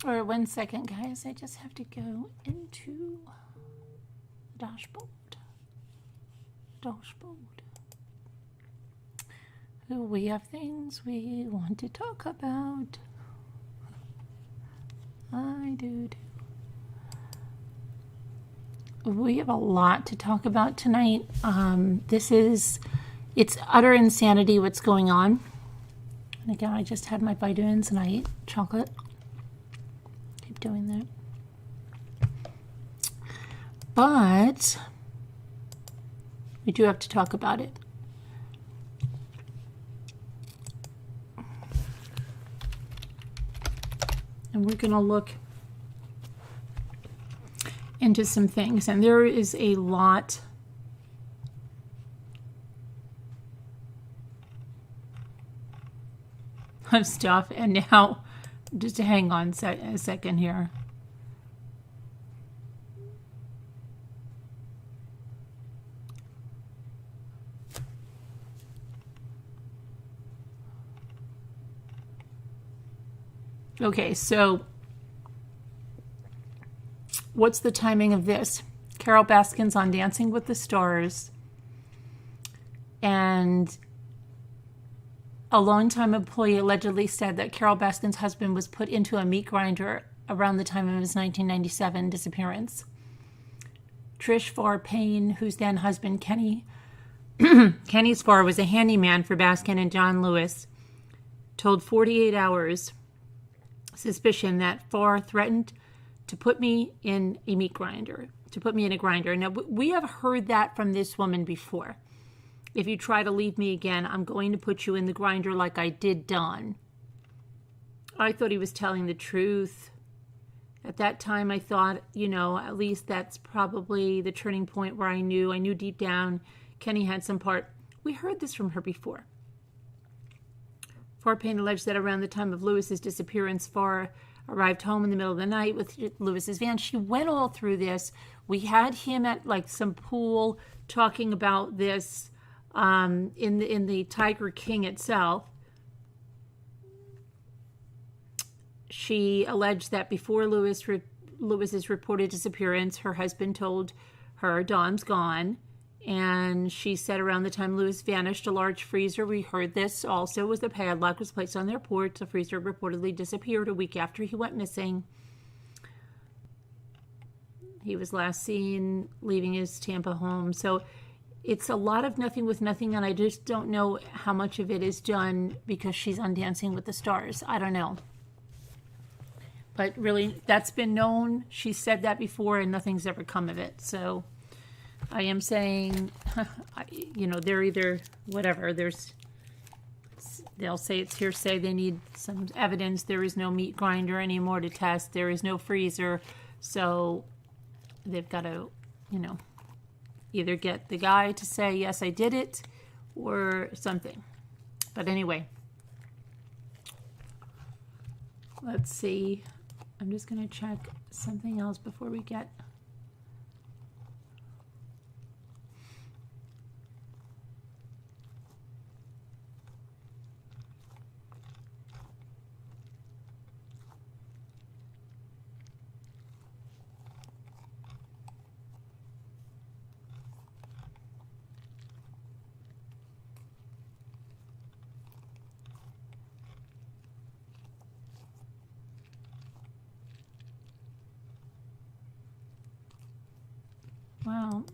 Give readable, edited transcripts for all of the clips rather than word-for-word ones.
Or 1 second, guys. I just have to go into the dashboard. We have things we want to talk about. I do. We have a lot to talk about tonight. It's utter insanity what's going on. And again, I just had my vitamins and I ate chocolate. Keep doing that. But we do have to talk about it. And we're going to look into some things. And there is a lot of stuff. And now, just to hang on a second here. Okay, so what's the timing of this? Carol Baskin's on Dancing with the Stars, and a longtime employee allegedly said that Carol Baskin's husband was put into a meat grinder around the time of his 1997 disappearance. Trish Farr Payne, whose then husband Kenny's Farr was a handyman for Baskin and John Lewis, told 48 Hours suspicion that Farr threatened to put me in a meat grinder, Now, we have heard that from this woman before. If you try to leave me again, I'm going to put you in the grinder like I did Don. I thought he was telling the truth. At that time, I thought, at least that's probably the turning point where I knew deep down Kenny had some part. We heard this from her before. Farr Payne alleged that around the time of Lewis's disappearance, Farr arrived home in the middle of the night with Lewis's van. She went all through this. We had him at some pool talking about this in the Tiger King itself. She alleged that before Lewis's reported disappearance, her husband told her Don's gone. And she said around the time Lewis vanished, a large freezer, we heard this also, was the padlock was placed on their porch. The freezer reportedly disappeared a week after he went missing. He was last seen leaving his Tampa home. So it's a lot of nothing with nothing, and I just don't know how much of it is done because she's on Dancing with the Stars. I don't know. But really, that's been known. She said that before, and nothing's ever come of it. So I am saying, they're either whatever. They'll say it's hearsay. They need some evidence. There is no meat grinder anymore to test. There is no freezer. So they've got to, either get the guy to say, yes, I did it, or something. But anyway, let's see. I'm just going to check something else before we get... Wow.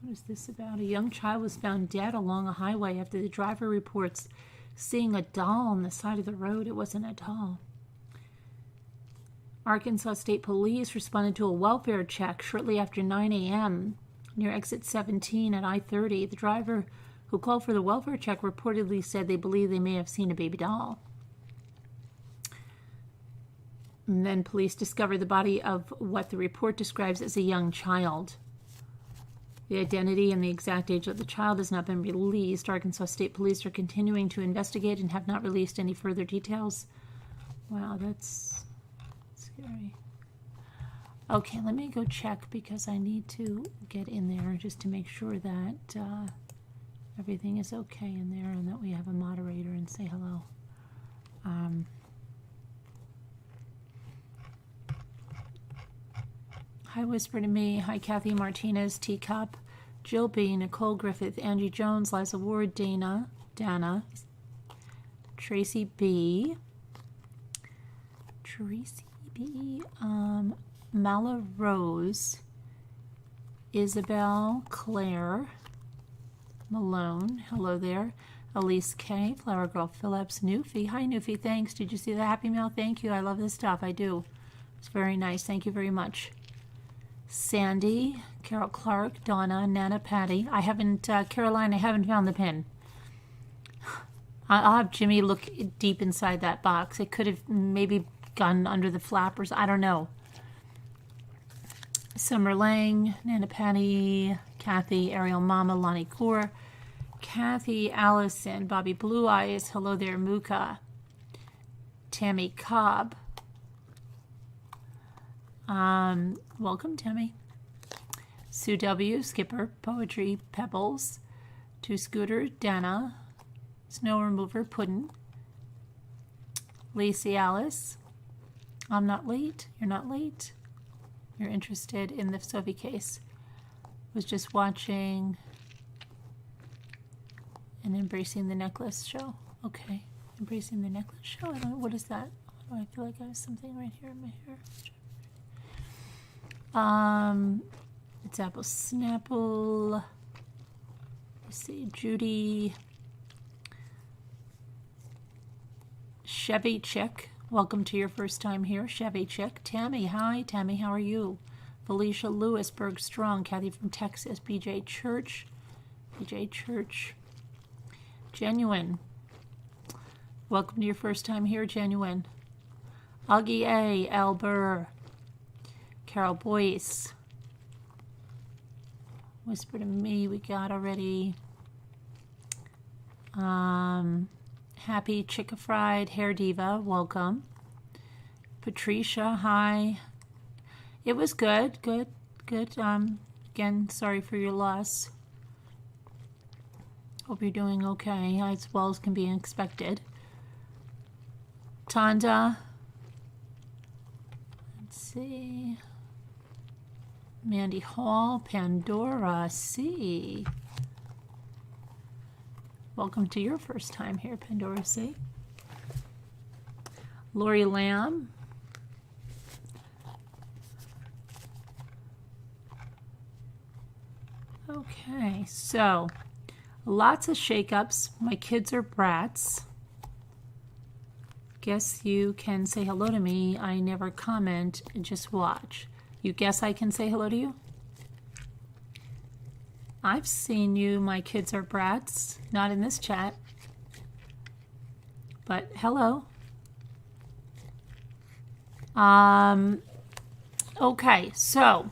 What is this about? A young child was found dead along a highway after the driver reports seeing a doll on the side of the road. It wasn't a doll. Arkansas State Police responded to a welfare check shortly after 9 a.m. near exit 17 at I-30. The driver who called for the welfare check reportedly said they believe they may have seen a baby doll. And then police discovered the body of what the report describes as a young child. The identity and the exact age of the child has not been released. Arkansas State Police are continuing to investigate and have not released any further details. Wow, that's scary. Okay, let me go check because I need to get in there just to make sure that everything is okay in there and that we have a moderator and say hello. Hi, Whisper to Me. Hi, Kathy Martinez, Teacup, Jill B, Nicole Griffith, Angie Jones, Liza Ward, Dana, Tracy B, Mala Rose, Isabel, Claire, Malone, hello there, Elise K, Flower Girl Phillips, Newfie, hi Newfie, thanks. Did you see the Happy Mail? Thank you. I love this stuff. I do. It's very nice. Thank you very much. Sandy, Carol Clark, Donna, Nana, Patty. I haven't, Caroline, I haven't found the pin. I'll have Jimmy look deep inside that box. It could have maybe gone under the flappers. I don't know. Summer Lang, Nana Patty, Kathy, Ariel Mama, Lonnie Kaur, Kathy Allison, Bobby Blue Eyes, hello there, Muka, Tammy Cobb. Welcome, Tammy. Sue W, Skipper, Poetry, Pebbles, Two Scooter, Dana, Snow Remover, Puddin', Lacey Alice. I'm not late. You're not late. You're interested in the Sophie case. Was just watching an Embracing the Necklace show. Okay. Embracing the Necklace show? I don't know. What is that? Oh, I feel like I have something right here in my hair. It's Apple Snapple. Let's see. Judy. Chevy Chick. Welcome to your first time here, Chevy Chick. Tammy, hi. Tammy, how are you? Felicia Lewis, Berg Strong, Kathy from Texas, BJ Church. Genuine. Welcome to your first time here, Genuine. Augie A, Al Burr, Carol Boyce. Whisper to Me, we got already. Happy Chicka Fried, Hair Diva, welcome. Patricia, hi. It was good. Again, sorry for your loss. Hope you're doing okay, as well as can be expected. Tanda. Let's see. Mandy Hall, Pandora C. Welcome to your first time here, Pandora C. Lori Lamb. Okay, so lots of shakeups. My kids are brats. Guess you can say hello to me. I never comment, just watch. You guess I can say hello to you? I've seen you, my kids are brats. Not in this chat. But hello. Okay, so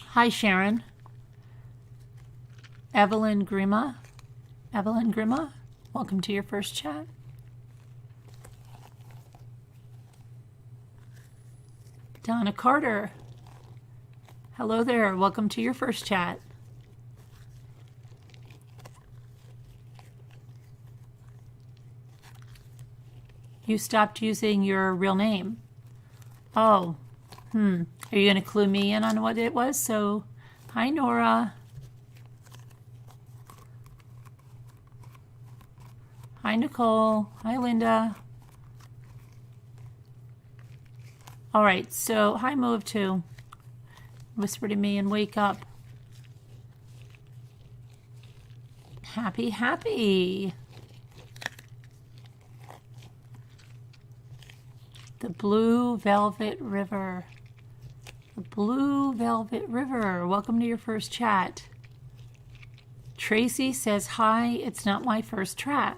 hi Sharon. Evelyn Grima, welcome to your first chat. Donna Carter, hello there, welcome to your first chat. You stopped using your real name. Oh, are you going to clue me in on what it was? So, hi Nora. Hi Nicole. Hi Linda. All right, so hi Move to. Whisper to Me and Wake Up. Happy. The Blue Velvet River. The Blue Velvet River. Welcome to your first chat. Tracy says, hi, it's not my first chat.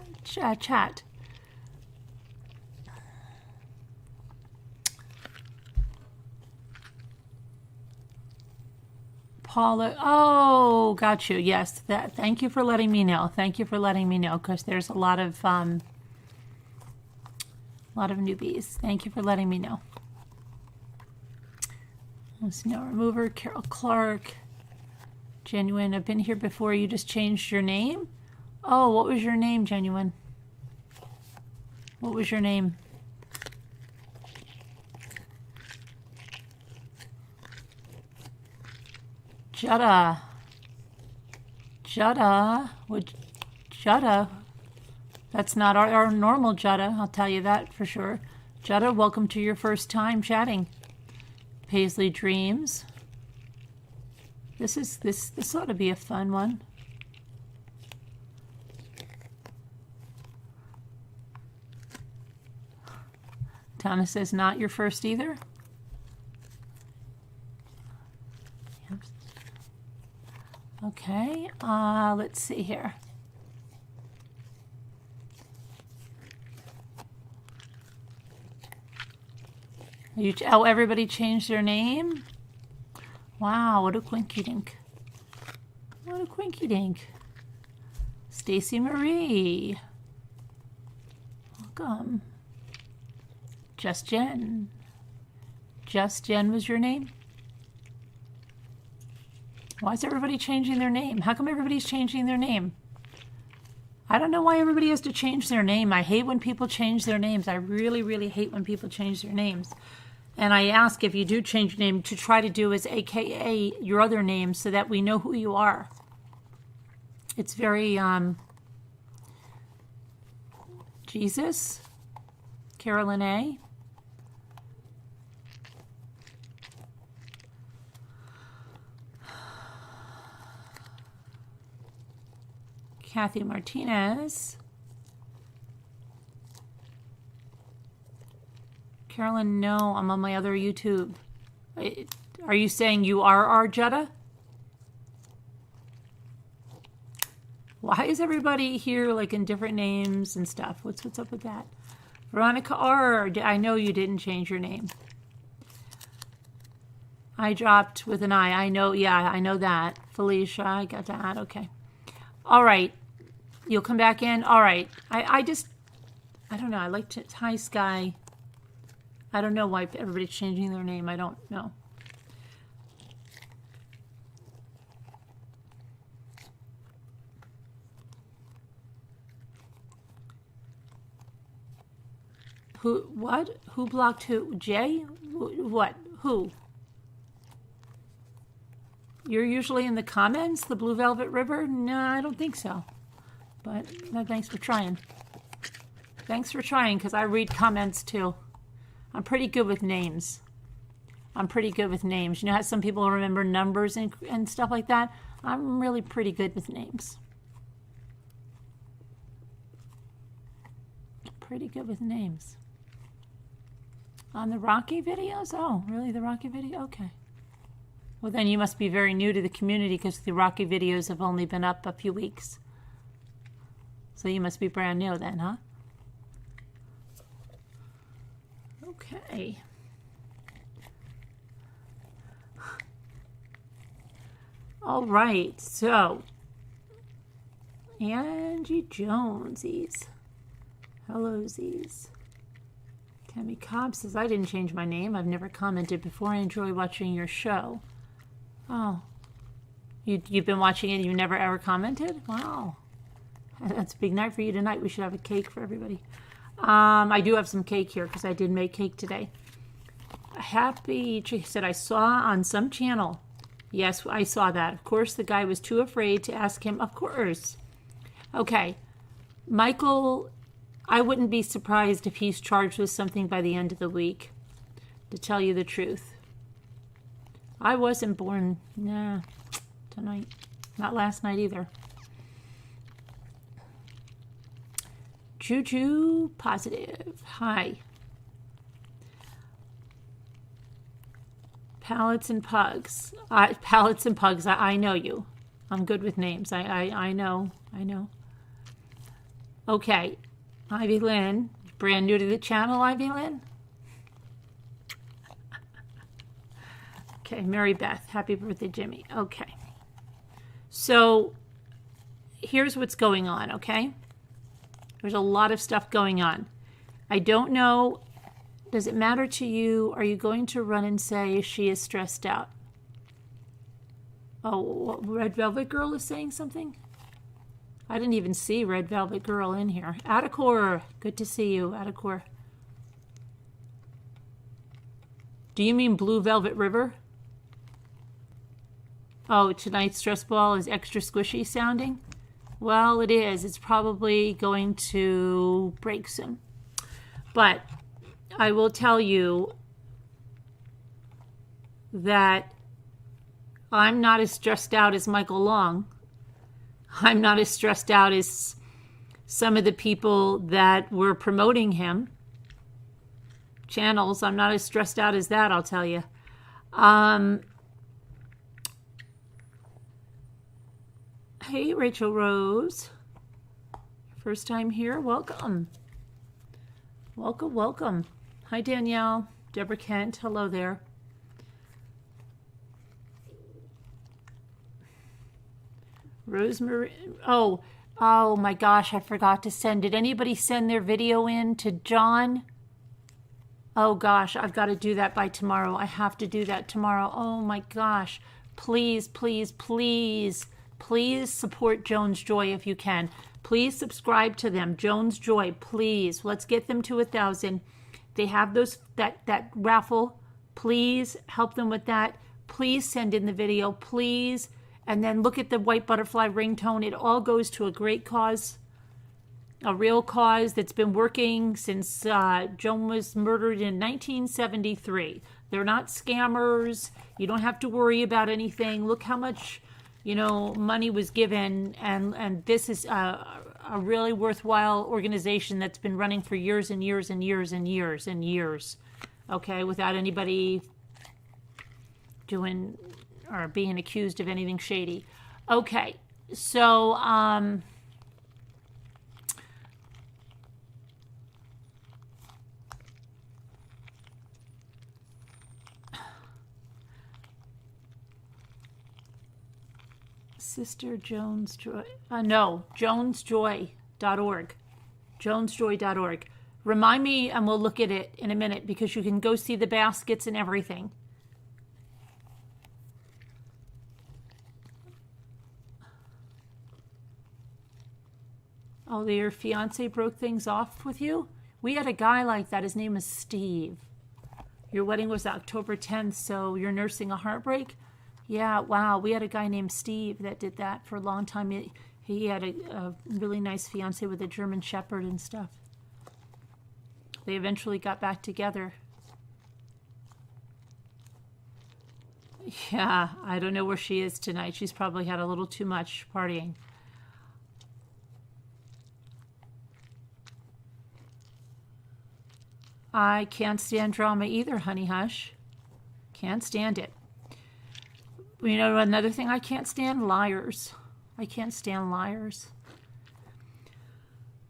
Paula, oh, got you. Yes, thank you for letting me know. Because there's a lot of newbies. Thank you for letting me know. Snow Remover, Carol Clark, Genuine. I've been here before. You just changed your name? Oh, what was your name, Genuine? What was your name? Jutta. Jutta. Jutta. That's not our normal Jutta, I'll tell you that for sure. Jutta, welcome to your first time chatting. Paisley Dreams. This ought to be a fun one. Thomas says not your first either. Okay, let's see here. Everybody changed their name? Wow, what a quinky dink. What a quinky dink. Stacy Marie. Welcome. Just Jen. Just Jen was your name? Why is everybody changing their name? How come everybody's changing their name? I don't know why everybody has to change their name. I hate when people change their names. I really, really hate when people change their names. And I ask if you do change your name to try to do as AKA your other name so that we know who you are. It's very, Jesus, Carolyn A. Kathy Martinez. Carolyn, no, I'm on my other YouTube. Are you saying you are our Jetta? Why is everybody here like in different names and stuff? What's up with that? Veronica R, I know you didn't change your name. I dropped with an I. I know, yeah, I know that. Felicia, I got that. Okay. All right. You'll come back in? All right. I don't know. I like to, hi, Sky. I don't know why everybody's changing their name. I don't know. Who, what? Who blocked who? Jay? What? Who? You're usually in the comments, the Blue Velvet River? No, I don't think so. But no, thanks for trying. Thanks for trying, because I read comments too. I'm pretty good with names. I'm pretty good with names. You know how some people remember numbers and stuff like that? I'm really pretty good with names. Pretty good with names. On the Rocky videos? Oh, really? The Rocky video? Okay. Well, then you must be very new to the community because the Rocky videos have only been up a few weeks. So you must be brand new then, huh? Okay. All right, so Angie Jonesies. Hellosies. Tammy Cobb says, I didn't change my name. I've never commented before. I enjoy watching your show. Oh. You've been watching it and you've never ever commented? Wow. That's a big night for you tonight. We should have a cake for everybody. I do have some cake here because I did make cake today. Happy, she said, I saw on some channel. Yes, I saw that. Of course, the guy was too afraid to ask him. Of course. Okay. Michael, I wouldn't be surprised if he's charged with something by the end of the week, to tell you the truth. I wasn't born, tonight. Not last night either. Juju Positive. Hi. Pallets and Pugs. Pallets and Pugs. I know you. I'm good with names. I know. Okay. Ivy Lynn. Brand new to the channel, Ivy Lynn. Okay. Mary Beth. Happy birthday, Jimmy. Okay. So here's what's going on, okay? There's a lot of stuff going on. I don't know. Does it matter to you? Are you going to run and say she is stressed out? Oh, Red Velvet Girl is saying something? I didn't even see Red Velvet Girl in here. Atticor, good to see you, Atticor. Do you mean Blue Velvet River? Oh, tonight's stress ball is extra squishy sounding? Well, it is. It's probably going to break soon. But I will tell you that I'm not as stressed out as Michael Long. I'm not as stressed out as some of the people that were promoting him. Channels, I'm not as stressed out as that, I'll tell you. Hey, Rachel Rose. First time here, welcome. Welcome, welcome. Hi, Danielle. Deborah Kent, hello there. Rosemary, oh my gosh, I forgot to send. Did anybody send their video in to John? Oh gosh, I've got to do that by tomorrow. I have to do that tomorrow. Oh my gosh. Please, please, please, please support Jones Joy if you can. Please subscribe to them. Jones Joy, please. Let's get them to 1,000. They have that raffle. Please help them with that. Please send in the video, please. And then look at the white butterfly ringtone. It all goes to a great cause, a real cause that's been working since Joan was murdered in 1973. They're not scammers. You don't have to worry about anything. Look how much, money was given. And this is a really worthwhile organization that's been running for years and years and years and years and years. Okay, without anybody doing or being accused of anything shady. Okay, so Sister Jones Joy, jonesjoy.org. jonesjoy.org. Remind me and we'll look at it in a minute because you can go see the baskets and everything. Oh, your fiance broke things off with you? We had a guy like that. His name is Steve. Your wedding was October 10th, so you're nursing a heartbreak? Yeah, wow. We had a guy named Steve that did that for a long time. He had a really nice fiance with a German Shepherd and stuff. They eventually got back together. Yeah, I don't know where she is tonight. She's probably had a little too much partying. I can't stand drama either, honey hush. Can't stand it. Another thing I can't stand? Liars. I can't stand liars.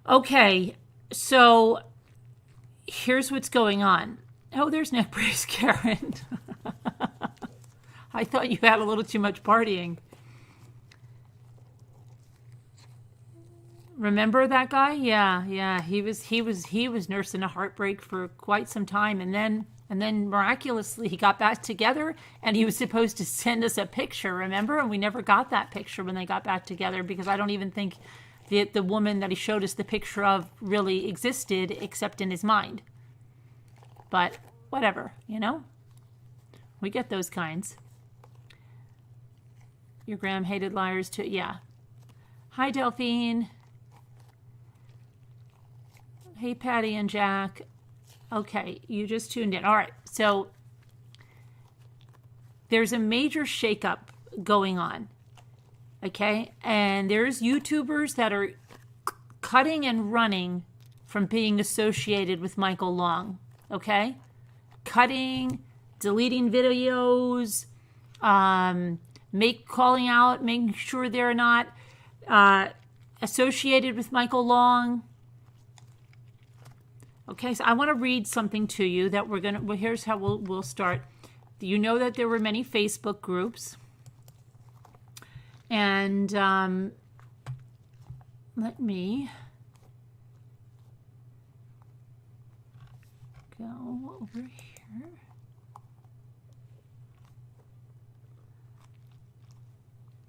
Okay, so here's what's going on. Oh, there's neck brace, Karen. I thought you had a little too much partying. Remember that guy? Yeah. He was nursing a heartbreak for quite some time, and then miraculously he got back together, and he was supposed to send us a picture. Remember? And we never got that picture when they got back together because I don't even think the woman that he showed us the picture of really existed except in his mind. But whatever, we get those kinds. Your Graham hated liars too. Yeah. Hi, Delphine. Hey, Patty and Jack. Okay, you just tuned in. All right, so there's a major shakeup going on, okay? And there's YouTubers that are cutting and running from being associated with Michael Long, okay? Cutting, deleting videos, calling out, making sure they're not associated with Michael Long. Okay, so I want to read something to you that here's how we'll start. You know that there were many Facebook groups. And let me go over here.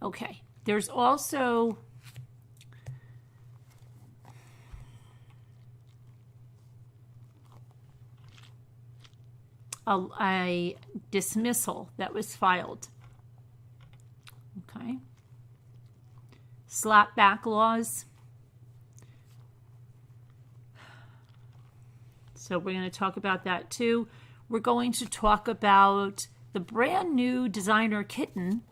Okay, there's also a dismissal that was filed slapback laws. So we're going to talk about that too. We're going to talk about the brand new designer kitten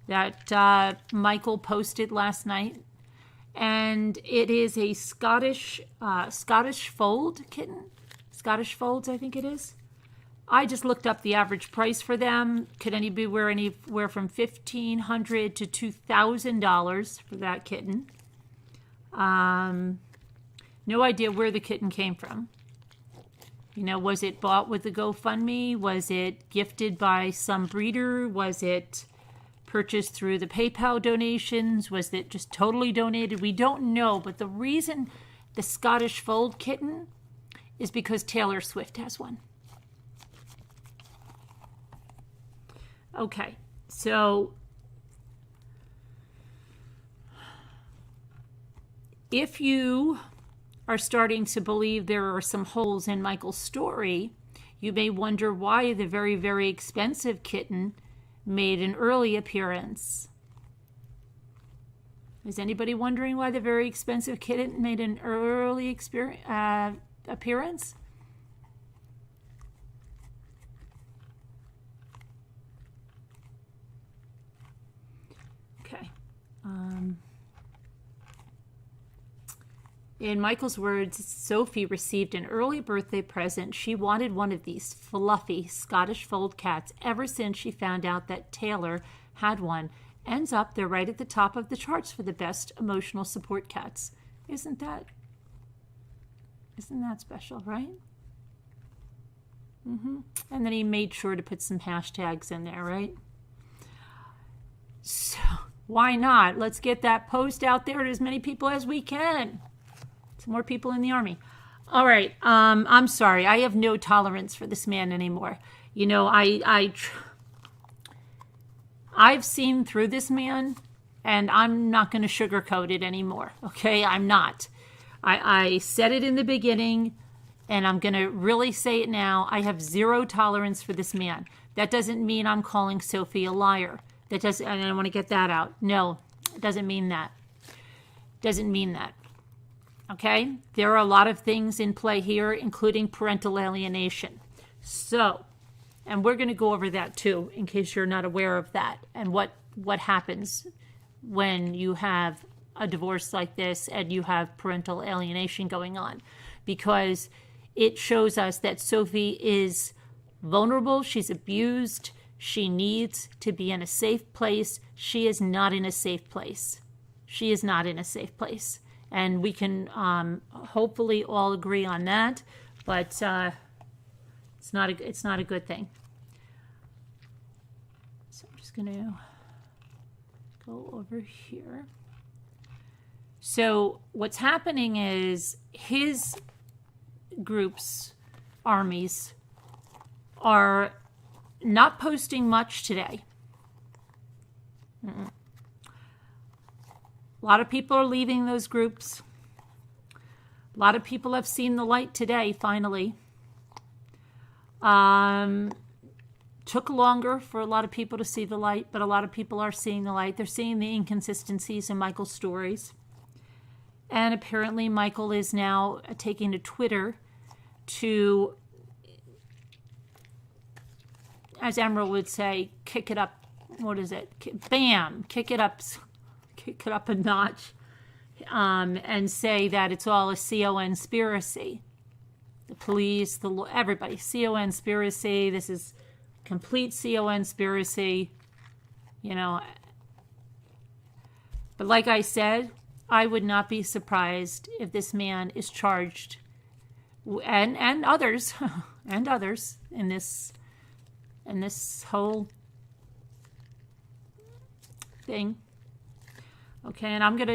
that Michael posted last night. And it is a Scottish fold kitten. Scottish folds, I think it is. I just looked up the average price for them. Could anywhere from $1,500 to $2,000 for that kitten. No idea where the kitten came from. You know, was it bought with the GoFundMe? Was it gifted by some breeder? Was it purchased through the PayPal donations? Was it just totally donated? We don't know, but the reason the Scottish Fold kitten is because Taylor Swift has one. Okay, so if you are starting to believe there are some holes in Michael's story, you may wonder why the very, very expensive kitten made an early appearance. Is anybody wondering why the very expensive kitten made an early appearance? Okay. In Michael's words, Sophie received an early birthday present. She wanted one of these fluffy Scottish fold cats ever since she found out that Taylor had one. Ends up, they're right at the top of the charts for the best emotional support cats. Isn't that special, right? And then he made sure to put some hashtags in there, right? So why not? Let's get that post out there to as many people as we can. Some more people in the army. All right. I'm sorry. I have no tolerance for this man anymore. You know, I've seen through this man, and I'm not going to sugarcoat it anymore. Okay? I'm not. I said it in the beginning, and I'm going to really say it now. I have zero tolerance for this man. That doesn't mean I'm calling Sophie a liar. And I want to get that out. No, it doesn't mean that. Doesn't mean that. Okay? There are a lot of things in play here, including parental alienation. So, and we're going to go over that too, in case you're not aware of that, and what happens when you have a divorce like this and you have parental alienation going on. Because it shows us that Sophie is vulnerable, she's abused, she needs to be in a safe place. She is not in a safe place. She is not in a safe place. And we can hopefully all agree on that, but it's not a good thing. So I'm just going to go over here. So what's happening is his group's armies are not posting much today. A lot of people are leaving those groups. A lot of people have seen the light today, finally. Took longer for a lot of people to see the light, but a lot of people are seeing the light. They're seeing the inconsistencies in Michael's stories. And apparently Michael is now taking to Twitter to, as Emerald would say, kick it up. What is it? Bam! Kick it up a notch, and say that it's all a conspiracy. The police, everybody, conspiracy. This is complete conspiracy. You know. But like I said, I would not be surprised if this man is charged, and others, and others in this whole thing. Okay, and I'll give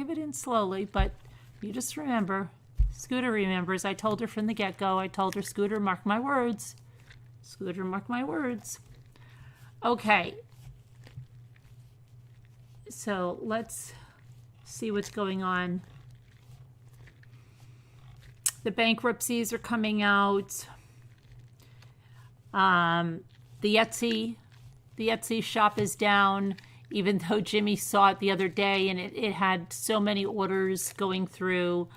it in slowly, but you just remember, Scooter remembers. I told her from the get-go. I told her, Scooter, mark my words. Scooter, mark my words. Okay. So let's see what's going on. The bankruptcies are coming out. The Etsy shop is down. even though Jimmy saw it the other day and it had so many orders going through.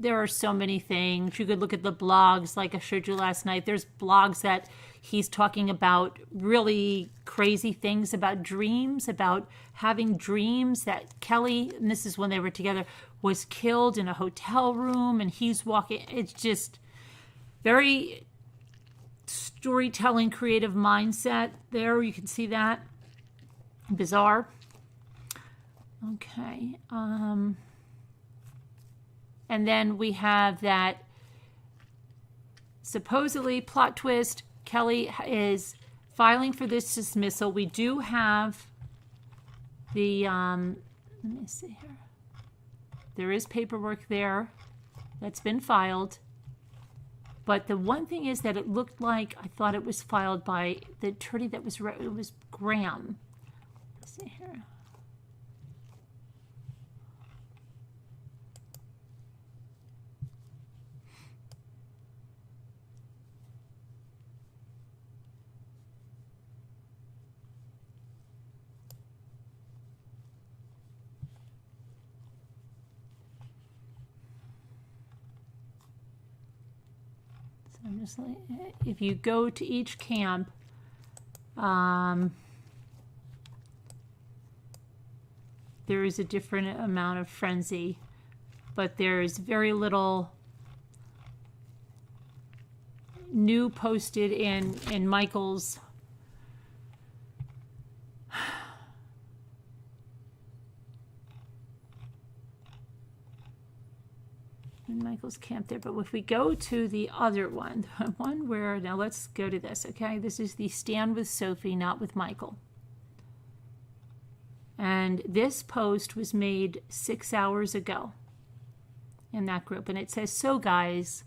There are so many things. You could look at the blogs like I showed you last night. There's blogs that he's talking about really crazy things about dreams, about having dreams that Kelly, and this is when they were together, was killed in a hotel room and he's walking. It's just very storytelling, creative mindset there. You can see that. Bizarre. Okay. And then we have that supposedly plot twist. Kelly is filing for this dismissal. We do have the, let me see here. There is paperwork there that's been filed. But the one thing is that it looked like, I thought it was filed by the attorney that was, it was Graham. Let's see here. I'm just like, if you go to each camp, there is a different amount of frenzy, but there's very little new posted in Michael's camp there. But if we go to the other one, the one where, now let's go to this, okay? This is the stand with Sophie, not with Michael. And this post was made 6 hours ago in that group. And it says, so guys,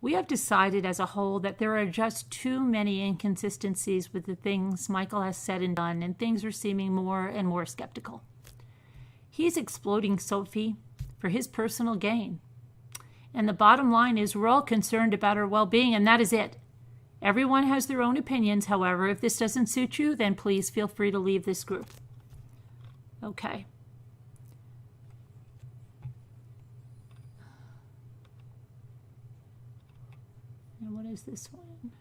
we have decided as a whole that there are just too many inconsistencies with the things Michael has said and done, and things are seeming more and more skeptical. He's exploiting Sophie for his personal gain. And the bottom line is we're all concerned about her well-being, and that is it. Everyone has their own opinions. However, if this doesn't suit you, then please feel free to leave this group. Okay. And what is this one?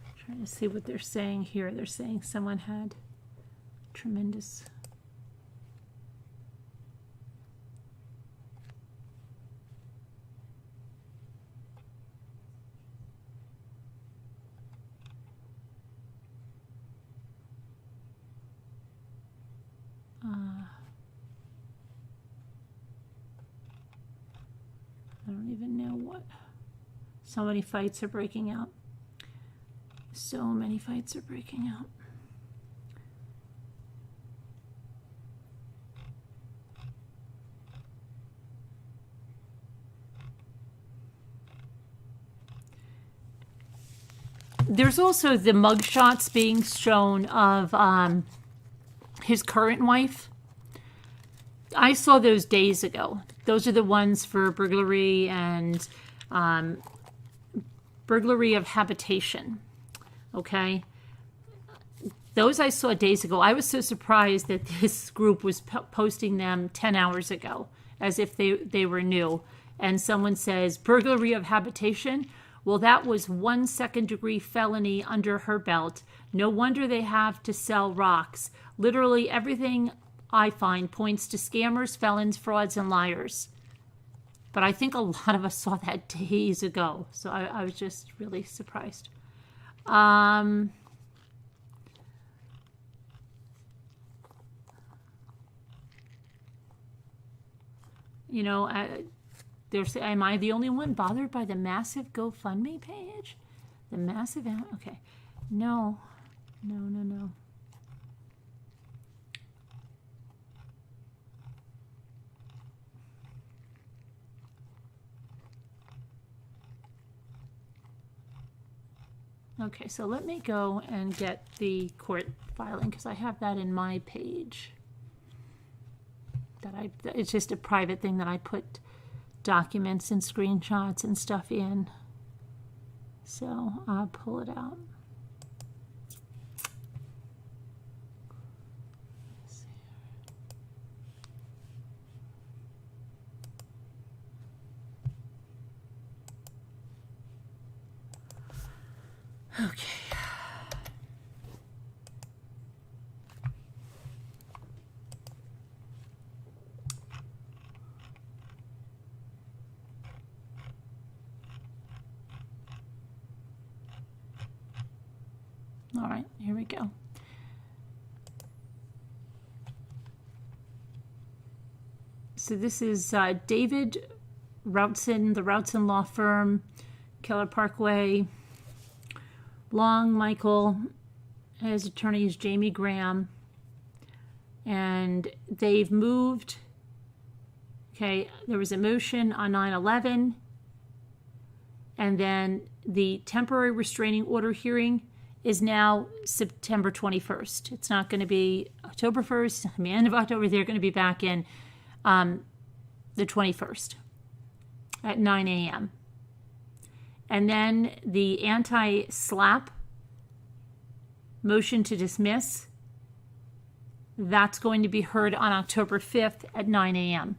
I'm trying to see what they're saying here. They're saying someone had tremendous... I don't even know what. So many fights are breaking out. So many fights are breaking out. There's also the mugshots being shown of his current wife. I saw those days ago. Those are the ones for burglary and burglary of habitation. Okay? Those I saw days ago. I was so surprised that this group was posting them 10 hours ago, as if they were new. And someone says, burglary of habitation? Well, that was 1 second-degree felony under her belt. No wonder they have to sell rocks. Literally everything I find points to scammers, felons, frauds, and liars. But I think a lot of us saw that days ago. So I was just really surprised. You know, am I the only one bothered by the massive GoFundMe page? The massive, okay. No. Okay, so let me go and get the court filing because I have that in my page. It's just a private thing that I put documents and screenshots and stuff in. So I'll pull it out. Okay. All right, here we go. So this is David Routson, the Routson Law Firm, Keller Parkway. Long Michael, his attorney is Jamie Graham. And they've moved. Okay, there was a motion on 9/11. And then the temporary restraining order hearing is now September 21st. It's not going to be October 1st. At the end of October, they're going to be back in the 21st at 9 a.m. And then the anti-SLAPP motion to dismiss, that's going to be heard on October 5th at 9 a.m.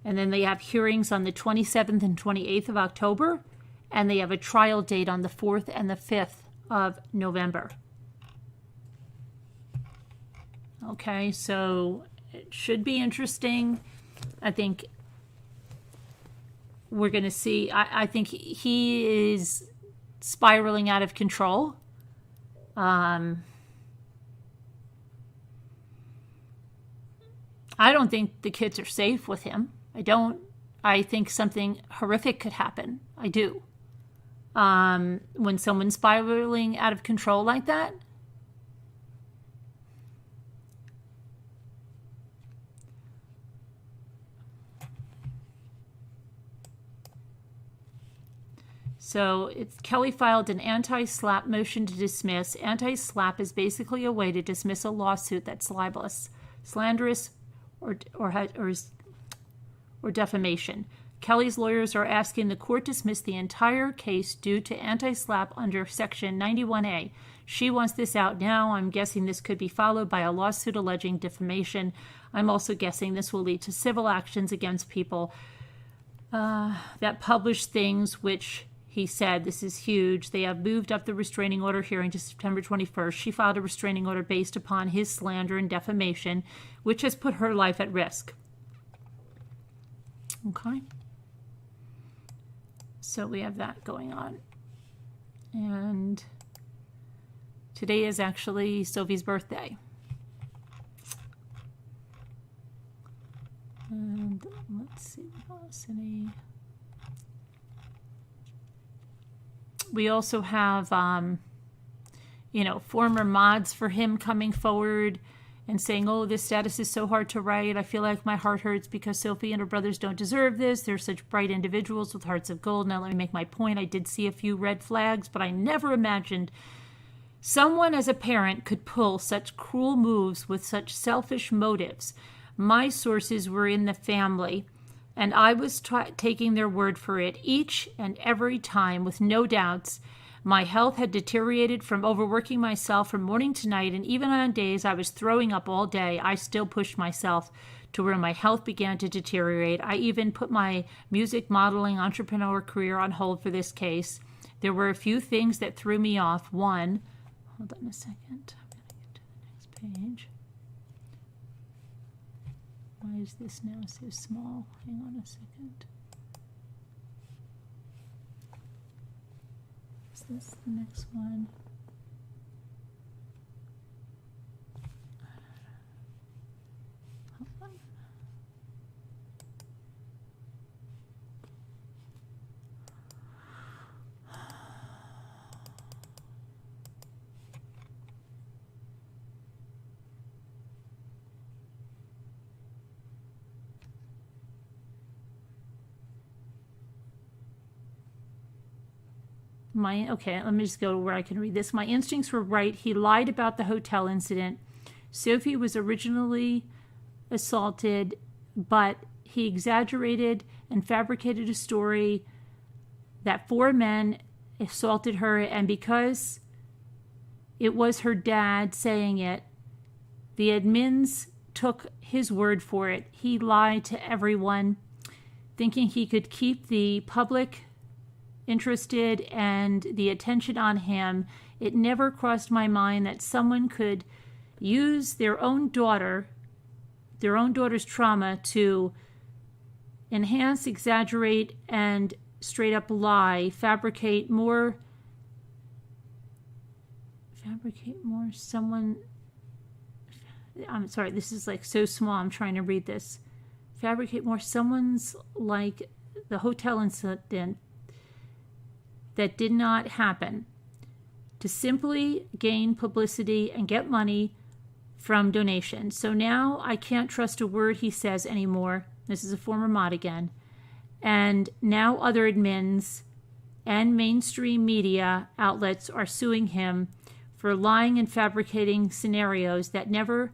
And then they have hearings on the 27th and 28th of October, and they have a trial date on the 4th and the 5th of November. Okay, so it should be interesting. I think we're going to see, I think he is spiraling out of control. I don't think the kids are safe with him. I think something horrific could happen. I do. When someone's spiraling out of control like that. So Kelly filed an anti-SLAPP motion to dismiss. Anti-SLAPP is basically a way to dismiss a lawsuit that's libelous, slanderous, or defamation. Kelly's lawyers are asking the court dismiss the entire case due to anti-SLAPP under Section 91A. She wants this out now. I'm guessing this could be followed by a lawsuit alleging defamation. I'm also guessing this will lead to civil actions against people that publish things which he said, this is huge. They have moved up the restraining order hearing to September 21st. She filed a restraining order based upon his slander and defamation, which has put her life at risk. Okay. So we have that going on. And today is actually Sophie's birthday. And let's see what else. We also have, former mods for him coming forward and saying, oh, this status is so hard to write. I feel like my heart hurts because Sophie and her brothers don't deserve this. They're such bright individuals with hearts of gold. Now let me make my point. I did see a few red flags, but I never imagined someone as a parent could pull such cruel moves with such selfish motives. My sources were in the family, and I was taking their word for it each and every time with no doubts. My health had deteriorated from overworking myself from morning to night, and even on days I was throwing up all day, I still pushed myself to where my health began to deteriorate. I even put my music modeling entrepreneur career on hold for this case. There were a few things that threw me off. One, hold on a second, I'm going to get to the next page. Why is this now so small? Hang on a second. Is this the next one? Hold on. Okay, let me just go to where I can read this. My instincts were right. He lied about the hotel incident. Sophie was originally assaulted, but he exaggerated and fabricated a story that 4 men assaulted her, and because it was her dad saying it, the admins took his word for it. He lied to everyone, thinking he could keep the public interested and the attention on him, it never crossed my mind that someone could use their own daughter's trauma to enhance, exaggerate, and straight up lie, fabricate more someone. I'm sorry, this is like so small, I'm trying to read this. Fabricate more someone's like the hotel incident that did not happen, to simply gain publicity and get money from donations. So now I can't trust a word he says anymore. This is a former mod again. And now other admins and mainstream media outlets are suing him for lying and fabricating scenarios that never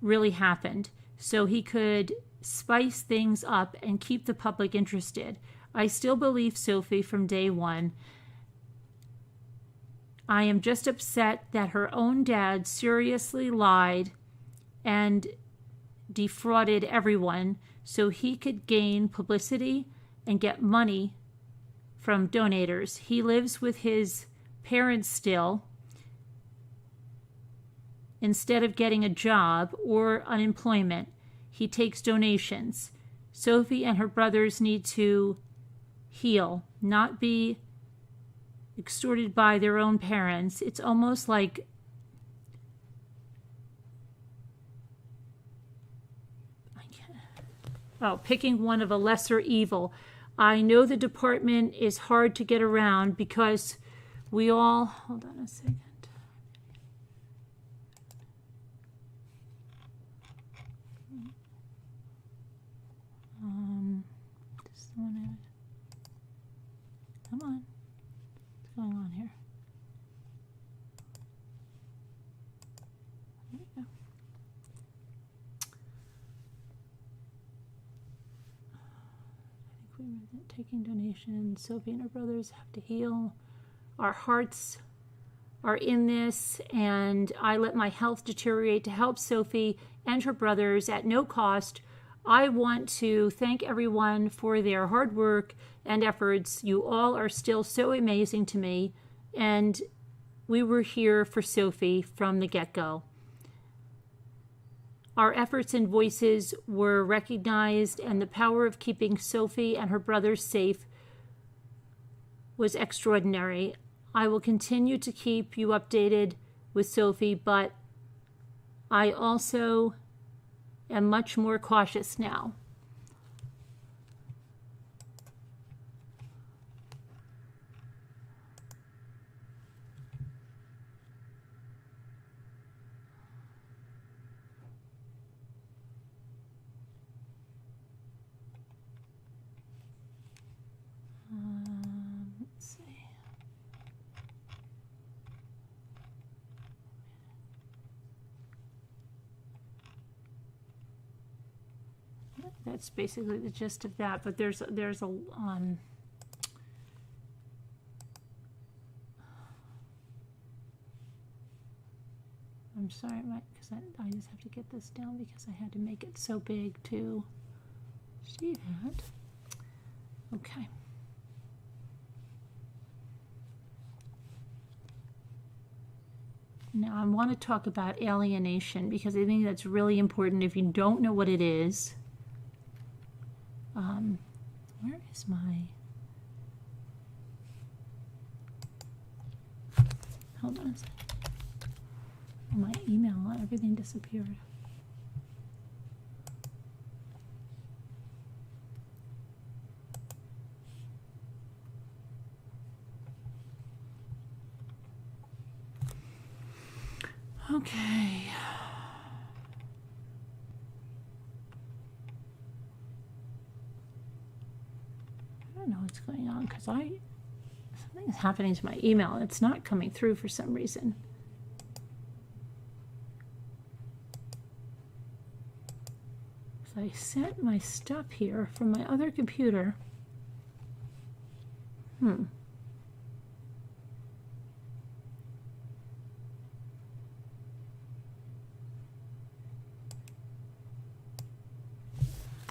really happened, so he could spice things up and keep the public interested. I still believe Sophie from day one. I am just upset that her own dad seriously lied and defrauded everyone so he could gain publicity and get money from donators. He lives with his parents still. Instead of getting a job or unemployment, he takes donations. Sophie and her brothers need to heal, not be extorted by their own parents. It's almost like picking one of a lesser evil. I know the department is hard to get around because we all, hold on a second. This is the one come on. What's going on here? There we go. I think we read that taking donations. Sophie and her brothers have to heal. Our hearts are in this, and I let my health deteriorate to help Sophie and her brothers at no cost. I want to thank everyone for their hard work and efforts. You all are still so amazing to me, and we were here for Sophie from the get-go. Our efforts and voices were recognized, and the power of keeping Sophie and her brothers safe was extraordinary. I will continue to keep you updated with Sophie, but I also am much more cautious now. Let's see. That's basically the gist of that, but there's a I'm sorry, because I just have to get this down because I had to make it so big to see that. Okay. Now I want to talk about alienation because I think that's really important if you don't know what it is. Where is my... Hold on a second. Oh, my email, everything disappeared. Okay. I don't know what's going on because something's happening to my email. It's not coming through for some reason. So I sent my stuff here from my other computer.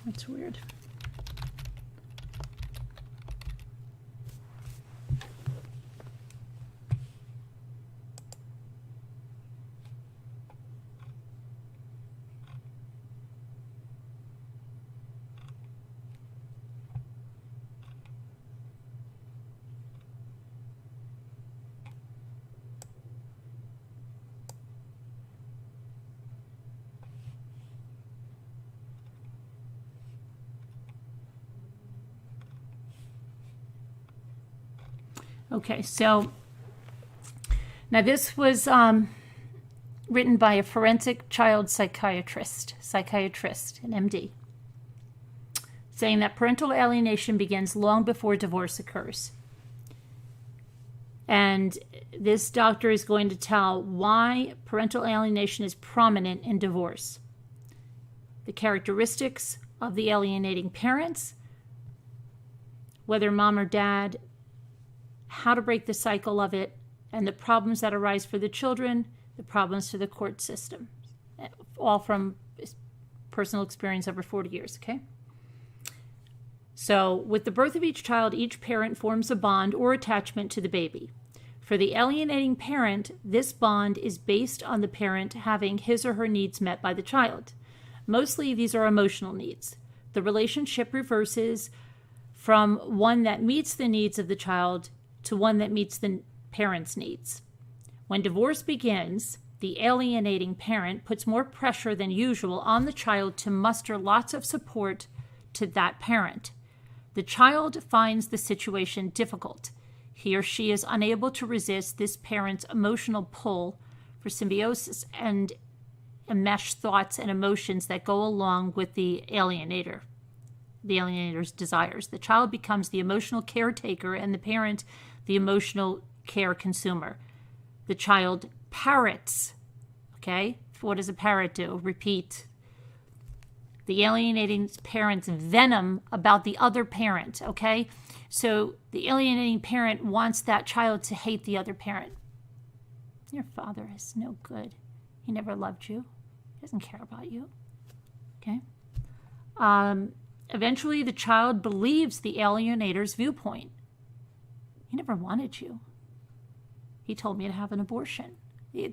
That's weird. Okay, so now this was written by a forensic child psychiatrist, an MD, saying that parental alienation begins long before divorce occurs. And this doctor is going to tell why parental alienation is prominent in divorce, the characteristics of the alienating parents, whether mom or dad, how to break the cycle of it, and the problems that arise for the children, the problems for the court system, all from personal experience over 40 years, okay? So with the birth of each child, each parent forms a bond or attachment to the baby. For the alienating parent, this bond is based on the parent having his or her needs met by the child. Mostly these are emotional needs. The relationship reverses from one that meets the needs of the child to one that meets the parent's needs. When divorce begins, the alienating parent puts more pressure than usual on the child to muster lots of support to that parent. The child finds the situation difficult. He or she is unable to resist this parent's emotional pull for symbiosis and enmesh thoughts and emotions that go along with the alienator's desires. The child becomes the emotional caretaker and the parent the emotional care consumer. The child parrots, okay? What does a parrot do? Repeat. The alienating parent's venom about the other parent, okay? So the alienating parent wants that child to hate the other parent. Your father is no good. He never loved you. He doesn't care about you, okay? Eventually, the child believes the alienator's viewpoint. He never wanted you. He told me to have an abortion.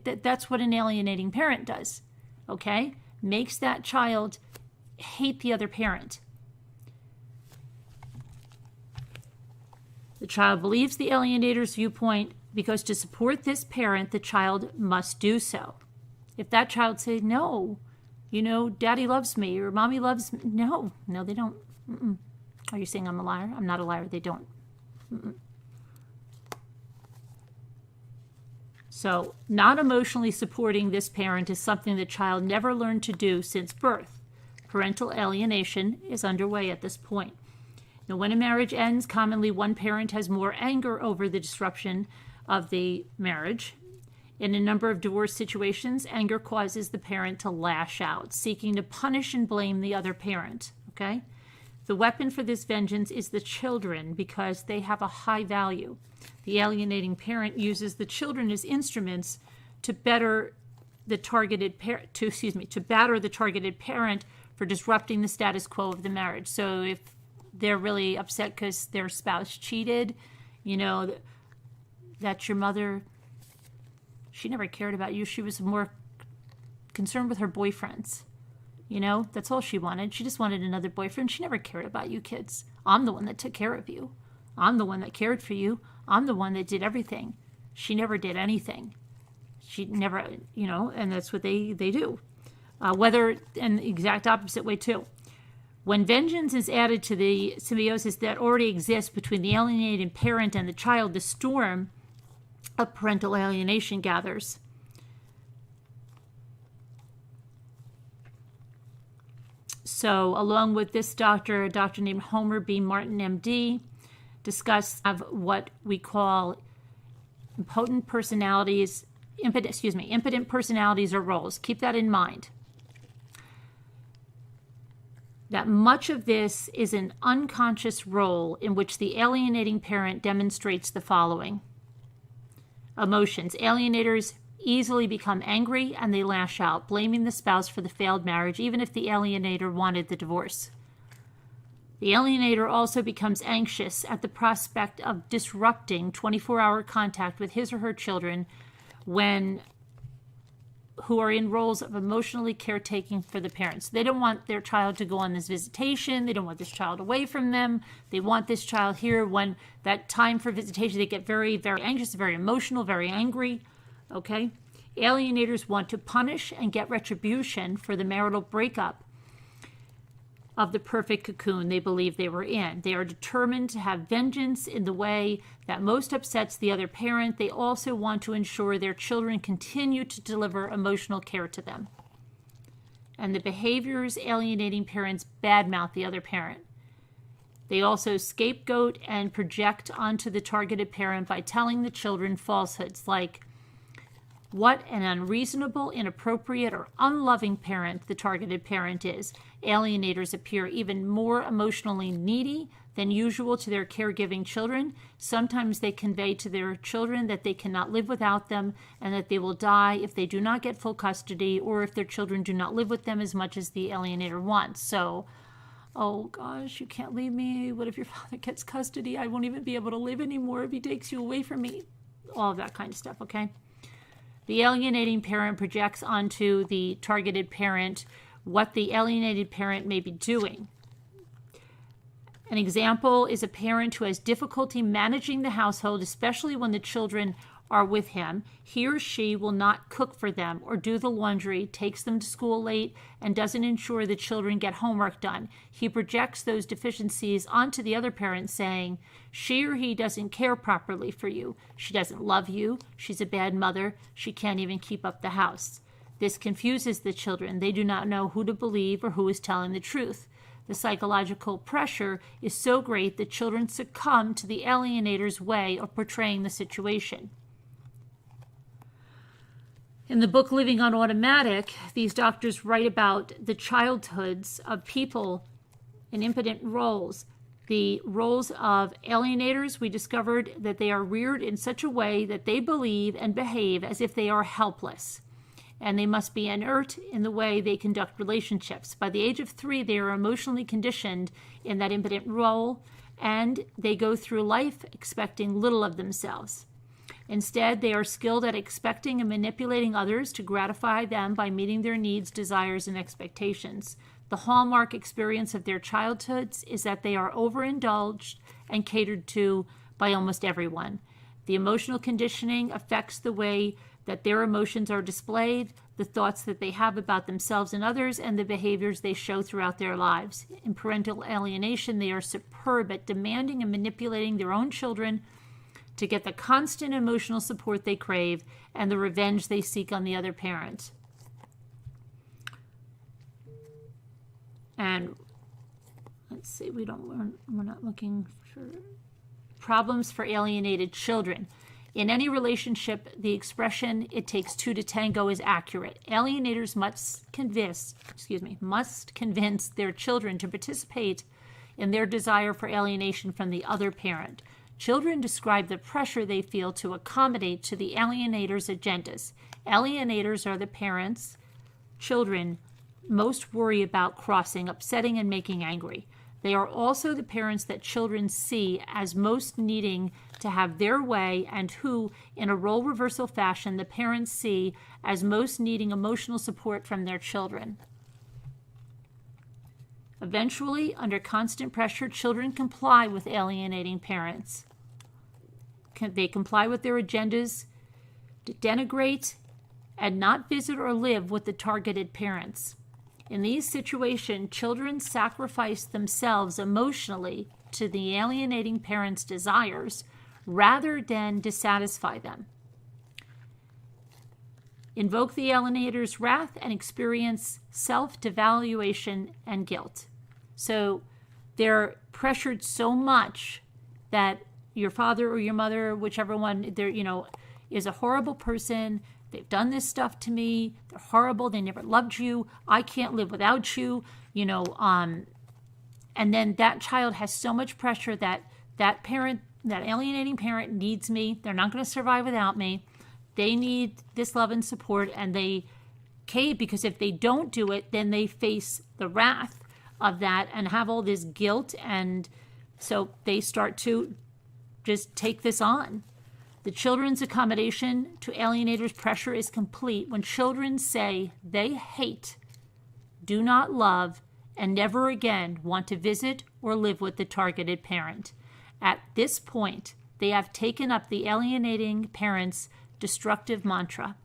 That's what an alienating parent does, okay? Makes that child hate the other parent. The child believes the alienator's viewpoint because to support this parent, the child must do so. If that child says, no, daddy loves me or mommy loves me. No, they don't. Mm-mm. Are you saying I'm a liar? I'm not a liar. They don't. Mm-mm. So not emotionally supporting this parent is something the child never learned to do since birth. Parental alienation is underway at this point. Now, when a marriage ends, commonly one parent has more anger over the disruption of the marriage. In a number of divorce situations, anger causes the parent to lash out, seeking to punish and blame the other parent, okay? The weapon for this vengeance is the children because they have a high value. The alienating parent uses the children as instruments to batter the targeted parent for disrupting the status quo of the marriage. So if they're really upset because their spouse cheated, that's your mother. She never cared about you. She was more concerned with her boyfriends. That's all she wanted. She just wanted another boyfriend. She never cared about you kids. I'm the one that took care of you. I'm the one that cared for you. I'm the one that did everything. She never did anything. She never, and that's what they do. Whether in the exact opposite way too. When vengeance is added to the symbiosis that already exists between the alienated parent and the child, the storm of parental alienation gathers. So along with this doctor, a doctor named Homer B. Martin, MD, discussed what we call impotent personalities, impotent personalities or roles. Keep that in mind. That much of this is an unconscious role in which the alienating parent demonstrates the following. Emotions. Alienators easily become angry and they lash out, blaming the spouse for the failed marriage, even if the alienator wanted the divorce. The alienator also becomes anxious at the prospect of disrupting 24-hour contact with his or her children who are in roles of emotionally caretaking for the parents. They don't want their child to go on this visitation. They don't want this child away from them. They want this child here. When that time for visitation, they get very, very anxious, very emotional, very angry. Okay? Alienators want to punish and get retribution for the marital breakup of the perfect cocoon they believe they were in. They are determined to have vengeance in the way that most upsets the other parent. They also want to ensure their children continue to deliver emotional care to them. And the behaviors alienating parents badmouth the other parent. They also scapegoat and project onto the targeted parent by telling the children falsehoods like what an unreasonable, inappropriate, or unloving parent the targeted parent is. Alienators appear even more emotionally needy than usual to their caregiving children. Sometimes they convey to their children that they cannot live without them and that they will die if they do not get full custody or if their children do not live with them as much as the alienator wants. So, oh gosh, you can't leave me. What if your father gets custody? I won't even be able to live anymore if he takes you away from me. All of that kind of stuff, okay? The alienating parent projects onto the targeted parent what the alienated parent may be doing. An example is a parent who has difficulty managing the household, especially when the children are with him. He or she will not cook for them or do the laundry, takes them to school late, and doesn't ensure the children get homework done. He projects those deficiencies onto the other parent, saying, she or he doesn't care properly for you. She doesn't love you. She's a bad mother. She can't even keep up the house. This confuses the children. They do not know who to believe or who is telling the truth. The psychological pressure is so great that children succumb to the alienator's way of portraying the situation. In the book Living on Automatic, these doctors write about the childhoods of people in impotent roles. The roles of alienators, we discovered that they are reared in such a way that they believe and behave as if they are helpless. And they must be inert in the way they conduct relationships. By the age of 3, they are emotionally conditioned in that impotent role, and they go through life expecting little of themselves. Instead, they are skilled at expecting and manipulating others to gratify them by meeting their needs, desires, and expectations. The hallmark experience of their childhoods is that they are overindulged and catered to by almost everyone. The emotional conditioning affects the way that their emotions are displayed, the thoughts that they have about themselves and others, and the behaviors they show throughout their lives. In parental alienation, they are superb at demanding and manipulating their own children to get the constant emotional support they crave and the revenge they seek on the other parent. And let's see, we're not looking for problems for alienated children. In any relationship, the expression "it takes two to tango" is accurate. Alienators must convince their children to participate in their desire for alienation from the other parent. Children describe the pressure they feel to accommodate to the alienator's agendas. Alienators are the parents children most worry about crossing, upsetting, and making angry. They are also the parents that children see as most needing to have their way and who, in a role reversal fashion, the parents see as most needing emotional support from their children. Eventually, under constant pressure, children comply with alienating parents. They comply with their agendas to denigrate and not visit or live with the targeted parents. In these situations, children sacrifice themselves emotionally to the alienating parents' desires rather than dissatisfy them. Invoke the alienator's wrath and experience self-devaluation and guilt. So they're pressured so much that your father or your mother, whichever one, is a horrible person. They've done this stuff to me. They're horrible. They never loved you. I can't live without you. And then that child has so much pressure that parent, that alienating parent, needs me. They're not going to survive without me. They need this love and support, and they cave because if they don't do it, then they face the wrath of that and have all this guilt, and so they start to just take this on. The children's accommodation to alienators' pressure is complete when children say they hate, do not love, and never again want to visit or live with the targeted parent. At this point, they have taken up the alienating parent's destructive mantra.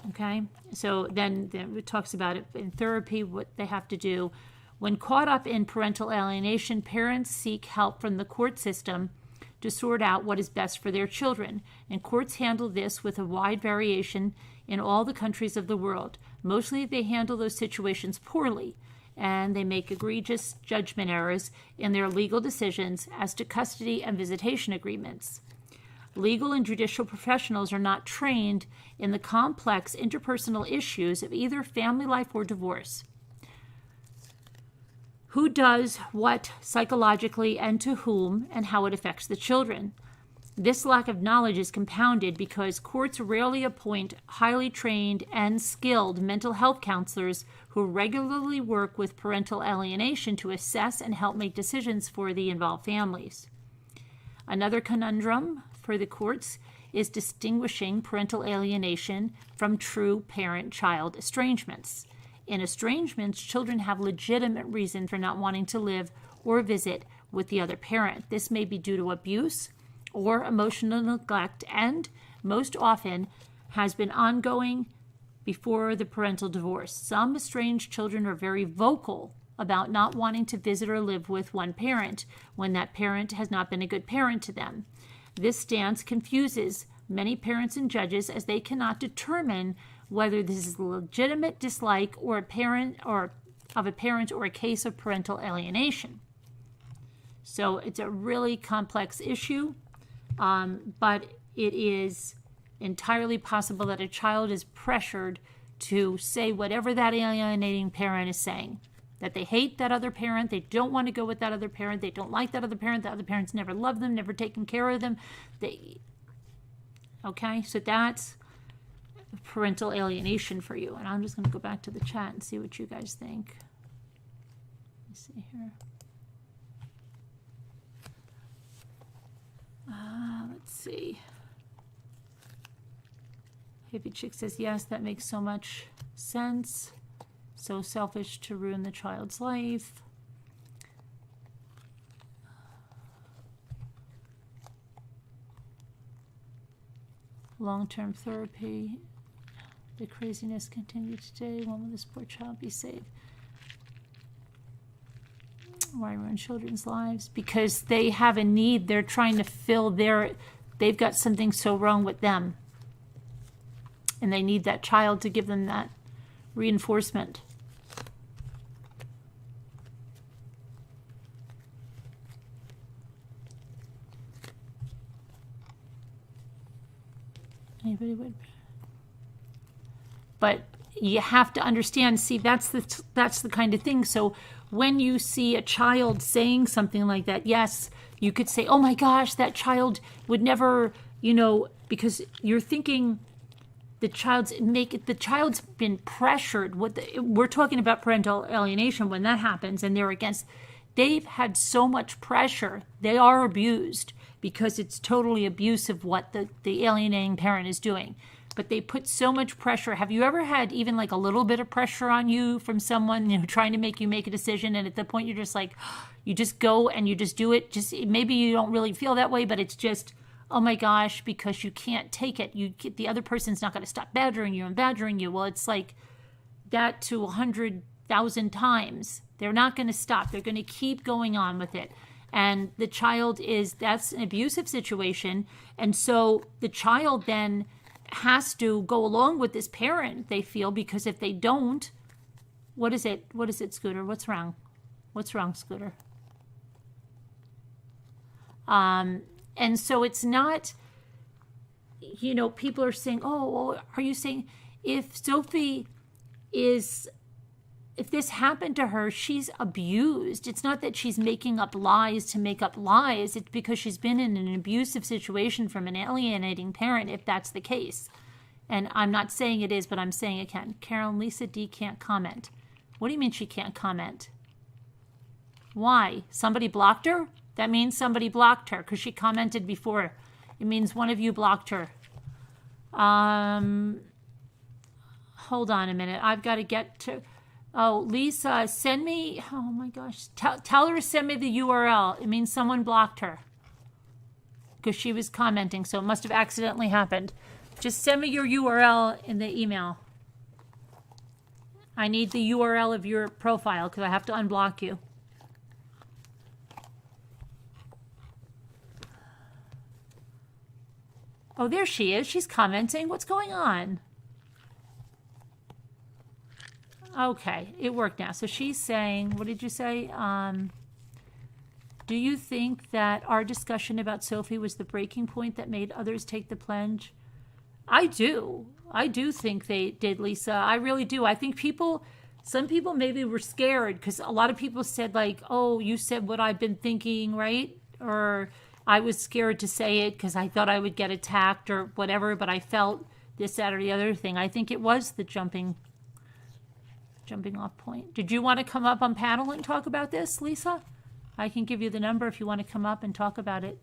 Okay? So then it talks about it in therapy, what they have to do When caught up in parental alienation, parents seek help from the court system to sort out what is best for their children, and courts handle this with a wide variation in all the countries of the world. Mostly they handle those situations poorly, and they make egregious judgment errors in their legal decisions as to custody and visitation agreements. Legal and judicial professionals are not trained in the complex interpersonal issues of either family life or divorce. Who does what psychologically and to whom, and how it affects the children. This lack of knowledge is compounded because courts rarely appoint highly trained and skilled mental health counselors who regularly work with parental alienation to assess and help make decisions for the involved families. Another conundrum for the courts is distinguishing parental alienation from true parent-child estrangements. In estrangements, children have legitimate reason for not wanting to live or visit with the other parent. This may be due to abuse or emotional neglect, and most often has been ongoing before the parental divorce. Some estranged children are very vocal about not wanting to visit or live with one parent when that parent has not been a good parent to them. This stance confuses many parents and judges as they cannot determine whether this is a legitimate dislike or a parent or a case of parental alienation. So it's a really complex issue, but it is entirely possible that a child is pressured to say whatever that alienating parent is saying. That they hate that other parent, they don't want to go with that other parent, they don't like that other parent, the other parents never loved them, never taken care of them. Okay, so that's parental alienation for you. And I'm just going to go back to the chat and see what you guys think. Let's see here. Let's see. Hippie Chick says, yes, that makes so much sense. So selfish to ruin the child's life. Long-term therapy. The craziness continued today. When will this poor child be saved? Why ruin children's lives? Because they have a need. They're trying to fill they've got something so wrong with them. And they need that child to give them that reinforcement. Anybody would? But you have to understand, see, that's the kind of thing. So when you see a child saying something like that, yes, you could say, oh my gosh, that child would never, because you're thinking the child's been pressured. We're talking about parental alienation when that happens and they've had so much pressure. They are abused because it's totally abusive what the alienating parent is doing. But they put so much pressure. Have you ever had even like a little bit of pressure on you from someone, trying to make you make a decision, and at the point you're just like, you just go and you just do it. Just maybe you don't really feel that way, but it's just, oh my gosh, because you can't take it. The other person's not going to stop badgering you and badgering you. Well, it's like that to 100,000 times. They're not going to stop. They're going to keep going on with it. And the child that's an abusive situation. And so the child then has to go along with this parent, they feel, because if they don't, what is it, Scooter? What's wrong? What's wrong, Scooter? And so it's not, people are saying, oh, are you saying if Sophie if this happened to her, she's abused. It's not that she's making up lies to make up lies. It's because she's been in an abusive situation from an alienating parent, if that's the case. And I'm not saying it is, but I'm saying it can. Carolyn, Lisa D can't comment. What do you mean she can't comment? Why? Somebody blocked her? That means somebody blocked her because she commented before. It means one of you blocked her. Hold on a minute. I've got to get to... Oh, Lisa, send me... Oh, my gosh. Tell her to send me the URL. It means someone blocked her because she was commenting, so it must have accidentally happened. Just send me your URL in the email. I need the URL of your profile because I have to unblock you. Oh, there she is. She's commenting. What's going on? Okay, it worked now. So she's saying, what did you say? Do you think that our discussion about Sophie was the breaking point that made others take the plunge? I do. I do think they did, Lisa. I really do. I think some people maybe were scared because a lot of people said like, oh, you said what I've been thinking, right? Or I was scared to say it because I thought I would get attacked or whatever, but I felt this, that, or the other thing. I think it was the jumping off point. Did you want to come up on panel and talk about this, Lisa? I can give you the number if you want to come up and talk about it.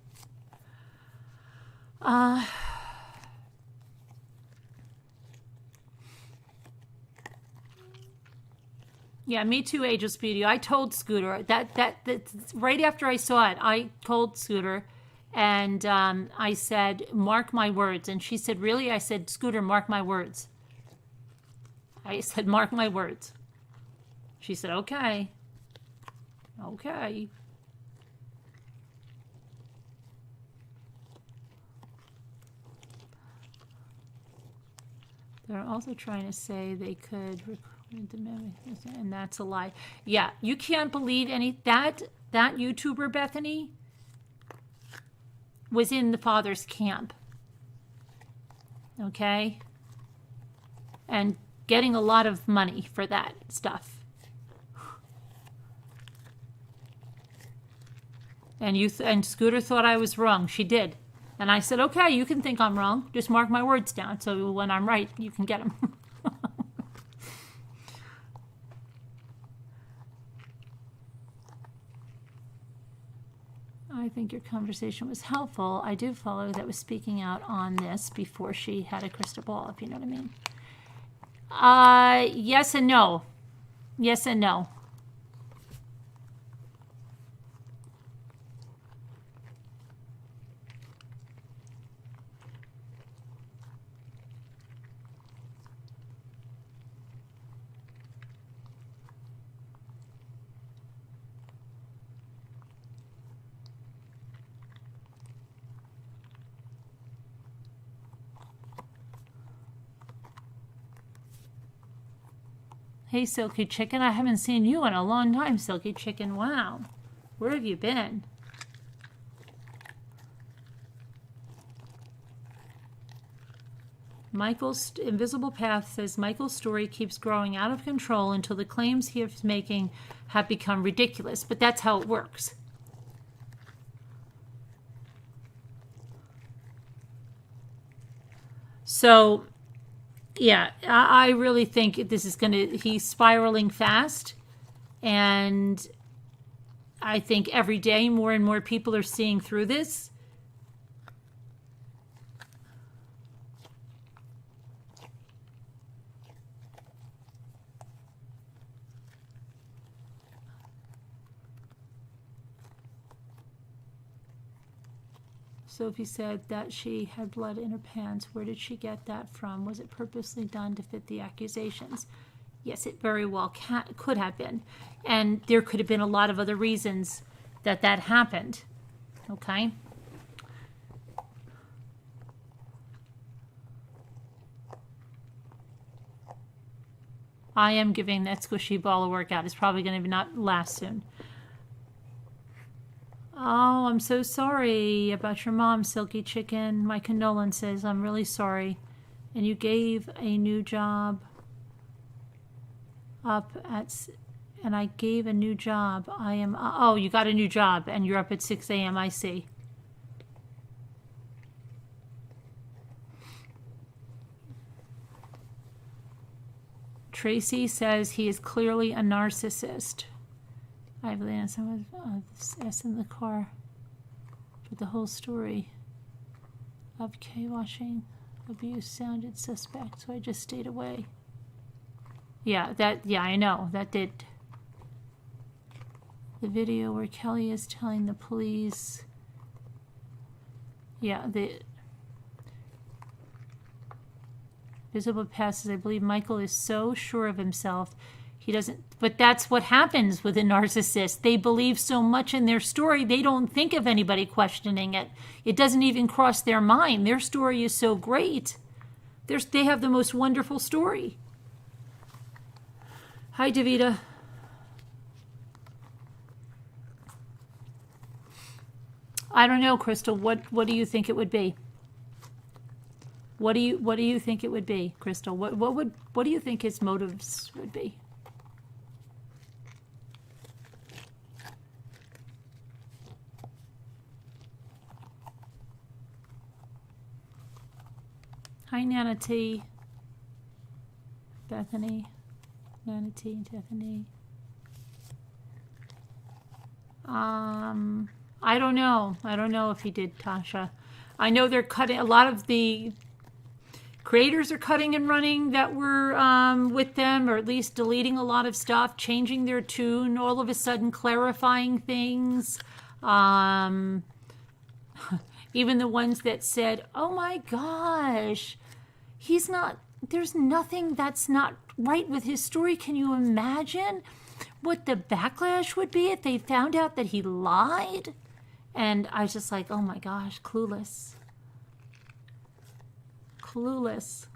Yeah, me too, Ageless Beauty. I told Scooter that right after I saw it, I told Scooter and I said, mark my words. And she said, really? I said, Scooter, mark my words. I said, mark my words. She said, okay. Okay. They're also trying to say they could record the memory, and that's a lie. Yeah, you can't believe that YouTuber, Bethany, was in the father's camp. Okay? And getting a lot of money for that stuff. And Scooter thought I was wrong. She did. And I said, okay, you can think I'm wrong. Just mark my words down. So when I'm right, you can get them. I think your conversation was helpful. I do follow that was speaking out on this before she had a crystal ball, if you know what I mean. Yes and no. Yes and no. Hey, Silky Chicken. I haven't seen you in a long time, Silky Chicken. Wow. Where have you been? Michael's Invisible Path says Michael's story keeps growing out of control until the claims he is making have become ridiculous. But that's how it works. So... yeah, I really think this is he's spiraling fast. And I think every day more and more people are seeing through this. Sophie said that she had blood in her pants. Where did she get that from? Was it purposely done to fit the accusations? Yes, it very well could have been. And there could have been a lot of other reasons that happened. Okay? I am giving that squishy ball a workout. It's probably going to not last soon. Oh, I'm so sorry about your mom, Silky Chicken. My condolences. I'm really sorry. And you gave a new job up at... and I gave a new job. I am... oh, you got a new job and you're up at 6 a.m. I see. Tracy says he is clearly a narcissist. I believe someone was in the car for the whole story of K-washing abuse sounded suspect, so I just stayed away. Yeah, I know, that did. The video where Kelly is telling the police, yeah, the visible passes. I believe Michael is so sure of himself. He doesn't, but that's what happens with a narcissist. They believe so much in their story, they don't think of anybody questioning it. It doesn't even cross their mind. Their story is so great. They have the most wonderful story. Hi, Davida. I don't know, Crystal. What do you think it would be? What do you think it would be, Crystal? What do you think his motives would be? Hi, Nana T. Bethany. Nana T. Bethany. I don't know. I don't know if he did, Tasha. I know they're cutting, a lot of the creators are cutting and running that were with them, or at least deleting a lot of stuff, changing their tune, all of a sudden clarifying things. Even the ones that said, oh my gosh, there's nothing that's not right with his story. Can you imagine what the backlash would be if they found out that he lied? And I was just like, oh my gosh, clueless. Clueless.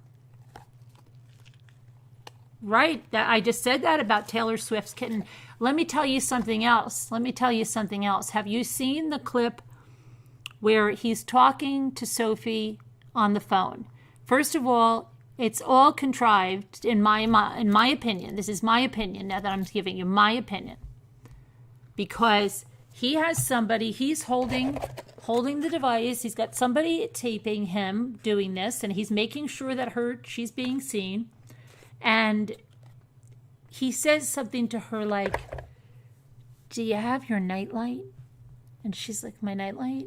Right, I just said that about Taylor Swift's kitten. Let me tell you something else. Have you seen the clip where he's talking to Sophie on the phone? First of all, it's all contrived in my opinion. This is my opinion now that I'm giving you my opinion. Because he has somebody, he's holding the device. He's got somebody taping him doing this, and he's making sure that she's being seen. And he says something to her like, do you have your nightlight? And she's like, my nightlight?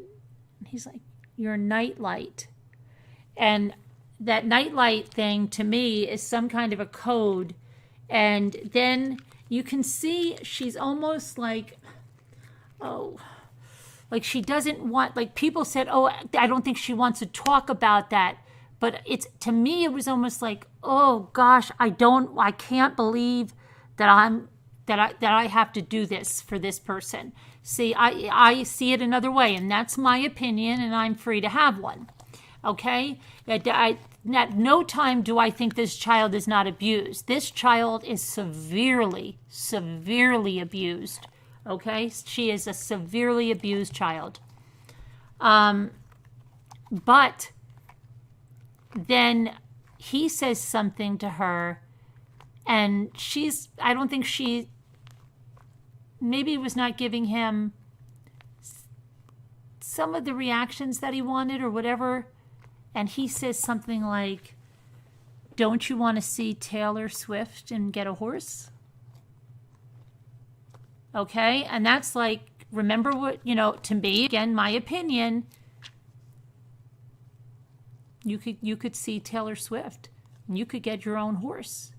And he's like, your nightlight. And that nightlight thing to me is some kind of a code. And then you can see she's almost like, like she doesn't want, like people said, oh, I don't think she wants to talk about that. But to me, it was almost like, oh gosh, I can't believe that I have to do this for this person. See, I see it another way, and that's my opinion, and I'm free to have one. Okay? At no time do I think this child is not abused. This child is severely, severely abused. Okay? She is a severely abused child. But then he says something to her, and I don't think she maybe was not giving him some of the reactions that he wanted or whatever. And he says something like, don't you want to see Taylor Swift and get a horse? Okay. And that's like, remember what, to me, again, my opinion, you could see Taylor Swift and you could get your own horse.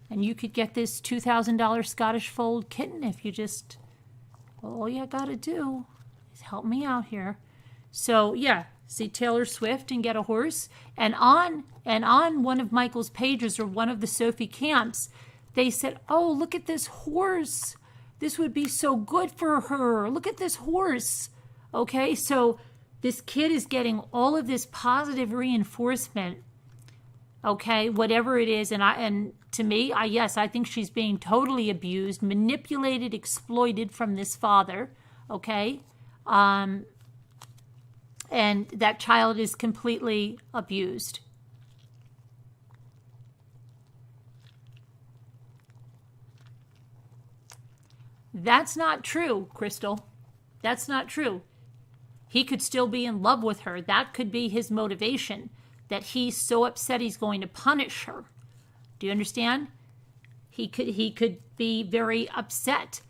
And you could get this $2,000 Scottish Fold kitten if you just, all you got to do is help me out here. So yeah, see Taylor Swift and get a horse. And on one of Michael's pages or one of the Sophie camps, they said, oh, look at this horse. This would be so good for her. Look at this horse. Okay, so this kid is getting all of this positive reinforcement. Okay, whatever it is, and to me, I think she's being totally abused, manipulated, exploited from this father. Okay, and that child is completely abused. That's not true, Crystal. That's not true. He could still be in love with her. That could be his motivation, that he's so upset he's going to punish her. Do you understand? He could be very upset.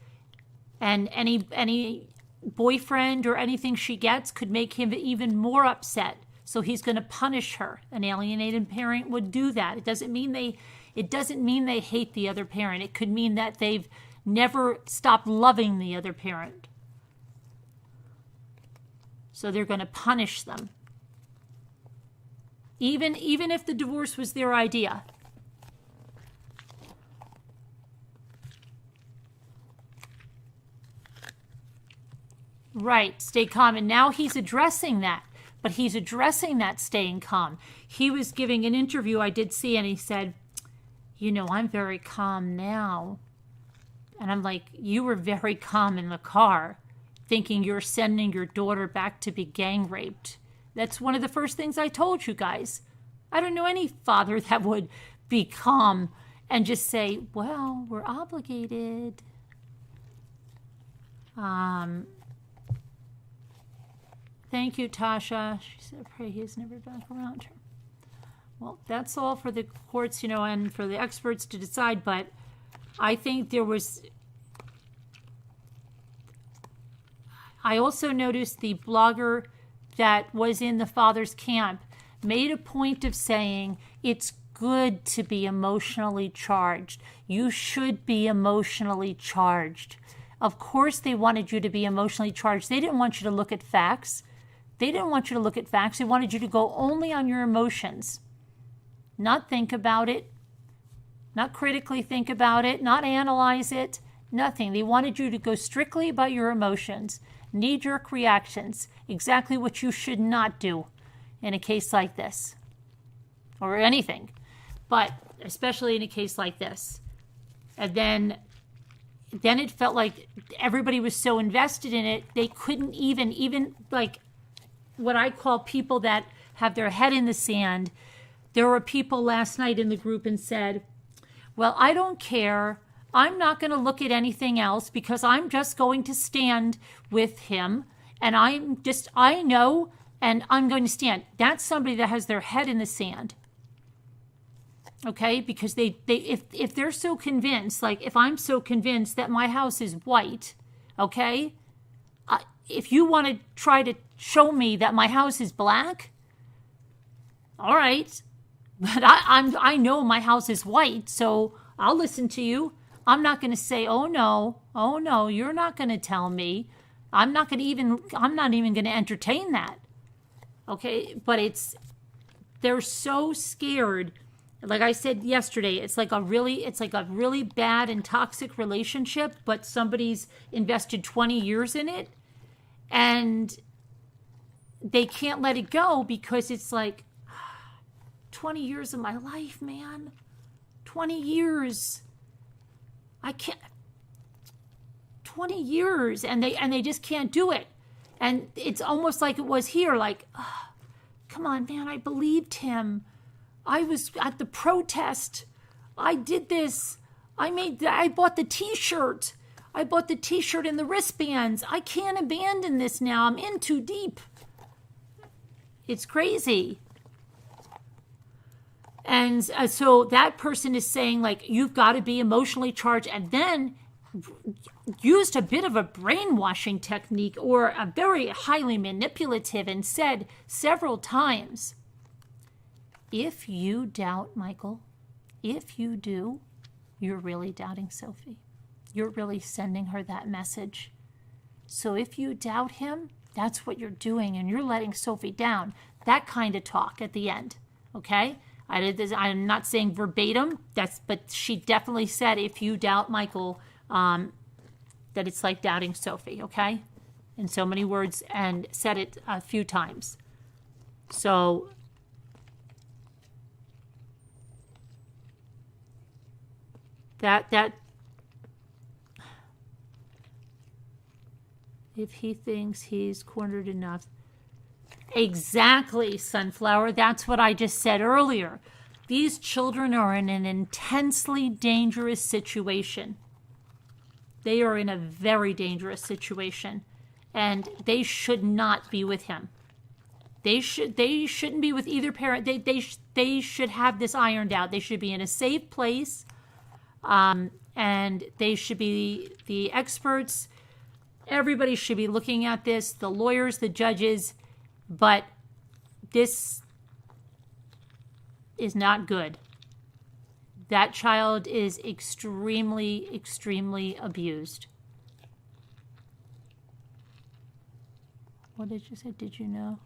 And any boyfriend or anything she gets could make him even more upset. So he's going to punish her. An alienated parent would do that. It doesn't mean they hate the other parent. It could mean that they've never stopped loving the other parent. So they're going to punish them. even if the divorce was their idea. Right, stay calm. And now he's addressing that. But he's addressing that staying calm. He was giving an interview I did see, and he said, you know, I'm very calm now. And I'm like, you were very calm in the car, thinking you're sending your daughter back to be gang raped. That's one of the first things I told you guys. I don't know any father that would be calm and just say, well, we're obligated. Thank you, Tasha. She said, pray he's never back around her. Well, that's all for the courts, you know, and for the experts to decide. But I think there was... I also noticed the blogger that was in the father's camp made a point of saying it's good to be emotionally charged. You should be emotionally charged. Of course they wanted you to be emotionally charged. They didn't want you to look at facts. They didn't want you to look at facts. They wanted you to go only on your emotions. Not think about it. Not critically think about it. Not analyze it. Nothing. They wanted you to go strictly by your emotions. Knee-jerk reactions. Exactly what you should not do in a case like this. Or anything. But especially in a case like this. And then it felt like everybody was so invested in it, they couldn't even like what I call people that have their head in the sand. There were people last night in the group and said, well, I don't care. I'm not going to look at anything else because I'm just going to stand with him. And I know, and I'm going to stand. That's somebody that has their head in the sand. Okay, because if they're so convinced, like if I'm so convinced that my house is white, okay, if you want to try to show me that my house is black, all right, but I know my house is white, so I'll listen to you. I'm not going to say, oh no, you're not going to tell me. I'm not even going to entertain that. Okay, but they're so scared. Like I said yesterday, it's like a really bad and toxic relationship, but somebody's invested 20 years in it and they can't let it go because it's like 20 years of my life, man. 20 years. I can't 20 years and they just can't do it. And it's almost like it was here, like, oh, come on, man, I believed him. I was at the protest. I did this. I bought the t-shirt. I bought the t-shirt and the wristbands. I can't abandon this now. I'm in too deep. It's crazy. And so that person is saying, like, you've got to be emotionally charged, and then used a bit of a brainwashing technique or a very highly manipulative and said several times, if you doubt Michael, if you do, you're really doubting Sophie. You're really sending her that message. So if you doubt him, that's what you're doing, and you're letting Sophie down. That kind of talk at the end, okay? I'm not saying verbatim, but she definitely said, if you doubt Michael, that it's like doubting Sophie, okay? In so many words, and said it a few times. So that if he thinks he's cornered enough. Exactly, Sunflower. That's what I just said earlier. These children are in an intensely dangerous situation. They are in a very dangerous situation, and they should not be with him. They shouldn't be with either parent. They should have this ironed out. They should be in a safe place. And they should be the experts. Everybody should be looking at this, the lawyers, the judges, but this is not good. That child is extremely, extremely abused. What did you say? Did you know?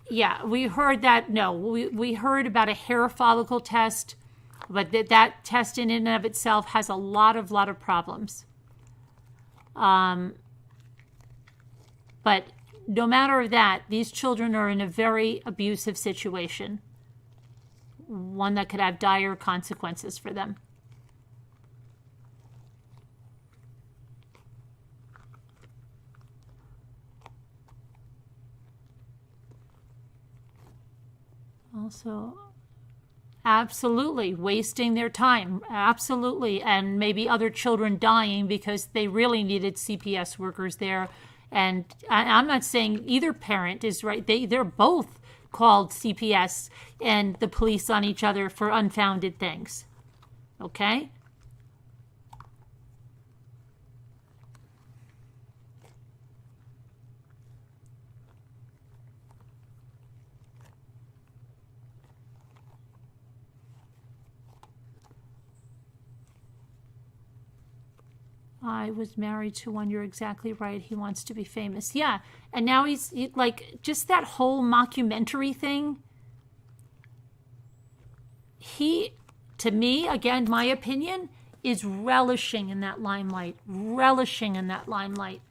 Yeah, we heard that. No, we heard about a hair follicle test, but that test in and of itself has a lot of problems. But no matter that, these children are in a very abusive situation, one that could have dire consequences for them. Also, absolutely wasting their time, absolutely, and maybe other children dying because they really needed CPS workers there. And I'm not saying either parent is right. They're both called CPS and the police on each other for unfounded things. Okay? I was married to one. You're exactly right. He wants to be famous. Yeah. And now he's like, just that whole mockumentary thing. He, to me, again, my opinion, is relishing in that limelight. Relishing in that limelight.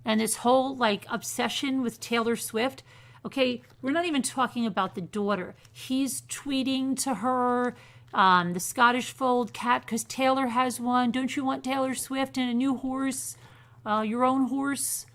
And this whole like obsession with Taylor Swift. Okay, we're not even talking about the daughter. He's tweeting to her, the Scottish Fold cat, because Taylor has one. Don't you want Taylor Swift and a new horse? Your own horse?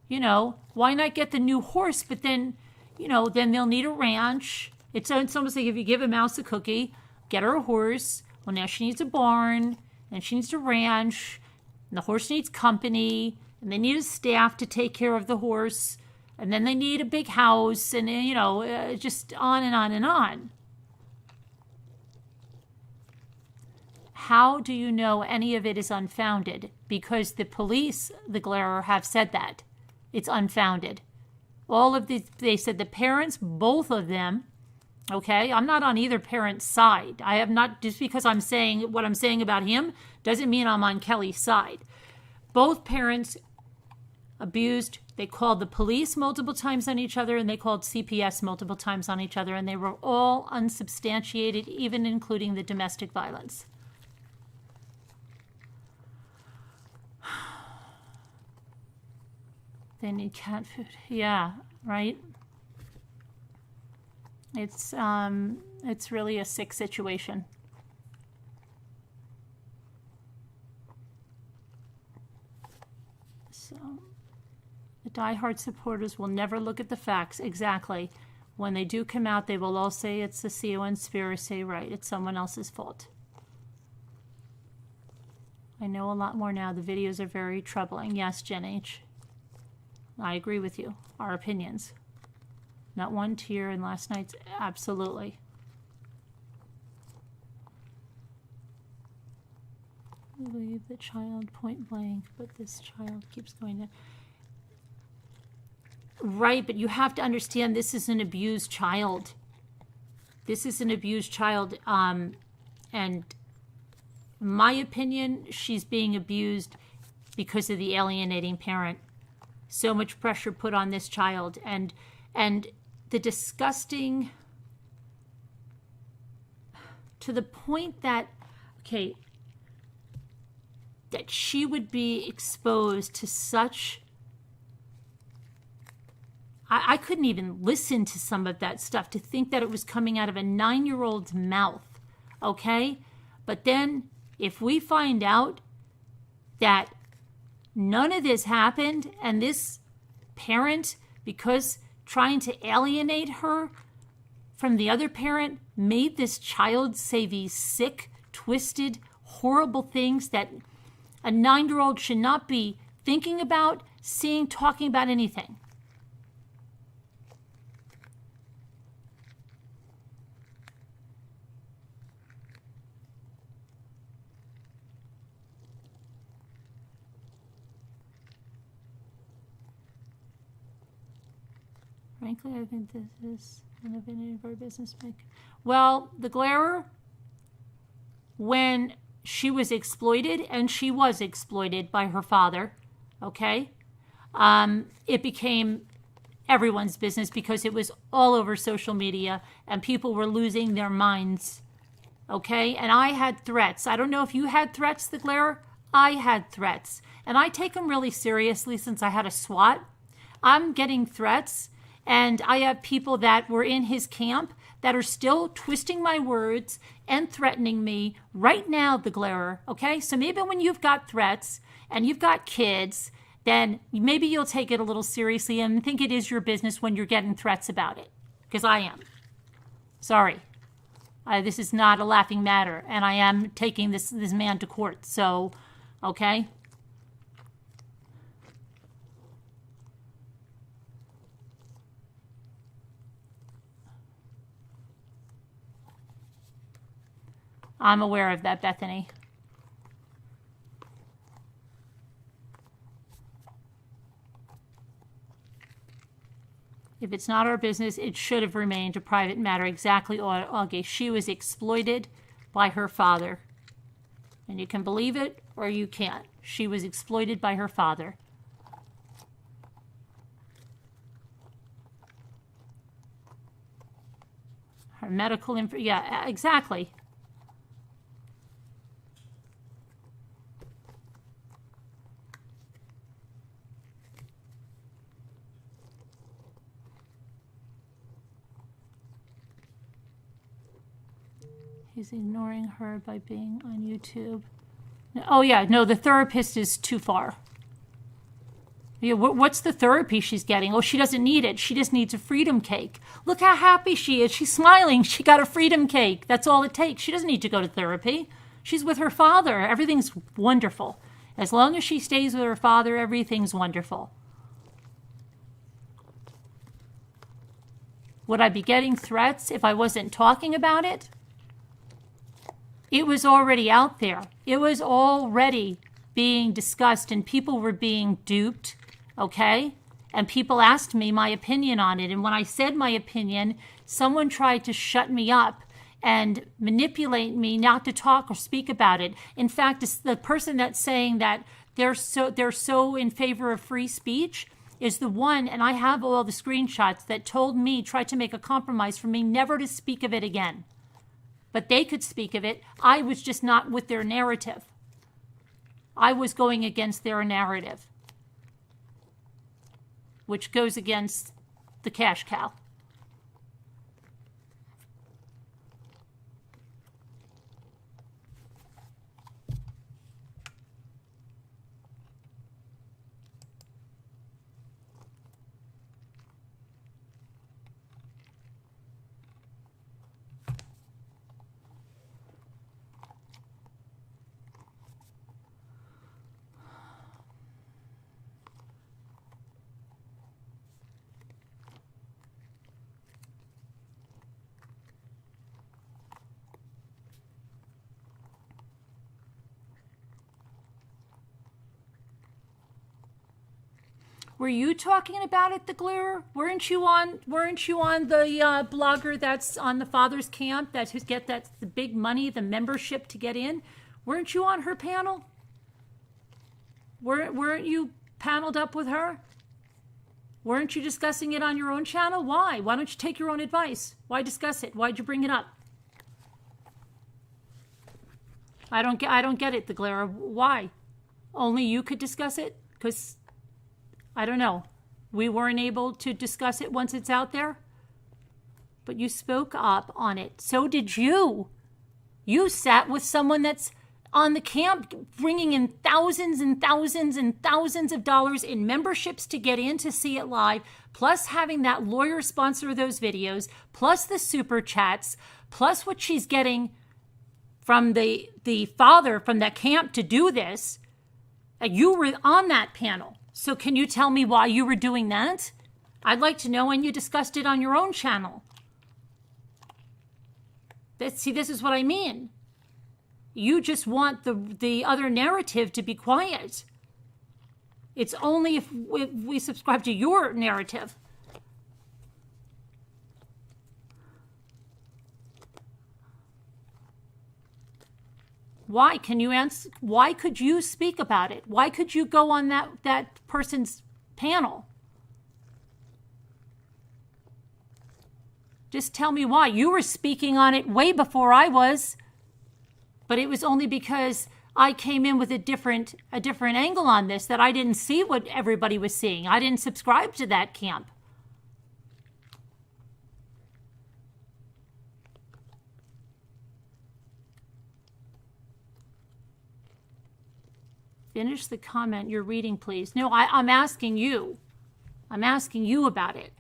You know, why not get the new horse? But then, you know, then they'll need a ranch. It's almost like if you give a mouse a cookie, get her a horse. Well, now she needs a barn, and she needs a ranch, and the horse needs company, and they need a staff to take care of the horse, and then they need a big house, and, you know, just on and on and on. How do you know any of it is unfounded? Because the police, the Glairer, have said that. It's unfounded. All of these, they said the parents, both of them, okay? I'm not on either parent's side. I have not, just because I'm saying what I'm saying about him, doesn't mean I'm on Kelly's side. Both parents abused. They called the police multiple times on each other, and they called CPS multiple times on each other, and they were all unsubstantiated, even including the domestic violence. They need cat food. Yeah, right? It's really a sick situation. So the diehard supporters will never look at the facts. Exactly. When they do come out, they will all say it's the conspiracy, right? It's someone else's fault. I know a lot more now. The videos are very troubling. Yes, Jen H. I agree with you. Our opinions. Not one tear in last night's. Absolutely. Leave the child point blank, but this child keeps going to. Right, but you have to understand this is an abused child. This is an abused child. And in my opinion, she's being abused because of the alienating parent. So much pressure put on this child, and the disgusting, to the point that, okay, that she would be exposed to such, I couldn't even listen to some of that stuff, to think that it was coming out of a 9-year-old's mouth, okay? But then if we find out that none of this happened, and this parent, because trying to alienate her from the other parent, made this child say these sick, twisted, horrible things that a 9-year-old should not be thinking about, seeing, talking about anything. Frankly, I think this is an opinion of our business maker. Well, the Glairer, when she was exploited, and she was exploited by her father, okay? it became everyone's business because it was all over social media and people were losing their minds. Okay? And I had threats. I don't know if you had threats, the Glare. I had threats. And I take them really seriously since I had a SWAT. I'm getting threats. And I have people that were in his camp that are still twisting my words and threatening me right now, the Glare. Okay? So maybe when you've got threats and you've got kids, then maybe you'll take it a little seriously and think it is your business when you're getting threats about it. Because I am. Sorry. This is not a laughing matter. And I am taking this man to court. So, okay? I'm aware of that, Bethany. If it's not our business, it should have remained a private matter. Exactly, Augie. She was exploited by her father. And you can believe it or you can't. She was exploited by her father. Her medical info. Yeah, exactly. He's ignoring her by being on YouTube. Oh, yeah. No, the therapist is too far. Yeah, what's the therapy she's getting? Oh, she doesn't need it. She just needs a freedom cake. Look how happy she is. She's smiling. She got a freedom cake. That's all it takes. She doesn't need to go to therapy. She's with her father. Everything's wonderful. As long as she stays with her father, everything's wonderful. Would I be getting threats if I wasn't talking about it? It was already out there. It was already being discussed and people were being duped, okay? And people asked me my opinion on it. And when I said my opinion, someone tried to shut me up and manipulate me not to talk or speak about it. In fact, it's the person that's saying that they're so in favor of free speech is the one, and I have all the screenshots, that told me, tried to make a compromise for me never to speak of it again. But they could speak of it. I was just not with their narrative. I was going against their narrative, which goes against the cash cow. Were you talking about it, the Glare? Weren't you on the blogger that's on the father's camp that's the big money, the membership to get in? Weren't you on her panel? Weren't you paneled up with her? Weren't you discussing it on your own channel? Why? Why don't you take your own advice? Why discuss it? Why'd you bring it up? I don't get it, the Glare. Why? Only you could discuss it? Because I don't know. We weren't able to discuss it once it's out there. But you spoke up on it. So did you. You sat with someone that's on the camp bringing in thousands and thousands and thousands of dollars in memberships to get in to see it live, plus having that lawyer sponsor those videos, plus the super chats, plus what she's getting from the father from that camp to do this. You were on that panel. So can you tell me why you were doing that? I'd like to know when you discussed it on your own channel. See, this is what I mean. You just want the other narrative to be quiet. It's only if we subscribe to your narrative. Why? Can you answer? Why could you speak about it? Why could you go on that person's panel. Just tell me why. You were speaking on it way before I was, but it was only because I came in with a different angle on this that I didn't see what everybody was seeing. I didn't subscribe to that camp. Finish the comment you're reading, please. No, I'm asking you. I'm asking you about it.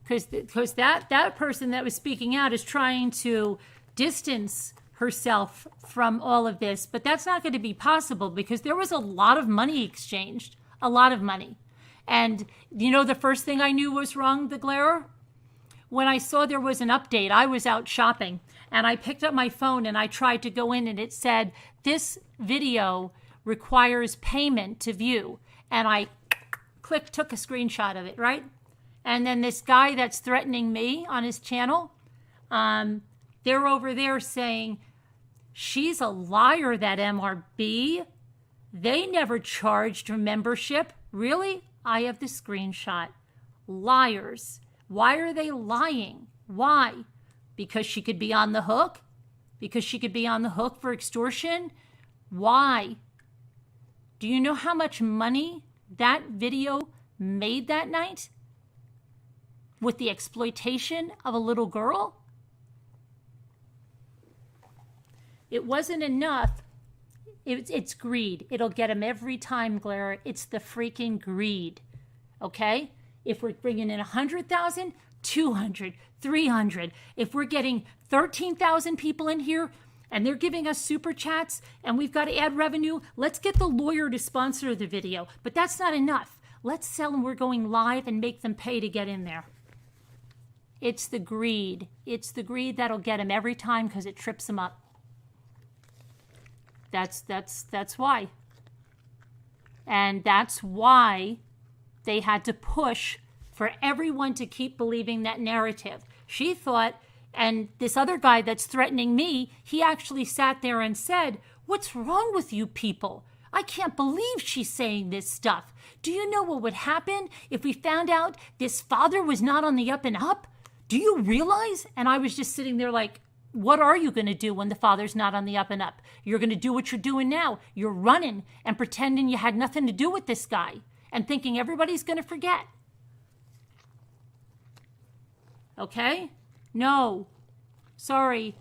Because that person that was speaking out is trying to distance herself from all of this, but that's not going to be possible because there was a lot of money exchanged, a lot of money. And you know the first thing I knew was wrong, the glare? When I saw there was an update, I was out shopping and I picked up my phone and I tried to go in and it said, this video requires payment to view. And I took a screenshot of it, right? And then this guy that's threatening me on his channel, they're over there saying, she's a liar, that MRB. They never charged her membership. Really? I have the screenshot. Liars. Why are they lying? Why? Because she could be on the hook? Because she could be on the hook for extortion? Why? Do you know how much money that video made that night? With the exploitation of a little girl? It wasn't enough. It's greed. It'll get him every time, Glare. It's the freaking greed. Okay? If we're bringing in 100,000, 200, 300. If we're getting 13,000 people in here and they're giving us super chats and we've got to add revenue, let's get the lawyer to sponsor the video. But that's not enough. Let's sell them we're going live and make them pay to get in there. It's the greed. It's the greed that'll get him every time because it trips him up. That's why. And that's why they had to push for everyone to keep believing that narrative. She thought, and this other guy that's threatening me, he actually sat there and said, what's wrong with you people? I can't believe she's saying this stuff. Do you know what would happen if we found out this father was not on the up and up? Do you realize? And I was just sitting there like, what are you going to do when the father's not on the up and up? You're going to do what you're doing now. You're running and pretending you had nothing to do with this guy and thinking everybody's going to forget. Okay? No. Sorry.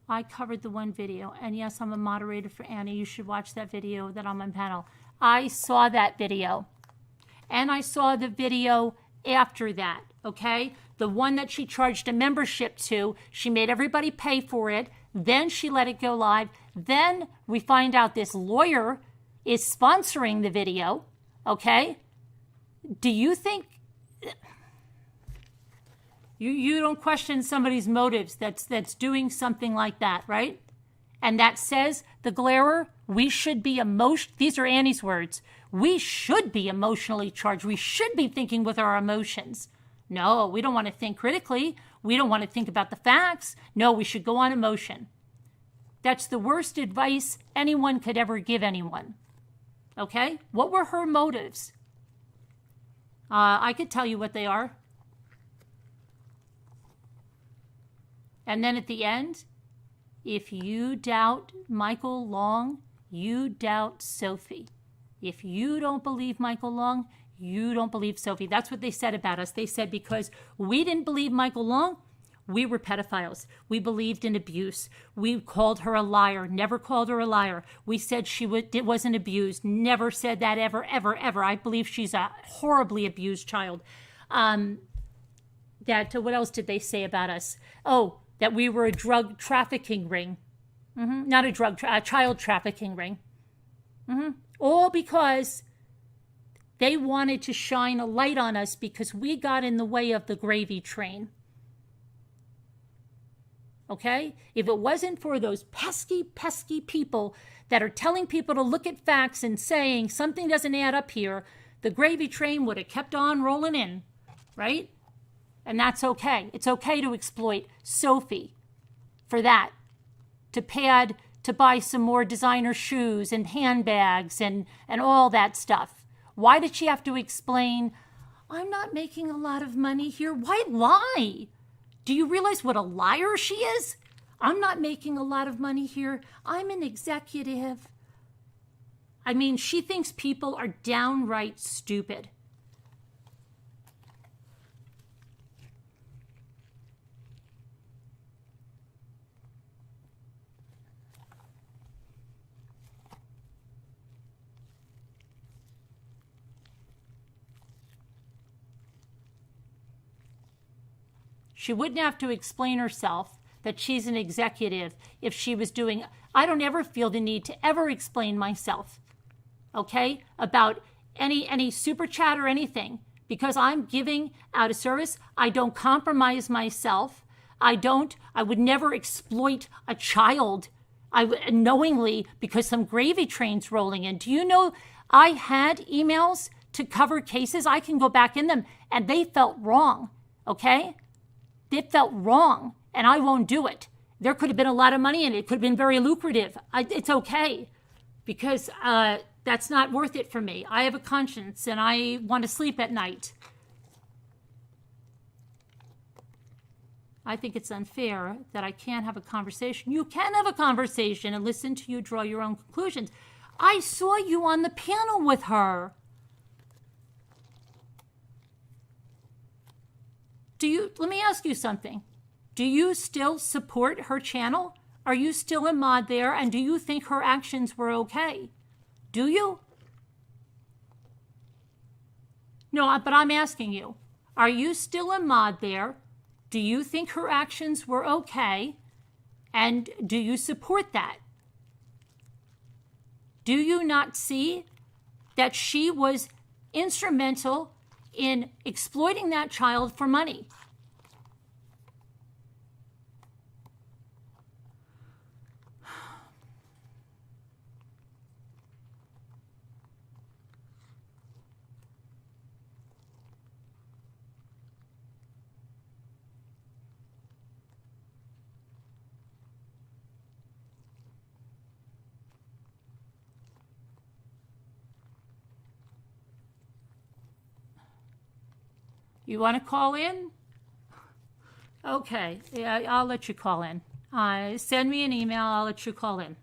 I covered the one video. And yes, I'm a moderator for Annie. You should watch that video that I'm on panel. I saw that video. And I saw the video after that, okay? The one that she charged a membership to, she made everybody pay for it. Then she let it go live. Then we find out this lawyer is sponsoring the video, okay? Do you think you don't question somebody's motives that's doing something like that, right? And that says, the glarer, we should be these are Annie's words. We should be emotionally charged. We should be thinking with our emotions. No, we don't want to think critically. We don't want to think about the facts. No, we should go on emotion. That's the worst advice anyone could ever give anyone. Okay? What were her motives? I could tell you what they are. And then at the end, if you doubt Michael Long, you doubt Sophie. If you don't believe Michael Long, you don't believe Sophie. That's what they said about us. They said because we didn't believe Michael Long, we were pedophiles. We believed in abuse. We called her a liar, never called her a liar. We said she wasn't abused, never said that ever, ever, ever. I believe she's a horribly abused child. What else did they say about us? Oh, that we were a drug trafficking ring. Not a child trafficking ring. All because They wanted to shine a light on us because we got in the way of the gravy train. Okay? If it wasn't for those pesky, pesky people that are telling people to look at facts and saying something doesn't add up here, the gravy train would have kept on rolling in, right? And that's okay. It's okay to exploit Sophie for that, to buy some more designer shoes and handbags and all that stuff. Why did she have to explain, I'm not making a lot of money here? Why lie? Do you realize what a liar she is? I'm not making a lot of money here. I'm an executive. I mean, she thinks people are downright stupid. She wouldn't have to explain herself that she's an executive if she was doing... I don't ever feel the need to ever explain myself, okay, about any super chat or anything, because I'm giving out of service. I don't compromise myself. I would never exploit a child knowingly because some gravy train's rolling in. Do you know I had emails to cover cases? I can go back in them, and they felt wrong, okay? It felt wrong, and I won't do it. There could have been a lot of money in it. It could have been very lucrative. It's okay, because that's not worth it for me. I have a conscience, and I want to sleep at night. I think it's unfair that I can't have a conversation. You can have a conversation and listen to you draw your own conclusions. I saw you on the panel with her. Let me ask you something. Do you still support her channel? Are you still a mod there? And do you think her actions were okay? Do you? No, but I'm asking you. Are you still a mod there? Do you think her actions were okay? And do you support that? Do you not see that she was instrumental in exploiting that child for money? You want to call in? Okay, yeah, I'll let you call in. Send me an email, I'll let you call in.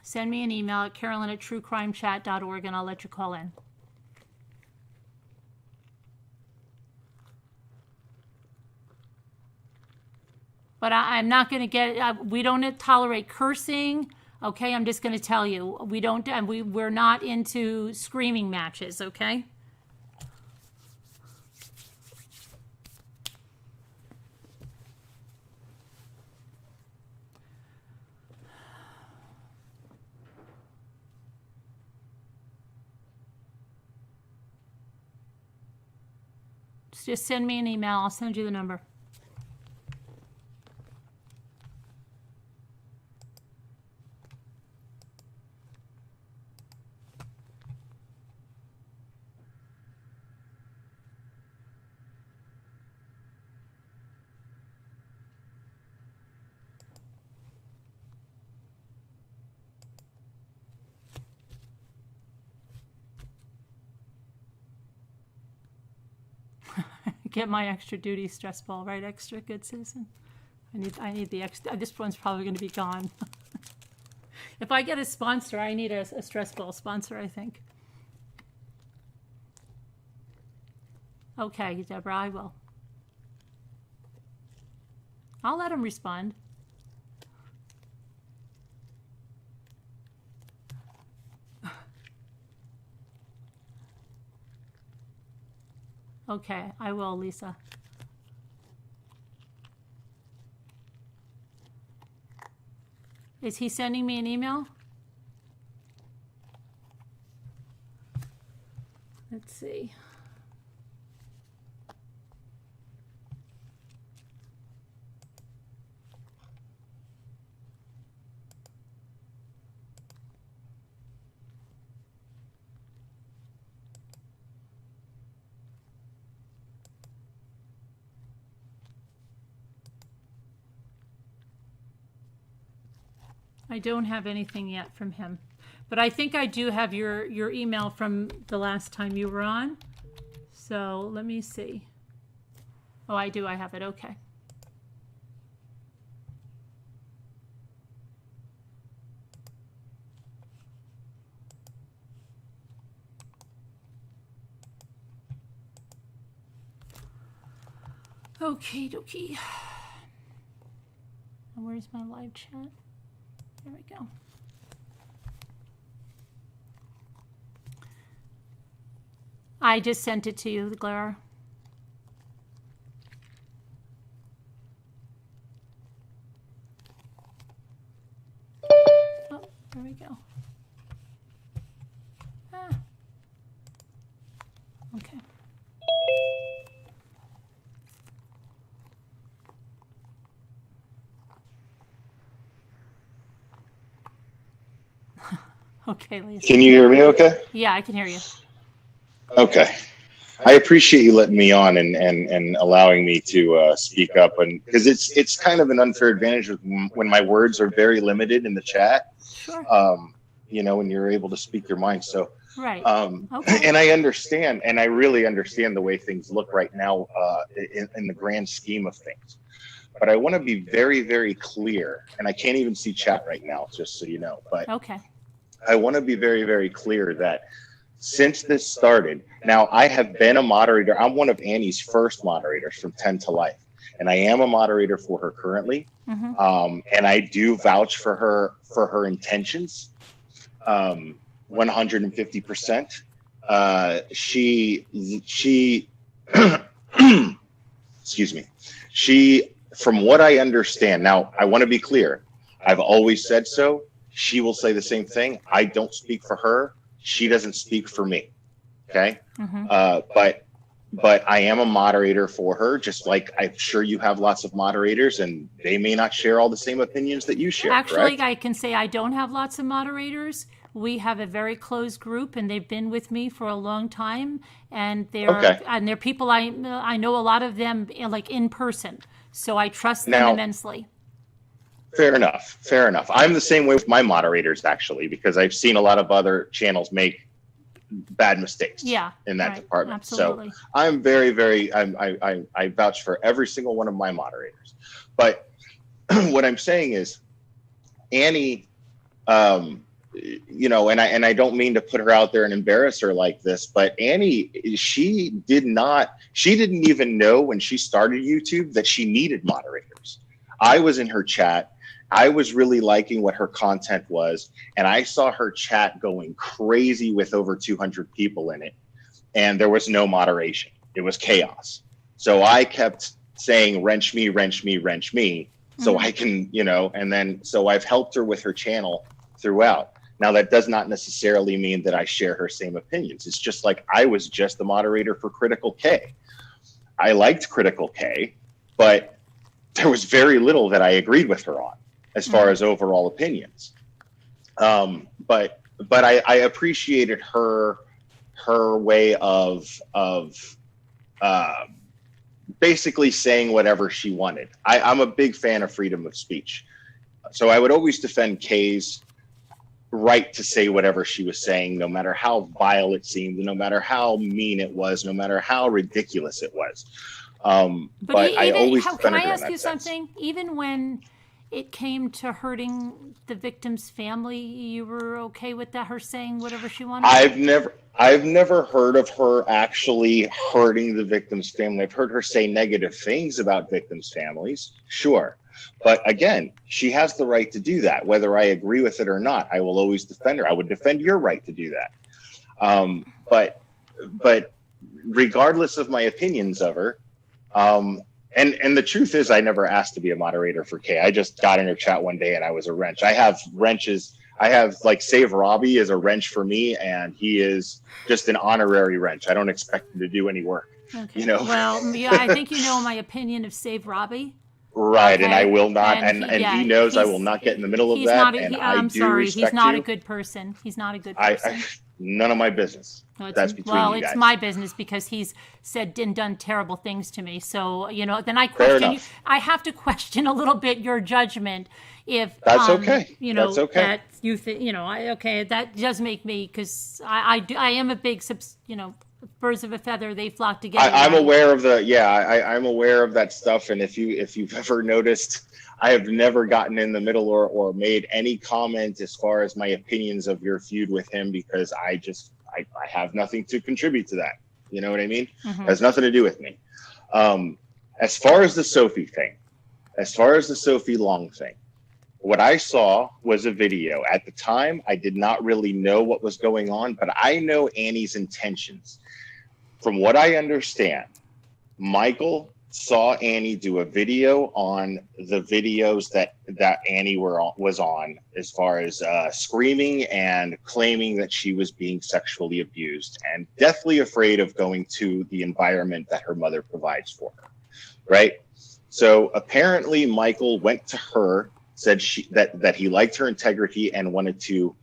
Send me an email at carolyn@truecrimechat.org and I'll let you call in. But I'm not going to get, we don't tolerate cursing. Okay, I'm just going to tell you, we're not into screaming matches, okay? Just send me an email, I'll send you the number. Get my extra duty stress ball, right? Extra good citizen. I need the extra. This one's probably going to be gone. If I get a sponsor, I need a stress ball sponsor, I think. Okay, Deborah, I will. I'll let him respond. Okay, I will, Lisa. Is he sending me an email? Let's see. I don't have anything yet from him, but I think I do have your email from the last time you were on. So let me see. Oh, I do. I have it. Okay. Okay, dokie. Where's my live chat? There we go. I just sent it to you, Clara. Oh, there we go. Ah. Okay. Okay, Lisa. Can you hear me okay? Yeah, I can hear you. Okay. I appreciate you letting me on and allowing me to speak up, and because it's kind of an unfair advantage when my words are very limited in the chat. Sure. When you're able to speak your mind. So right. Okay. And I understand, and I really understand the way things look right now in the grand scheme of things. But I want to be very, very clear, and I can't even see chat right now, just so you know. But okay. I want to be very, very clear that since this started, now I have been a moderator. I'm one of Annie's first moderators from 10 to Life, and I am a moderator for her currently. Mm-hmm. And I do vouch for her intentions, 150%. She excuse me. She, from what I understand, now I want to be clear. I've always said so. She will say the same thing. I don't speak for her. She doesn't speak for me. Okay. Mm-hmm. But I am a moderator for her, just like I'm sure you have lots of moderators, and they may not share all the same opinions that you share. Actually, correct? I can say I don't have lots of moderators. We have a very close group, and they've been with me for a long time. And they're people I know a lot of them like in person, so I trust them immensely. Fair enough. Fair enough. I'm the same way with my moderators, actually, because I've seen a lot of other channels make bad mistakes in that department. Absolutely. So I'm very, very, I vouch for every single one of my moderators. But what I'm saying is Annie, and I don't mean to put her out there and embarrass her like this, but Annie, she didn't even know when she started YouTube that she needed moderators. I was in her chat. I was really liking what her content was, and I saw her chat going crazy with over 200 people in it, and there was no moderation. It was chaos. So I kept saying, wrench me, wrench me, wrench me, so I can, so I've helped her with her channel throughout. Now, that does not necessarily mean that I share her same opinions. It's just like I was just the moderator for Critical K. I liked Critical K, but there was very little that I agreed with her on as far as overall opinions. But I appreciated her way of basically saying whatever she wanted. I'm a big fan of freedom of speech. So I would always defend Kay's right to say whatever she was saying, no matter how vile it seemed, no matter how mean it was, no matter how ridiculous it was. But I always can I ask you something? Even when it came to hurting the victim's family, you were okay with that, her saying whatever she wanted? I've never heard of her actually hurting the victim's family. I've heard her say negative things about victims' families, sure. But again, she has the right to do that. Whether I agree with it or not, I will always defend her. I would defend your right to do that. But regardless of my opinions of her, and the truth is, I never asked to be a moderator for Kay. I just got in her chat one day and I was a wrench. I have wrenches. I have like Save Robbie as a wrench for me, and he is just an honorary wrench. I don't expect him to do any work. Okay. You know. Well, yeah, I think you know my opinion of Save Robbie. Right, Okay. and I will not, And he knows I will not get in the middle of that, not and I'm I do sorry, respect he's not you. a good person. He's not a good person. None of my business. No, That's between you guys. it's my business because he's said and done terrible things to me. So, then I Fair question you. enough. I have to question a little bit your judgment if That's okay. That's okay. that you think, that does make me, because I am a big, birds of a feather, they flock together. I'm aware of I'm aware of that stuff. And if you've ever noticed, I have never gotten in the middle or made any comment as far as my opinions of your feud with him, because I have nothing to contribute to that. You know what I mean? Mm-hmm. It has nothing to do with me. As far as the Sophie Long thing, what I saw was a video. At the time, I did not really know what was going on, but I know Annie's intentions. From what I understand, Michael saw Annie do a video on the videos that Annie was on, as far as screaming and claiming that she was being sexually abused, and deathly afraid of going to the environment that her mother provides for her, right? So apparently Michael went to her, said that he liked her integrity and wanted to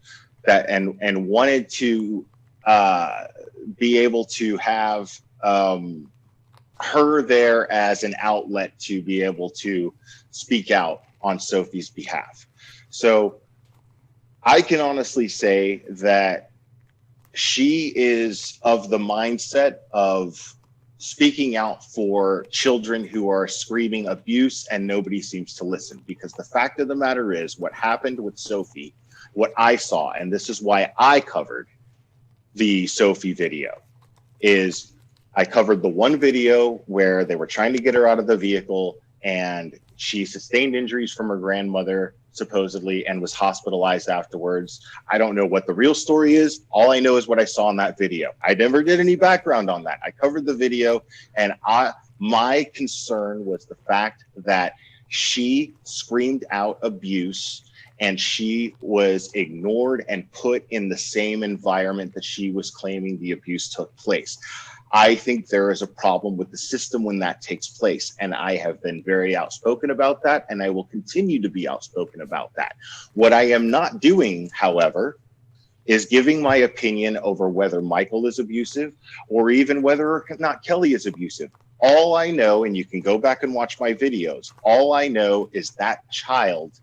be able to have her there as an outlet to be able to speak out on Sophie's behalf. So I can honestly say that she is of the mindset of speaking out for children who are screaming abuse, and nobody seems to listen, because the fact of the matter is, what happened with Sophie, what I saw, and this is why I covered the Sophie video, is I covered the one video where they were trying to get her out of the vehicle and she sustained injuries from her grandmother, supposedly, and was hospitalized afterwards. I don't know what the real story is. All I know is what I saw in that video. I never did any background on that. I covered the video, and my concern was the fact that she screamed out abuse and she was ignored and put in the same environment that she was claiming the abuse took place. I think there is a problem with the system when that takes place, and I have been very outspoken about that, and I will continue to be outspoken about that. What I am not doing, however, is giving my opinion over whether Michael is abusive or even whether or not Kelly is abusive. All I know, and you can go back and watch my videos, all I know is that child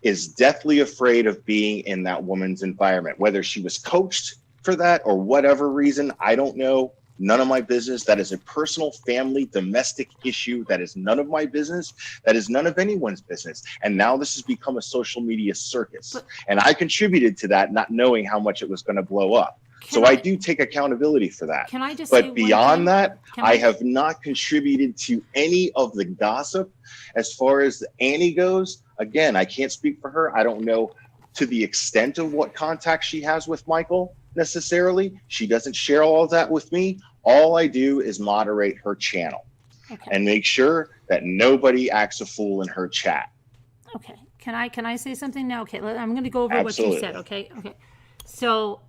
is deathly afraid of being in that woman's environment. Whether she was coached for that or whatever reason, I don't know. None of my business. That is a personal, family, domestic issue. That is none of my business. That is none of anyone's business. And now this has become a social media circus. And I contributed to that, not knowing how much it was going to blow up. So I do take accountability for that. Can I just But say beyond that, I have have not contributed to any of the gossip. As far as Annie goes, again, I can't speak for her. I don't know to the extent of what contact she has with Michael necessarily. She doesn't share all of that with me. All I do is moderate her channel and make sure that nobody acts a fool in her chat. Okay. Can I say something now? Okay, I'm going to go over Absolutely. what you said. Okay. So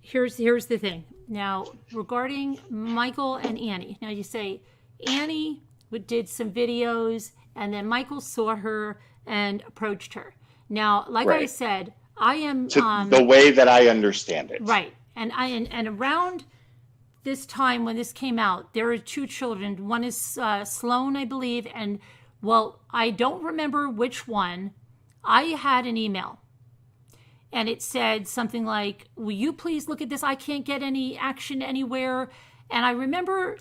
here's the thing. Now, regarding Michael and Annie. Now, you say Annie did some videos, and then Michael saw her and approached her. Now, like I said, I am the way that I understand it. Right. And around this time when this came out, there are two children. One is Sloan, I believe, and I don't remember which one. I had an email, and it said something like, "Will you please look at this? I can't get any action anywhere." And I remember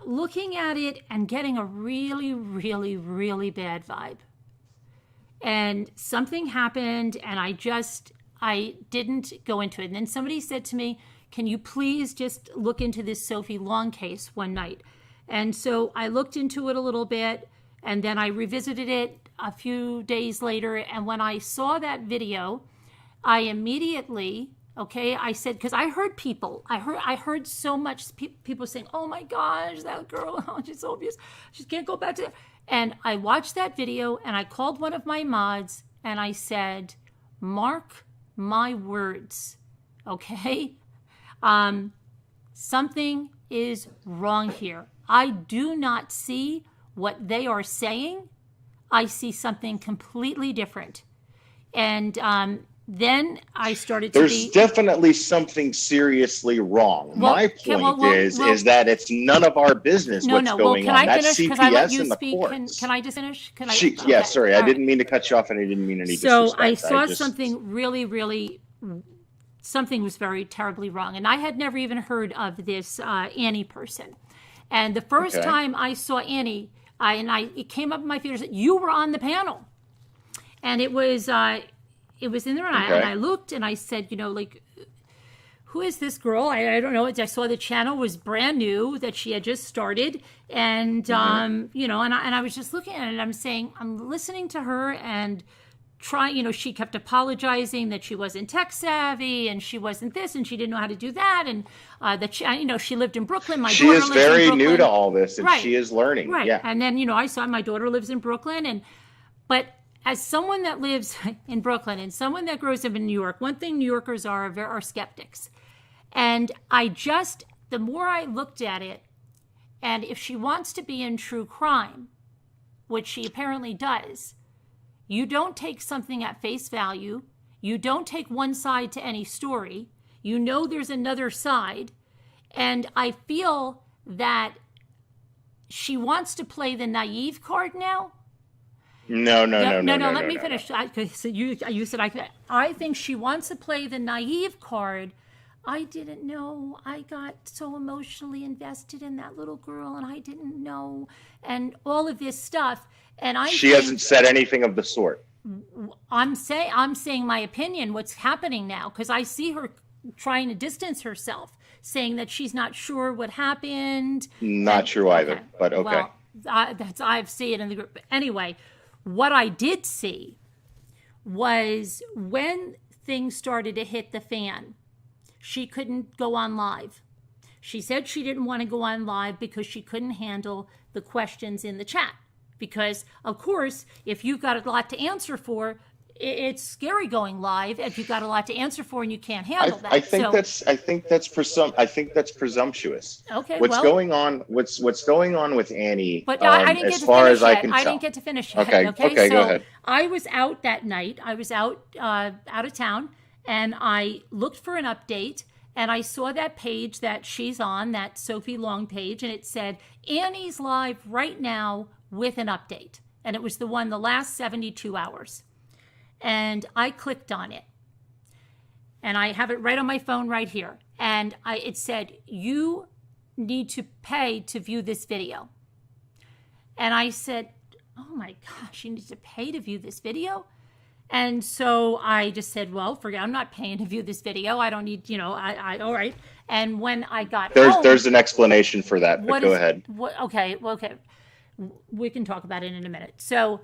looking at it and getting a really, really, really bad vibe. And something happened, and I didn't go into it. And then somebody said to me, "Can you please just look into this Sophie Long case one night?" And so I looked into it a little bit, and then I revisited it a few days later. And when I saw that video, I immediately, I said, because I heard people, I heard so much people saying, "Oh my gosh, that girl, she's so abused. She can't go back to that." And I watched that video, and I called one of my mods, and I said, "Mark my words, okay? Something is wrong here. I do not see what they are saying. I see something completely different. And then I started to There's definitely something seriously wrong. My point is that it's none of our business what's going on. That's CPS and the courts. Can I just finish? Yeah, sorry. I didn't mean to cut you off, and I didn't mean any disrespect. So I saw something really, something was very terribly wrong. And I had never even heard of this Annie person. And the first time I saw Annie, it came up in my feed that you were on the panel. And it was in there, and I looked, and I said, who is this girl? I don't know. I saw the channel was brand new, that she had just started, and and I was just looking at it, and I'm saying, I'm listening to her, and she kept apologizing that she wasn't tech savvy, and she wasn't this, and she didn't know how to do that, and that she lived in Brooklyn. She is very new to all this, and she is learning. Right. Yeah. And then I saw my daughter lives in Brooklyn, but as someone that lives in Brooklyn and someone that grows up in New York, one thing New Yorkers are skeptics. And the more I looked at it, and if she wants to be in true crime, which she apparently does, you don't take something at face value. You don't take one side to any story. There's another side. And I feel that she wants to play the naive card now. No. Let me finish. You said I think she wants to play the naive card. I didn't know. I got so emotionally invested in that little girl, and I didn't know, and all of this stuff. And she hasn't said anything of the sort. I'm saying my opinion. What's happening now? Because I see her trying to distance herself, saying that she's not sure what happened. Not true either, but okay. Well, I see it in the group. Anyway. What I did see was when things started to hit the fan, she couldn't go on live. She said she didn't want to go on live because she couldn't handle the questions in the chat. Because, of course, if you've got a lot to answer for, it's scary going live if you've got a lot to answer for and you can't handle that. I think that's presumptuous. Okay. What's going on with Annie? But I didn't get to finish yet. I didn't get to finish yet. Okay. Go ahead. I was out that night. I was out of town, and I looked for an update, and I saw that page that she's on, that Sophie Long page, and it said Annie's live right now with an update, and it was the last 72 hours. And I clicked on it, and I have it right on my phone right here. And it said, you need to pay to view this video. And I said, oh my gosh, you need to pay to view this video? And so I just said, well, I'm not paying to view this video. I don't need, all right. And when I got home, there's an explanation for that, but go ahead. Okay. We can talk about it in a minute. So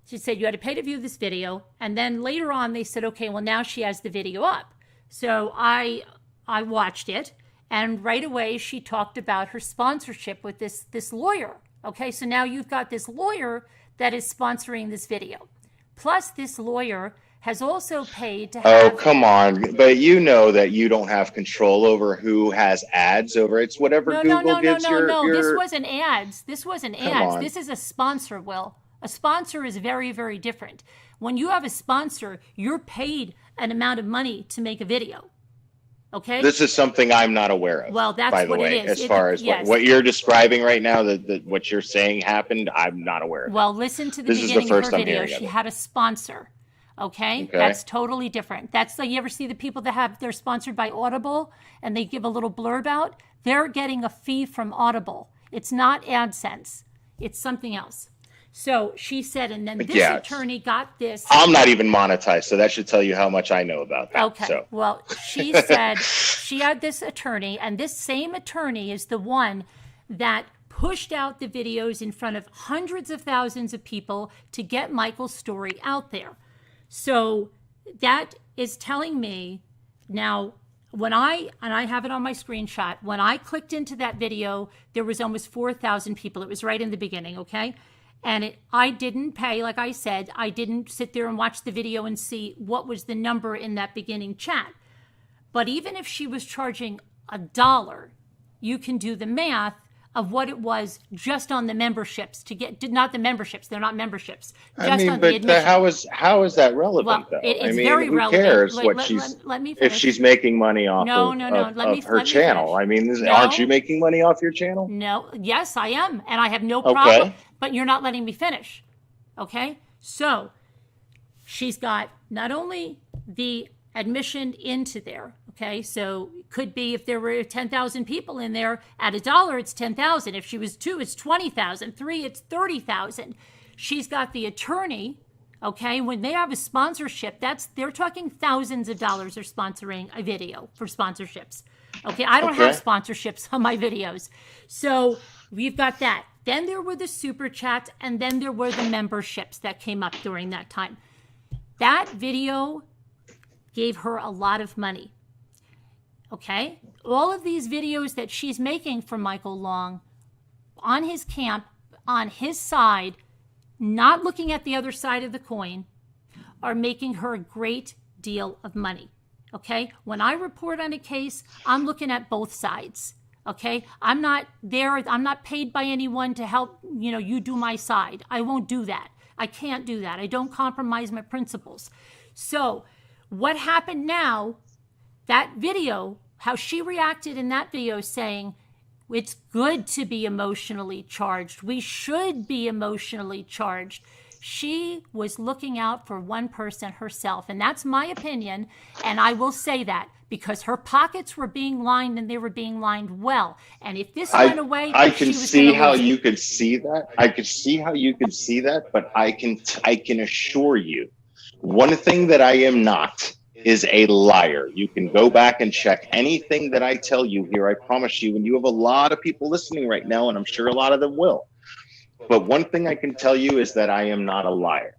she said you had to pay to view this video, and then later on they said, okay, well now she has the video up. So I watched it, and right away she talked about her sponsorship with this lawyer. Okay, so now you've got this lawyer that is sponsoring this video. Plus this lawyer has also paid to have... Oh, come on. But you know that you don't have control over who has ads over. It's whatever Google gives your... No. This wasn't ads. This is a sponsor, Will. A sponsor is very, very different. When you have a sponsor, you're paid an amount of money to make a video. Okay? This is something I'm not aware of. Well, that's by the what way, it is. As far as what you're describing right now, what you're saying happened, I'm not aware of. Well, listen to the beginning of her video. She had a sponsor. Okay? That's totally different. That's like, you ever see the people they're sponsored by Audible and they give a little blurb out? They're getting a fee from Audible. It's not AdSense. It's something else. So she said, and then this attorney got this. I'm not even monetized, so that should tell you how much I know about that. Okay. So. Well, she said she had this attorney, and this same attorney is the one that pushed out the videos in front of hundreds of thousands of people to get Michael's story out there. So that is telling me now, and I have it on my screenshot, when I clicked into that video, there was almost 4,000 people. It was right in the beginning, okay? And I didn't pay, like I said, I didn't sit there and watch the video and see what was the number in that beginning chat. But even if she was charging $1, you can do the math of what it was just on the memberships to get, not the memberships, they're not memberships, just on the admission. How is that relevant, Well, though? it's very relevant. Cares Wait, what let me if finish. she's making money off of her channel? Finish. I mean, aren't you making money off your channel? No, yes, I am, and I have no problem, Okay. but you're not letting me finish, okay? So she's got not only the admission into there, okay? So it could be if there were 10,000 people in there, at $1, it's 10,000. If she was 2, it's 20,000. 3, it's 30,000. She's got the attorney, okay? When they have a sponsorship, they're talking thousands of dollars are sponsoring a video for sponsorships. Okay, I don't have sponsorships on my videos. So we've got that. Then there were the super chats, and then there were the memberships that came up during that time. That video gave her a lot of money. Okay? All of these videos that she's making for Michael Long on his camp, on his side, not looking at the other side of the coin, are making her a great deal of money. Okay? When I report on a case, I'm looking at both sides. Okay? I'm not paid by anyone to help, you do my side. I won't do that. I can't do that. I don't compromise my principles. So, what happened now, that video, how she reacted in that video saying, it's good to be emotionally charged. We should be emotionally charged. She was looking out for one person, herself. And that's my opinion. And I will say that because her pockets were being lined and they were being lined well. And if this went away, I can see how you could see that. I could see how you could see that. But I can assure you, one thing that I am not is a liar. You can go back and check anything that I tell you here. I promise you, and you have a lot of people listening right now, and I'm sure a lot of them will. But one thing I can tell you is that I am not a liar.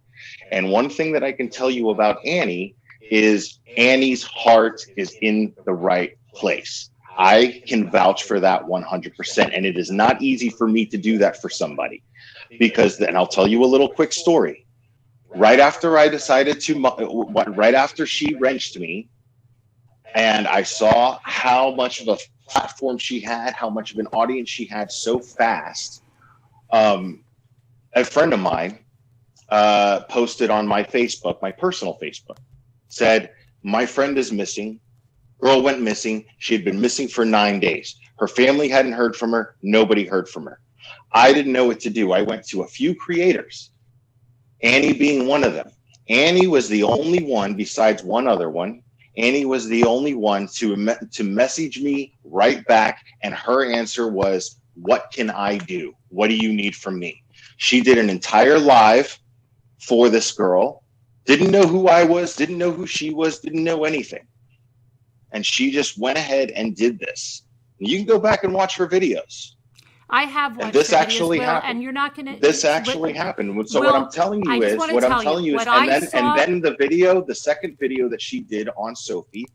And one thing that I can tell you about Annie is Annie's heart is in the right place. I can vouch for that 100%. And it is not easy for me to do that for somebody because then I'll tell you a little quick story. Right after she wrenched me and I saw how much of a platform she had, how much of an audience she had so fast, a friend of mine posted on my Facebook, my personal Facebook, said, my friend is missing. Girl went missing. She had been missing for 9 days. Her family hadn't heard from her. Nobody heard from her. I didn't know what to do. I went to a few creators, Annie being one of them. Annie was the only one, besides one other one, Annie was the only one to message me right back. And her answer was, what can I do? What do you need from me? She did an entire live for this girl. Didn't know who I was, didn't know who she was, didn't know anything. And she just went ahead and did this. You can go back and watch her videos. I have watched this actually happened. And you're not going to. This actually happened. So what I'm telling you is, and then the video, the second video that she did on Sophie,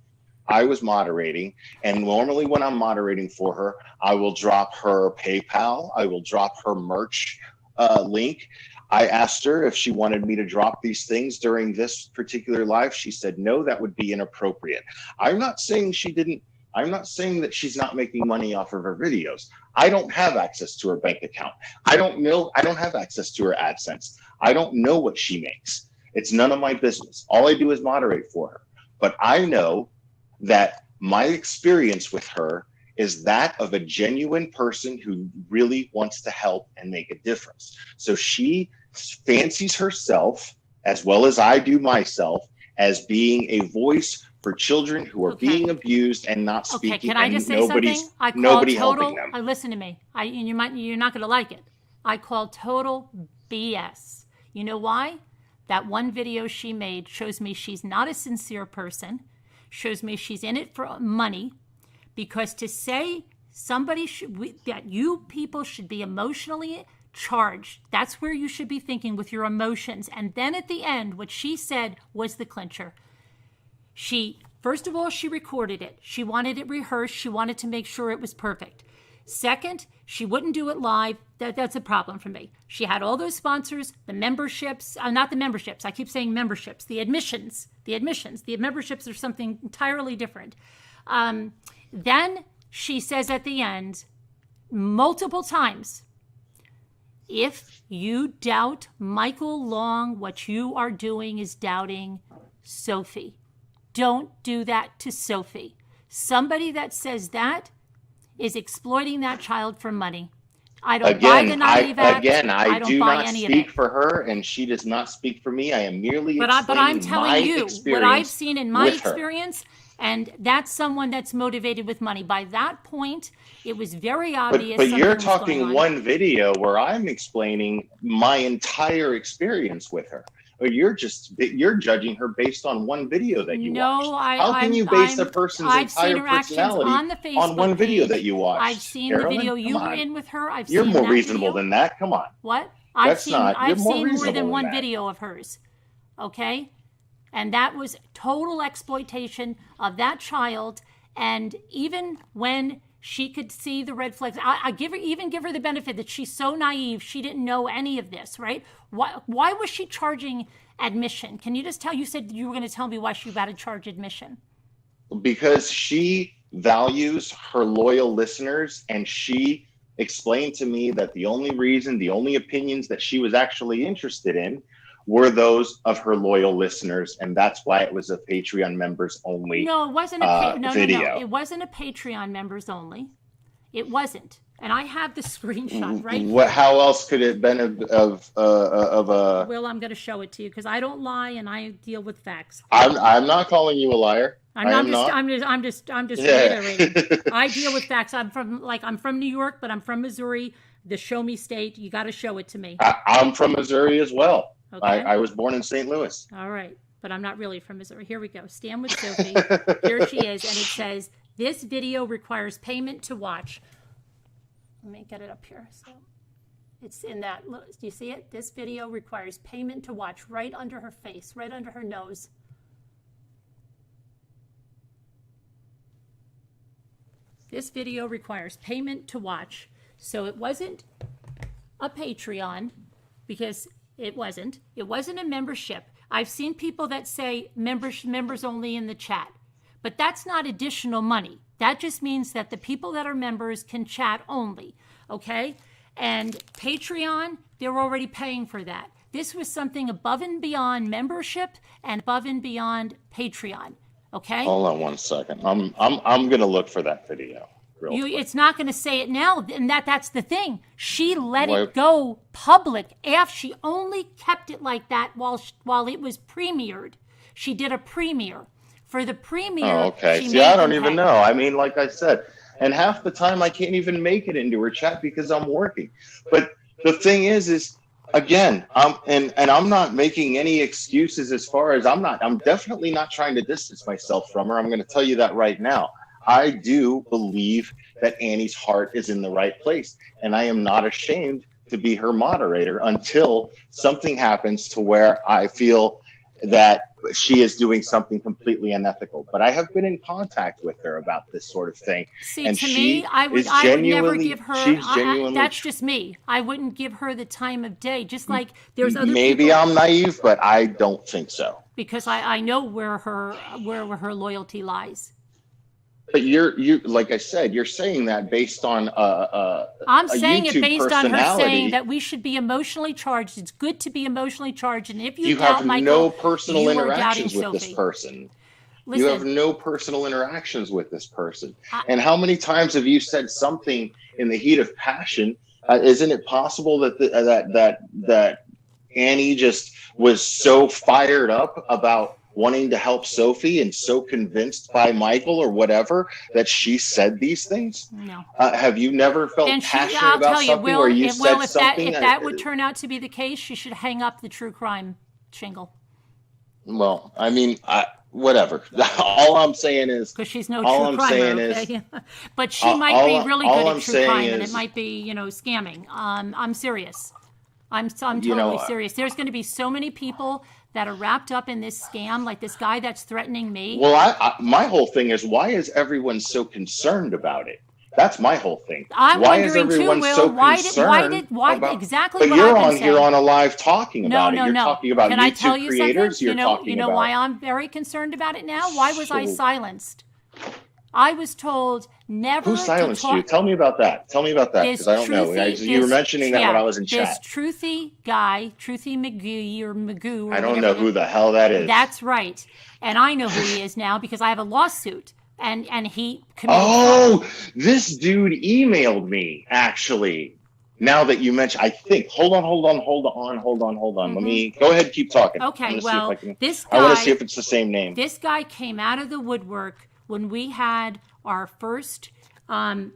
I was moderating. And normally when I'm moderating for her, I will drop her PayPal. I will drop her merch link. I asked her if she wanted me to drop these things during this particular live. She said, no, that would be inappropriate. I'm not saying she didn't. I'm not saying that she's not making money off of her videos. I don't have access to her bank account. I don't know. I don't have access to her AdSense. I don't know what she makes. It's none of my business. All I do is moderate for her. But I know that my experience with her is that of a genuine person who really wants to help and make a difference. So she fancies herself, as well as I do myself, as being a voice for children who are being abused and not speaking. Okay, can I just say something? I call total. Listen to me. You're not going to like it. I call total BS. You know why? That one video she made shows me she's not a sincere person. Shows me she's in it for money. Because to say that you people should be emotionally charged, that's where you should be thinking with your emotions. And then at the end, what she said was the clincher. First of all, she recorded it. She wanted it rehearsed. She wanted to make sure it was perfect. Second, she wouldn't do it live. That's a problem for me. She had all those sponsors, the memberships, not the memberships. I keep saying memberships, the admissions. The memberships are something entirely different. Then she says at the end, multiple times, if you doubt Michael Long, what you are doing is doubting Sophie. Don't do that to Sophie. Somebody that says that is exploiting that child for money. I don't buy the naive act. I do not speak for her, and she does not speak for me. I am merely but I'm telling you what I've seen in my experience, and that's someone that's motivated with money. By that point, it was very obvious. But you're talking one video where I'm explaining my entire experience with her. Or you're judging her based on one video that you watched. How can you base a person's entire personality on one video that you watched? I've seen the video you were in with her. You're more reasonable than that. Come on. What? I've seen more than one video of hers. Okay? And that was total exploitation of that child. And even when she could see the red flags, I give her the benefit that she's so naive, she didn't know any of this, right? Why was she charging admission? Can you just tell? You said you were going to tell me why she got to charge admission. Because she values her loyal listeners, and she explained to me that the only opinions that she was actually interested in were those of her loyal listeners, and that's why it was a Patreon members only. No, it wasn't a video. No. It wasn't a Patreon members only. It wasn't, and I have the screenshot right. How else could it have been of a? Well, I'm going to show it to you because I don't lie and I deal with facts. I'm not calling you a liar. I'm just reiterating. I deal with facts. I'm from New York, but I'm from Missouri, the show me state. You got to show it to me. I'm from Missouri as well. Okay. I was born in St. Louis. All right. But I'm not really from Missouri. Here we go. Stand with Sophie. Here she is. And it says, this video requires payment to watch. Let me get it up here. So it's in that. Do you see it? This video requires payment to watch right under her face, right under her nose. This video requires payment to watch. So it wasn't a Patreon because it wasn't a membership. I've seen people that say members only in the chat, but that's not additional money. That just means that the people that are members can chat only, okay? And Patreon, they're already paying for that. This was something above and beyond membership and above and beyond Patreon, okay? Hold on one second. I'm gonna look for that video. It's not going to say it now, and that's the thing. She let it go public. She only kept it like that while it was premiered. She did a premiere. For the premiere, oh, okay. See, I don't even know. I mean, like I said, and half the time I can't even make it into her chat because I'm working. But the thing is again, I'm not making any excuses as far as I'm definitely not trying to distance myself from her. I'm going to tell you that right now. I do believe that Annie's heart is in the right place, and I am not ashamed to be her moderator until something happens to where I feel that she is doing something completely unethical. But I have been in contact with her about this sort of thing. See, and to me, I would never give her, that's just me. I wouldn't give her the time of day, just like there's other maybe people, I'm naive, but I don't think so. Because I know where her loyalty lies. But you like I said, you're saying that based on I'm saying YouTube it based on her saying that we should be emotionally charged. It's good to be emotionally charged, and if you doubt have Michael, no personal interactions with Sophie. this person. Listen, you have no personal interactions with this person. And how many times have you said something in the heat of passion? Isn't it possible that that Annie just was so fired up about wanting to help Sophie and so convinced by Michael or whatever that she said these things? No. Have you never felt passionate about something where you said something? If that would turn out to be the case, she should hang up the true crime shingle. Well, I mean, whatever. All I'm saying is because she's no true crimer. Okay? But she might be really good at true crime, and it might be scamming. I'm serious. I'm totally serious. There's going to be so many people that are wrapped up in this scam, like this guy that's threatening me. Well, my whole thing is, why is everyone so concerned about it? That's my whole thing. I'm why is wondering everyone too, Will, so why concerned about, exactly but what you're I've been on saying. here on a live talking about it. You're No. talking about Can YouTube I tell you creators. something? You're You know about, why I'm very concerned about it now? Why was I silenced? I was told never who to silenced talk. you? Tell me about that. Tell me about that, because I don't know. You were mentioning that when I was in This chat. truthy guy, Truthy McGee or Magoo. Or I don't know who the hell that is. That's right. And I know who he is now because I have a lawsuit. And he committed fraud. This dude emailed me, actually. Now that you mention, I think. Hold on. Mm-hmm. Let me go ahead. Keep talking. Okay. Well, I want to see if it's the same name. This guy came out of the woodwork when we had our first live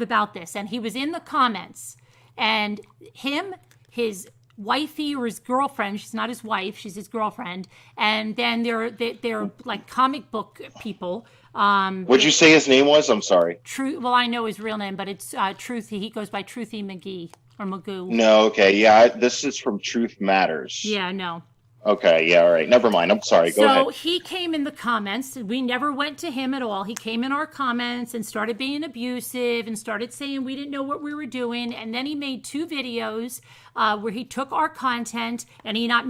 about this, and he was in the comments. And his wifey or his girlfriend, she's not his wife, she's his girlfriend, and then they're like comic book people. What'd you say his name was? I'm sorry. Well, I know his real name, but it's Truthy. He goes by Truthy McGee or Magoo. No, okay, yeah, this is from Truth Matters. Yeah, no. Okay, yeah, all right. Never mind. I'm sorry. Go ahead. So he came in the comments. We never went to him at all. He came in our comments and started being abusive and started saying we didn't know what we were doing. And then he made 2 videos where he took our content and he not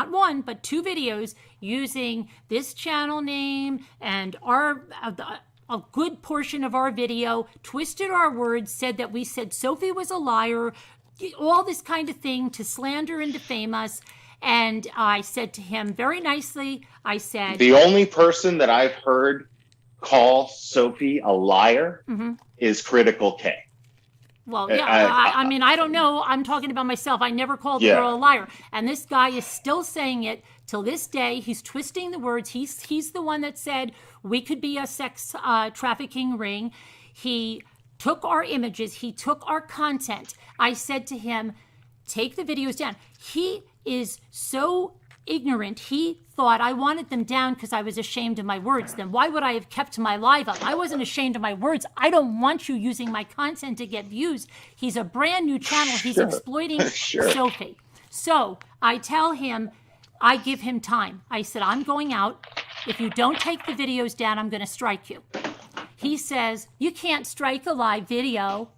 one, but 2 videos using this channel name and a good portion of our video, twisted our words, said that we said Sophie was a liar, all this kind of thing to slander and defame us. And I said to him very nicely, I said... The only person that I've heard call Sophie a liar is Critical K. Well, yeah, I mean, I don't know. I'm talking about myself. I never called the girl a liar. And this guy is still saying it till this day. He's twisting the words. He's the one that said we could be a sex trafficking ring. He took our images. He took our content. I said to him, take the videos down. He is so ignorant. He thought I wanted them down because I was ashamed of my words. Then why would I have kept my live up? I wasn't ashamed of my words. I don't want you using my content to get views. He's a brand new channel. He's exploiting Sophie. So I tell him, I give him time. I said, I'm going out. If you don't take the videos down, I'm going to strike you. He says, you can't strike a live video.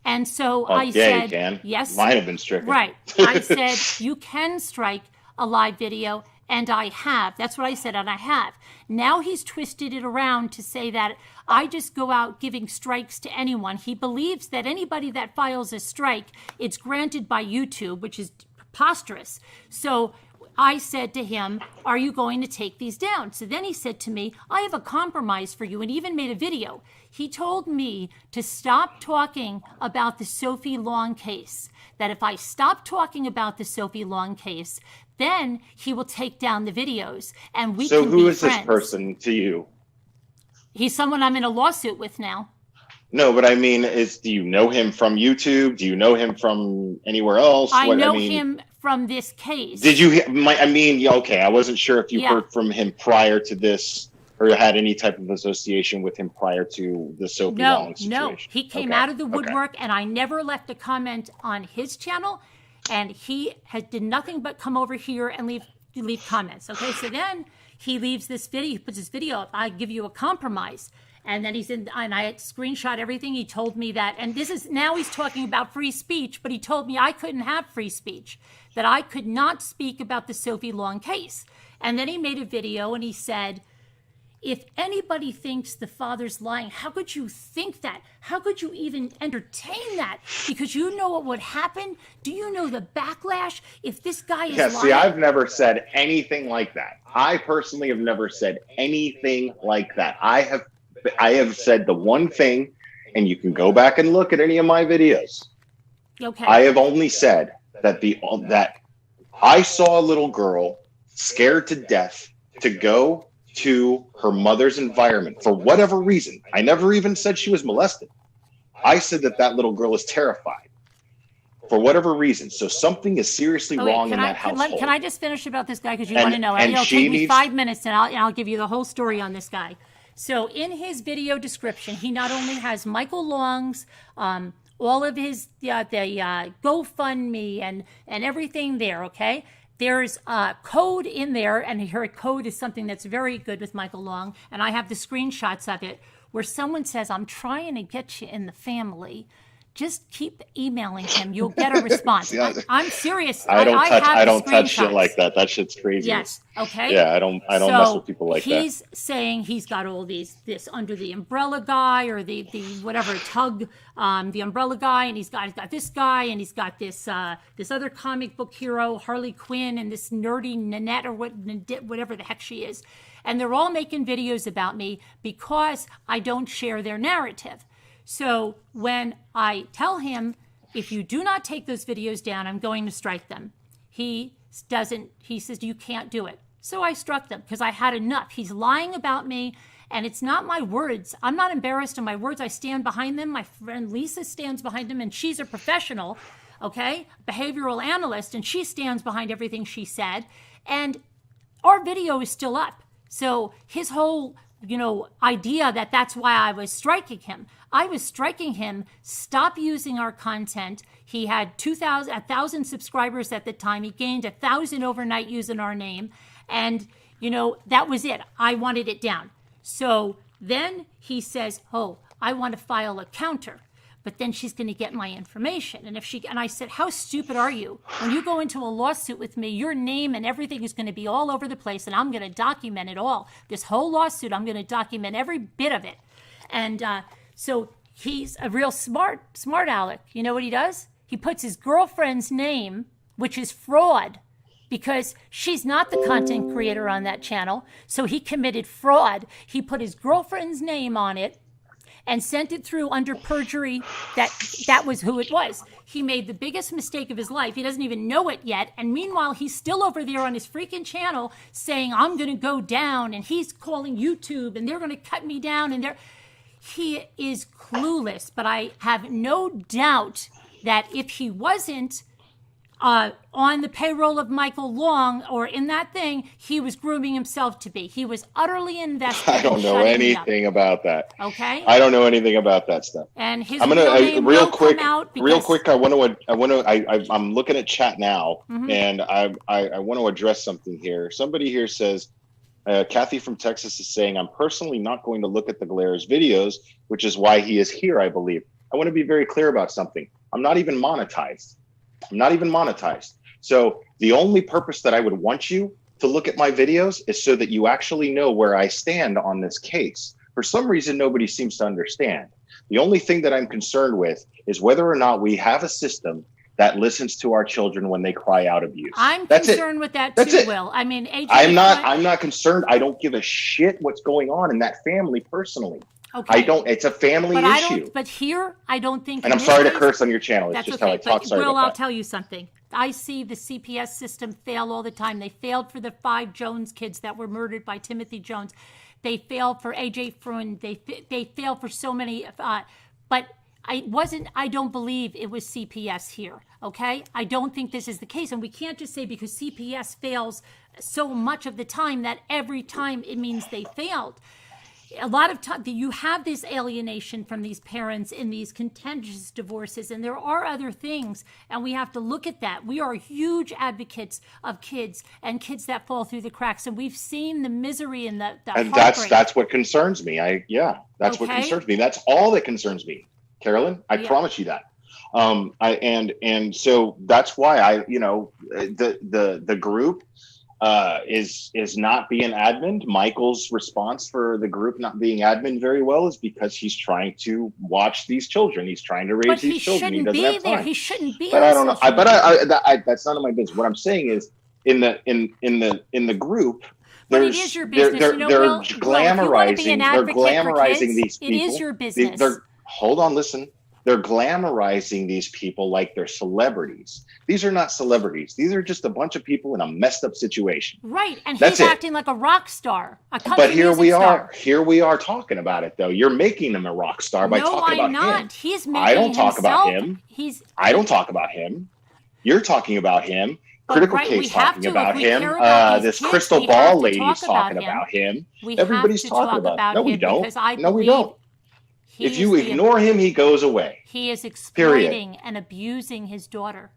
And so I said, you can. Yes. Might have been stricken. Right. I said, you can strike a live video, and I have. That's what I said, and I have. Now he's twisted it around to say that I just go out giving strikes to anyone. He believes that anybody that files a strike, it's granted by YouTube, which is preposterous. So I said to him, are you going to take these down? So then he said to me, I have a compromise for you, and even made a video. He told me to stop talking about the Sophie Long case, that if I stop talking about the Sophie Long case, then he will take down the videos, and we can be friends. So who is this person to you? He's someone I'm in a lawsuit with now. No, but I mean, do you know him from YouTube? Do you know him from anywhere else? I know him from this case. Did you? Okay. I wasn't sure if you heard from him prior to this, or had any type of association with him prior to the Sophie Long situation. No, he came out of the woodwork, and I never left a comment on his channel, and he did nothing but come over here and leave comments. Okay, so then he leaves this video, he puts this video up. I give you a compromise. And then and I had screenshot everything. He told me that, and now he's talking about free speech, but he told me I couldn't have free speech, that I could not speak about the Sophie Long case. And then he made a video and he said, if anybody thinks the father's lying, how could you think that? How could you even entertain that? Because you know what would happen? Do you know the backlash if this guy is lying? See, I've never said anything like that. I personally have never said anything like that. I have said the one thing, and you can go back and look at any of my videos. Okay. I have only said that I saw a little girl scared to death to go to her mother's environment for whatever reason. I never even said she was molested. I said that little girl is terrified for whatever reason. So something is seriously wrong in that household. Can I just finish about this guy? Because you want to know. It'll take me 5 minutes, and I'll give you the whole story on this guy. So in his video description, he not only has Michael Long's, all of his, the GoFundMe and everything there, okay? there's a code in there, and her code is something that's very good with Michael Long, and I have the screenshots of it, where someone says, I'm trying to get you in the family. Just keep emailing him. You'll get a response. I'm serious. I don't touch shit like that. That shit's crazy. Yes. Okay. Yeah, I don't mess with people like that. He's saying he's got all this under the umbrella guy, or the whatever tug, the umbrella guy, and he's got this guy, and he's got this other comic book hero, Harley Quinn, and this nerdy Nanette, or whatever the heck she is, and they're all making videos about me because I don't share their narrative. So when I tell him, if you do not take those videos down, I'm going to strike them, he says, you can't do it. So I struck them because I had enough. He's lying about me, and it's not my words. I'm not embarrassed in my words. I stand behind them. My friend Lisa stands behind them, and she's a professional, okay, behavioral analyst, and she stands behind everything she said. And our video is still up. So his whole idea that's why I was striking him. I was striking him, stop using our content. He had 1,000 subscribers at the time. He gained 1,000 overnight using our name. And, that was it. I wanted it down. So then he says, I want to file a counter. But then she's going to get my information. And I said, how stupid are you? When you go into a lawsuit with me, your name and everything is going to be all over the place, and I'm going to document it all. This whole lawsuit, I'm going to document every bit of it. And so he's a real smart aleck. You know what he does? He puts his girlfriend's name, which is fraud, because she's not the content creator on that channel. So he committed fraud. He put his girlfriend's name on it and sent it through under perjury that was who it was. He made the biggest mistake of his life. He doesn't even know it yet. And meanwhile, he's still over there on his freaking channel saying, I'm going to go down. And he's calling YouTube, and they're going to cut me down. And he is clueless. But I have no doubt that if he wasn't on the payroll of Michael Long or in that thing, he was grooming himself to be. He was utterly invested. I don't know anything about that. Okay. I don't know anything about that stuff. And his real quick. I'm looking at chat now, and I want to address something here. Somebody here says, Kathy from Texas is saying, I'm personally not going to look at the Glaire's videos, which is why he is here, I believe. I want to be very clear about something. I'm not even monetized. So the only purpose that I would want you to look at my videos is so that you actually know where I stand on this case. For some reason, nobody seems to understand. The only thing that I'm concerned with is whether or not we have a system that listens to our children when they cry out abuse. I'm concerned with that too, Will. I mean, AJ, I'm not concerned. I don't give a shit what's going on in that family personally. Okay. I don't. It's a family issue. But here, I don't think. And I'm sorry to curse on your channel. It's that's just okay. how I talk. Sorry Will, about that. I'll tell you something. I see the CPS system fail all the time. They failed for the 5 Jones kids that were murdered by Timothy Jones. They failed for AJ Fruin. They failed for so many. But I don't believe it was CPS here. Okay, I don't think this is the case, and we can't just say because CPS fails so much of the time that every time it means they failed. A lot of time you have this alienation from these parents in these contentious divorces, and there are other things, and we have to look at that. We are huge advocates of kids and kids that fall through the cracks, and we've seen the misery and the and heartbreak. that's what concerns me. That's what concerns me. That's all that concerns me, Carolyn. I promise you that. And so that's why the group is not being admin. Michael's response for the group not being admin very well is because he's trying to watch these children. He's trying to raise these children. He doesn't have time. He shouldn't be. But I don't know. That's none of my business. What I'm saying is in the group. But it is your business. They're glamorizing. They're glamorizing these people. It is your business. Hold on, listen. They're glamorizing these people like they're celebrities. These are not celebrities. These are just a bunch of people in a messed up situation. Right, and he's acting like a rock star. But here we are talking about it, though. You're making him a rock star by talking about him. No, I'm not. He's making I don't talk himself. About him. I don't talk about him. You're talking about him. Critical Case talking about him. This crystal ball lady's talking about him. Everybody's talking about him. No, we don't. No, we don't. If you ignore him, he goes away. He is exploiting and abusing his daughter.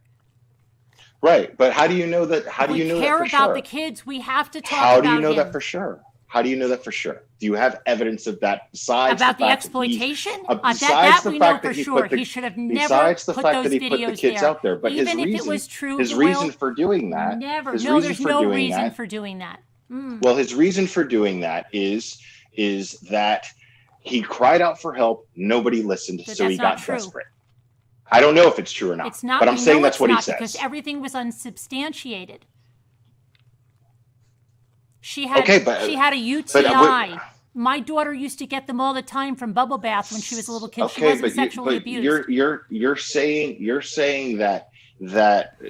Right, but how do you know that? How do you know that for sure? We care about the kids. We have to talk about How do you know him. that for sure? How do you know that for sure? Do you have evidence of that besides about the the fact exploitation? Besides the we fact know that for sure. He should have never besides the put fact those that he put the videos kids there. out there, but Even his if reason, it was true, his reason for doing that, never. his No, reason there's for no doing reason that, for doing that. Well, his reason for doing that is that he cried out for help, nobody listened, so he got desperate. I don't know if it's true or not. It's not. But I'm saying that's what he says. Because everything was unsubstantiated. She had a UTI. My daughter used to get them all the time from bubble bath when she was a little kid. She wasn't sexually abused. You're saying that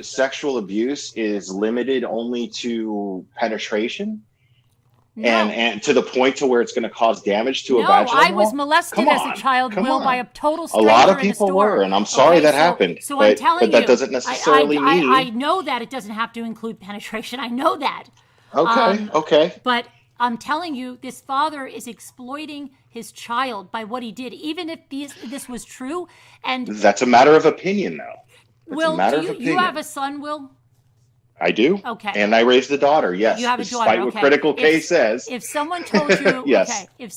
sexual abuse is limited only to penetration? No. And to the point to where it's going to cause damage to a vaginal? No, I was molested as a child, Will, by a total stranger. A lot of people were, and I'm sorry that happened. So I'm telling you, that doesn't necessarily mean. I know that it doesn't have to include penetration. I know that. Okay. But I'm telling you, this father is exploiting his child by what he did, even if this was true. And that's a matter of opinion, though. Will, you have a son, Will? I do. Okay. And I raised a daughter, yes. You have a daughter, despite what Critical K says. If someone told you, yes. If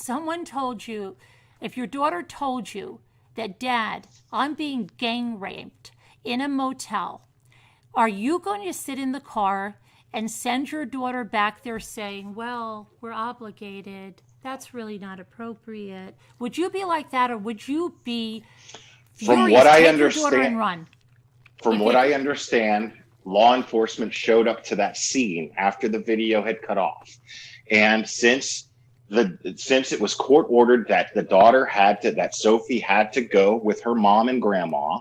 your daughter told you that, Dad, I'm being gang raped in a motel, are you going to sit in the car and send your daughter back there saying, well, we're obligated, that's really not appropriate? Would you be like that, or would you be furious, from what I take understand, your daughter and run? From what I understand, law enforcement showed up to that scene after the video had cut off. And since it was court ordered that the daughter that Sophie had to go with her mom and grandma,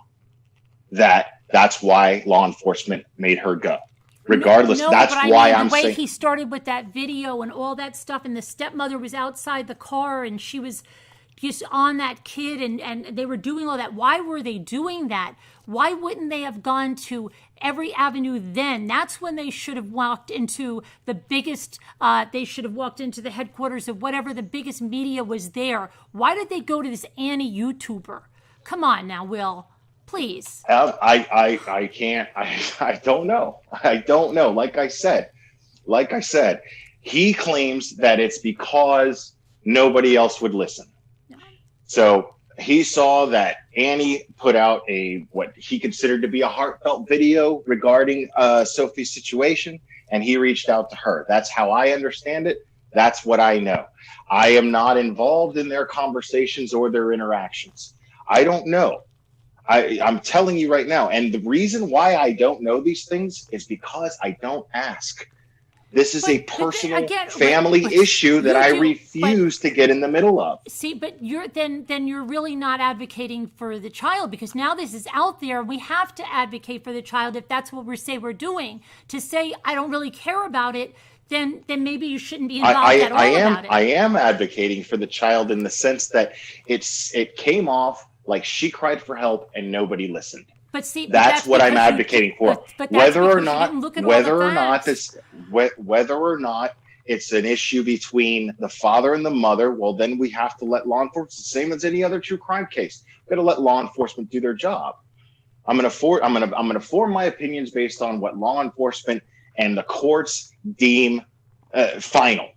that's why law enforcement made her go. Regardless, that's why I'm saying. The way he started with that video and all that stuff, and the stepmother was outside the car and she was just on that kid, and they were doing all that. Why were they doing that? Why wouldn't they have gone to every avenue then? That's when they should have walked into the biggest, they should have walked into the headquarters of whatever the biggest media was there. Why did they go to this Annie YouTuber? Come on now, Will. Please. I can't. I don't know. I don't know. Like I said, he claims that it's because nobody else would listen. So he saw that Annie put out what he considered to be a heartfelt video regarding Sophie's situation, and he reached out to her. That's how I understand it. That's what I know. I am not involved in their conversations or their interactions. I don't know. I'm telling you right now. And the reason why I don't know these things is because I don't ask. This is a personal family issue that I refuse to get in the middle of. See, but you're really not advocating for the child, because now this is out there. We have to advocate for the child if that's what we're doing. To say I don't really care about it, then maybe you shouldn't be involved at all about it. I am advocating for the child in the sense that it came off like she cried for help and nobody listened. But see, that's what I'm advocating for. Whether or not it's an issue between the father and the mother, well, then we have to let law enforcement, same as any other true crime case, we've got to let law enforcement do their job. I'm going to form my opinions based on what law enforcement and the courts deem final.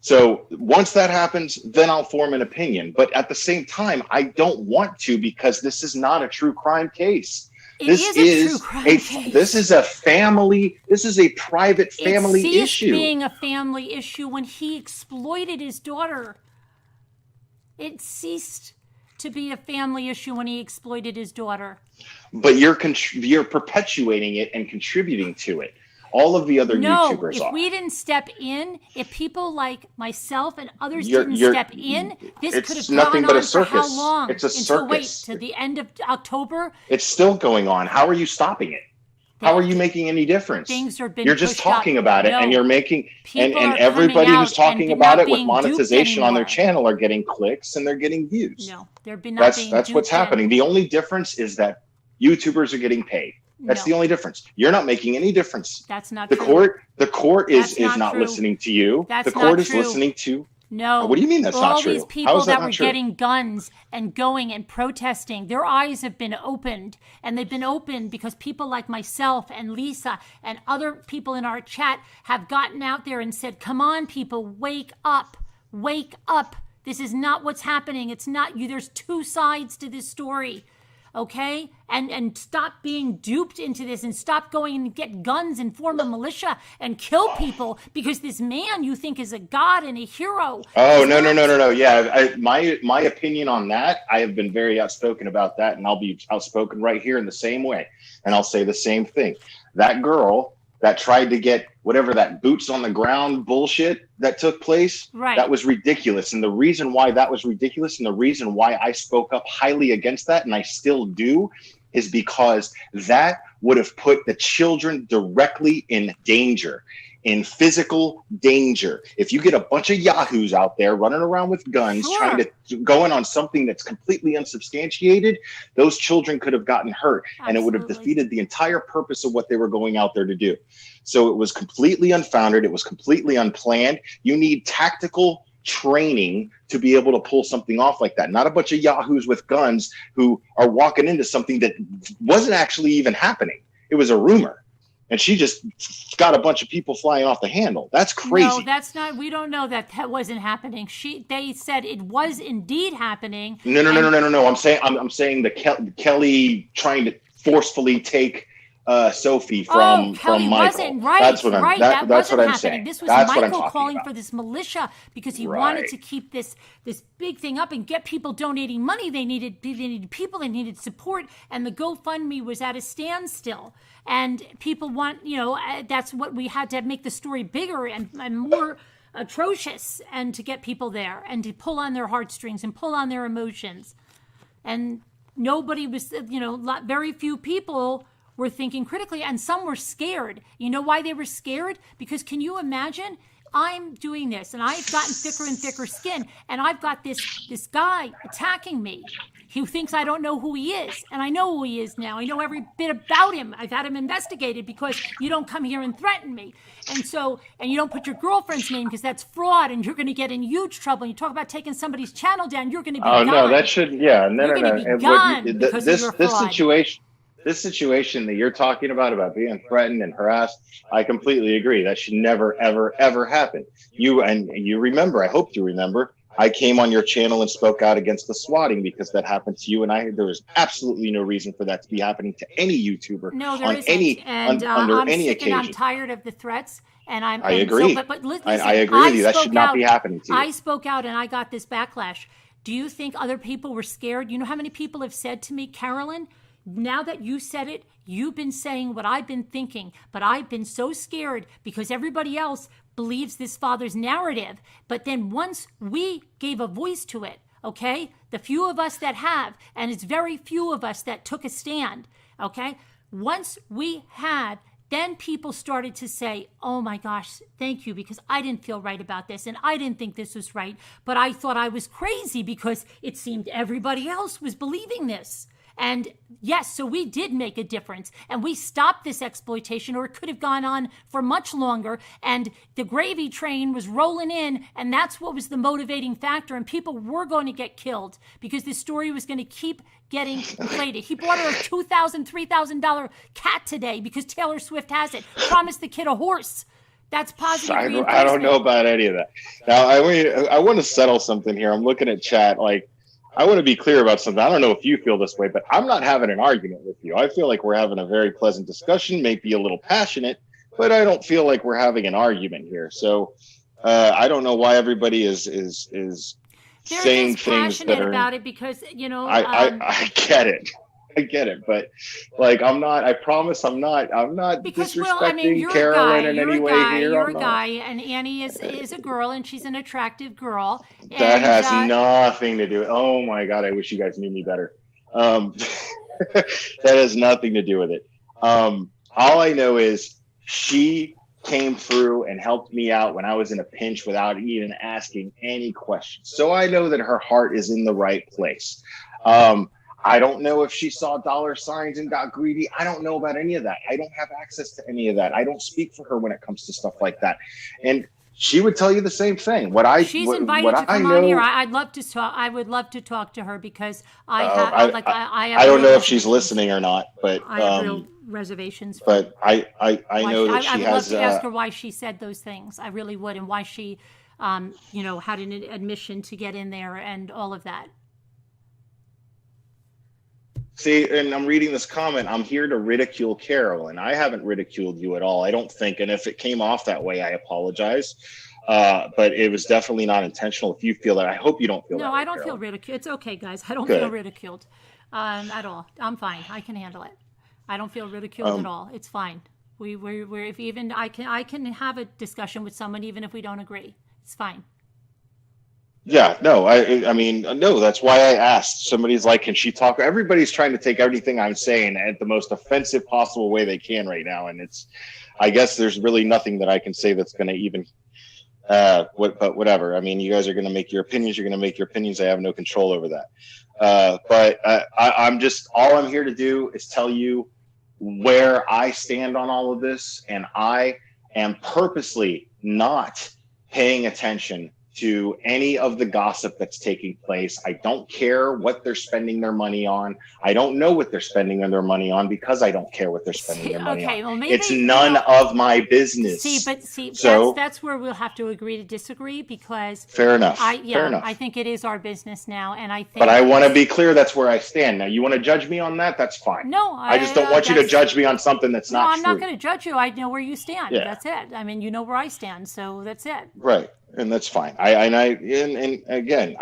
So once that happens, then I'll form an opinion. But at the same time, I don't want to, because this is not a true crime case. This is a private family issue. It ceased being a family issue when he exploited his daughter. It ceased to be a family issue when he exploited his daughter. But you're perpetuating it and contributing to it. All of the other YouTubers if we didn't step in, if people like myself and others didn't step in, this could have gone on for how long? It's a circus. To the end of October? It's still going on. How are you stopping it? How are you making any difference? Things are being You're just talking about it, and you're making and everybody who's talking about it with monetization on their channel are getting clicks and they're getting views. No, they're not being that's what's happening. The only difference is that YouTubers are getting paid. That's the only difference. You're not making any difference. That's not true. The court is not listening to you. The court is listening to No. What do you mean that's not true? All these How people is that that not were true? getting guns and going and protesting, their eyes have been opened. And they've been opened because people like myself and Lisa and other people in our chat have gotten out there and said, come on, people, wake up. Wake up. This is not what's happening. It's not you. There's two sides to this story. Okay? And stop being duped into this and stop going and get guns and form a militia and kill people because this man you think is a god and a hero. Oh, no. Yeah, my opinion on that, I have been very outspoken about that, and I'll be outspoken right here in the same way. And I'll say the same thing. That girl that tried to get whatever that boots on the ground bullshit that took place, right, that was ridiculous. And the reason why that was ridiculous and the reason why I spoke up highly against that, and I still do, is because that would have put the children directly in danger, in physical danger. If you get a bunch of yahoos out there running around with guns, sure, trying to go in on something that's completely unsubstantiated, those children could have gotten hurt. Absolutely. And it would have defeated the entire purpose of what they were going out there to do. So it was completely unfounded. It was completely unplanned. You need tactical training to be able to pull something off like that. Not a bunch of yahoos with guns who are walking into something that wasn't actually even happening. It was a rumor. And she just got a bunch of people flying off the handle. That's crazy. No, that's not. We don't know that wasn't happening. They said it was indeed happening. No. I'm saying the Kelly trying to forcefully take Sophie from Kelly Michael. Wasn't right. That's what right. that's wasn't what I'm happening. saying. This was that's Michael calling for this militia because he wanted to keep this big thing up and get people donating money. They needed people. They needed support, and the GoFundMe was at a standstill. And people want, that's what we had to make the story bigger and more atrocious, and to get people there and to pull on their heartstrings and pull on their emotions. And nobody was, very few people were thinking critically, and some were scared. You know why they were scared? Because can you imagine? I'm doing this, and I've gotten thicker and thicker skin, and I've got this guy attacking me. He thinks I don't know who he is, and I know who he is now. I know every bit about him. I've had him investigated because you don't come here and threaten me. And you don't put your girlfriend's name because that's fraud, and you're going to get in huge trouble. And you talk about taking somebody's channel down, you're going to be gone. No, that should, yeah. No. You're going to be gone because of your fraud. This situation that you're talking about being threatened and harassed, I completely agree. That should never, ever, ever happen. You remember, I hope you remember, I came on your channel and spoke out against the swatting because that happened to you, and there was absolutely no reason for that to be happening to any YouTuber under any occasion. I'm tired of the threats, and I agree. But listen, I agree with you. That should not be happening to you. I spoke out, and I got this backlash. Do you think other people were scared? You know how many people have said to me, Carolyn, now that you said it, you've been saying what I've been thinking, but I've been so scared because everybody else believes this father's narrative. But then once we gave a voice to it, okay, the few of us that have, and it's very few of us that took a stand, okay, once we had, then people started to say, oh my gosh, thank you, because I didn't feel right about this, and I didn't think this was right, but I thought I was crazy because it seemed everybody else was believing this. And yes, so we did make a difference, and we stopped this exploitation, or it could have gone on for much longer, and the gravy train was rolling in, and that's what was the motivating factor, and people were going to get killed because this story was going to keep getting inflated. He bought her a $2,000, $3,000 cat today because Taylor Swift has it. Promised the kid a horse. That's positive reinforcement. I don't know about any of that. Now, I want to settle something here. I'm looking at chat, I want to be clear about something. I don't know if you feel this way, but I'm not having an argument with you. I feel like we're having a very pleasant discussion, maybe a little passionate, but I don't feel like we're having an argument here. So I don't know why everybody is saying things that are about it because, I get it. I get it, but I promise I'm not because, disrespecting Carolyn in any way here. You're a guy, and Annie is a girl, and she's an attractive girl. That has nothing to do. Oh my God, I wish you guys knew me better. That has nothing to do with it. All I know is she came through and helped me out when I was in a pinch without even asking any questions. So I know that her heart is in the right place. I don't know if she saw dollar signs and got greedy. I don't know about any of that. I don't have access to any of that. I don't speak for her when it comes to stuff like that. And she would tell you the same thing. She's invited to come on here. I'd love to talk. I would love to talk to her because I don't know if she's listening or not, but I have real reservations. But I know that she has. I would love to ask her why she said those things. I really would, and why she, had an admission to get in there and all of that. See, and I'm reading this comment. I'm here to ridicule Carol, and I haven't ridiculed you at all, I don't think. And if it came off that way, I apologize. But it was definitely not intentional. If you feel that, I hope you don't feel that. No, I don't feel ridiculed. It's okay, guys. I don't feel ridiculed at all. I'm fine. I can handle it. I don't feel ridiculed at all. It's fine. We're if even I can have a discussion with someone even if we don't agree. It's fine. Yeah, no, I mean, no, that's why I asked. Somebody's like, can she talk? Everybody's trying to take everything I'm saying at the most offensive possible way they can right now. And I guess there's really nothing that I can say that's going to even, but whatever. I mean, you guys are going to make your opinions. You're going to make your opinions. I have no control over that. But I'm just, all I'm here to do is tell you where I stand on all of this. And I am purposely not paying attention to any of the gossip that's taking place. I don't care what they're spending their money on. I don't know what they're spending their money on because I don't care what they're spending their money on. Well, maybe, it's none of my business. That's where we'll have to agree to disagree because fair enough. Fair enough. I think it is our business now, and I think. But I want to be clear. That's where I stand. Now, you want to judge me on that? That's fine. No, I just don't want you to judge me on something that's not true. I'm not going to judge you. I know where you stand. Yeah. That's it. I mean, you know where I stand, so that's it. Right. And that's fine. And again,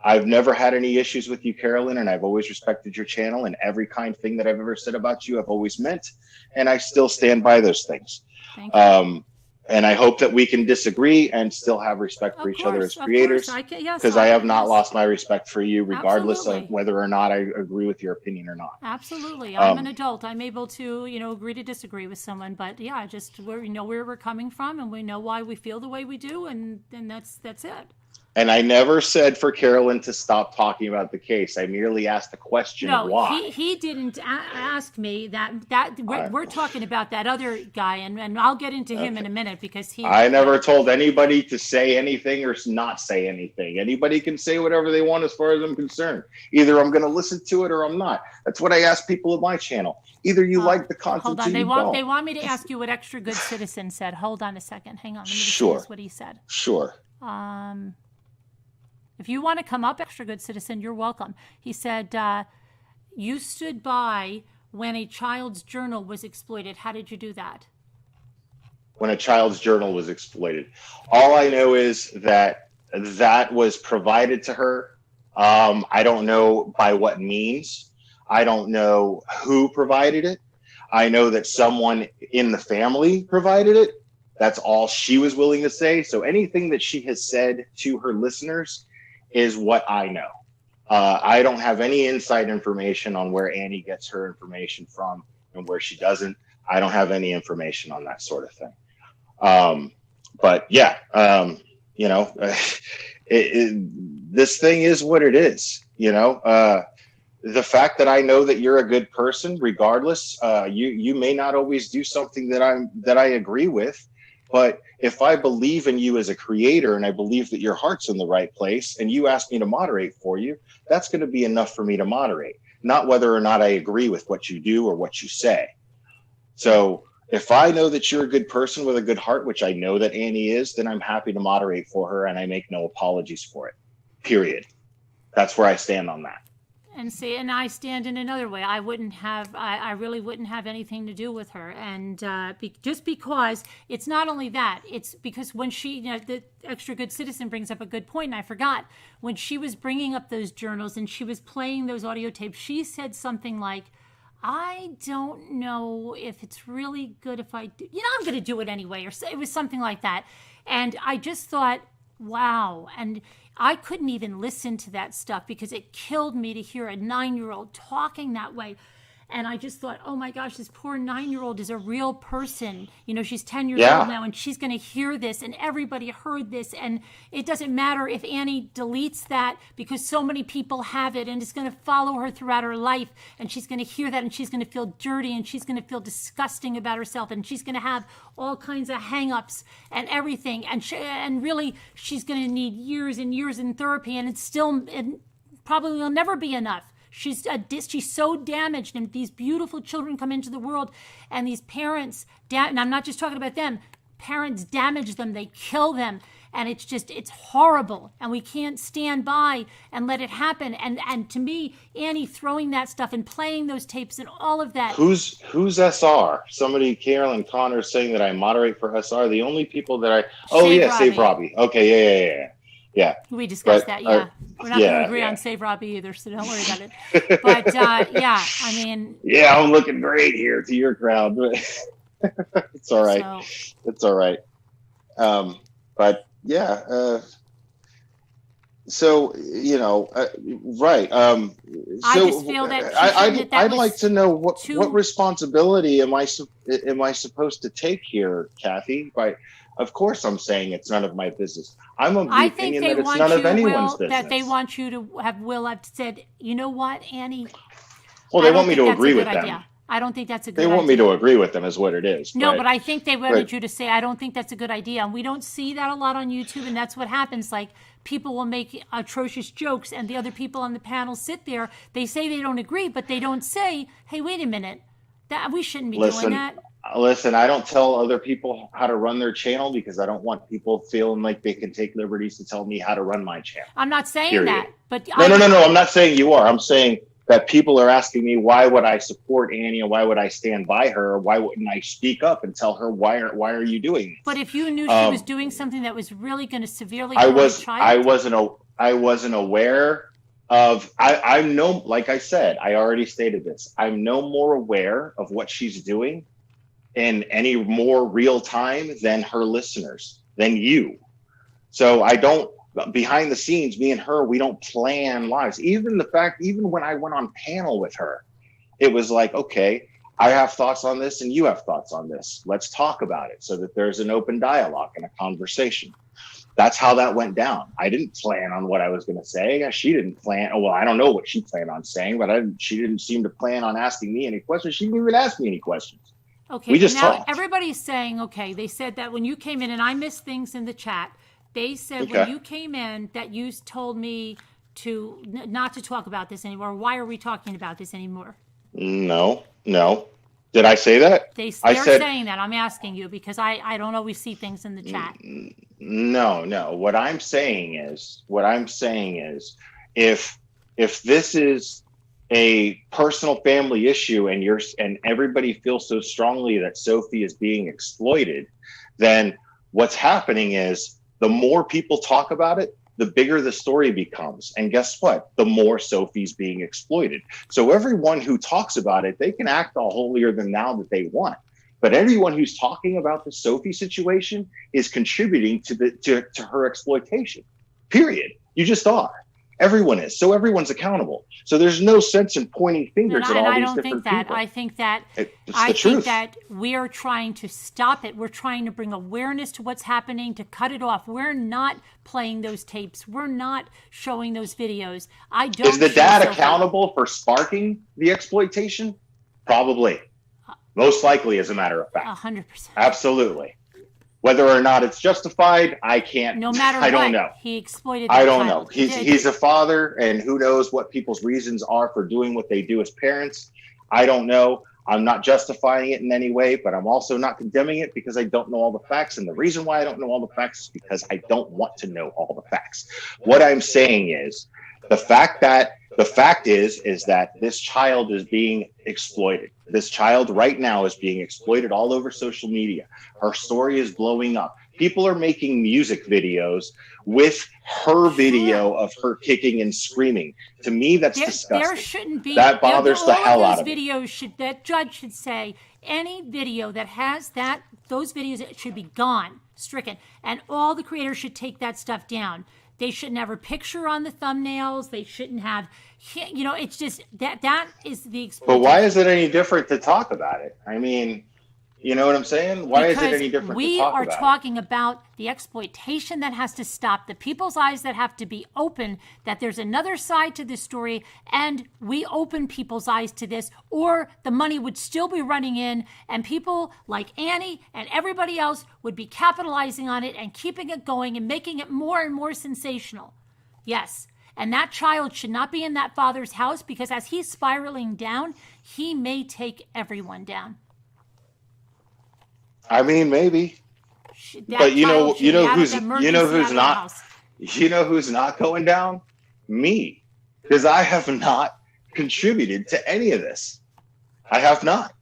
I've never had any issues with you, Carolyn, and I've always respected your channel, and every kind thing that I've ever said about you, I've always meant, and I still stand by those things. Thank you. And I hope that we can disagree and still have respect for each other as creators, because I have not lost my respect for you, regardless of whether or not I agree with your opinion or not. Absolutely. I'm an adult. I'm able to, agree to disagree with someone, but yeah, just we know where we're coming from and we know why we feel the way we do. And that's it. And I never said for Carolyn to stop talking about the case. I merely asked the question why. He didn't ask me that. We're talking about that other guy, and I'll get into him in a minute because I never told anybody to say anything or not say anything. Anybody can say whatever they want as far as I'm concerned. Either I'm going to listen to it or I'm not. That's what I ask people at my channel. Either you like the content hold on. or you don't. They don't. want me to ask you what Extra Good Citizen said. Hold on a second. Hang on. Let me just Sure. see what he said. Sure. If you want to come up, Extra Good Citizen, you're welcome. He said, you stood by when a child's journal was exploited. How did you do that? When a child's journal was exploited. All I know is that was provided to her. I don't know by what means. I don't know who provided it. I know that someone in the family provided it. That's all she was willing to say. So anything that she has said to her listeners is what I know. I don't have any inside information on where Annie gets her information from and where she doesn't. I don't have any information on that sort of thing. But yeah, this thing is what it is. The fact that I know that you're a good person, regardless, you may not always do something that I agree with. But if I believe in you as a creator and I believe that your heart's in the right place and you ask me to moderate for you, that's going to be enough for me to moderate, not whether or not I agree with what you do or what you say. So if I know that you're a good person with a good heart, which I know that Annie is, then I'm happy to moderate for her and I make no apologies for it, period. That's where I stand on that. And I stand in another way. I really wouldn't have anything to do with her. And just because it's not only that, it's because when the Extra Good Citizen brings up a good point, and I forgot, when she was bringing up those journals and she was playing those audio tapes, she said something like, I don't know if it's really good if I do, I'm going to do it anyway. Or it was something like that. And I just thought, wow. And I couldn't even listen to that stuff because it killed me to hear a 9-year-old talking that way. And I just thought, oh my gosh, this poor 9-year-old is a real person. You know, she's 10 years Yeah. old now, and she's going to hear this, and everybody heard this. And it doesn't matter if Annie deletes that, because so many people have it, and it's going to follow her throughout her life. And she's going to hear that, and she's going to feel dirty, and she's going to feel disgusting about herself, and she's going to have all kinds of hang-ups and everything. And really, she's going to need years and years in therapy, and it probably will never be enough. She's so damaged, and these beautiful children come into the world, and these parents, and I'm not just talking about them, parents damage them, they kill them, and it's horrible, and we can't stand by and let it happen. And to me, Annie throwing that stuff and playing those tapes and all of that. Who's SR? Somebody, Carolyn Connor, saying that I moderate for SR. The only people that Save Robbie. Okay, yeah. We discussed that, yeah. We're not going to agree on Save Robbie either, so don't worry about it. But, yeah, I mean... Yeah, I'm looking great here to your crowd. It's all right. It's all right. But, yeah. So, you know, right. I just feel that I'd like to know what responsibility am I supposed to take here, Kathy? Of course, I'm saying it's none of my business. I'm of the opinion that it's none of anyone's business. That they want you to have Will have said, you know what, Annie? Well, they want me to agree with them. Idea. I don't think that's a good idea. They want me to agree with them is what it is. No, but I think they wanted you to say, I don't think that's a good idea. And we don't see that a lot on YouTube, and that's what happens. Like, people will make atrocious jokes, and the other people on the panel sit there. They say they don't agree, but they don't say, hey, wait a minute, that we shouldn't be doing that. Listen, I don't tell other people how to run their channel because I don't want people feeling like they can take liberties to tell me how to run my channel. I'm not saying that, but no. I'm not saying you are. I'm saying that people are asking me, why would I support Annie, and why would I stand by her? Or why wouldn't I speak up and tell her why are you doing this? But if you knew she was doing something that was really going to severely harm a child, I wasn't aware of. I'm no, like I said, I already stated this. I'm no more aware of what she's doing in any more real time than her listeners, than you. So I don't, behind the scenes, me and her, we don't plan lives. Even when I went on panel with her, it was like, okay, I have thoughts on this and you have thoughts on this. Let's talk about it so that there's an open dialogue and a conversation. That's how that went down. I didn't plan on what I was going to say. She didn't plan. Oh, well, I don't know what she planned on saying, but she didn't seem to plan on asking me any questions. She didn't even ask me any questions. Okay, we just now talked. Everybody's saying, okay, they said that when you came in, and I missed things in the chat, they said when you came in that you told me to not to talk about this anymore. Why are we talking about this anymore? No. Did I say that? They're saying that. I'm asking you because I don't always see things in the chat. No. What I'm saying is if this is a personal family issue and everybody feels so strongly that Sophie is being exploited, then what's happening is the more people talk about it, the bigger the story becomes. And guess what? The more Sophie's being exploited. So everyone who talks about it, they can act all holier than thou that they want. But everyone who's talking about the Sophie situation is contributing to her exploitation. Period. You just are. Everyone is. So everyone's accountable. So there's no sense in pointing fingers at all these different people. I think that we are trying to stop it. We're trying to bring awareness to what's happening, to cut it off. We're not playing those tapes. We're not showing those videos. Is the dad accountable for sparking the exploitation? Probably. Most likely, as a matter of fact. 100%. Absolutely. Whether or not it's justified, I can't. No matter what, I don't know. He exploited. I don't know. He's a father, and who knows what people's reasons are for doing what they do as parents. I don't know. I'm not justifying it in any way, but I'm also not condemning it because I don't know all the facts. And the reason why I don't know all the facts is because I don't want to know all the facts. What I'm saying is the fact is that this child is being exploited. This child right now is being exploited all over social media. Her story is blowing up. People are making music videos with her video of her kicking and screaming. To me, that's disgusting. There shouldn't be. That bothers the hell out of me. That judge should say any video that has those videos should be gone, stricken, and all the creators should take that stuff down. They shouldn't have her picture on the thumbnails. They shouldn't have, it's just that is the exploitation. But why is it any different to talk about it? I mean, you know what I'm saying? Why is it any different to talk about it? We are talking about the exploitation that has to stop, the people's eyes that have to be open, that there's another side to this story, and we open people's eyes to this, or the money would still be running in, and people like Annie and everybody else would be capitalizing on it and keeping it going and making it more and more sensational. Yes. And that child should not be in that father's house, because as he's spiraling down, he may take everyone down. I mean, maybe, but you know who's not going down? Me, because I have not contributed to any of this. I have not,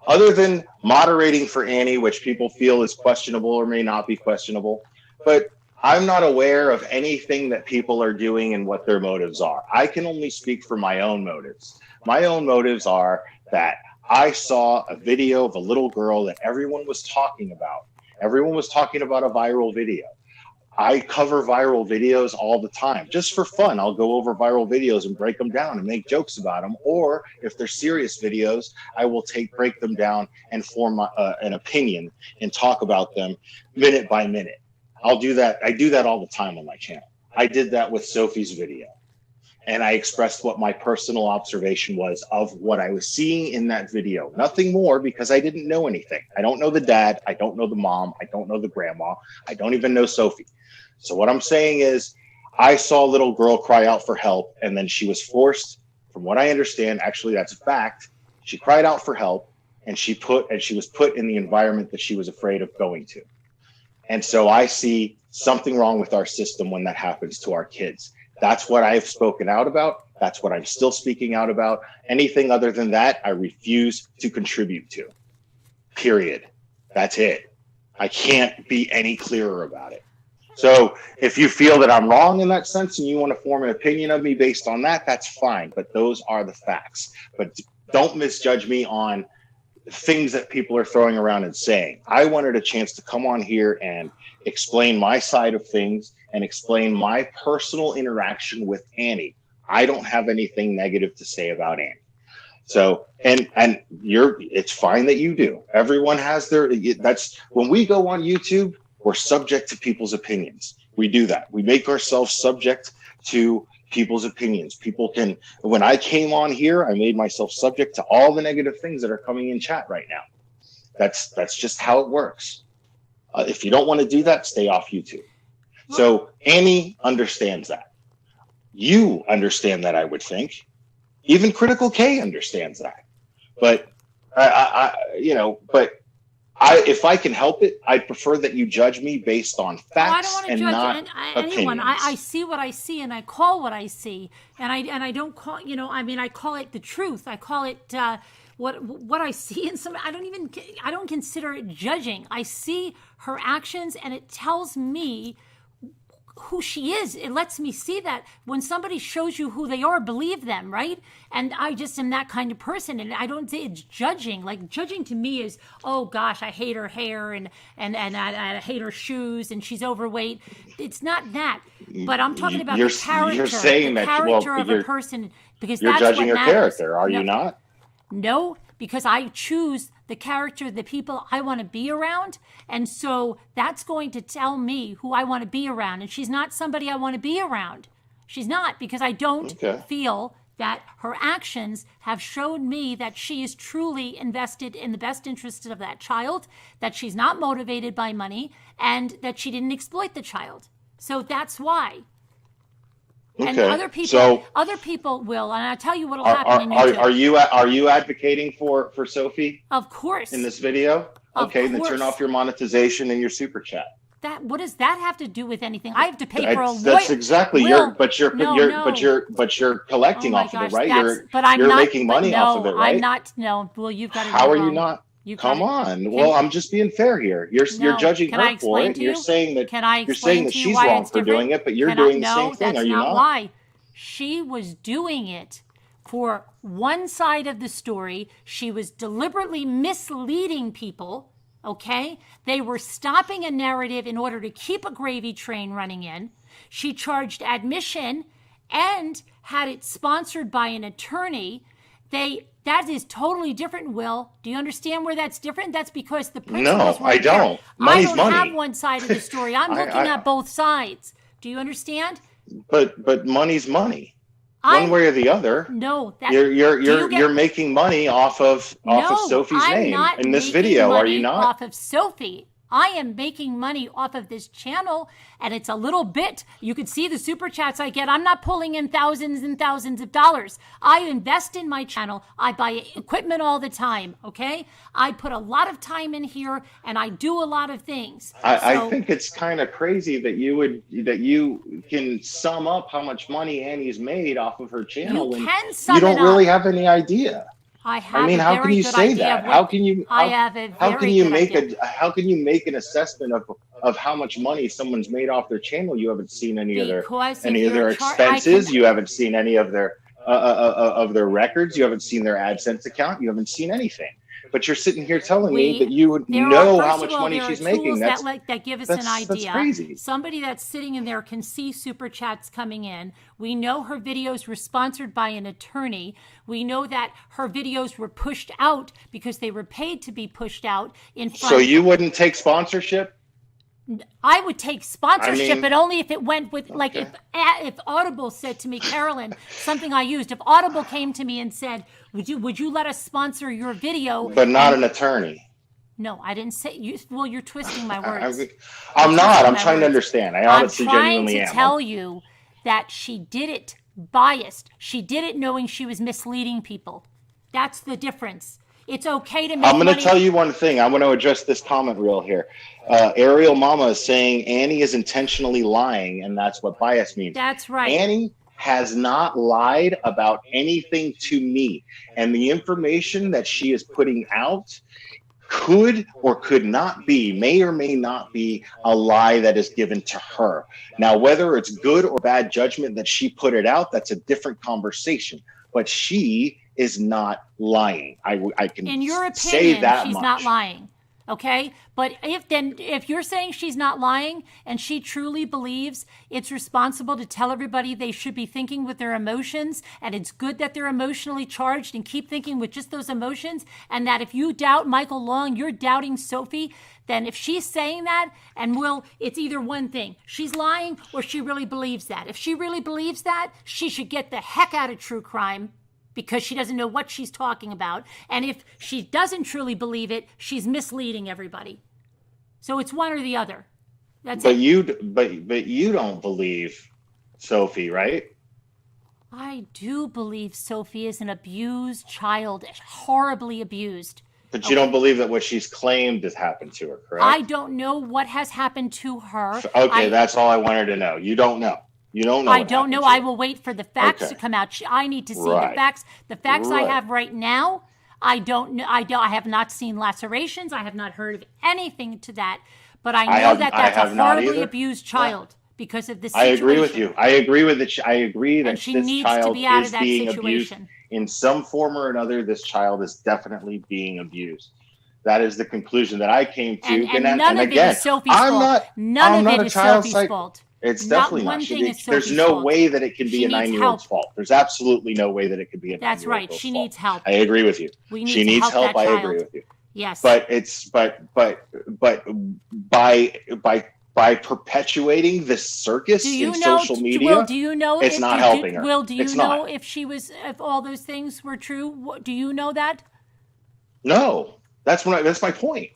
other than moderating for Annie, which people feel is questionable or may not be questionable. But I'm not aware of anything that people are doing and what their motives are. I can only speak for my own motives. My own motives are that I saw a video of a little girl that everyone was talking about. Everyone was talking about a viral video. I cover viral videos all the time, just for fun. I'll go over viral videos and break them down and make jokes about them. Or if they're serious videos, I will break them down and form an opinion and talk about them minute by minute. I'll do that. I do that all the time on my channel. I did that with Sophie's video. And I expressed what my personal observation was of what I was seeing in that video. Nothing more, because I didn't know anything. I don't know the dad. I don't know the mom. I don't know the grandma. I don't even know Sophie. So what I'm saying is, I saw a little girl cry out for help, and then she was forced, from what I understand, actually that's a fact, she cried out for help, and she was put in the environment that she was afraid of going to. And so I see something wrong with our system when that happens to our kids. That's what I've spoken out about. That's what I'm still speaking out about. Anything other than that, I refuse to contribute to. Period. That's it. I can't be any clearer about it. So if you feel that I'm wrong in that sense and you want to form an opinion of me based on that, that's fine. But those are the facts. But don't misjudge me on things that people are throwing around and saying. I wanted a chance to come on here and explain my side of things and explain my personal interaction with Annie. I don't have anything negative to say about Annie. So, and it's fine that you do. Everyone has that's when we go on YouTube, we're subject to people's opinions. We do that. We make ourselves subject to people's opinions. When I came on here, I made myself subject to all the negative things that are coming in chat right now. That's just how it works. If you don't want to do that, stay off YouTube. So Annie understands that. You understand that, I would think. Even Critical K understands that. But if I can help it, I'd prefer that you judge me based on facts and not opinions. I see what I see, and I call what I see, and I don't call. I call it the truth. I call it what I see in some. I don't consider it judging. I see her actions, and it tells me who she is. It lets me see that when somebody shows you who they are, believe them, right? And I just am that kind of person, and I don't say it's judging. Like, judging to me is, oh gosh, I hate her hair and I hate her shoes and she's overweight. It's not that, but I'm talking about the character. You're saying the character of a person, because you're that's judging what her matters. character, are you not? No, because I choose the character, the people I want to be around. And so that's going to tell me who I want to be around. And she's not somebody I want to be around. She's not, because I don't feel that her actions have shown me that she is truly invested in the best interests of that child, that she's not motivated by money, and that she didn't exploit the child. So that's why. Okay. And other people will, and I'll tell you what will happen. Are you advocating for Sophie? Of course. In this video? Okay, then turn off your monetization and your super chat. What does that have to do with anything? I have to pay for a lawyer. That's exactly but you're collecting off of it, right? You're making money off of it, right? I'm not. No. Well, you've got to. How are you not? Come on. Well, I'm just being fair here. You're judging her for it. You're saying that she's wrong for doing it, but you're doing the same thing. Are you not? That's not why. She was doing it for one side of the story. She was deliberately misleading people. Okay? They were stopping a narrative in order to keep a gravy train running in. She charged admission and had it sponsored by an attorney. That is totally different, Will. Do you understand where that's different? That's because the principles No, I don't. Money's money. I don't have one side of the story. I'm looking at both sides. Do you understand? But money's money. One way or the other. No, you're making money off of Sophie's name in this video, are you not? Off of Sophie. I am making money off of this channel, and it's a little bit. You can see the super chats I get. I'm not pulling in thousands and thousands of dollars. I invest in my channel. I buy equipment all the time, okay? I put a lot of time in here, and I do a lot of things. I think it's kind of crazy that you can sum up how much money Annie's made off of her channel, and you don't really have any idea. How can you say that? How can you make an assessment of how much money someone's made off their channel? You haven't seen any of their expenses. You haven't seen any of their records. You haven't seen their AdSense account. You haven't seen anything. But you're sitting here telling me that you would know how much money she's making. That give us an idea. That's crazy. Somebody that's sitting in there can see super chats coming in. We know her videos were sponsored by an attorney. We know that her videos were pushed out because they were paid to be pushed out in front. So you wouldn't take sponsorship? I would take sponsorship, but only if it went with, like, if Audible said to me, Carolyn, something I used, if Audible came to me and said, would you let us sponsor your video? But not an attorney. No, I didn't say you. Well, you're twisting my words. I'm not. I'm trying to understand. I honestly genuinely am. I'm trying to tell you that she did it biased. She did it knowing she was misleading people. That's the difference. It's okay to make I'm going to tell you one thing. I want to address this comment reel here. Ariel Mama is saying Annie is intentionally lying, and that's what bias means. That's right. Annie has not lied about anything to me. And the information that she is putting out could or could not be, may or may not be a lie that is given to her. Now, whether it's good or bad judgment that she put it out, that's a different conversation. But she is not lying. I can in your opinion, say that she's much. Not lying. Okay, but if you're saying she's not lying and she truly believes it's responsible to tell everybody they should be thinking with their emotions, and it's good that they're emotionally charged and keep thinking with just those emotions, and that if you doubt Michael Long, you're doubting Sophie, then if she's saying that, and it's either one thing. She's lying or she really believes that. If she really believes that, she should get the heck out of true crime, because she doesn't know what she's talking about. And if she doesn't truly believe it, she's misleading everybody. So it's one or the other. That's it. But you don't believe Sophie, right? I do believe Sophie is an abused child, horribly abused. But you don't believe that what she's claimed has happened to her, correct? I don't know what has happened to her. Okay, that's all I wanted to know. You don't know. You don't know. I don't know. I will wait for the facts to come out. I need to see the facts. The facts I have right now, I don't know. I have not seen lacerations. I have not heard of anything to that. But I know that's a horribly abused child because of this situation. I agree with you. I agree with it. I agree that she this needs child to be out is of that being situation. Abused in some form or another. This child is definitely being abused. That is the conclusion that I came to. And none of it is Sophie's fault. None of it is Sophie's fault. It's definitely not. There's no way that it can be a 9-year-old's fault. There's absolutely no way that it could be a 9-year-old's fault. That's right. She needs help. I agree with you. She needs help. I agree with you. Yes. But by perpetuating this circus in social media, Will, do you know it's not helping her. Will, do you know if all those things were true? Do you know that? No. That's my point.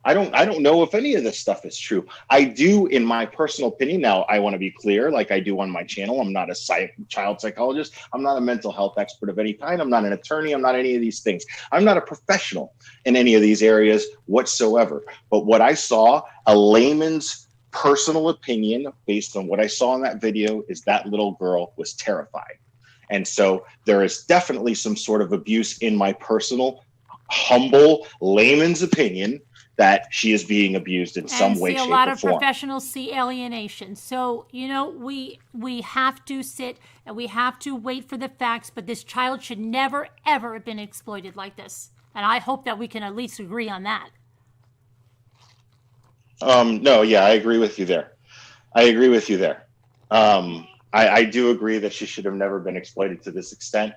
I don't know if any of this stuff is true. I do, in my personal opinion. Now, I want to be clear, like I do on my channel. I'm not a child psychologist. I'm not a mental health expert of any kind. I'm not an attorney. I'm not any of these things. I'm not a professional in any of these areas whatsoever. But what I saw, a layman's personal opinion based on what I saw in that video, is that little girl was terrified. And so there is definitely some sort of abuse, in my personal, humble layman's opinion, that she is being abused in some way, shape, or form. A lot of professionals see alienation. So, we have to sit and we have to wait for the facts, but this child should never, ever have been exploited like this. And I hope that we can at least agree on that. No, yeah, I agree with you there. I do agree that she should have never been exploited to this extent,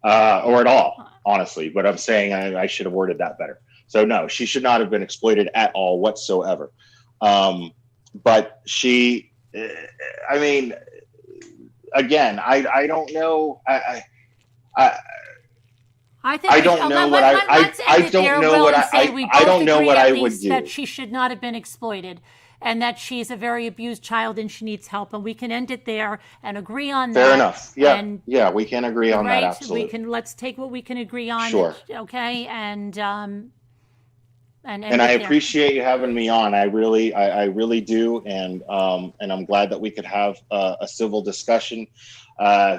or at all, honestly. But I'm saying I should have worded that better. So no, she should not have been exploited at all whatsoever. But she, I mean, again, I don't know. I think I don't know what I don't know what I don't know what I would do. That she should not have been exploited, and that she's a very abused child and she needs help, and we can end it there and agree on that. Fair enough. Yeah, and, yeah, we can agree on right? that. Absolutely. Let's take what we can agree on. Sure. Okay, and I appreciate you having me on. I really do, and I'm glad that we could have a civil discussion.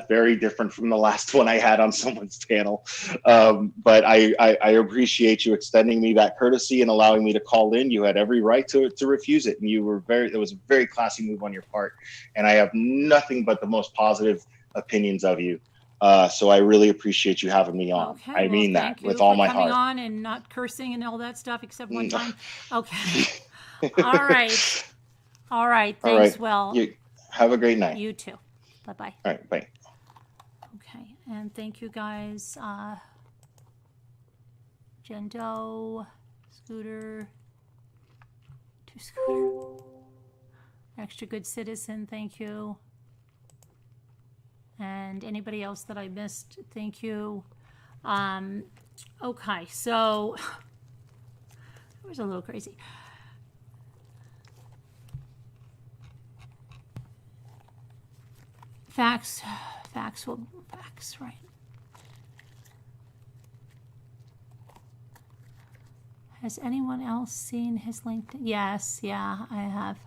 Very different from the last one I had on someone's panel, but I appreciate you extending me that courtesy and allowing me to call in. You had every right to refuse it, and it was a very classy move on your part, and I have nothing but the most positive opinions of you. So I really appreciate you having me on. Okay, I mean that with all my heart. Coming on and not cursing and all that stuff except one time. Okay. All right. All right. Thanks. Well, have a great night. You too. Bye-bye. All right. Bye. Okay. And thank you guys. Jen Doe, Scooter, to Scooter. Extra Good Citizen. Thank you. And anybody else that I missed, thank you. Okay, so it was a little crazy. Facts, right. Has anyone else seen his LinkedIn? Yes, yeah, I have.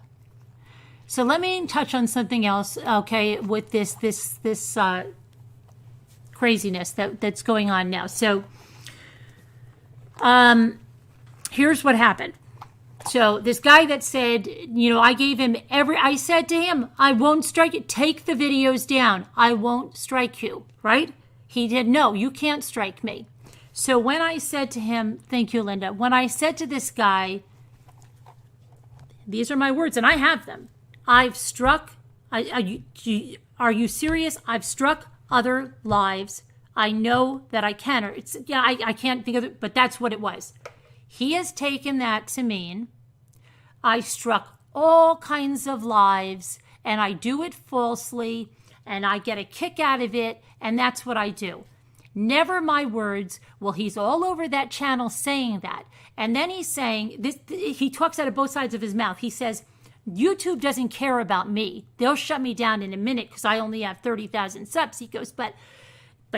So let me touch on something else, okay, with this craziness that's going on now. So here's what happened. So this guy that said, I gave him I said to him, I won't strike you. Take the videos down. I won't strike you, right? He did, no, you can't strike me. So when I said to him, thank you, Linda, when I said to this guy, these are my words, and I have them. I've struck, are you serious? I've struck other lives. I know that I can, or I can't think of it, but that's what it was. He has taken that to mean I struck all kinds of lives, and I do it falsely, and I get a kick out of it, and that's what I do. Never my words. Well, he's all over that channel saying that. And then he's saying, he talks out of both sides of his mouth. He says, YouTube doesn't care about me. They'll shut me down in a minute because I only have 30,000 subs. He goes, but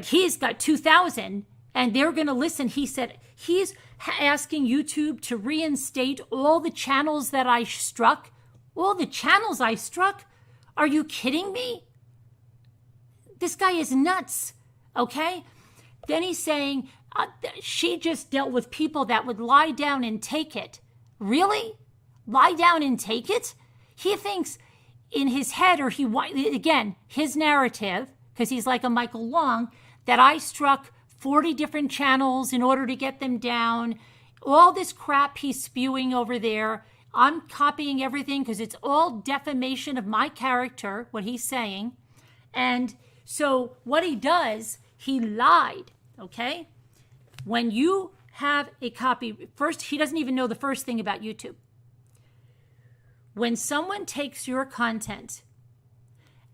he's got 2,000 and they're going to listen. He said he's asking YouTube to reinstate all the channels that I struck. All the channels I struck? Are you kidding me? This guy is nuts, okay? Then he's saying she just dealt with people that would lie down and take it. Really? Lie down and take it? He thinks in his head, or again, his narrative, because he's like a Michael Long, that I struck 40 different channels in order to get them down. All this crap he's spewing over there. I'm copying everything because it's all defamation of my character, what he's saying. And so what he does, he lied, okay? When you have a copy, first, he doesn't even know the first thing about YouTube. When someone takes your content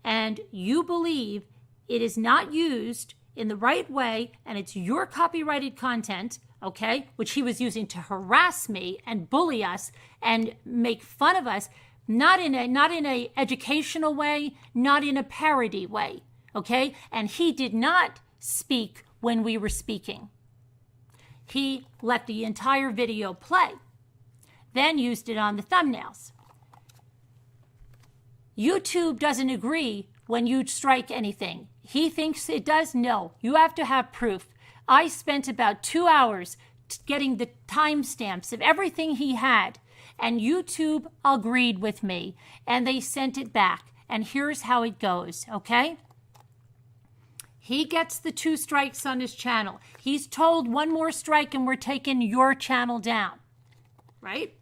and you believe it is not used in the right way and it's your copyrighted content, okay, which he was using to harass me and bully us and make fun of us, not in a educational way, not in a parody way, okay? And he did not speak when we were speaking. He let the entire video play, then used it on the thumbnails. YouTube doesn't agree when you strike anything. He thinks it does. No, you have to have proof. I spent about 2 hours getting the timestamps of everything he had, and YouTube agreed with me, and they sent it back. And here's how it goes, okay? He gets the 2 strikes on his channel. He's told 1 more strike and we're taking your channel down, right?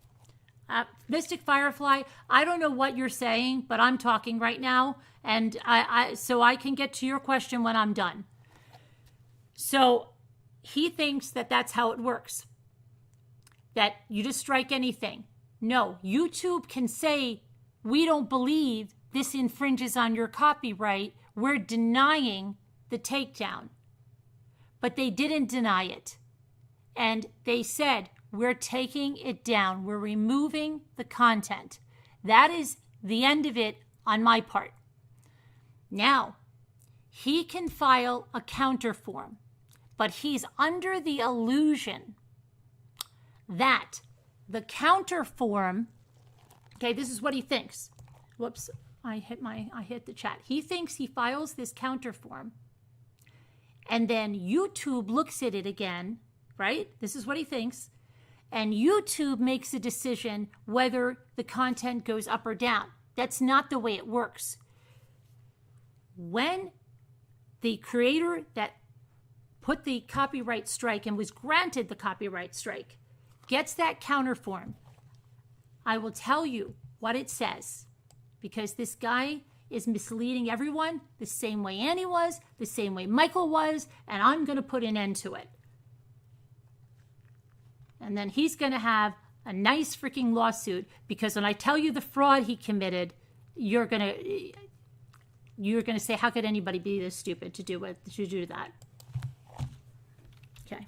Mystic Firefly, I don't know what you're saying, but I'm talking right now, and so I can get to your question when I'm done. So he thinks that that's how it works, that you just strike anything. No, YouTube can say, we don't believe this infringes on your copyright. We're denying the takedown. But they didn't deny it. And they said, we're taking it down. We're removing the content. That is the end of it on my part. Now, he can file a counterform, but he's under the illusion that the counterform, okay, this is what he thinks. Whoops, I hit the chat. He thinks he files this counterform, and then YouTube looks at it again, right? This is what he thinks. And YouTube makes a decision whether the content goes up or down. That's not the way it works. When the creator that put the copyright strike and was granted the copyright strike gets that counterform, I will tell you what it says, because this guy is misleading everyone the same way Annie was, the same way Michael was, and I'm going to put an end to it. And then he's going to have a nice freaking lawsuit, because when I tell you the fraud he committed, you're going to say, how could anybody be this stupid to do that? Okay.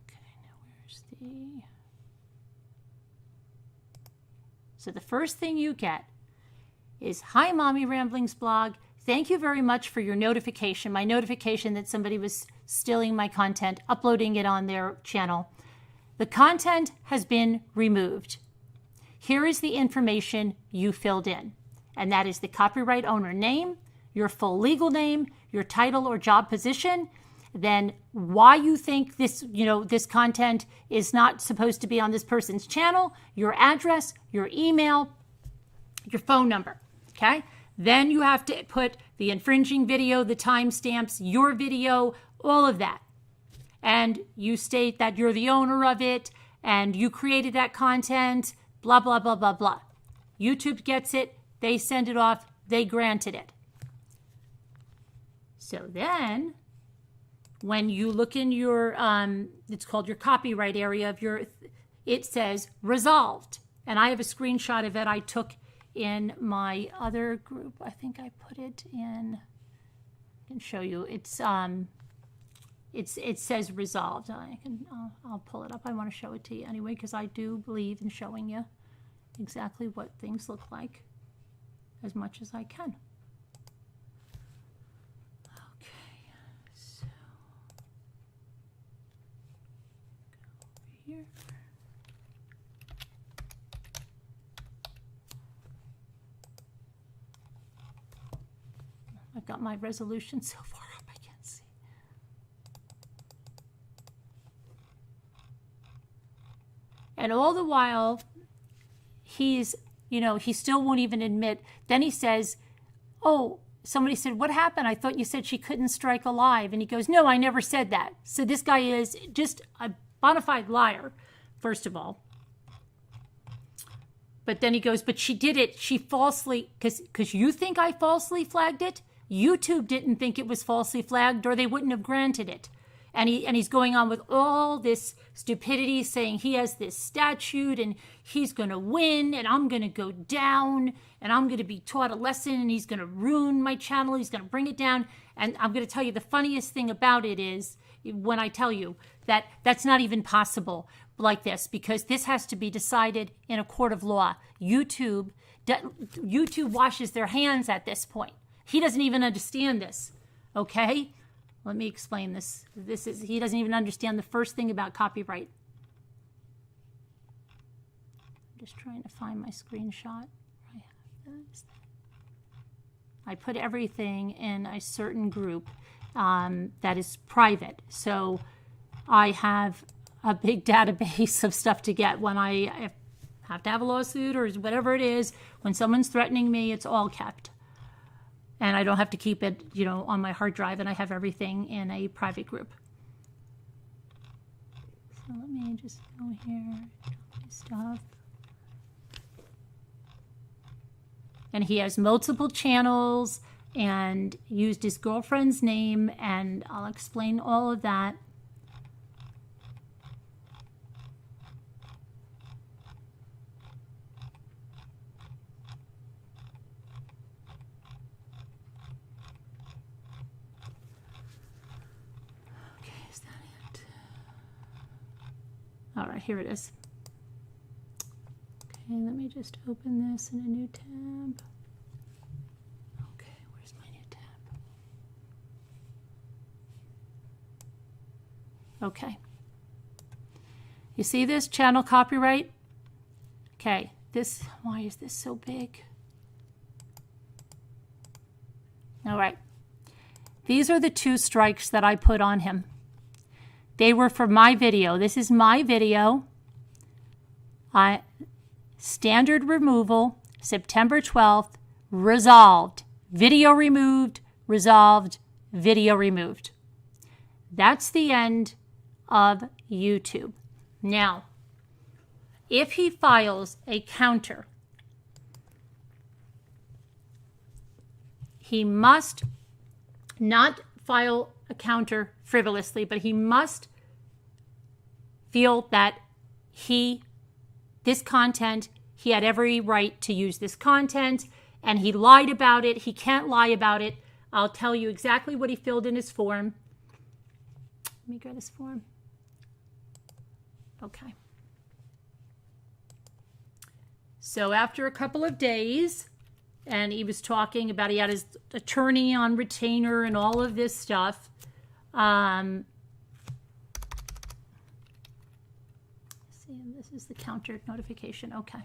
Okay, now where's the... So the first thing you get is, hi, Mommy Ramblings blog. Thank you very much for your notification, my notification that somebody was stealing my content, uploading it on their channel. The content has been removed. Here is the information you filled in, and that is the copyright owner name, your full legal name, your title or job position, then why you think this, this content is not supposed to be on this person's channel, your address, your email, your phone number, okay? Then you have to put the infringing video, the timestamps, your video, all of that. And you state that you're the owner of it and you created that content, blah, blah, blah, blah, blah. YouTube gets it. They send it off. They granted it. So then when you look in your, it's called your copyright area of your, it says resolved. And I have a screenshot of it I took in my other group. I think I put it in, I can show you. It says resolved. I'll pull it up. I want to show it to you anyway, because I do believe in showing you exactly what things look like as much as I can. Okay, so go over here. I've got my resolution so far up I can't see. And all the while, he's, he still won't even admit. Then he says, oh, somebody said, what happened? I thought you said she couldn't strike alive. And he goes, no, I never said that. So this guy is just a bona fide liar, first of all. But then he goes, but she did it. She falsely, because you think I falsely flagged it? YouTube didn't think it was falsely flagged, or they wouldn't have granted it. And he's going on with all this stupidity, saying he has this statute and he's going to win and I'm going to go down and I'm going to be taught a lesson and he's going to ruin my channel. He's going to bring it down. And I'm going to tell you the funniest thing about it is when I tell you that that's not even possible like this, because this has to be decided in a court of law. YouTube washes their hands at this point. He doesn't even understand this, okay? Let me explain this. He doesn't even understand the first thing about copyright. I'm just trying to find my screenshot. I put everything in a certain group that is private. So I have a big database of stuff to get when I have to have a lawsuit or whatever it is. When someone's threatening me, it's all kept. And I don't have to keep it, on my hard drive, and I have everything in a private group. So let me just go here, stuff. And he has multiple channels and used his girlfriend's name, and I'll explain all of that. All right, here it is. Okay, let me just open this in a new tab. Okay, where's my new tab? Okay. You see this channel copyright? Okay, why is this so big? All right. These are the 2 strikes that I put on him. They were for my video. This is my video. Standard removal, September 12th, resolved. Video removed, resolved, video removed. That's the end of YouTube. Now, if he files a counter, he must not file a counter frivolously, but he must feel that this content, he had every right to use this content, and he lied about it. He can't lie about it. I'll tell you exactly what he filled in his form. Let me get his form. Okay. So after a couple of days, and he was talking about he had his attorney on retainer and all of this stuff. See, this is the counter notification. Okay.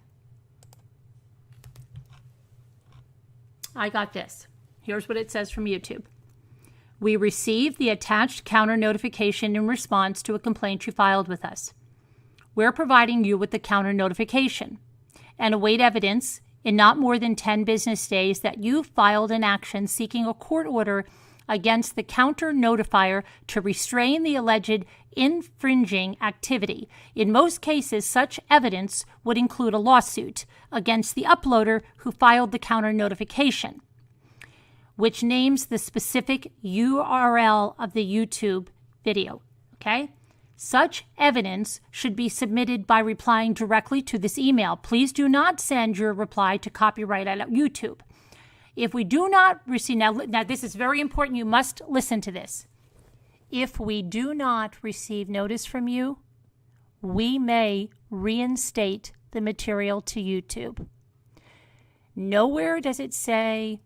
I got this. Here's what it says from YouTube. We received the attached counter notification in response to a complaint you filed with us. We're providing you with the counter notification and await evidence in not more than 10 business days that you filed an action seeking a court order against the counter notifier to restrain the alleged infringing activity. In most cases, such evidence would include a lawsuit against the uploader who filed the counter notification, which names the specific URL of the YouTube video. Okay? Such evidence should be submitted by replying directly to this email. Please do not send your reply to copyright at YouTube. If we do not receive, now this is very important, you must listen to this. If we do not receive notice from you, we may reinstate the material to YouTube. Nowhere does it say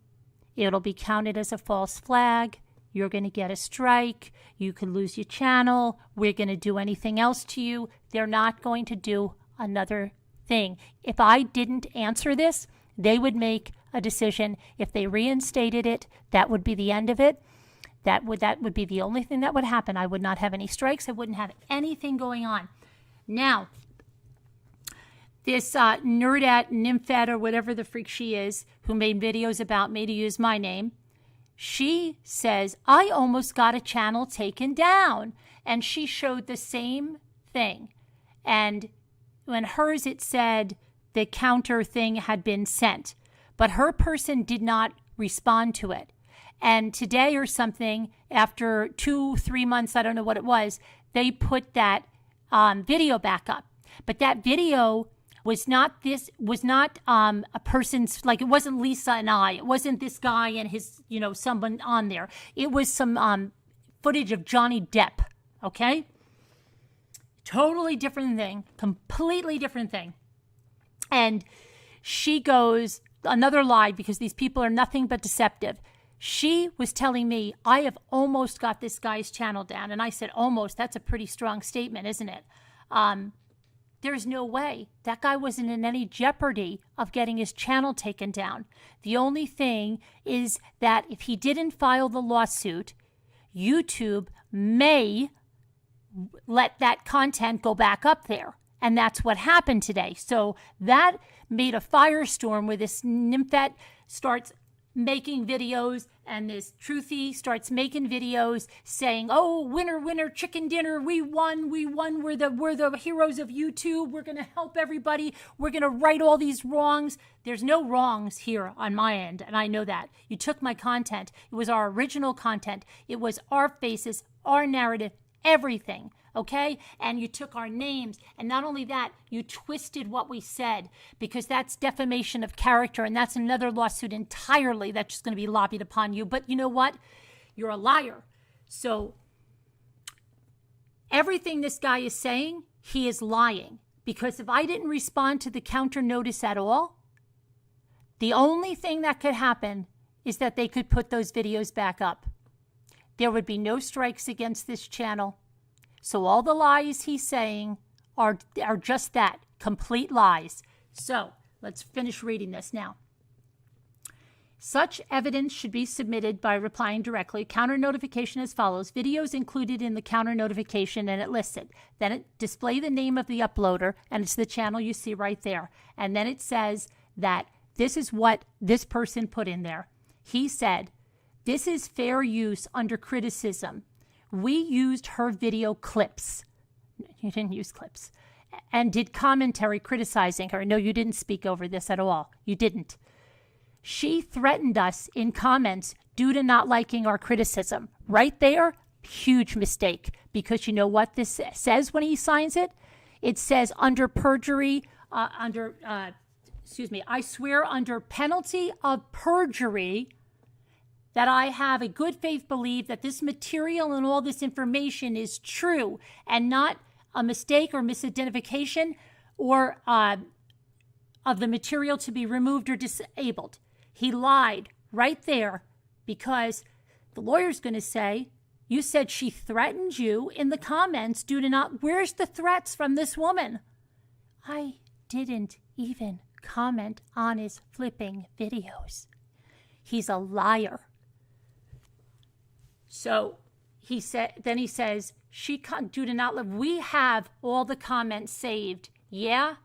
it'll be counted as a false flag. You're going to get a strike. You could lose your channel. We're going to do anything else to you. They're not going to do another thing. If I didn't answer this, they would make a decision. If they reinstated it, that would be the end of it. That would be the only thing that would happen. I would not have any strikes. I wouldn't have anything going on. Now, this nerdette, nymphette, or whatever the freak she is, who made videos about me to use my name, she says, I almost got a channel taken down. And she showed the same thing. And when hers, it said the counter thing had been sent. But her person did not respond to it. And today or something, after 2-3 months, I don't know what it was, they put that video back up. But that video was not a person's, like, it wasn't Lisa and I. It wasn't this guy and his, someone on there. It was some footage of Johnny Depp, okay? Totally different thing, completely different thing. And she goes, another lie, because these people are nothing but deceptive. She was telling me, I have almost got this guy's channel down. And I said, almost, that's a pretty strong statement, isn't it? There's no way. That guy wasn't in any jeopardy of getting his channel taken down. The only thing is that if he didn't file the lawsuit, YouTube may let that content go back up there. And that's what happened today. So that made a firestorm where this nymphette starts making videos, and this truthy starts making videos saying, "Oh, winner, winner, chicken dinner, we won, we're the heroes of YouTube, we're going to help everybody, we're going to right all these wrongs." There's no wrongs here on my end, and I know that. You took my content. It was our original content. It was our faces, our narrative, everything. Okay? And you took our names. And not only that, you twisted what we said, because that's defamation of character. And that's another lawsuit entirely that's just going to be lobbied upon you. But you know what? You're a liar. So everything this guy is saying, he is lying. Because if I didn't respond to the counter notice at all, the only thing that could happen is that they could put those videos back up. There would be no strikes against this channel. So all the lies he's saying are just that, complete lies. So let's finish reading this now. Such evidence should be submitted by replying directly. Counter notification as follows. Videos included in the counter notification, and it lists it. Then it display the name of the uploader, and it's the channel you see right there. And then it says that this is what this person put in there. He said, "This is fair use under criticism. We used her video clips." You didn't use clips. "And did commentary criticizing her." No, you didn't speak over this at all. You didn't. "She threatened us in comments due to not liking our criticism." Right there, huge mistake. Because you know what this says when he signs it? It says under perjury, I swear under penalty of perjury that I have a good faith belief that this material and all this information is true and not a mistake or misidentification or of the material to be removed or disabled. He lied right there because the lawyer's going to say, you said she threatened you in the comments due to not... Where's the threats from this woman? I didn't even comment on his flipping videos. He's a liar. So he said. Then he says, "She due to not live." We have all the comments saved. Yeah?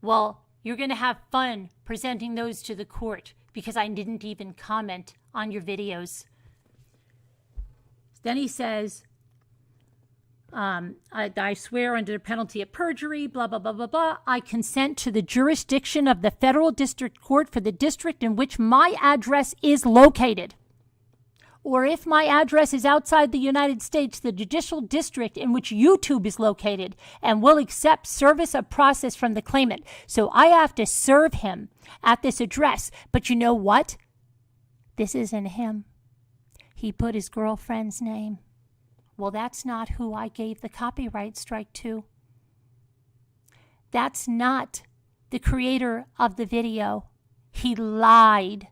Well, you're going to have fun presenting those to the court because I didn't even comment on your videos. Then he says, I swear under the penalty of perjury, blah, blah, blah, blah, blah. I consent to the jurisdiction of the federal district court for the district in which my address is located. Or if my address is outside the United States, the judicial district in which YouTube is located, and will accept service of process from the claimant. So I have to serve him at this address. But you know what? This isn't him. He put his girlfriend's name. Well, that's not who I gave the copyright strike to. That's not the creator of the video. He lied.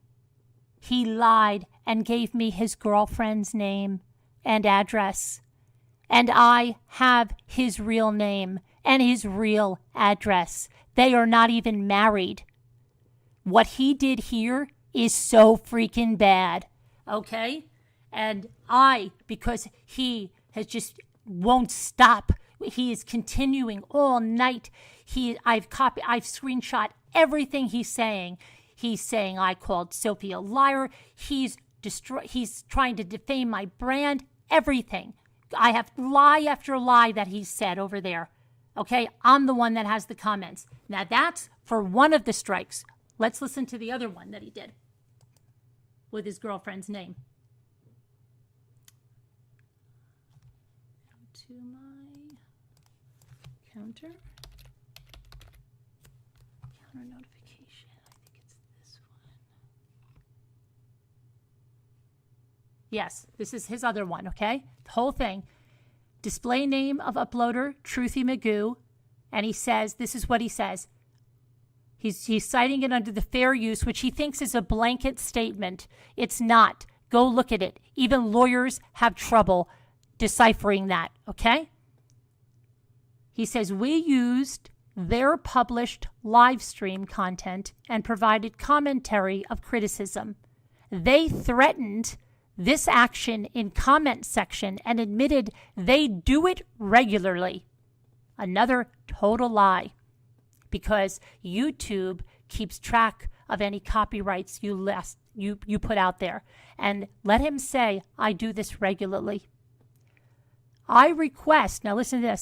He lied and gave me his girlfriend's name and address. And I have his real name and his real address. They are not even married. What he did here is so freaking bad. Okay? And because he has just won't stop. He is continuing all night. I've screenshot everything he's saying. He's saying I called Sophie a liar. He's trying to defame my brand. Everything. I have lie after lie that he's said over there. Okay, I'm the one that has the comments. Now that's for one of the strikes. Let's listen to the other one that he did with his girlfriend's name. To my counter notification. I think it's this one. Yes, this is his other one, okay? The whole thing. Display name of uploader, Truthy Magoo. And he says, this is what he says. He's citing it under the fair use, which he thinks is a blanket statement. It's not. Go look at it. Even lawyers have trouble deciphering that, okay? He says, we used their published live stream content and provided commentary of criticism. They threatened this action in comment section and admitted they do it regularly. Another total lie, because YouTube keeps track of any copyrights you you put out there. And let him say, I do this regularly. I request, now listen to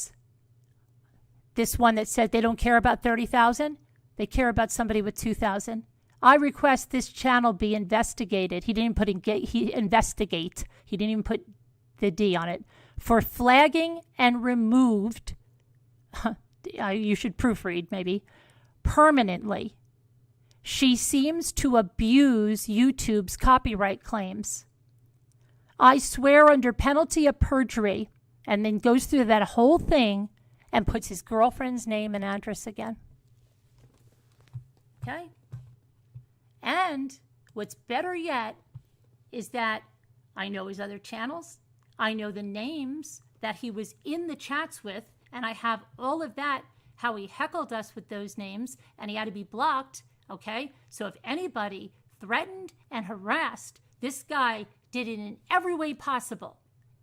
this one that said they don't care about 30,000, they care about somebody with 2,000. I request this channel be investigated. He didn't put investigate. He didn't even put the D on it. For flagging and removed, you should proofread maybe, permanently. She seems to abuse YouTube's copyright claims. I swear under penalty of perjury, and then goes through that whole thing and puts his girlfriend's name and address again. Okay? And what's better yet is that I know his other channels. I know the names that he was in the chats with, and I have all of that, how he heckled us with those names, and he had to be blocked, okay? So if anybody threatened and harassed, this guy did it in every way possible.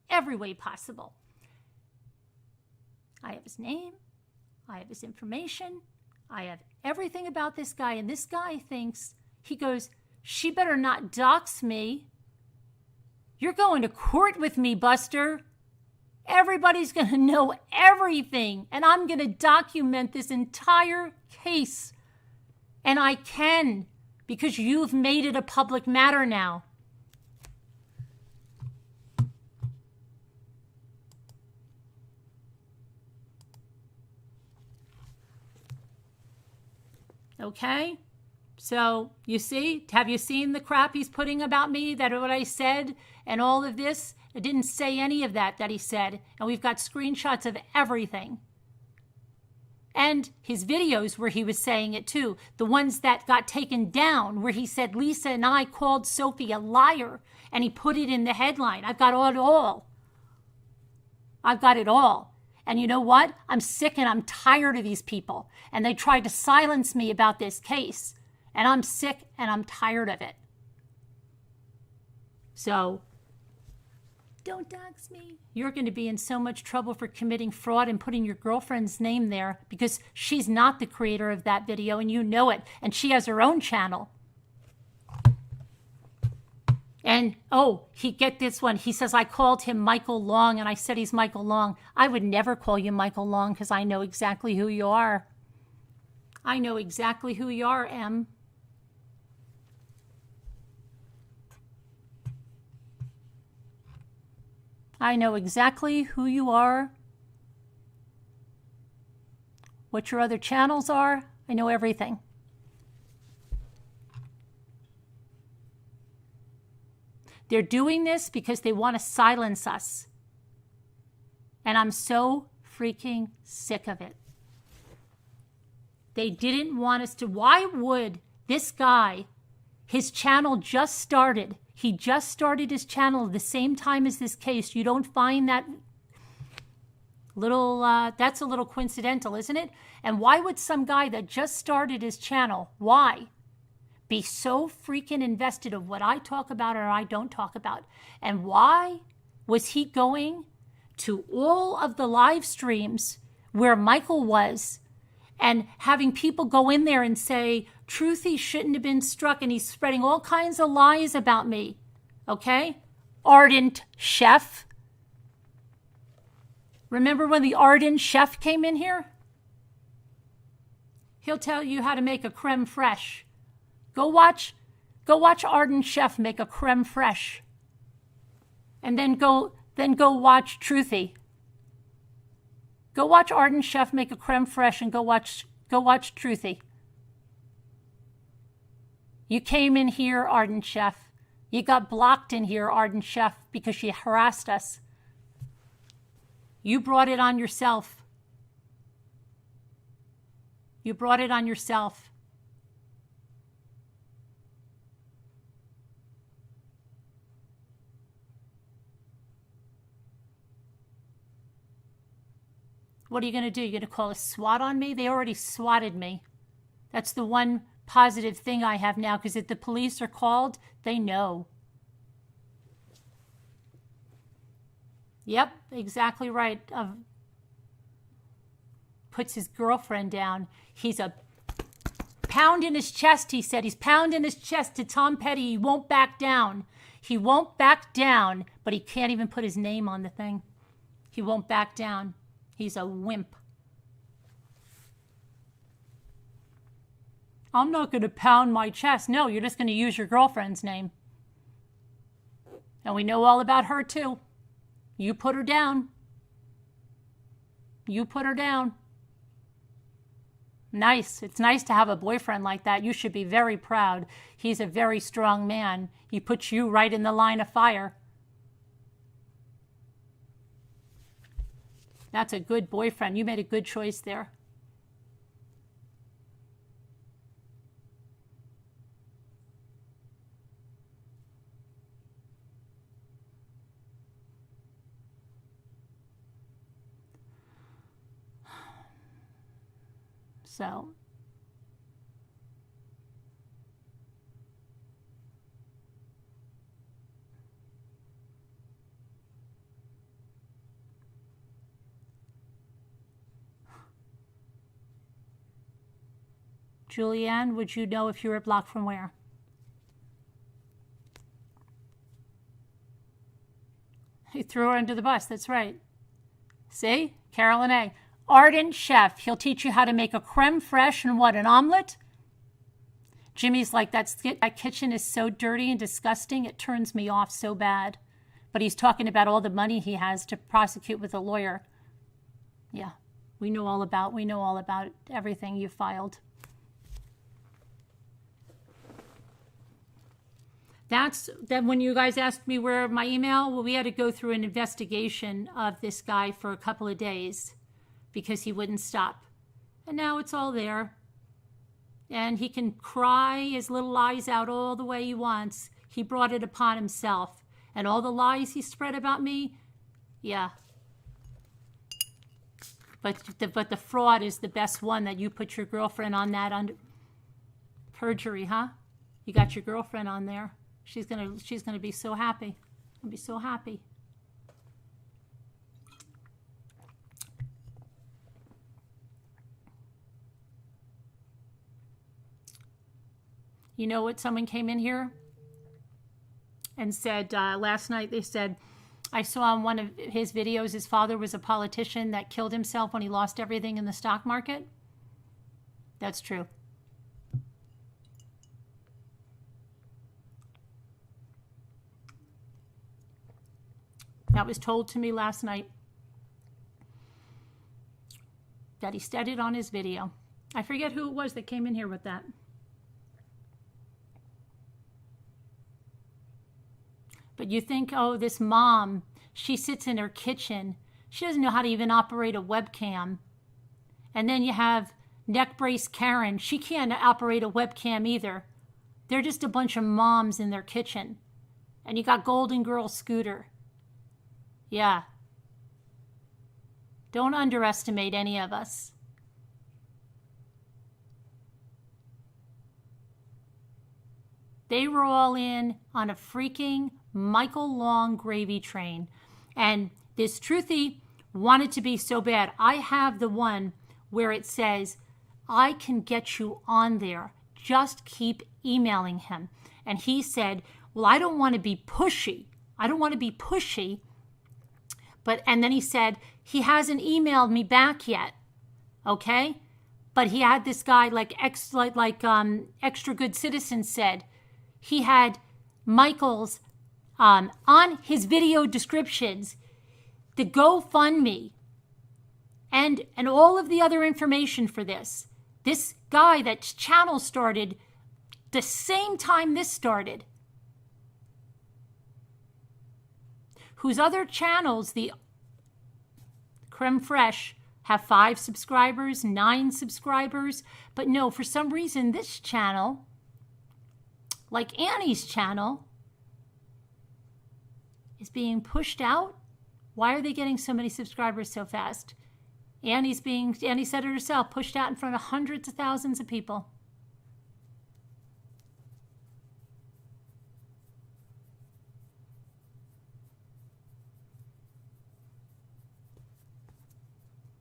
Every way possible. I have his name. I have his information. I have everything about this guy, and this guy thinks, he goes, she better not dox me. You're going to court with me, Buster. Everybody's going to know everything, and I'm going to document this entire case. And I can, because you've made it a public matter now. Okay? So, you see, have you seen the crap he's putting about me, that what I said and all of this? I didn't say any of that he said, and we've got screenshots of everything. And his videos where he was saying it too, the ones that got taken down where he said Lisa and I called Sophie a liar, and he put it in the headline. I've got it all. I've got it all. And you know what? I'm sick and I'm tired of these people. And they tried to silence me about this case. And I'm sick and I'm tired of it. So, don't dox me. You're going to be in so much trouble for committing fraud and putting your girlfriend's name there, because she's not the creator of that video and you know it. And she has her own channel. And, get this one. He says, I called him Michael Long, and I said he's Michael Long. I would never call you Michael Long, because I know exactly who you are. I know exactly who you are, Em. I know exactly who you are, what your other channels are. I know everything. They're doing this because they want to silence us. And I'm so freaking sick of it. They didn't want us to. Why would this guy, his channel just started. He just started his channel at the same time as this case. You don't find that little, that's a little coincidental, isn't it? And why would some guy that just started his channel, why? Be so freaking invested of what I talk about or I don't talk about? And why was he going to all of the live streams where Michael was and having people go in there and say, Truthy shouldn't have been struck, and he's spreading all kinds of lies about me, okay? Ardent Chef. Remember when the Ardent Chef came in here? He'll tell you how to make a creme fraiche. Go watch Ardent Chef make a creme fraiche. And then go watch Truthy. Go watch Ardent Chef make a creme fraiche and go watch Truthy. You came in here, Ardent Chef. You got blocked in here, Ardent Chef, because you harassed us. You brought it on yourself. You brought it on yourself. What are you going to do? You're going to call a SWAT on me? They already swatted me. That's the one positive thing I have now, because if the police are called, they know. Yep, exactly right. Puts his girlfriend down. He's a pounding his chest, he said. He's pounding his chest to Tom Petty. He won't back down. He won't back down, but he can't even put his name on the thing. He won't back down. He's a wimp. I'm not going to pound my chest. No, you're just going to use your girlfriend's name. And we know all about her, too. You put her down. You put her down. Nice. It's nice to have a boyfriend like that. You should be very proud. He's a very strong man. He puts you right in the line of fire. That's a good boyfriend. You made a good choice there. So, Julianne, would you know if you were blocked from where? He threw her under the bus. That's right. See? Carolyn A. Ardent chef. He'll teach you how to make a creme fraiche and what, an omelet? Jimmy's like, that kitchen is so dirty and disgusting, it turns me off so bad. But he's talking about all the money he has to prosecute with a lawyer. Yeah, we know all about everything you filed. Then when you guys asked me where my email, well, we had to go through an investigation of this guy for a couple of days because he wouldn't stop. And now it's all there. And he can cry his little lies out all the way he wants. He brought it upon himself. And all the lies he spread about me, yeah. But the fraud is the best one, that you put your girlfriend on that under perjury, huh? You got your girlfriend on there. She's gonna be so happy. I'll be so happy. You know what? Someone came in here and said last night, they said, I saw on one of his videos his father was a politician that killed himself when he lost everything in the stock market. That's true. That was told to me last night. That he said it on his video. I forget who it was that came in here with that. But you think, oh, this mom, she sits in her kitchen. She doesn't know how to even operate a webcam. And then you have neck brace Karen. She can't operate a webcam either. They're just a bunch of moms in their kitchen. And you got Golden Girl Scooter. Yeah. Don't underestimate any of us. They were all in on a freaking Michael Long gravy train. And this Truthy wanted to be so bad. I have the one where it says, I can get you on there. Just keep emailing him. And he said, well, I don't want to be pushy. I don't want to be pushy. And then he said, he hasn't emailed me back yet. Okay? But he had this guy, like Extra Good Citizen said, he had Michael's, on his video descriptions, the GoFundMe, and all of the other information for this. This guy, that channel started the same time this started, whose other channels, the Creme Fraiche, have 5 subscribers, 9 subscribers. But no, for some reason, this channel, like Annie's channel, is being pushed out. Why are they getting so many subscribers so fast? Annie said it herself, pushed out in front of hundreds of thousands of people.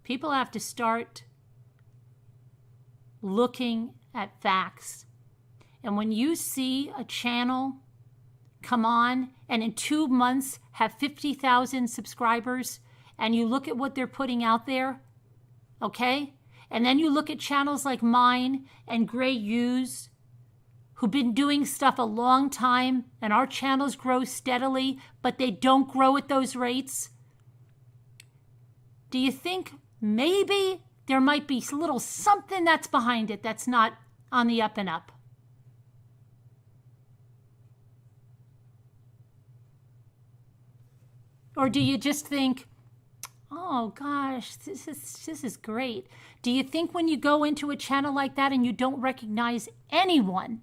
People have to start looking at facts. And when you see a channel come on and in 2 months have 50,000 subscribers, and you look at what they're putting out there, okay? And then you look at channels like mine and Gray Hughes, who've been doing stuff a long time, and our channels grow steadily, but they don't grow at those rates. Do you think maybe there might be a little something that's behind it that's not on the up and up? Or do you just think, oh gosh, this is great? Do you think when you go into a channel like that and you don't recognize anyone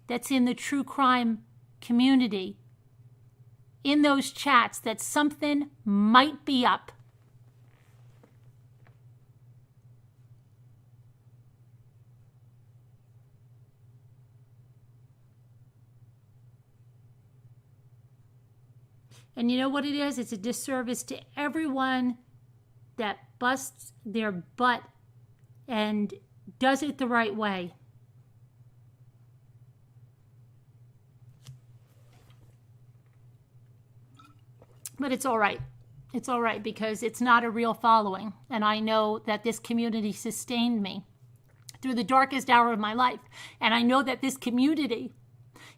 that's in the true crime community in those chats, that something might be up? And you know what it is? It's a disservice to everyone that busts their butt and does it the right way. But it's all right. It's all right, because it's not a real following. And I know that this community sustained me through the darkest hour of my life. And I know that this community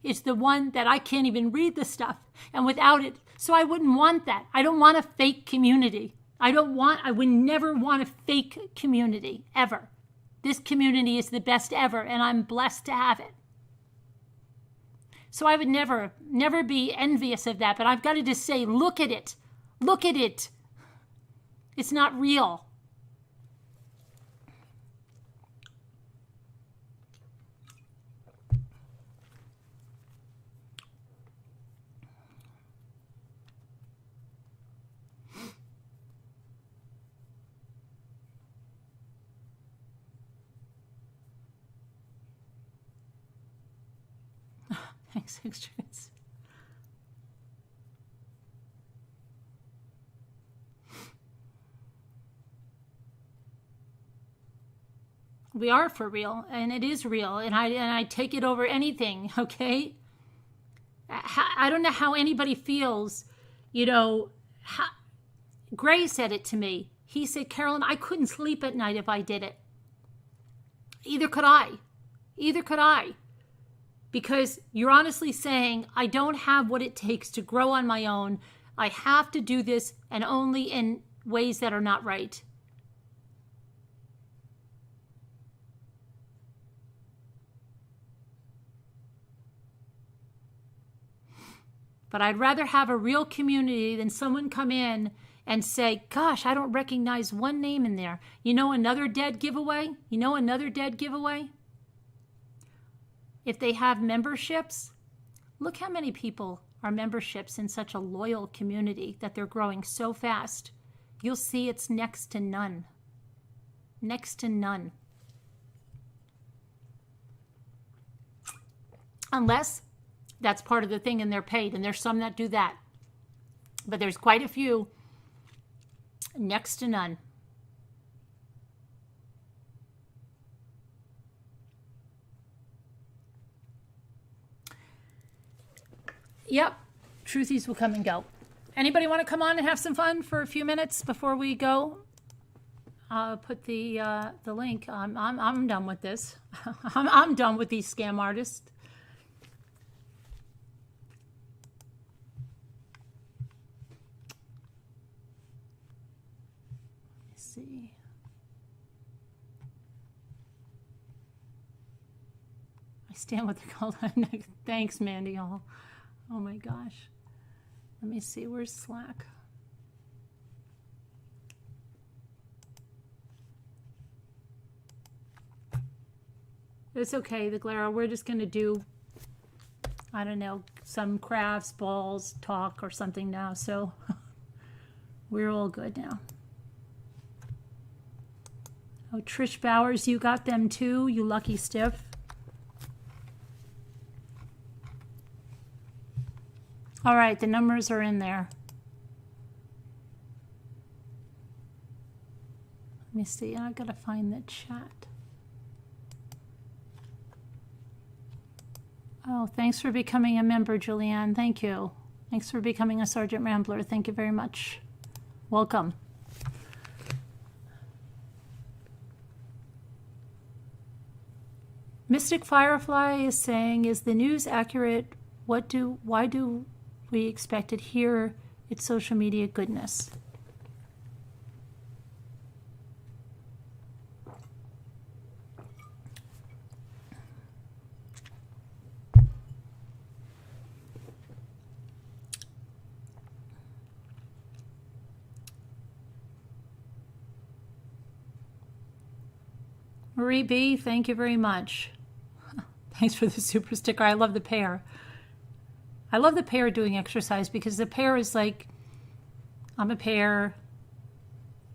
is the one that I can't even read the stuff. And without it, so I wouldn't want that. I don't want a fake community. I would never want a fake community, ever. This community is the best ever, and I'm blessed to have it. So I would never be envious of that, but I've got to just say, look at it. Look at it. It's not real. Thanks, extras. We are for real, and it is real, and I take it over anything, okay? I don't know how anybody feels, Gray said it to me. He said, Carolyn, I couldn't sleep at night if I did it. Either could I. Because you're honestly saying, I don't have what it takes to grow on my own. I have to do this, and only in ways that are not right. But I'd rather have a real community than someone come in and say, gosh, I don't recognize one name in there. Another dead giveaway? If they have memberships, look how many people are memberships in such a loyal community that they're growing so fast. You'll see it's next to none. Next to none. Unless that's part of the thing and they're paid, and there's some that do that. But there's quite a few. Next to none. Yep, truthies will come and go. Anybody want to come on and have some fun for a few minutes before we go? I'll put the link. I'm done with this. I'm done with these scam artists. Let's see. I stand with the call. Thanks, Mandy. Oh my gosh. Let me see. Where's Slack? It's okay, the Glera. We're just going to do, I don't know, some crafts, balls, talk, or something now. So we're all good now. Oh, Trish Bowers, you got them too, you lucky stiff. All right, the numbers are in there. Let me see. I gotta find the chat. Oh, thanks for becoming a member, Julianne. Thank you. Thanks for becoming a Sergeant Rambler. Thank you very much. Welcome. Mystic Firefly is saying, is the news accurate? Why do we expect it here? It's social media goodness. Marie B, thank you very much. Thanks for the super sticker. I love the pair. I love the pair doing exercise because the pair is like, I'm a pair,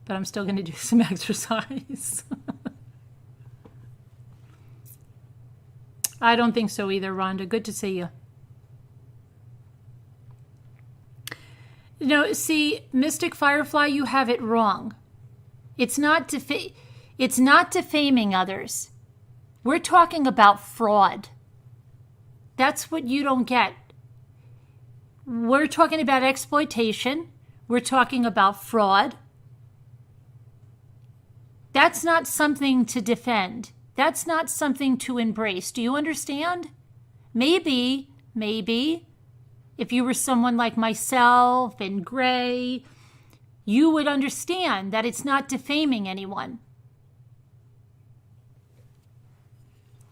but I'm still going to do some exercise. I don't think so either, Rhonda. Good to see you. You know, see, Mystic Firefly, you have it wrong. It's not defaming others. We're talking about fraud. That's what you don't get. We're talking about exploitation. We're talking about fraud. That's not something to defend. That's not something to embrace. Do you understand? Maybe, if you were someone like myself and Gray, you would understand that it's not defaming anyone.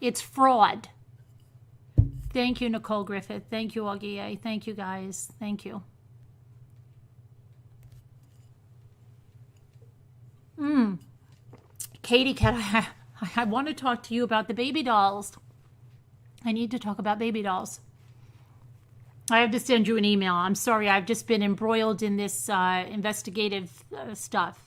It's fraud. Thank you, Nicole Griffith. Thank you, Augie. Thank you, guys. Thank you. Katie Cat, I want to talk to you about the baby dolls. I need to talk about baby dolls. I have to send you an email. I'm sorry. I've just been embroiled in this investigative stuff.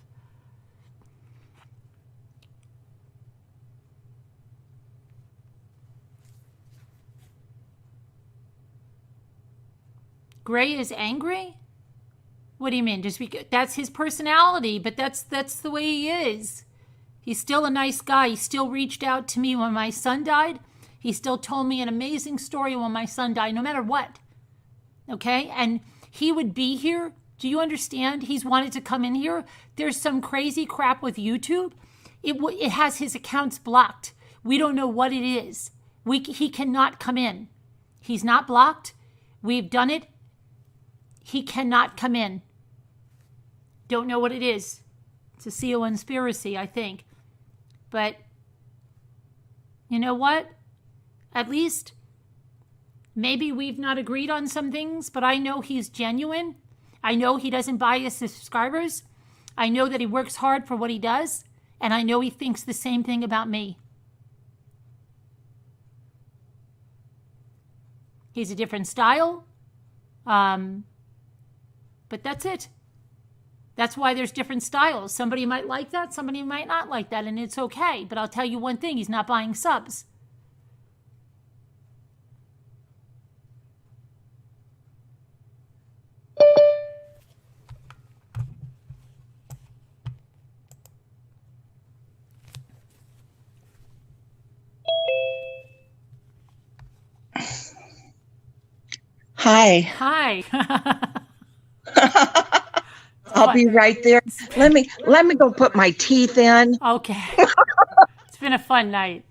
Gray is angry? What do you mean? Just because that's his personality, but that's the way he is. He's still a nice guy. He still reached out to me when my son died. He still told me an amazing story when my son died, no matter what. Okay? And he would be here. Do you understand? He's wanted to come in here. There's some crazy crap with YouTube. It has his accounts blocked. We don't know what it is. He cannot come in. He's not blocked. We've done it. He cannot come in. Don't know what it is. It's a CO conspiracy, I think. But you know what? At least maybe we've not agreed on some things, but I know he's genuine. I know he doesn't buy his subscribers. I know that he works hard for what he does. And I know he thinks the same thing about me. He's a different style. But that's it. That's why there's different styles. Somebody might like that, somebody might not like that, and it's okay. But I'll tell you one thing, he's not buying subs. Hi. I'll be right there. Let me go put my teeth in. Okay. It's been a fun night.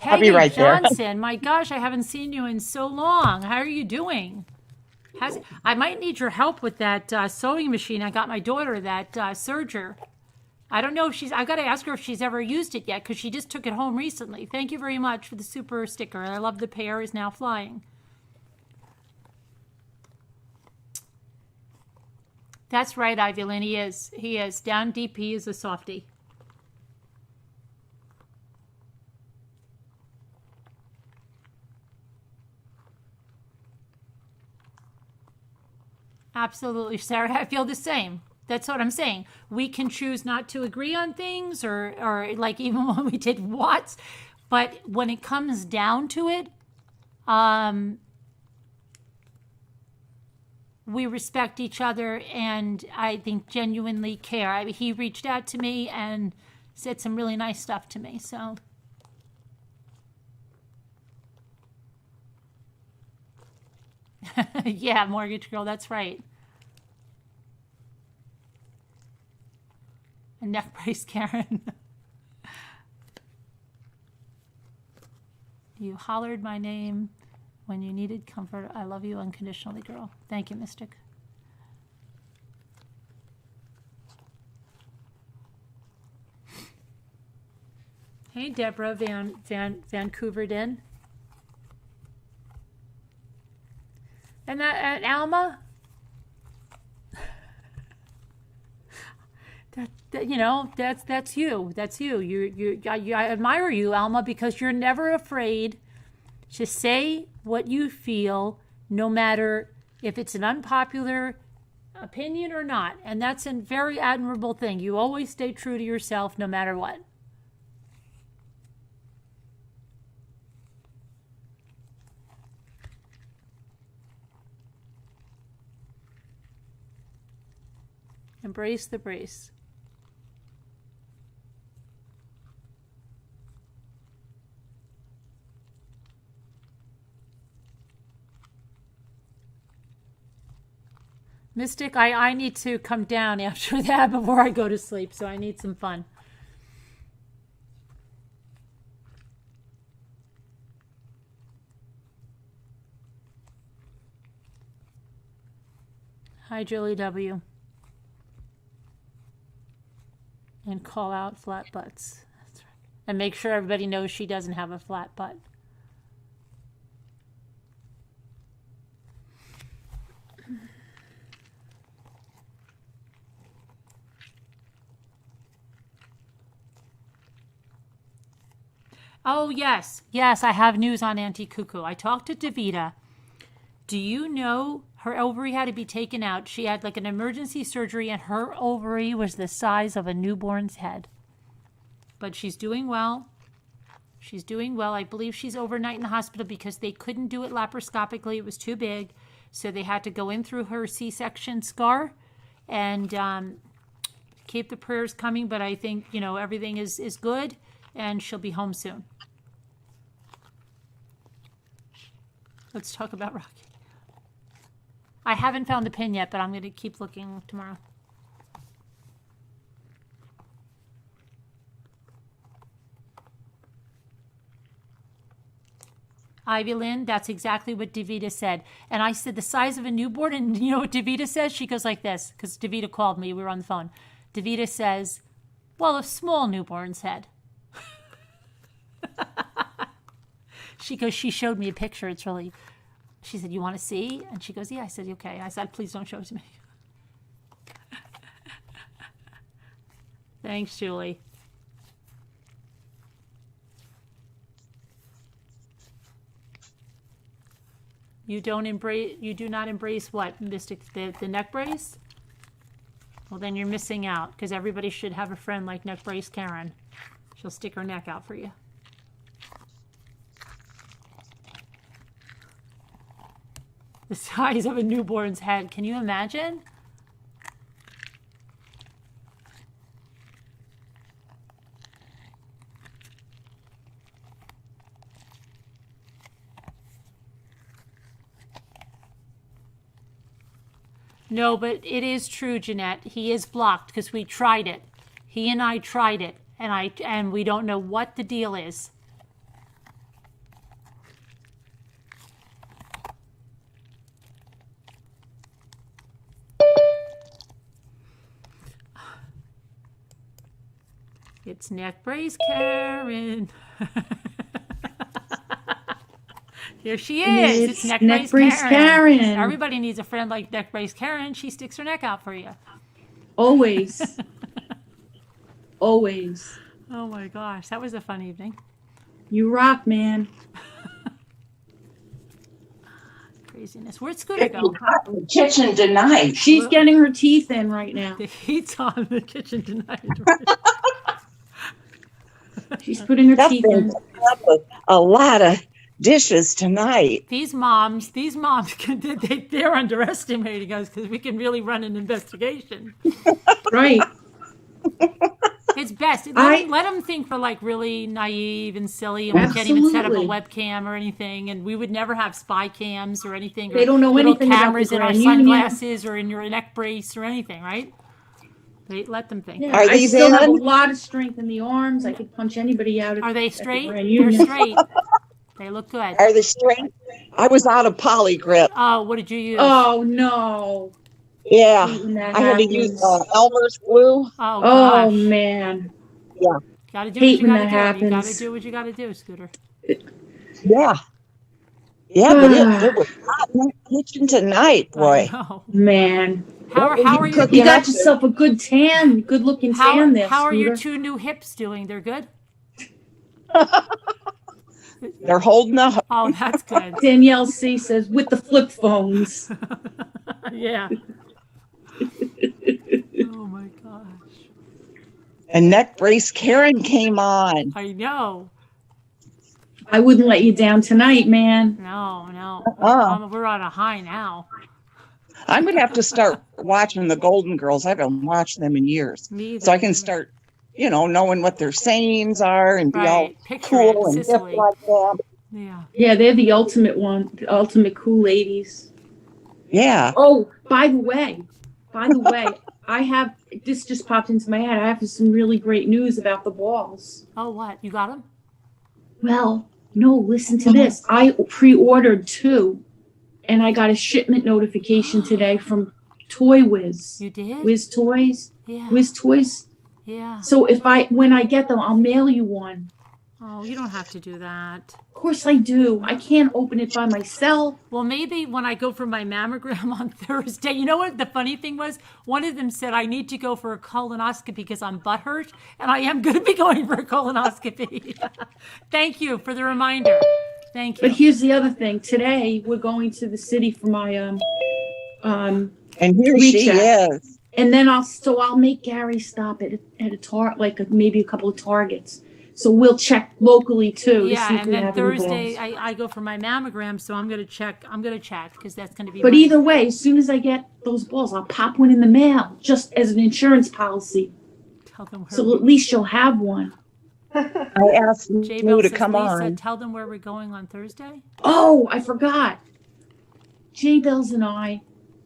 I'll be right Johnson, there. My gosh, I haven't seen you in so long. How are you doing? I might need your help with that sewing machine. I got my daughter that serger. I don't know if I got to ask her if she's ever used it yet because she just took it home recently. Thank you very much for the super sticker. I love the pair is now flying. That's right, Ivy Lynn. He is. He is. Down deep, he is a softie. Absolutely, Sarah. I feel the same. That's what I'm saying. We can choose not to agree on things or like even when we did Watts. But when it comes down to it, we respect each other and I think genuinely care. He reached out to me and said some really nice stuff to me. So Yeah, mortgage girl, that's right. A neck brace Karen. You hollered my name when you needed comfort. I love you unconditionally, girl. Thank you, Mystic. Hey, Deborah Vancouvered in. And Alma, that's you. That's you. I admire you, Alma, because you're never afraid to say what you feel, no matter if it's an unpopular opinion or not. And that's a very admirable thing. You always stay true to yourself, no matter what. Embrace the brace. Mystic, I need to come down after that before I go to sleep, so I need some fun. Hi, Julie W. And call out flat butts. That's right. And make sure everybody knows she doesn't have a flat butt. Oh, yes. Yes, I have news on Auntie Cuckoo. I talked to Davita. Do you know her ovary had to be taken out? She had like an emergency surgery and her ovary was the size of a newborn's head. But she's doing well. She's doing well. I believe she's overnight in the hospital because they couldn't do it laparoscopically. It was too big. So they had to go in through her C-section scar and keep the prayers coming. But I think, everything is good and she'll be home soon. Let's talk about Rocky. I haven't found the pin yet, but I'm going to keep looking tomorrow. Ivy Lynn, that's exactly what Davita said. And I said the size of a newborn, and you know what Davita says? She goes like this, because Davita called me. We were on the phone. Davita says, well, a small newborn's head. She showed me a picture. It's really... She said, you want to see? And she goes, yeah. I said, okay. I said, please don't show it to me. Thanks, Julie. You do not embrace what, Mystic? The neck brace? Well, then you're missing out, because everybody should have a friend like Neck Brace Karen. She'll stick her neck out for you. The size of a newborn's head. Can you imagine? No, but it is true, Jeanette. He is blocked because we tried it. He and I tried it, and we don't know what the deal is. It's Neck Brace Karen. Here she is. It's Neck Brace Karen. Everybody needs a friend like Neck Brace Karen. She sticks her neck out for you. Always. Always. Oh my gosh, that was a fun evening. You rock, man. Craziness. Where'd Scooter go? Hot in the kitchen tonight. She's getting her teeth in right now. The heat's on in the kitchen tonight. She's putting her That's teeth been in. with a lot of dishes tonight. These moms, they're underestimating us because we can really run an investigation. Right. It's best. Let them think we're like really naive and silly, and we can't even set up a Absolutely. webcam or anything, and we would never have spy cams or anything. They or don't know little anything about cameras the in our Grand Union. sunglasses or in your neck brace or anything, right? Let them think. Yeah, Are I these still have a in? lot of strength in the arms. I could punch anybody out. Are they at the straight? Grand They're Union. straight. They look good. Are they straight? I was out of poly grip. Oh, what did you use? Oh no! Yeah. Hate when that I had to use happens. Elmer's glue. Oh, Oh gosh. man! Yeah. Gotta do Hate what you when gotta that do. You gotta happens. do what you gotta do, Scooter. Yeah. Yeah, but it was hot in that kitchen tonight, I boy. know. Man, How are your you got yourself a good tan, good looking tan there, how are your Scooter. 2 new hips doing? They're good? They're holding up. Oh, that's good. Danielle C says with the flip phones. Yeah. Oh my gosh. And neck brace Karen came on. I know. I wouldn't let you down tonight, man. No. Uh-uh. We're on a high now. I'm going to have to start watching the Golden Girls. I haven't watched them in years. Me either. So I can start, knowing what their sayings are and be all Right. Picture cool it, and hip Sicily. like that. Yeah. Yeah, they're the ultimate one, the ultimate cool ladies. Yeah. Oh, by the way, this just popped into my head. I have some really great news about the balls. Oh, what? You got them? Well, no, listen to this. I pre-ordered 2, and I got a shipment notification today from Toy Wiz. You did? Wiz Toys? Yeah. Wiz Toys? Yeah. So when I get them, I'll mail you one. Oh, you don't have to do that. Of course I do. I can't open it by myself. Well, maybe when I go for my mammogram on Thursday, you know what the funny thing was? One of them said I need to go for a colonoscopy because I'm butthurt, and I am going to be going for a colonoscopy. Thank you for the reminder. Thank you. But here's the other thing. Today, we're going to the city for my And here reach she out. is. And then I'll make Gary stop at maybe a couple of Targets. So we'll check locally too. Yeah, to see if and we then have any Thursday balls. I go for my mammogram, so I'm gonna check because that's gonna be. But my- either way, as soon as I get those balls, I'll pop one in the mail just as an insurance policy. Tell them where So at least you'll have one. I asked J Lou Bell to says, come Lisa, on. tell them where we're going on Thursday. Oh, I forgot. J Bells and I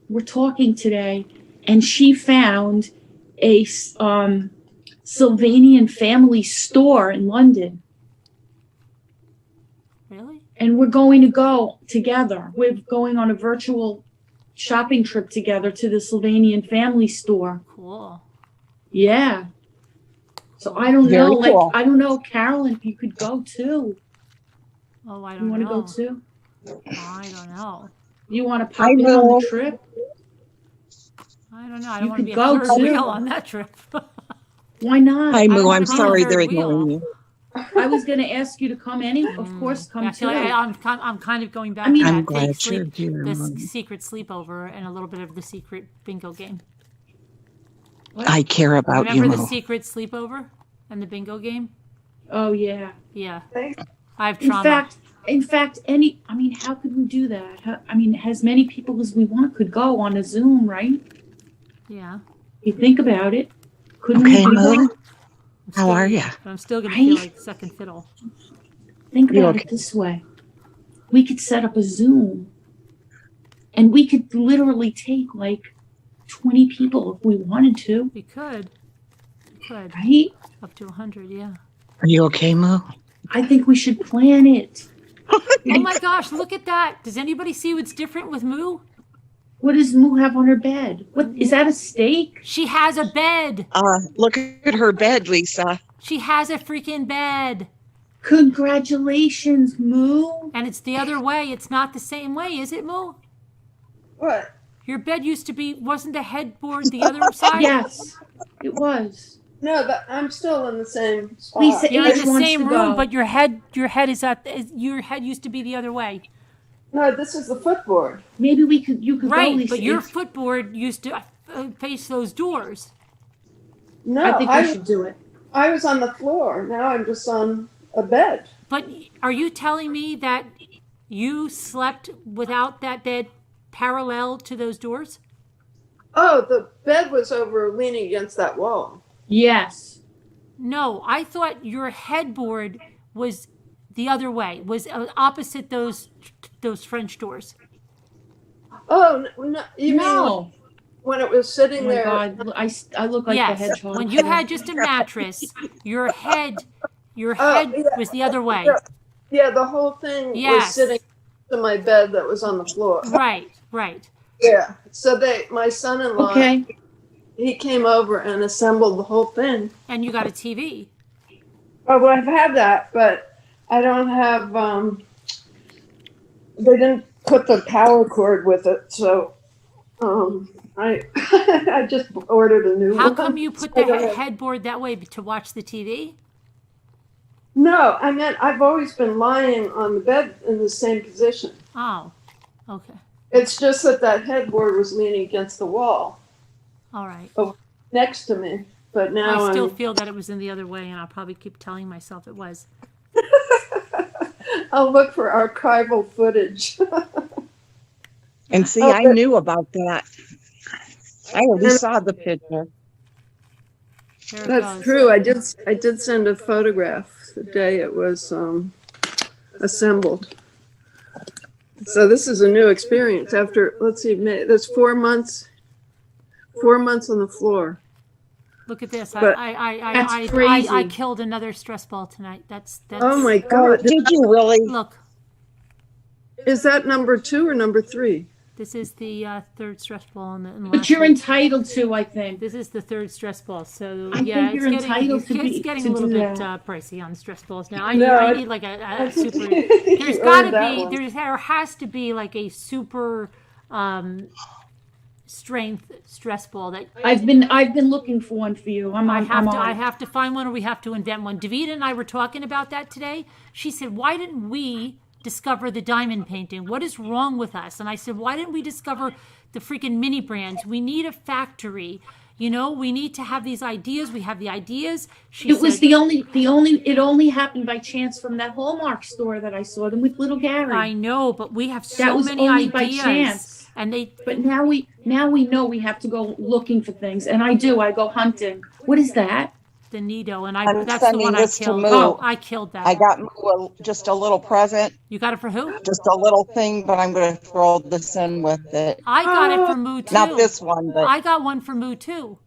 were talking today, and she found a Sylvanian family store in London. Really? And we're going to go together. We're going on a virtual shopping trip together to the Sylvanian family store. Cool. Yeah. So I don't Very know. cool. I don't know, Carolyn, if you could go too. Oh, I You don't want to know. go too? I don't know. You want to pop I in on know. the trip? I don't know. I You don't want to could be a go, third too. wheel on that trip. Why not? Hi, don't Moo. wanna I'm be on sorry third they're wheel. ignoring you. I was going to ask you to come of course, come Actually, too. I'm kind of going back I mean- to I'm that glad fake you're sleep, here, the Mom. secret sleepover, and a little bit of the secret bingo game. I care about you, Remember the Moo. secret sleepover and the bingo game? Oh, yeah. Yeah. Thanks. I have trauma. In fact, how could we do that? As many people as we want could go on a Zoom, right? Yeah. You think about it. Couldn't Okay, we do Moo. that? How are you? But I'm still going to feel Right? like second fiddle. Think You about okay? it this way. We could set up a Zoom and we could literally take like 20 people if we wanted to, We could. right? Up to 100, yeah. Are you okay, Moo? I think we should plan it. Oh my gosh, look at that. Does anybody see what's different with Moo? What does Moo have on her bed? What is that, a steak? She has a bed. Look at her bed, Lisa. She has a freaking bed. Congratulations, Moo. And it's the other way. It's not the same way, is it, Moo? What? Your bed used to be, wasn't the headboard the other side? Yes, it was. No, but I'm still in the same spot. Lisa, You're in Ace the wants same to room, go. but your head your head used to be the other way. No, this is the footboard. Maybe you could go, Right, Lisa. but your Ace. footboard used to face those doors. No, I think we should do it. I was on the floor. Now I'm just on a bed. But are you telling me that you slept without that bed parallel to those doors? Oh, the bed was over leaning against that wall. Yes. No, I thought your headboard was the other way, was opposite those French doors. Oh, no, you mean No. when it was Oh sitting my there? God. I look like the Yes, hedgehog. when you had just a mattress, your head Oh, yeah, was the other way. yeah, yeah, the whole thing was Yes. sitting to my bed that was on the floor. Right, right. Yeah. So my son-in-law, Okay. he came over and assembled the whole thing. And you got a TV. Oh, well, I've had that, but I don't have. They didn't put the power cord with it, so I I just ordered a new one. How come you put the headboard that way to watch the TV? No, I meant I've always been lying on the bed in the same position. Oh, okay. It's just that headboard was leaning against the wall All right. next to me. But now I still feel that it was in the other way, and I'll probably keep telling myself it was. I'll look for archival footage. And see, I knew about that. I already saw the picture. There it That's goes. true. I did send a photograph the day it was assembled. So this is a new experience. After let's see, that's 4 months. 4 months on the floor. Look at this. But- I crazy. killed another stress ball tonight. That's Oh my God! Did you really? Look, Is that number 2 or number 3? this is the third stress ball in the But last you're week. entitled to, I think. This is the third stress ball. So I yeah, think you're entitled to it's getting a to little do bit that. pricey on stress balls now. I No, need like a super. You There's earned got to that be one. there has to be like a super strength stress ball that I've been looking for one for you. I'm I on. have to find one, or we have to invent one. Davida and I were talking about that today. She said, "Why didn't we discover the diamond painting? What is wrong with us?" And I said, "Why didn't we discover the freaking mini brands? We need a factory. You know, we need to have these ideas. We have the ideas." It was the only. It only happened by chance from that Hallmark store that I saw them with little Gary. I know, but we have That so was many only by ideas, chance. and they. But now we know we have to go looking for things, and I do. I go hunting. What is that? The Nido, and I'm that's the sending one I this to killed. Moo. Oh, I killed that. I got just a little present, You got it for who? just a little thing, but I'm going to throw this in with it. I got it for Moo too. Not this one, but I got one for Moo too.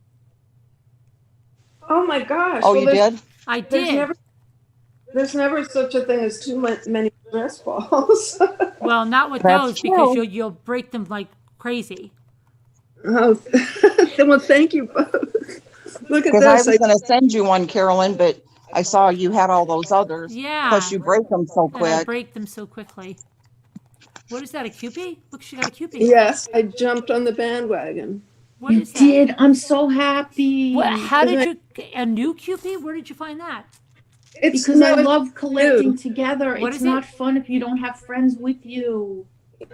Oh my gosh! oh, Well, you there's- did? I There's did. there's never such a thing as too many stress balls. Well, not with That's those because true. you'll break them like crazy. Oh, well, thank you both. Look at Because I this. was going to send you one, Carolyn, but I saw you had all those others. Yeah. Plus, you break them so And I quick. break them so quickly. What is that? A Kewpie? Look, she got a Kewpie. Yes, I jumped on the bandwagon. What You is that? did. I'm so happy. What, how did Isn't you a new Kewpie? Where did you find that? It's Because I no, love collecting new. together. What It's is it? not fun if you don't have friends with you.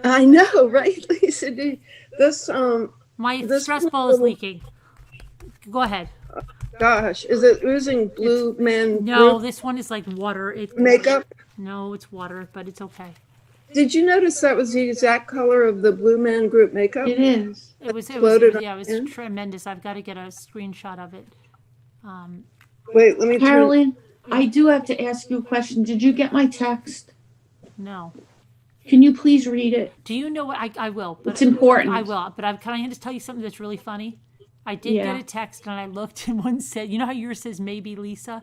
I know, right, Lisa? This My This stress one ball is little- leaking. Go ahead. gosh, is it oozing blue man No, group this one is like water. makeup? No, it's water, but it's okay. Did you notice that was the exact color of the Blue Man Group makeup? It is. It was Floated yeah, it was in? tremendous. I've got to get a screenshot of it. Wait, let me turn. Carolyn, I do have to ask you a question. Did you get my text? No. Can you please read it? Do you know what I will? But It's important. I will, but can I just tell you something that's really funny? I did Yeah. get a text and I looked and one said, you know how yours says maybe Lisa?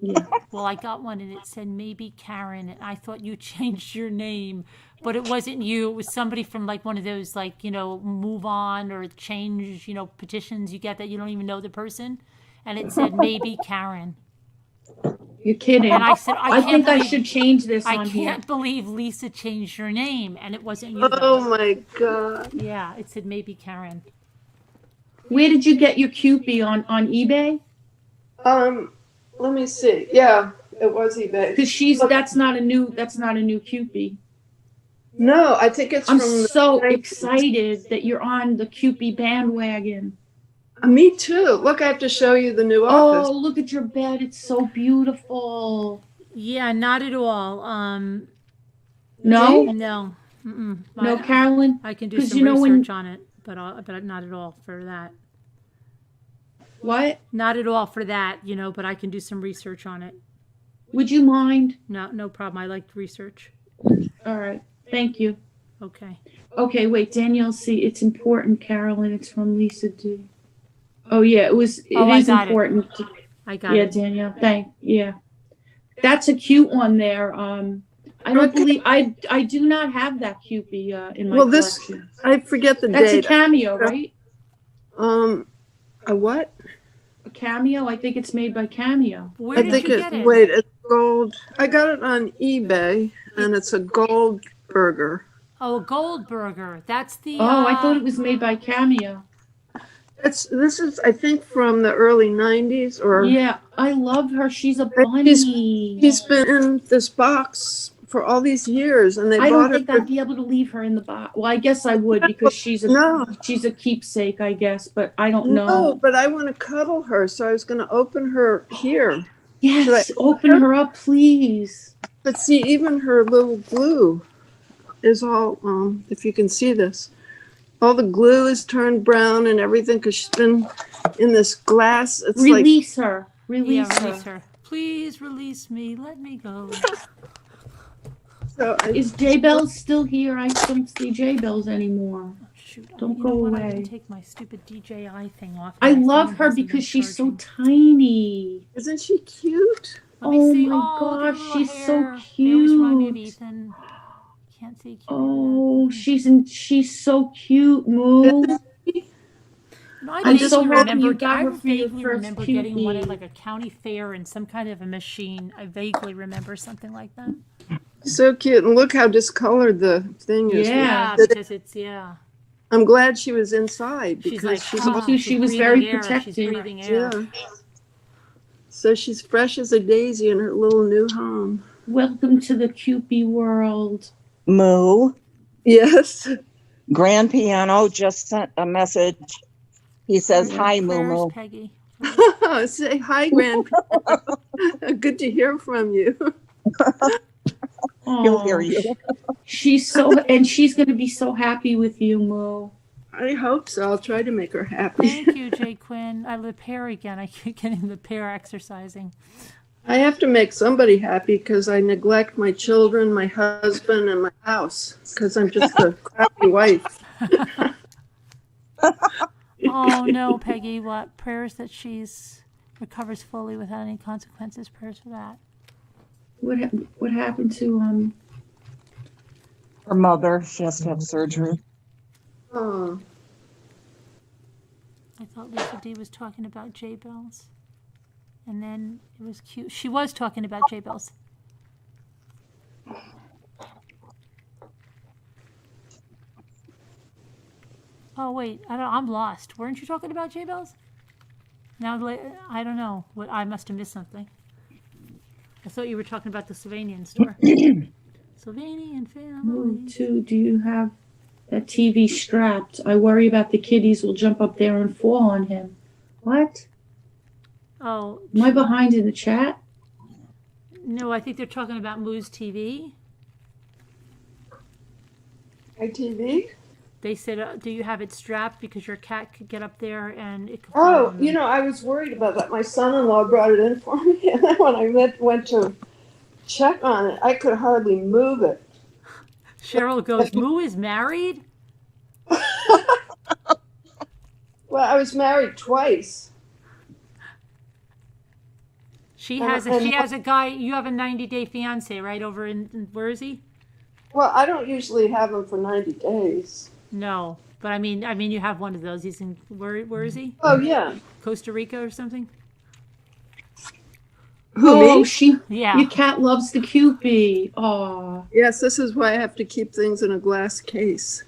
Yeah. Well, I got one and it said maybe Karen, and I thought you changed your name, but it wasn't you. It was somebody from like one of those like, move on or change, petitions you get that you don't even know the person. And it said maybe Karen. You're kidding. And I said, I think I believe- should change this I on here. can't believe Lisa changed her name, and it wasn't you. Oh my God. Yeah, it said maybe Karen. Where did you get your Kewpie on eBay? Let me see. Yeah, it was eBay. Because that's not a new Kewpie. No, I think it's I'm from. so excited that you're on the Kewpie bandwagon. Me too. Look, I have to show you the new Oh, office. look at your bed. It's so beautiful. Yeah, not at all. No? No. Mm-mm. No, Carolyn? I can do 'Cause some you know when- research on it, but not at all for that. What? Not at all for that, but I can do some research on it. Would you mind? No problem. I like research. All right. Thank you. Okay. Okay, wait, Danielle C. It's important, Carolyn. It's from Lisa D. Oh yeah, it is got important. I got Yeah, it. Danielle. Yeah. That's a cute one there. I don't believe I do not have that Cupid in my collection. I forget the That's date. a cameo, right? A what? A cameo. I think it's made by Cameo. Where did you get it? Wait, it's gold. I got it on eBay, and it's a gold burger. Oh, a gold burger. That's the. Oh, I thought it was made by Cameo. This is, I think, from the early 90s or. Yeah, I love her. She's a bunny. He's been in this box for all these years, and they I bought don't think her. I'd be able to leave her in the box. Well, I guess I would because she's a keepsake, I guess, but I don't know. No, but I want to cuddle her, so I was going to open her here. Yes, open her up, please. But see, even her little glue is all, if you can see this, all the glue is turned brown and everything because she's been in this glass. It's Release her. Release her. Please release me. Let me go. So is J Bells still here? I don't see J Bells anymore. Oh, shoot. Don't go away. I can take my stupid DJI thing off. I love her because she's so tiny. Isn't she cute? Let me see. My gosh, she's hair. so They always remind me of cute. Ethan. Can't see. Oh, she's so cute, Moo. I'm so happy you got her for your vaguely first remember getting one at cutie. like a county fair and some kind of a machine. I vaguely remember something like that. So cute. And look how discolored the thing is. Yeah. Because it's I'm glad she was inside She's because like, she was very air. protected. She's breathing air. Yeah. So she's fresh as a daisy in her little new home. Welcome to the Cupid world. Moo. Yes. Grand Piano just sent a message. He says, "Hi, Moo Prayers, Moo." Peggy. Say hi, Grandpa. Good to hear from you. He'll hear you. She's going to be so happy with you, Moo. I hope so. I'll try to make her happy. Thank you, Jay Quinn. I live pair again. I keep getting the pair exercising. I have to make somebody happy because I neglect my children, my husband, and my house because I'm just a crappy wife. Oh no, Peggy! What prayers that she's recovers fully without any consequences? Prayers for that. What happened to Her mother, she has to have surgery. Oh, I thought Lisa D was talking about J Bells, and then it was cute. She was talking about J Bells. Oh wait, I'm lost. Weren't you talking about J Bells? Now I don't know. What I must have missed something. I thought you were talking about the Sylvanian store. Sylvanian family. Too? Do you have that TV strapped? I worry about the kiddies will jump up there and fall on him. What? Oh. Am I behind in the chat? No, I think they're talking about Moo's TV. ITV? They said, do you have it strapped because your cat could get up there and it could Oh, fall on I was worried about that. My son-in-law brought it in for me, and then when I went to check on it, I could hardly move it. Cheryl goes, Moo is married? Well, I was married twice. She has a guy. You have a 90-day fiance, right? Over in where is he? Well, I don't usually have him for 90 days. No, but I mean, you have one of those. He's in where is he? Oh yeah, Costa Rica or something? Who, me? Yeah. Your cat loves the Cupid. Aw. Yes, this is why I have to keep things in a glass case.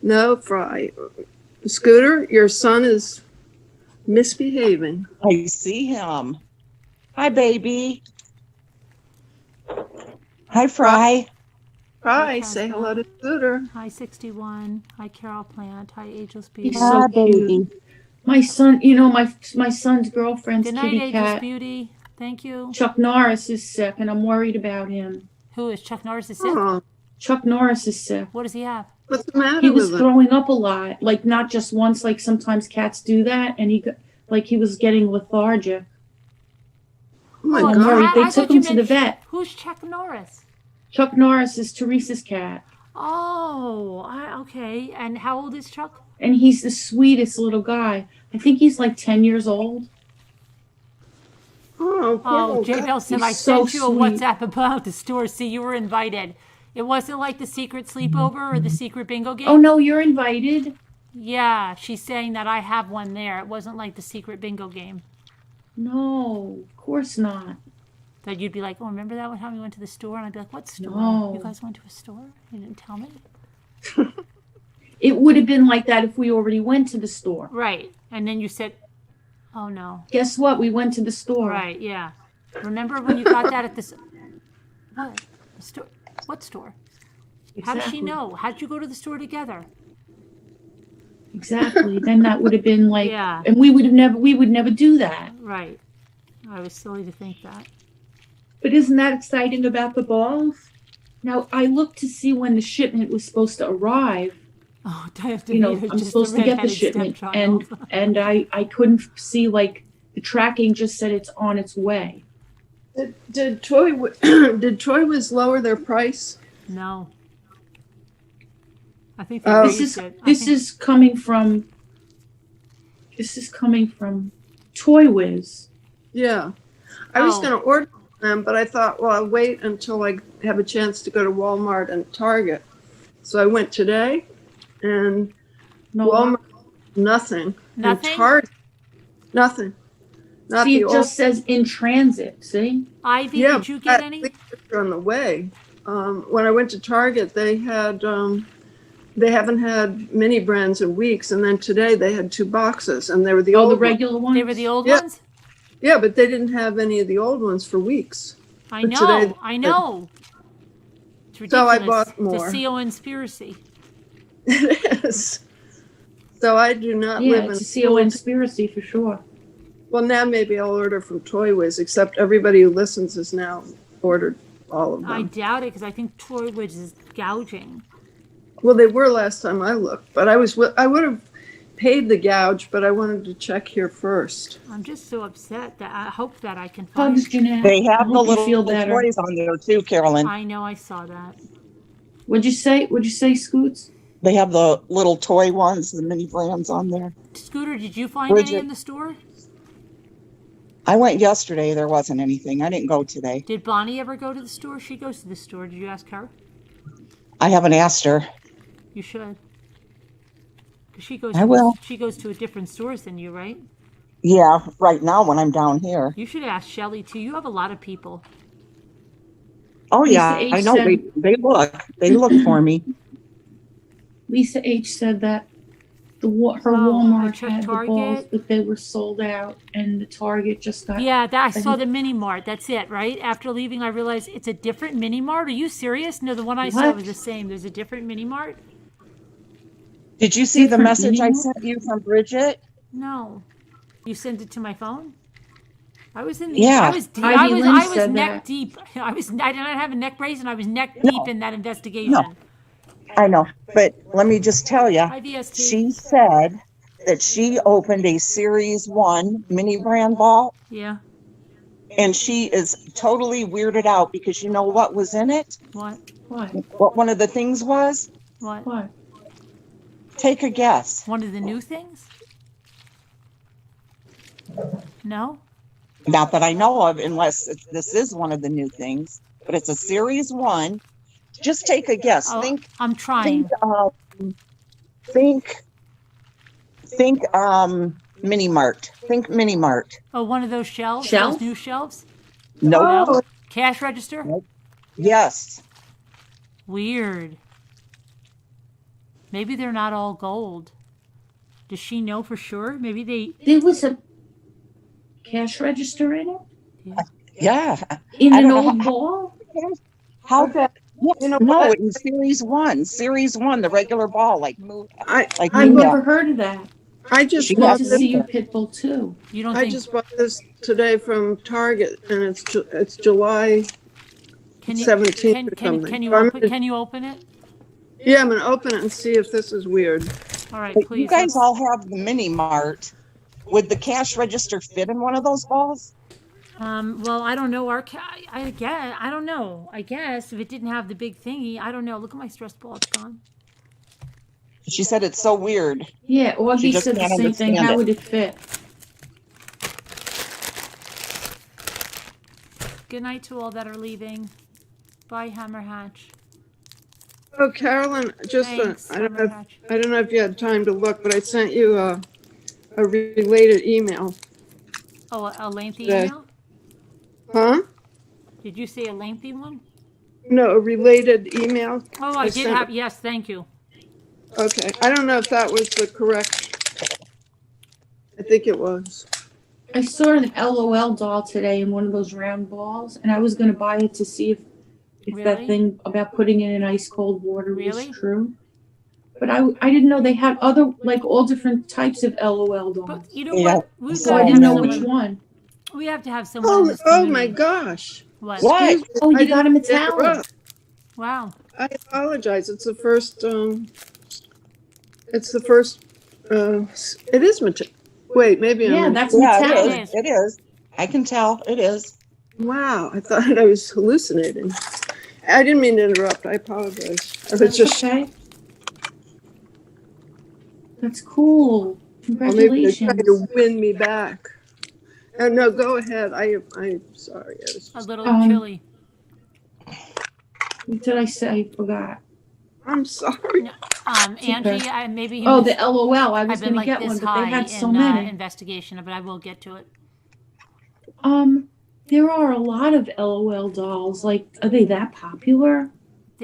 No, Fry. Scooter, your son is misbehaving. I see him. Hi, baby. Hi, Fry. Fry, say hello to Scooter. Hi 61. Hi Carol Plant. Hi Ageless He's Beauty. so Hi, cute. baby. My son, my son's girlfriend's Good night, kitty Ageless cat. Beauty. Thank you. Chuck Norris is sick, and I'm worried about him. Who is Chuck Norris? Is sick? Oh, Chuck Norris is sick. What does he have? what's the matter He was with him? throwing up a lot, like not just once, like sometimes cats do that, and like he was getting lethargic. Oh my Oh, God. Murray, I they thought took you him to the meant- vet. Who's Chuck Norris? Chuck Norris is Teresa's cat, Oh, okay. And how old is Chuck? and he's the sweetest little guy. I think he's like 10 years old. Oh, poor Oh, little Jay guy. Bell said He's I so sent you a sweet. WhatsApp about the store. See, you were invited. It wasn't like the secret sleepover or the secret bingo game. Oh no, you're invited. Yeah, she's saying that I have one there. It wasn't like the secret bingo game. No, of course not. That you'd be like, oh, remember that one time we went to the store? And I'd be like, what store? No. You guys went to a store? You didn't tell me? It would have been like that if we already went to the store. Right. And then you said, oh, no. Guess what? We went to the store. Right, yeah. Remember when you got that at this... What? The store? What store? How does she Exactly. know? How did you go to the store together? Exactly. Then that would have been like, Yeah. and we would never do that. Right. I was silly to think that. But isn't that exciting about the balls? Now I looked to see when the shipment was supposed to arrive. Oh, I have to You know, meet her, I'm just supposed a to get the redheaded shipment, stepchild. and I couldn't see, like, the tracking just said it's on its way. Did Toy Wiz lower their price? No. I think they Oh. raised it. This is coming from Toy Wiz. Yeah. I was Oh. going to order them, but I thought, well, I'll wait until I have a chance to go to Walmart and Target. So I went today, and No, Walmart, nothing. Nothing? And Target, nothing. Not see, the it old. just says in transit. See, Ivy, Yeah, did you get but any? they're on the way. When I went to Target, they had they haven't had mini brands in weeks, and then today they had 2 boxes, and they were the all old the ones. regular ones. They were the old Yeah. ones? Yeah, but they didn't have any of the old ones for weeks. I But know. today- I know. It's ridiculous. So I bought more. It's a CO-conspiracy. It is. So I do not Yeah, live in. it's a CO conspiracy for sure. Well, now maybe I'll order from Toy Wiz, except everybody who listens has now ordered all of them. I doubt it because I think Toy Wiz is gouging. Well, they were last time I looked, but I would have paid the gouge, but I wanted to check here first. I'm just so upset that I hope that I can find. Hugs, Jeanette. They I have the hope you little feel better. toys on there too, Carolyn. I know I saw that. What'd you say, Scoots? They have the little toy ones, the mini brands on there. Scooter, did you find any Bridget. in the store? I went yesterday. There wasn't anything. I didn't go today. Did Bonnie ever go to the store? She goes to the store. Did you ask her? I haven't asked her. You should. 'Cause she goes. I will. She goes to a different stores than you, right? Yeah, right now when I'm down here. You should ask Shelly too. You have a lot of people. Oh Lisa yeah, H. I know. said- They look for me. Lisa H. said that her Oh, I Walmart checked had the Target. balls, but they were sold out, and the Target just got. Yeah, I saw the mini mart. That's it, right? After leaving, I realized it's a different mini mart. Are you serious? No, the one I saw What? was the same. There's a different mini mart. Did you see the Different message I menu? sent you from Bridget? No, you sent it to my phone. I was in the. Yeah. I was deep. Ivy Lynn I was said neck that. deep. I did not have a neck brace, and I was neck No. deep in that investigation. No. I know, but let me just tell you, IVST. she said that she opened a Series 1 mini brand ball, Yeah. and she is totally weirded out because you know what was in it? What? What? What one of the things was? What? What? Take a guess. One of the new things? No. Not that I know of, unless this is one of the new things, but it's a Series 1. Just take a guess. Oh, Think I'm trying. think mini mart. Think mini mart. Oh, one of those shelves. Shelf? Those new shelves. No. No? Cash register. Yes. Weird. Maybe they're not all gold. Does she know for sure? Maybe they. There was a cash register in it? Yeah. In I an don't know old ball? How? Okay. Yes, You know no, what? in Series 1. Series 1, the regular ball, like I like I've Nina. never heard of that. I just She Glad bought to got this. see you, Pitbull, too. You don't I think? just bought this today from Target, and it's July. Can you 17th can, or can, something. can you I'm open? gonna- Can you open it? Yeah, I'm gonna open it and see if this is weird. All right, But please. you guys let's- all have the mini mart. would the cash register fit in one of those balls? Well, I don't know. I guess I don't know. I guess if it didn't have the big thingy, I don't know. Look at my stress ball; it's gone. She said it's so weird. Yeah, She Augie just said the can't same thing. understand How it. would it fit? Good night to all that are leaving. Bye, Hammer Hatch. Oh, Carolyn, just, Thanks, I don't Hammer know, Hatch. I don't know if you had time to look, but I sent you a related email. Oh, a lengthy Yeah. email? Huh? Did you say a lengthy one? No, a related email. Oh, I did sent- have. Yes, thank you. Okay, I don't know if that was the correct. I think it was. I saw an LOL doll today in one of those round balls, and I was going to buy it to see if that Really? thing about putting it in ice cold water Really? was true. But I didn't know they had other, like, all different types of LOL dolls. But you know Yeah. what? We've So got I to didn't have know someone. which one. We have to have someone in this Oh community. my gosh. What? What? Excuse me, Oh, I you got a didn't pick her metallic. up. Wow. I apologize. It's the first, it is material. Wait, maybe Yeah, I'm, that's Yeah, metallic. it is. It is. I can tell. It is. wow, I thought I was hallucinating. I didn't mean to interrupt. I apologize. I was That's just, okay. That's cool. well, maybe they're trying Congratulations. to win me back. No, go ahead. I'm sorry. I was A little Um, chilly. What did I say? I forgot. I'm sorry. Angie, maybe he Oh, missed- the LOL. I was I've been going to like get one, this but they high had so in many. investigation, but I will get to it. There are a lot of LOL dolls. Like, are they that popular?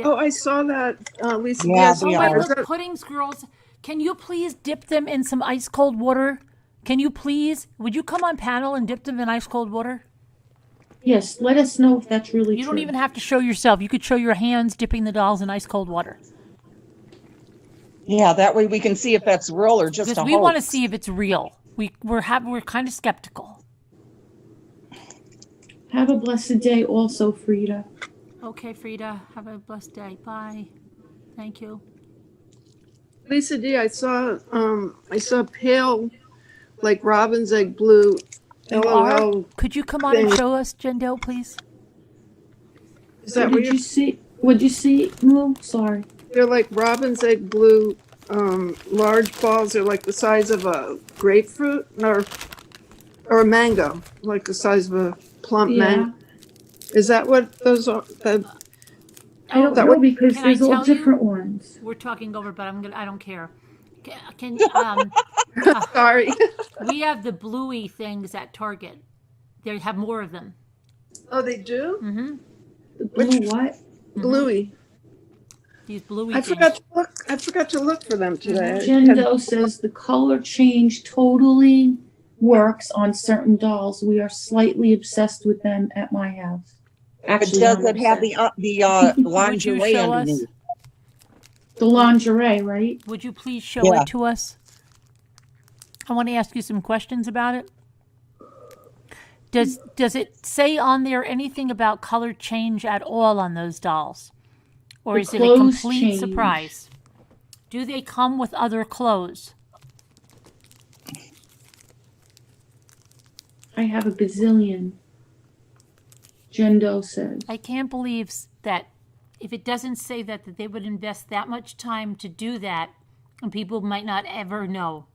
Oh, I saw that, Lisa. Yeah, Yes, they Oh, are. wait, is look, that- puddings, girls. Can you please dip them in some ice cold water? Can you please? Would you come on panel and dip them in ice cold water? Yes, let us know if that's really You true. don't even have to show yourself. You could show your hands dipping the dolls in ice cold water. Yeah, that way we can see if that's real or just Because a we want to hoax. see if it's real. We're kind of skeptical. Have a blessed day also, Frida. Okay, Frida. Have a blessed day. Bye. Thank you. Lisa D, I saw pale, like robin's egg blue, You LOL. are? Could you come on and thing. show us, Jendel, please? Is that What what did you see? What'd you see, Moo? Sorry. they're like robin's egg blue, large balls. They're like the size of a grapefruit or a mango, like the size of a plump Yeah. mango. Is that what those are? I don't that know what- because Can I there's all tell you? different ones. We're talking over, but I don't care. Can Sorry. we have the bluey things at Target? They have more of them. Oh, they do? Mm-hmm. The blue what? Bluey. These bluey I things. forgot to look for them today. Jendo says the color change totally works on certain dolls. We are slightly obsessed with them at my house. But Actually, does I'm it have obsessed. the Would you lingerie show us? underneath? The lingerie, right? Would you please show Yeah. it to us? I want to ask you some questions about it. Does it say on there anything about color change at all on those dolls? Or The is it a clothes complete change. surprise? Do they come with other clothes? I have a gazillion. Jendo says. I can't believe that if it doesn't say that they would invest that much time to do that, and people might not ever know.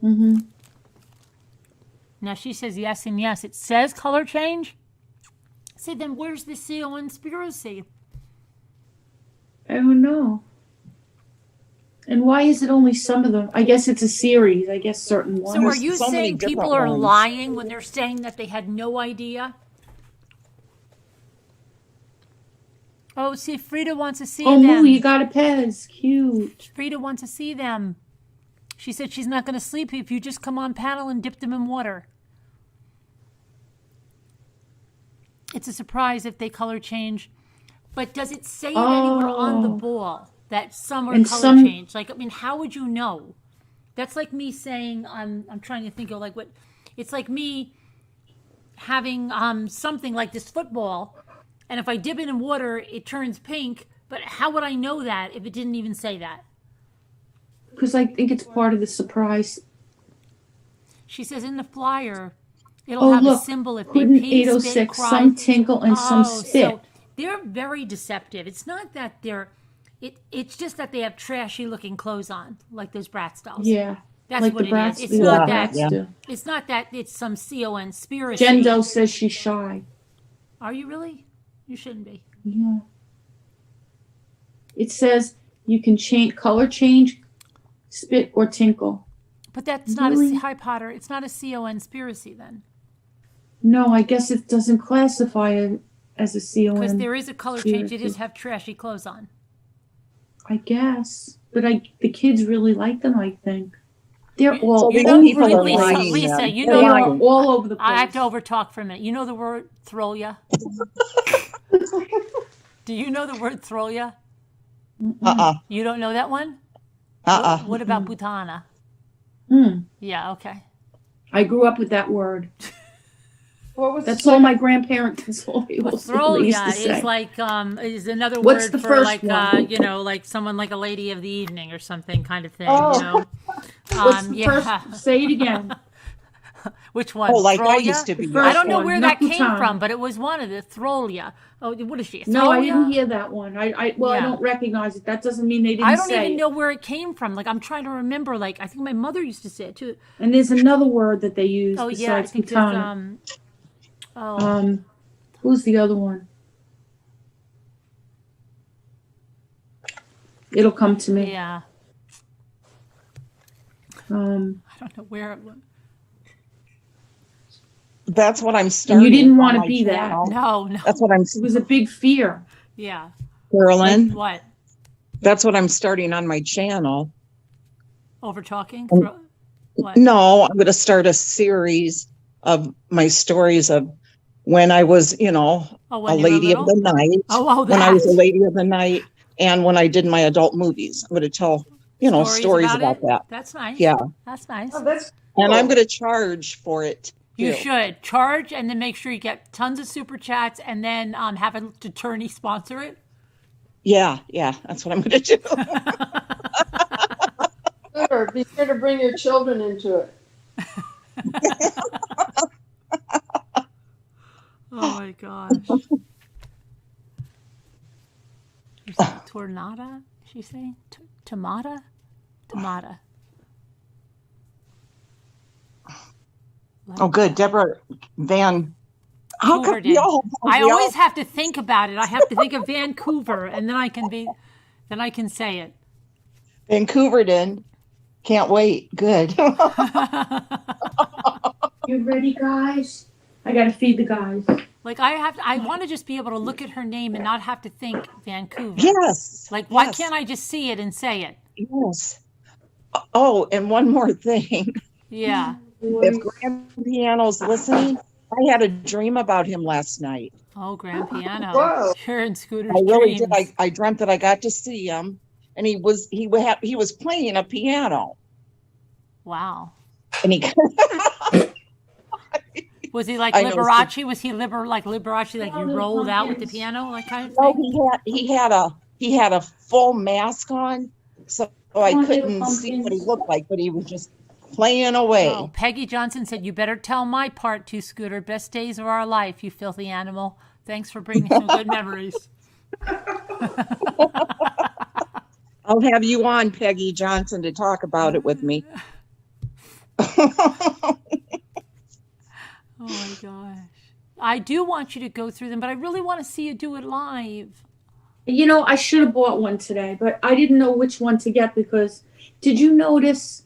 Mm-hmm. Now she says yes and yes. It says color change? See, then where's the conspiracy? I don't know. And why is it only some of them? I guess it's a series. I guess certain ones. So are you so many saying people different are ones. lying when they're saying that they had no idea? Oh, see, Frida wants to see Oh, them. Moo, you got a Pez. Cute. Frida wants to see them. She said she's not going to sleep if you just come on panel and dip them in water. It's a surprise if they color change. But does it say it anywhere on the Oh. ball that some are And color some- change? Like, I mean, how would you know? That's like me saying, I'm trying to think of like what, it's like me having something like this football, and if I dip it in water, it turns pink. But how would I know that if it didn't even say that? Because I think it's part of the surprise She says in the flyer, it'll have look, a symbol if they Puddin' pee, spit, 806, cry. some tinkle and some spit. So they're very deceptive. It's not that it's just that they have trashy looking clothes on, like those Bratz dolls. Yeah. That's like what the it brats, is. It's the not brats that. do. It's not that. It's some conspiracy. Jen Doe says she's shy. Are you really? You shouldn't be. Yeah. It says you can color change, spit, or tinkle. But that's not Really? a Hi Potter. It's not a conspiracy then, No, I guess it doesn't classify it as a because CON. there is a color change. You conspiracy. just have trashy clothes on. I guess. But the kids really like them, I think. They're all So You these know, people are Lisa, lying, Lisa, then. you They know, are all over the place. I have to overtalk for a minute. You know the word throlia? Do you know the word throlia? You don't know that one? What about putana? Yeah, okay. I grew up with that word. What was That's the all second- my grandparents used to Throlia say. is like is another What's word the for first like one? like someone like a lady of the evening or something kind of thing. Oh. You know? What's the first? Say it again. Which one? Oh, like I Throlia? used to be. The first I don't know one, where that came Nakutana. from, but it was one of the Throlia. Oh, what is she? No, I Throlia? didn't hear that one. I Yeah. don't recognize it. That doesn't mean they didn't I don't say even it. know where it came from. Like I'm trying to remember. Like I think my mother used to say it too. And there's another word that they use Oh yeah, I besides think there's putana. Who's the other one? It'll come to me. yeah. I don't know where it was. That's what I'm And starting. you didn't on want to my be that. channel. No. That's what I'm, It was a big fear. Yeah. Carolyn. What? That's what I'm starting on my channel. Over talking? Um, What? No, I'm going to start a series of my stories of when I was, Oh, a when you were lady of the little? night. Oh, When I was a that. lady of the night, and when I did my adult movies. I'm going to tell, stories about it? that. That's nice. Yeah. That's nice. Oh, that's And I'm cool. going to charge for it. You too. should charge and then make sure you get tons of super chats and then have an attorney sponsor it. Yeah, that's what I'm going to do. Sure, be sure to bring your children into it. Oh my gosh. You say tornada? Is she saying tomata? Tomata. Oh, good. Deborah Van. How Vancouver come we did. all? I we all- always have to think about it. I have to think of Vancouver, and then I can say it. Vancouver did. Can't wait. Good. You ready, guys? I gotta feed the guys. Like I want to just be able to look at her name and not have to think Vancouver. Yes. Like why yes, can't I just see it and say it? Yes. Oh, and one more thing. Yeah. If Grand Piano's listening, I had a dream about him last night. Oh, Grand Piano. Whoa. You're in Scooter's I really dreams. did. I dreamt that I got to see him, and he was playing a piano, Wow. and he. Was he like I know, Liberace? Was he like Liberace? Like you rolled out with the piano, like kind of No, thing? he had a full mask on, so I Come on, little couldn't see what he pumpkins. looked like, but he was just playing away. Oh, Peggy Johnson said, "You better tell my part too, Scooter. Best days of our life, you filthy animal. Thanks for bringing some good memories." I'll have you on, Peggy Johnson, to talk about it with me. Oh my gosh. I do want you to go through them, but I really want to see you do it live. You know, I should have bought one today, but I didn't know which one to get because did you notice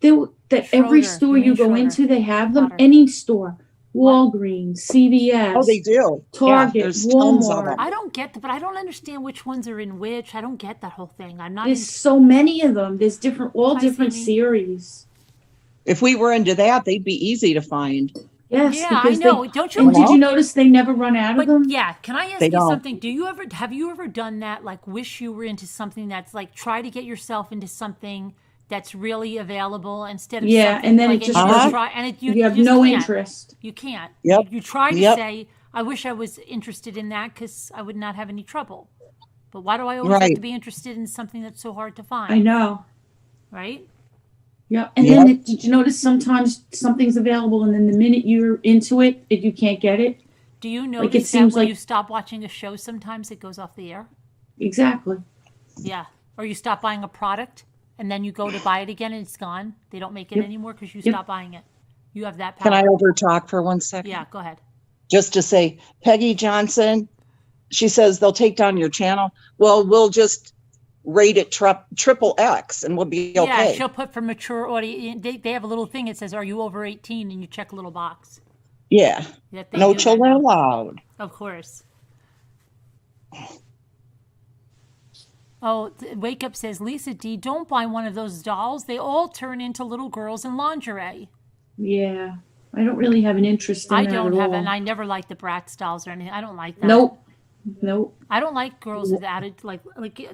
that every Schroeder. store You you mean go Schroeder. into, they have them? Potter. Any store. What? Walgreens, CVS. Oh, they do. Target, there's tons of Walmart. them. I don't get but I don't understand which ones are in which. I don't get that whole thing. I'm not. There's so many of them. There's all Hi, different Sydney. series. If we were into that, they'd be easy to find. Yes, Yeah, I because know. Don't you? And did know? you notice they never run out of But them? yeah, can I ask They you don't. something? Have you ever done that? Like, wish you were into something that's like try to get yourself into something that's really available instead of Yeah, something and then like it just you doesn't- try and You have just no can't. interest. You can't. Yep. You try to Yep. say, "I wish I was interested in that because I would not have any trouble." But why do I always have Right. to be interested in something that's so hard to find? I know. Right? Yeah. And then did you notice sometimes something's available and then the minute you're into it, you can't get it? Do you Like, notice it seems that when like- you stop watching a show, sometimes it goes off the air? Exactly. Yeah. Or you stop buying a product and then you go to buy it again and it's gone. They don't make it Yep. anymore because you Yep. stop buying it. You have that power. Can I overtalk for 1 second? Yeah, go ahead. Just to say, Peggy Johnson, she says they'll take down your channel. Well, we'll just rate it triple X and we'll be okay. Yeah, she'll put for mature audience. They have a little thing that says, "Are you over 18?" and you check a little box. Yeah. That they No do children that. allowed. Of course. Oh, Wake Up says, Lisa D, don't buy one of those dolls. They all turn into little girls in lingerie. Yeah. I don't really have an interest in I that don't at have, all. and I never liked the Bratz dolls or anything. I don't like that. Nope. Nope. I don't like girls with added like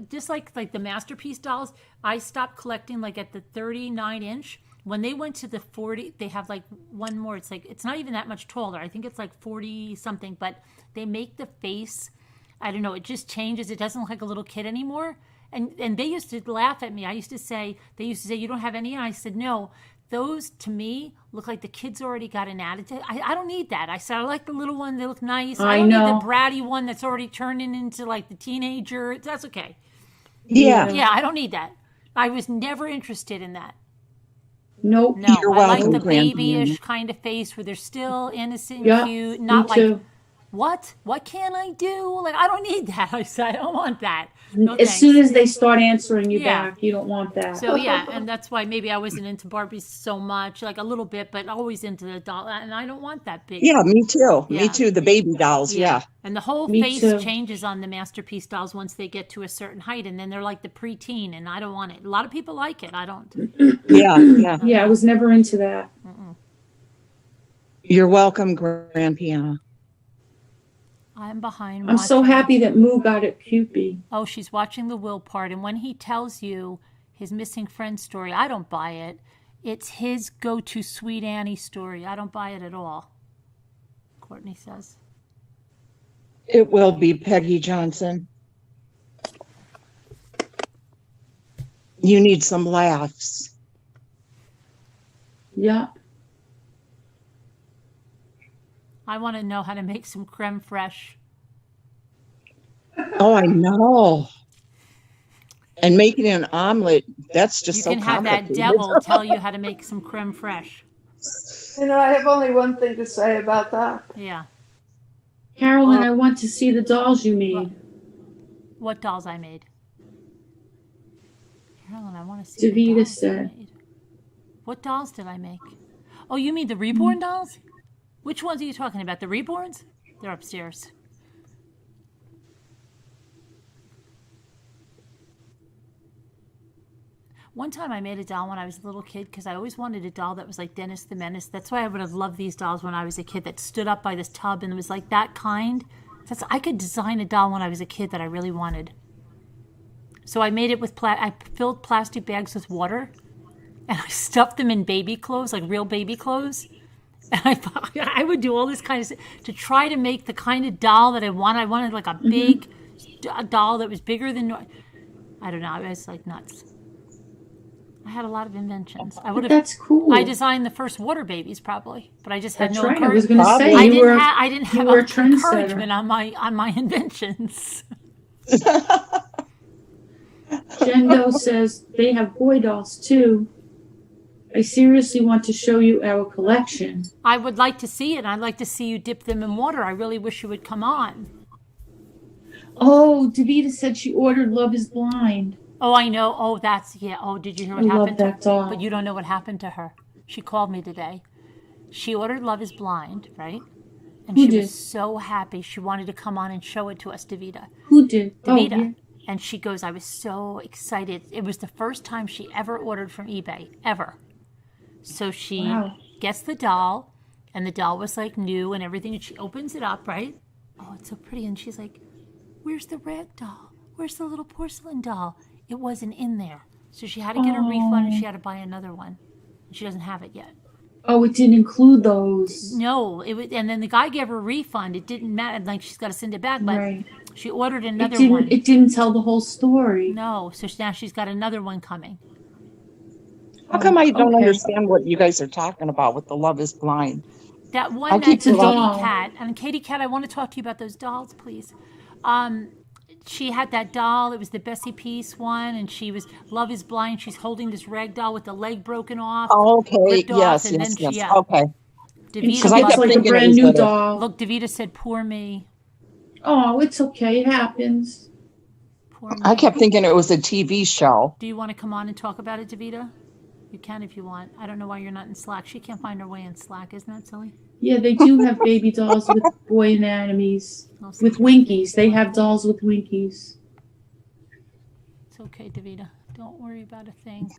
just like the Masterpiece dolls. I stopped collecting like at the 39-inch. When they went to the 40, they have like one more. It's like it's not even that much taller. I think it's like 40 something, but they make the face. I don't know. It just changes. It doesn't look like a little kid anymore. And they used to laugh at me. They used to say you don't have any. And I said no. Those to me look like the kids already got an attitude. I don't need that. I said I like the little one. They look nice. I don't need the bratty one that's already turning into like the teenager. That's okay. Yeah. Yeah, I don't need that. I was never interested in that. Nope. No, You're I like welcome, the Grandma. babyish kind of face where they're still innocent, Yeah, cute, not me like too. what can I do? Like I don't need that. I said I don't want that. No, As thanks. soon as they start answering you Yeah. back, you don't want that. So yeah, and that's why maybe I wasn't into Barbies so much, like a little bit, but always into the doll, and I don't want that big. Yeah, me too. Yeah. Me too. The baby dolls. Yeah. And the whole Me face too. changes on the Masterpiece dolls once they get to a certain height, and then they're like the preteen, and I don't want it. A lot of people like it. I don't. Yeah. Yeah. Yeah, I was never into that. You're welcome, Grand Piano. I'm behind. I'm so watching. happy that Moo got it Cupid. Oh, she's watching the Will part, and when he tells you his missing friend story, I don't buy it. It's his go-to Sweet Annie story. I don't buy it at all. Courtney says. It will be Peggy Johnson. You need some laughs. Yeah. I want to know how to make some creme fraiche. Oh, I know. And making an omelet, that's just You so can have that complicated. devil tell you how to make some creme fraiche. You know, I have only one thing to say about that. Yeah. Carolyn, I want to see the dolls you made. What dolls I made? Carolyn, I want to see the Davida dolls I said. made. What dolls did I make? Oh, you mean the reborn dolls? Which ones are you talking about? The reborns? They're upstairs. One time I made a doll when I was a little kid because I always wanted a doll that was like Dennis the Menace. That's why I would have loved these dolls when I was a kid that stood up by this tub and was like that kind. I could design a doll when I was a kid that I really wanted. So I made it with, I filled plastic bags with water and I stuffed them in baby clothes, like real baby clothes. And I thought I would do all this kind of stuff to try to make the kind of doll that I wanted. I wanted like a big doll that was bigger than, I don't know, I was like nuts. I had a lot of inventions. I would have. That's cool. I designed the first water babies probably, but I just had That's no right. I was encouragement. going to say I you were. didn't have were a trendsetter. encouragement on my inventions. Jendo says they have boy dolls too. I seriously want to show you our collection. I would like to see it. I'd like to see you dip them in water. I really wish you would come on. Oh, Davida said she ordered Love is Blind. Oh, I know. Oh, that's, yeah. Oh, did you hear what I love happened to her? that doll. But you don't know what happened to her. She called me today. She ordered Love is Blind, right? And Who she did? was so happy. She wanted to come on and show it to us, Davida. Who did? Davida. Oh, yeah. And she goes, I was so excited. It was the first time she ever ordered from eBay, ever. So she Wow. gets the doll, and the doll was like new and everything. And she opens it up, right? Oh, it's so pretty. And she's like, where's the red doll? Where's the little porcelain doll? It wasn't in there. So she had to get a refund and she had to buy another one. And she doesn't have it yet. Oh, it didn't include those. No, it was, and then the guy gave her a refund. It didn't matter. Like she's got to send it back, but Right. she ordered It another didn't. one. It didn't tell the whole story. No, so now she's got another one coming. How come I don't Okay. understand what you guys are talking about with the Love is Blind? That I one, keep that's a Katie doll. Cat. And Katie Cat, I want to talk to you about those dolls, please. She had that doll. It was the Bessie Peace one, and she was Love is Blind. She's holding this rag doll with the leg broken off, Okay, ripped off, yes, and yes, then yes. yeah. Okay. And she Because I Davita gets kept loved like a it. thinking it brand was new the doll. Look, Davita said, "Poor me, Oh, it's okay. It happens. poor I me." kept thinking it was a TV show. Do you want to come on and talk about it, Davita? You can if you want. I don't know why you're not in Slack. She can't find her way in Slack. Isn't that silly? Yeah, they do have baby dolls with boy anatomies. No, With winkies. They have dolls with winkies. It's okay, Davita. Don't worry about a thing.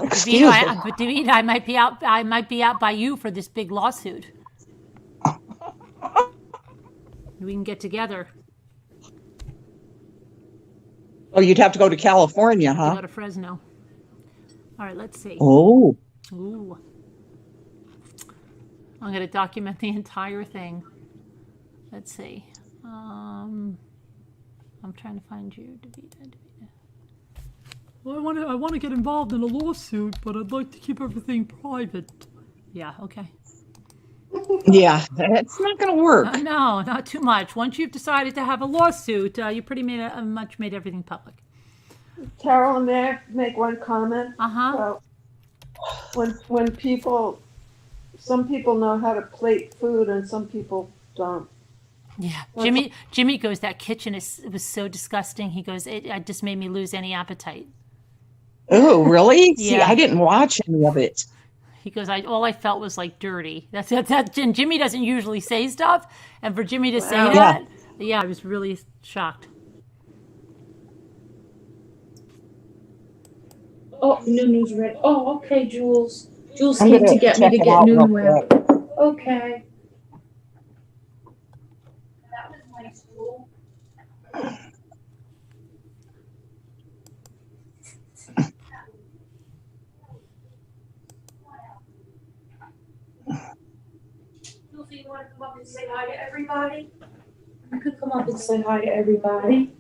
Excuse Davita, me. but Davita, I might be out. I might be out by you for this big lawsuit. We can get together. Oh, you'd have to go to California, Go huh? to Fresno. All right, let's see. Oh, Ooh. I'm going to document the entire thing. Let's see. I'm trying to find you, Davita. Well, I want to get involved in a lawsuit, but I'd like to keep everything private. Yeah, okay. yeah, it's not going to work. No, not too much. Once you've decided to have a lawsuit, you pretty much made everything public. Carol, may I make one comment? Uh-huh. When people, some people know how to plate food and some people don't. Yeah, Jimmy goes, that kitchen it was so disgusting. He goes, it just made me lose any appetite. Oh, really? See, Yeah. I didn't watch any of it. He goes, all I felt was like dirty. That's and Jimmy doesn't usually say stuff, and for Jimmy to say Wow. that, yeah, I was really shocked. Oh, Nunu's ready. Oh, okay, Jules. Jules I'm came gonna to get me check to it get out real Nunu out. quick. Okay. That was nice, Jules. Jules, you want to come up and say hi to everybody? You could come up and say hi to everybody.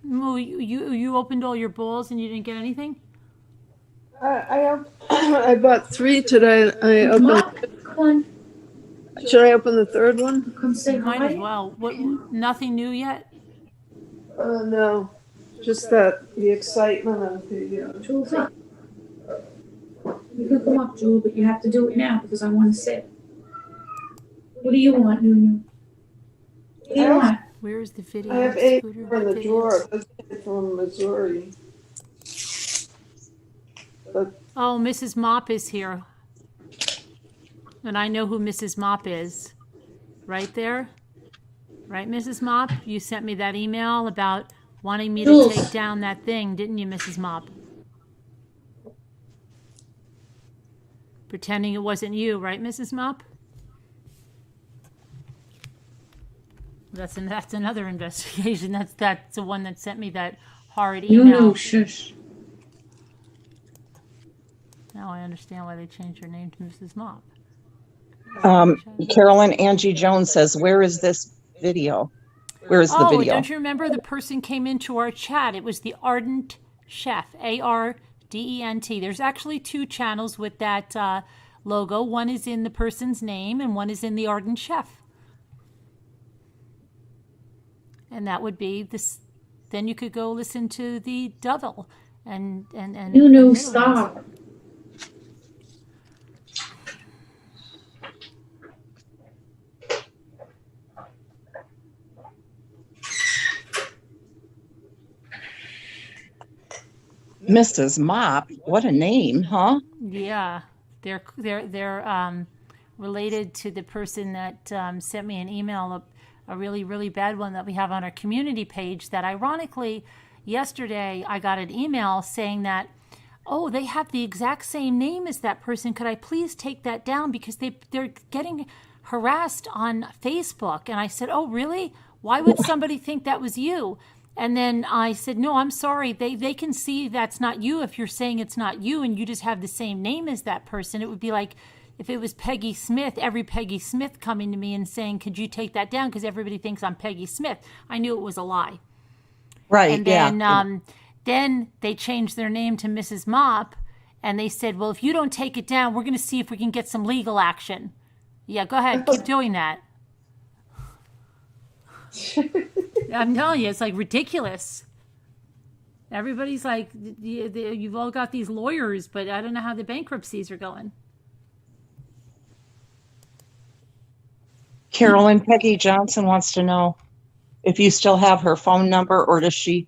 Moo, you opened all your bowls and you didn't get anything? I bought 3 today. Come on, come on. Should I open the third one? Come say Might hi. as well. What? Nothing new yet? No, just that the excitement of the. Jules, up. You can come up, Jewel, but you have to do it now because I want to sit. What do you want, Nunu? What do you want? Where is the video? I have 8 Scooter? in the Videos. drawer. It's from Missouri. Oh, Mrs. Mop is here. And I know who Mrs. Mop is. Right there. Right, Mrs. Mop? You sent me that email about wanting me to Jules. take down that thing, didn't you, Mrs. Mop? Pretending it wasn't you, right, Mrs. Mop? That's another investigation. That's the one that sent me that horrid email. Nunu, shush. Now I understand why they changed her name to Mrs. Mop. Carolyn Angie Jones says, "Where is this video? Where is the Oh, video?" don't you remember the person came into our chat? It was the Ardent Chef, Ardent. There's actually 2 channels with that logo. One is in the person's name and one is in the Ardent Chef. And that would be this. Then you could go listen to the Devil and Nunu, stop. Mrs. Mop, what a name, huh? Yeah, they're related to the person that sent me an email, a really, really bad one that we have on our community page. That ironically, yesterday I got an email saying that, oh, they have the exact same name as that person. Could I please take that down because they're getting harassed on Facebook? And I said, oh, really? Why would somebody think that was you? And then I said, no, I'm sorry. They can see that's not you if you're saying it's not you and you just have the same name as that person. It would be like if it was Peggy Smith, every Peggy Smith coming to me and saying, could you take that down? Because everybody thinks I'm Peggy Smith. I knew it was a lie. Right. And then, then they changed their name to Mrs. Mop, and they said, well, if you don't take it down, we're going to see if we can get some legal action. Yeah, go ahead. Keep doing that. I'm telling you, it's like ridiculous. Everybody's like, you've all got these lawyers, but I don't know how the bankruptcies are going. Carolyn, Peggy Johnson wants to know if you still have her phone number, or does she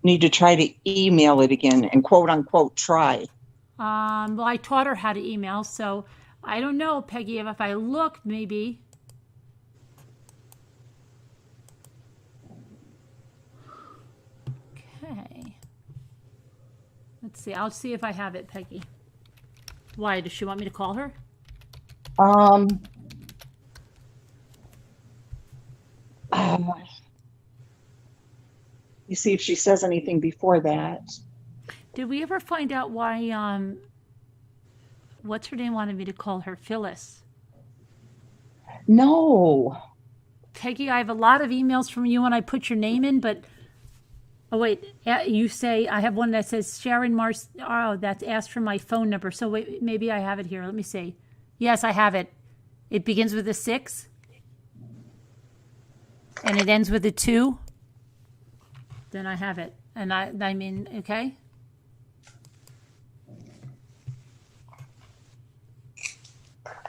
need to try to email it again and quote unquote try? Well, I taught her how to email, so I don't know, Peggy. If I look, maybe. Okay. Let's see. I'll see if I have it, Peggy. Why? Does she want me to call her? You see if she says anything before that. Did we ever find out why, what's her name wanted me to call her Phyllis? No. Peggy, I have a lot of emails from you when I put your name in, but, oh wait, you say, I have one that says Sharon Mars, oh, that's asked for my phone number. So wait, maybe I have it here. Let me see. Yes, I have it. It begins with a 6. And it ends with a 2. Then I have it. And I mean, okay.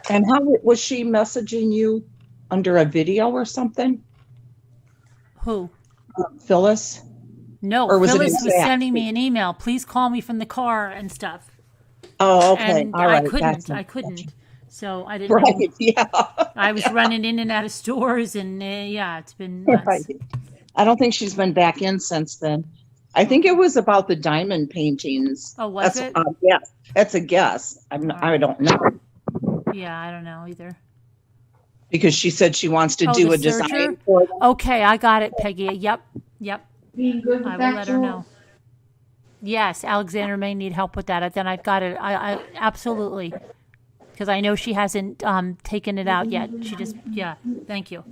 And how was she messaging you under a video or something? Who? Phyllis? No, Or was it Phyllis was exact? sending me an email. Please call me from the car and stuff. Oh, okay. And All right. I couldn't. So I didn't know. Right. Yeah. I was running in and out of stores, and yeah, it's been nuts. Right. I don't think she's been back in since then. I think it was about the diamond paintings. Oh, was That's, it? yes, that's a guess. I don't know, Yeah, I don't know either. because she said she wants to do the a design searcher? for them. Okay, I got it, Peggy. Yep. Being good with I will that, let her Joel? know. Yes, Alexander may need help with that. Then I've got it. I absolutely, because I know she hasn't taken it out yet. She just, yeah. Thank you.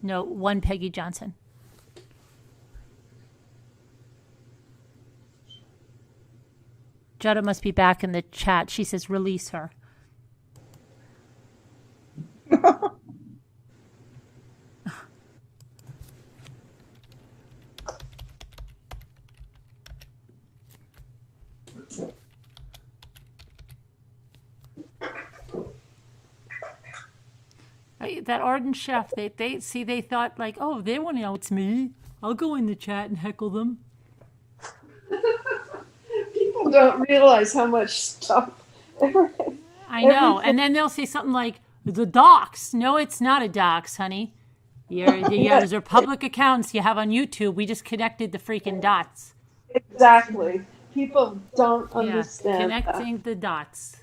No, one Peggy Johnson. Jutta must be back in the chat. She says, release her. That ardent chef, they thought like, oh, they want to know it's me. I'll go in the chat and heckle them. People don't realize how much stuff. I know. And then they'll say something like, the docs. No, it's not a docs, honey. Yeah, those are public accounts you have on YouTube. We just connected the freaking dots. Exactly. People don't Yeah, understand. connecting the dots.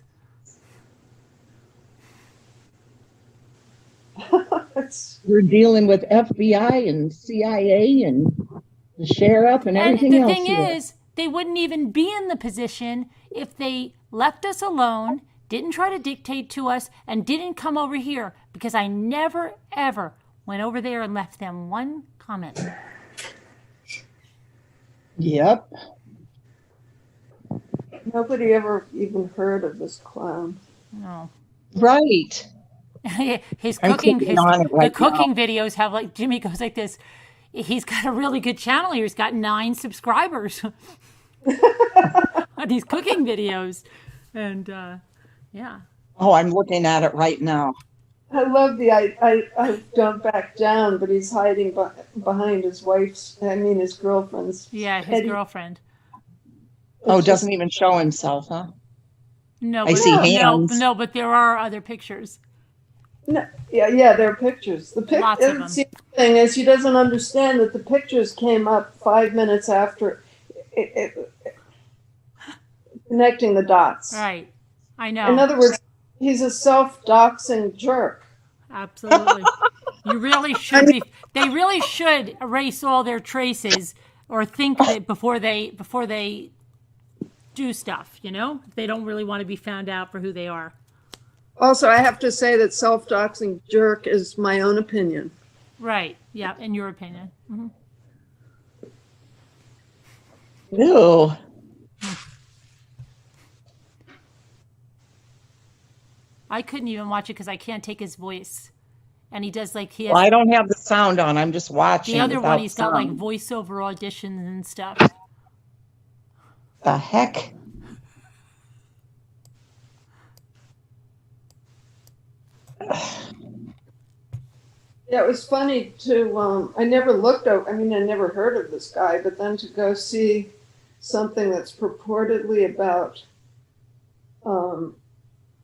It's, We're dealing with FBI and CIA and the sheriff and everything And the else. thing here. is, they wouldn't even be in the position if they left us alone, didn't try to dictate to us, and didn't come over here, because I never, ever went over there and left them one comment. Yep. nobody ever even heard of this clown. No. Right. His I'm cooking, clicking on it right the cooking videos have like, Jimmy goes like this. He's got a really good channel here. He's got 9 subscribers on these cooking videos. And yeah. Oh, I'm looking at it right now. I love the I don't back down, but he's hiding behind his his girlfriend's. Yeah, his Eddie. girlfriend. Oh, doesn't even show himself, huh? No, I but, see hands. No, but there are other pictures. No, yeah, there are pictures. Lots of them. See, the thing is, he doesn't understand that the pictures came up 5 minutes after connecting the dots. Right. I know. In other words, he's a self-doxing jerk. Absolutely. You really should be. They really should erase all their traces or think of it before they do stuff, you know? They don't really want to be found out for who they are. Also, I have to say that self-doxing jerk is my own opinion. Right. Yeah, in your opinion. Mm-hmm. Ew. I couldn't even watch it because I can't take his voice. And he does like, he has Well, I don't have the sound on. I'm just watching. the other one, without he's got like sound. voiceover auditions and stuff. The heck? Yeah, it was funny to, I never looked up, I mean, I never heard of this guy, but then to go see something that's purportedly about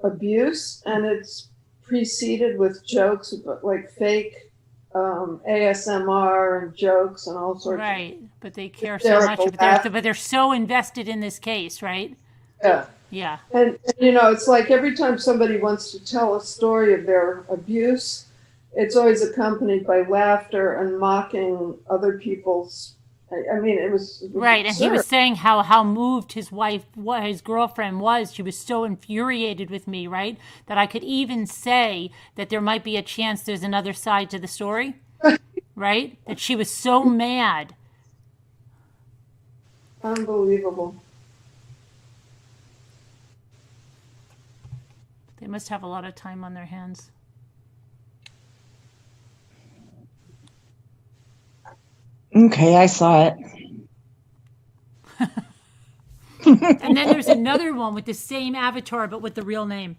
abuse, and it's preceded with jokes about like fake ASMR and jokes and all sorts Right. But they care so much. hysterical But they're so invested in this case, right? of, Yeah. and you know, it's like every time somebody wants to tell a story of their abuse, it's always accompanied by laughter and mocking other people's. I mean, it was Right, and he absurd. was saying how moved his wife, what his girlfriend was. She was so infuriated with me, right, that I could even say that there might be a chance there's another side to the story, right? That she was so mad. Unbelievable. They must have a lot of time on their hands. Okay, I saw it. And then there's another one with the same avatar but with the real name.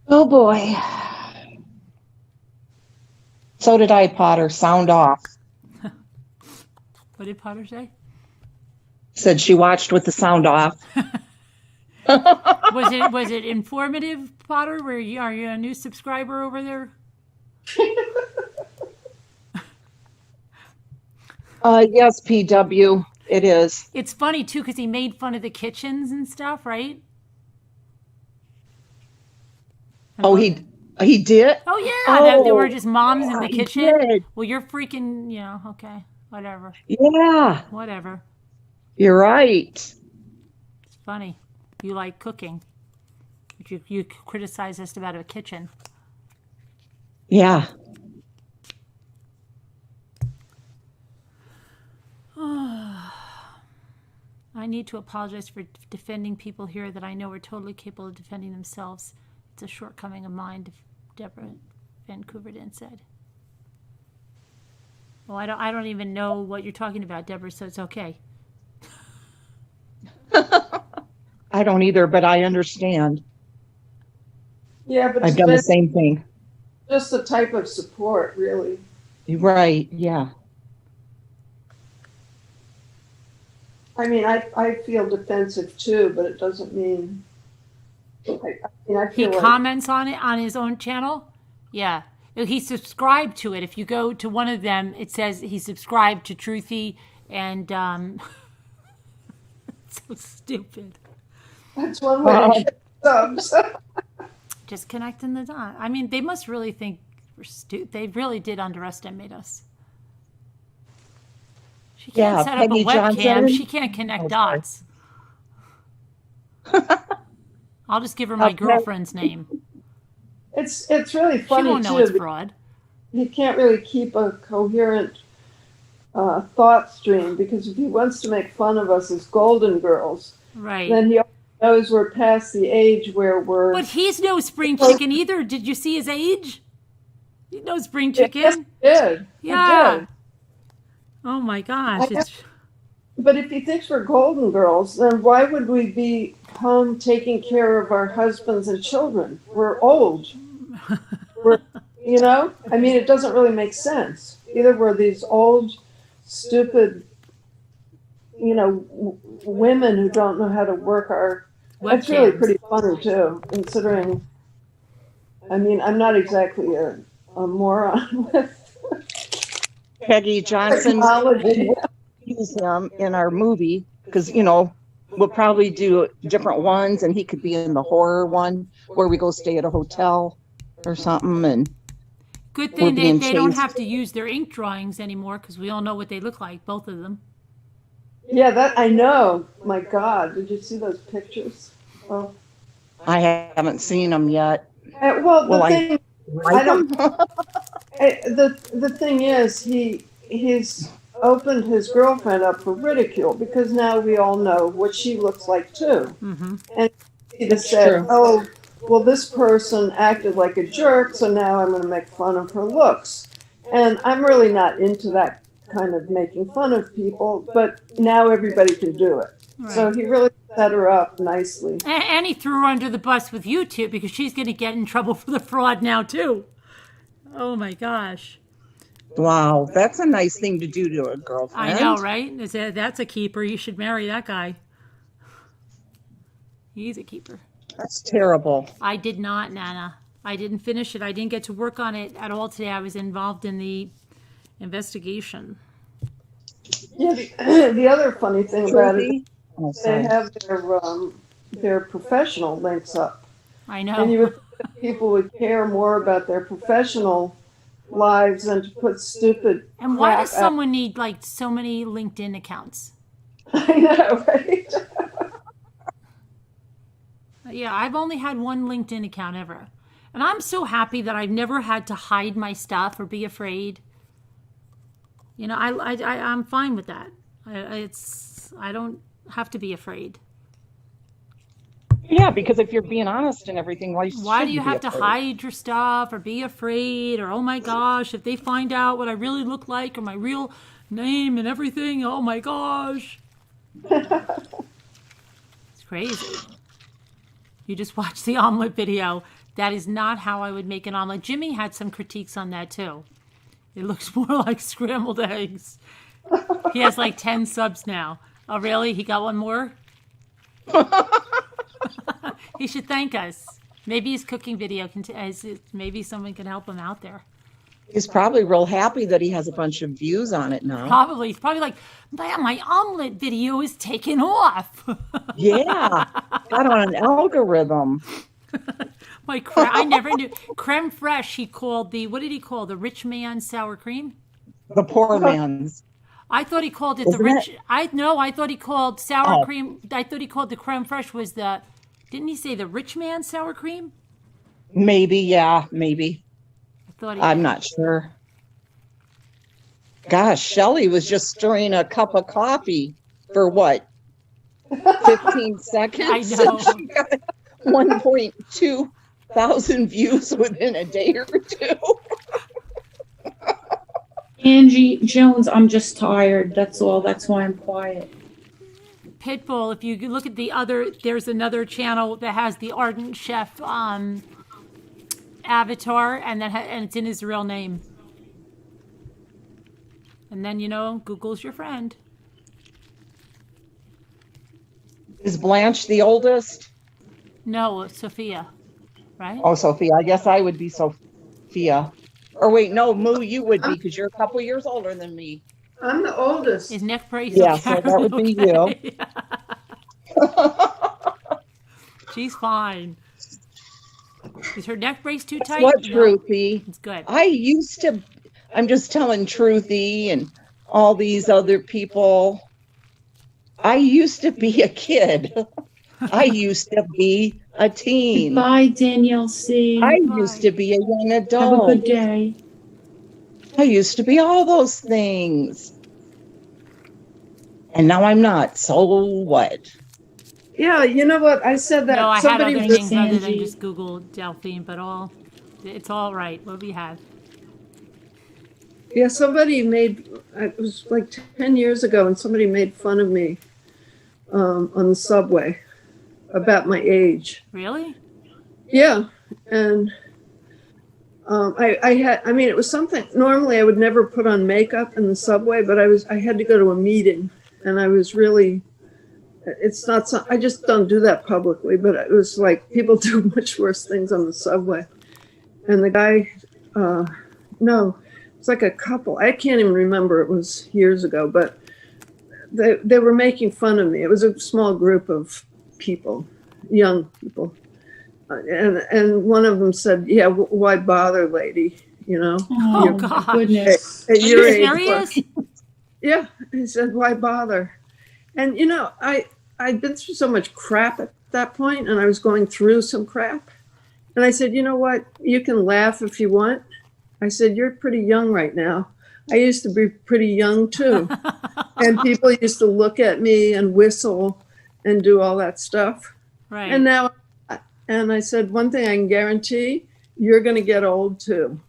Oh boy. So did I, Potter. Sound off. What did Potter say? Said she watched with the sound off. Was it informative, Potter? Are you a new subscriber over there? Yes, PW. It is. It's funny too because he made fun of the kitchens and stuff, right? Oh, he did? Oh yeah, there were Oh, just moms in yeah, the he kitchen. did. Well, you're freaking, okay, whatever, Yeah, whatever. you're right. It's funny. You like cooking, but you criticize us about a kitchen. Yeah. I need to apologize for defending people here that I know are totally capable of defending themselves. It's a shortcoming of mine, Deborah Vancouver said. Well, I don't even know what you're talking about, Deborah, so it's okay. I don't either, but I understand. Yeah, but I've done the same thing. just a type of support, really. You're right. Yeah. I mean, I feel defensive too, but it doesn't mean. I He feel like comments on it on his own channel. Yeah. He subscribed to it. If you go to one of them, it says he subscribed to Truthy and so stupid. that's one way to get subs. Just connecting the dots. I mean, they must really think we're stupid. They really did underestimate us. She can't Yeah, set up a Peggy webcam. Johnson. She can't connect Oh, sorry. dots. I'll just give her my girlfriend's name. It's really She funny won't know too. it's fraud. He can't really keep a coherent thought stream because if he wants to make fun of us as Golden Girls, Right. then he knows we're past the age where we're. But he's no spring chicken either. Did you see his age? He's no spring chicken. Yes, he did. He Yeah. did. Oh my gosh. But if he thinks we're Golden Girls, then why would we be home taking care of our husbands and children? We're old. I mean, it doesn't really make sense. Either we're these old, stupid, women who don't know how to work our. That's really Webcams. pretty funny too, considering. I mean, I'm not exactly a moron with Peggy Johnson. technology. We'll use him in our movie because, we'll probably do different ones and he could be in the horror one where we go stay at a hotel or something. And Good We're thing they being don't chased. have to use their ink drawings anymore because we all know what they look like, both of them. Yeah, that I know. My God, did you see those pictures? Oh, I haven't seen them yet. well, Will the I thing I like don't. them? The thing is, he's opened his girlfriend up for ridicule because now we all know what she looks like too. Mm-hmm. And he just That's said, true. "Oh, well, this person acted like a jerk, so now I'm going to make fun of her looks." And I'm really not into that kind of making fun of people, but now everybody can do it. So Right. he really set her up nicely. And he threw her under the bus with you too, because she's going to get in trouble for the fraud now too. Oh my gosh. Wow, that's a nice thing to do to a I girlfriend. know, right? That's a keeper. You should marry that guy. He's a keeper. That's terrible. I did not, Nana. I didn't finish it. I didn't get to work on it at all today. I was involved in the investigation. Yeah, the other funny thing about it, Truthy? Oh, they sorry. have their professional links up. I And know. you would think that people would care more about their professional lives than to put stupid And why crap does someone need like so many LinkedIn accounts? I know, right? Yeah, I've only had one LinkedIn account ever. And I'm so happy that I've never had to hide my stuff or be afraid. You know, I'm fine with that. I don't have to be afraid. Yeah, because if you're being honest and everything, why Why should do you be have to afraid? hide your stuff or be afraid or, oh my gosh, if they find out what I really look like or my real name and everything, oh my gosh. It's crazy. You just watched the omelet video. That is not how I would make an omelet. Jimmy had some critiques on that too. It looks more like scrambled eggs. He has like 10 subs now. Oh, really? He got one more? He should thank us. Maybe his cooking video maybe someone can help him out there. He's probably real happy that he has a bunch of views on it now. Probably. He's probably like, man, my omelet video is taking off. Yeah, got on an algorithm. I never knew. Creme fraiche, he called what did he call? The rich man sour cream? The poor man's. I thought he called it Isn't the rich. it? I thought he called sour Oh. cream. I thought he called the creme fraiche was didn't he say the rich man sour cream? Maybe, yeah, maybe. I thought I'm not sure. Gosh, Shelley was just stirring a cup of coffee for what? 15 seconds? I know. She got 1.2 thousand views within a day or two. Angie Jones, I'm just tired. That's all. That's why I'm quiet. Pitbull, if you look at there's another channel that has the Ardent Chef avatar, and and it's in his real name. And then, Google's your friend. Is Blanche the oldest? No, Sophia, right? Oh, Sophia. I guess I would be Sophia. Or wait, no, Moo, you would be because you're a couple years older than me. I'm the oldest. His neck brace. Yeah, so that would be you. She's fine. Is her neck brace too tight? What, No, Truthy? it's good. I'm just telling Truthy and all these other people. I used to be a kid. I used to be a teen. Goodbye, Danielle C. I used to be a young Have a adult. good day. I used to be all those things. And now I'm not. So what? Yeah, you know what? I said that No, I had somebody other was, things other than Angie. just Google Delphine, but it's all right. What we have. yeah, somebody made, it was like 10 years ago, and somebody made fun of me on the subway about my age. Really? Yeah, and it was something, normally I would never put on makeup in the subway, but I had to go to a meeting, and I was really, I just don't do that publicly, but it was like, people do much worse things on the subway. And the guy, no, it's like a couple, I can't even remember, it was years ago, but they were making fun of me. It was a small group of people, young people. And one of them said, yeah, why bother, lady? Oh, You're- gosh. Goodness. at Are your you age, serious? yeah, he said, why bother? And I'd been through so much crap at that point, and I was going through some crap. And I said, you know what? You can laugh if you want. I said, you're pretty young right now. I used to be pretty young too. And people used to look at me and whistle and do all that stuff. Right. And now, and I said, one thing I can guarantee, you're going to get old too.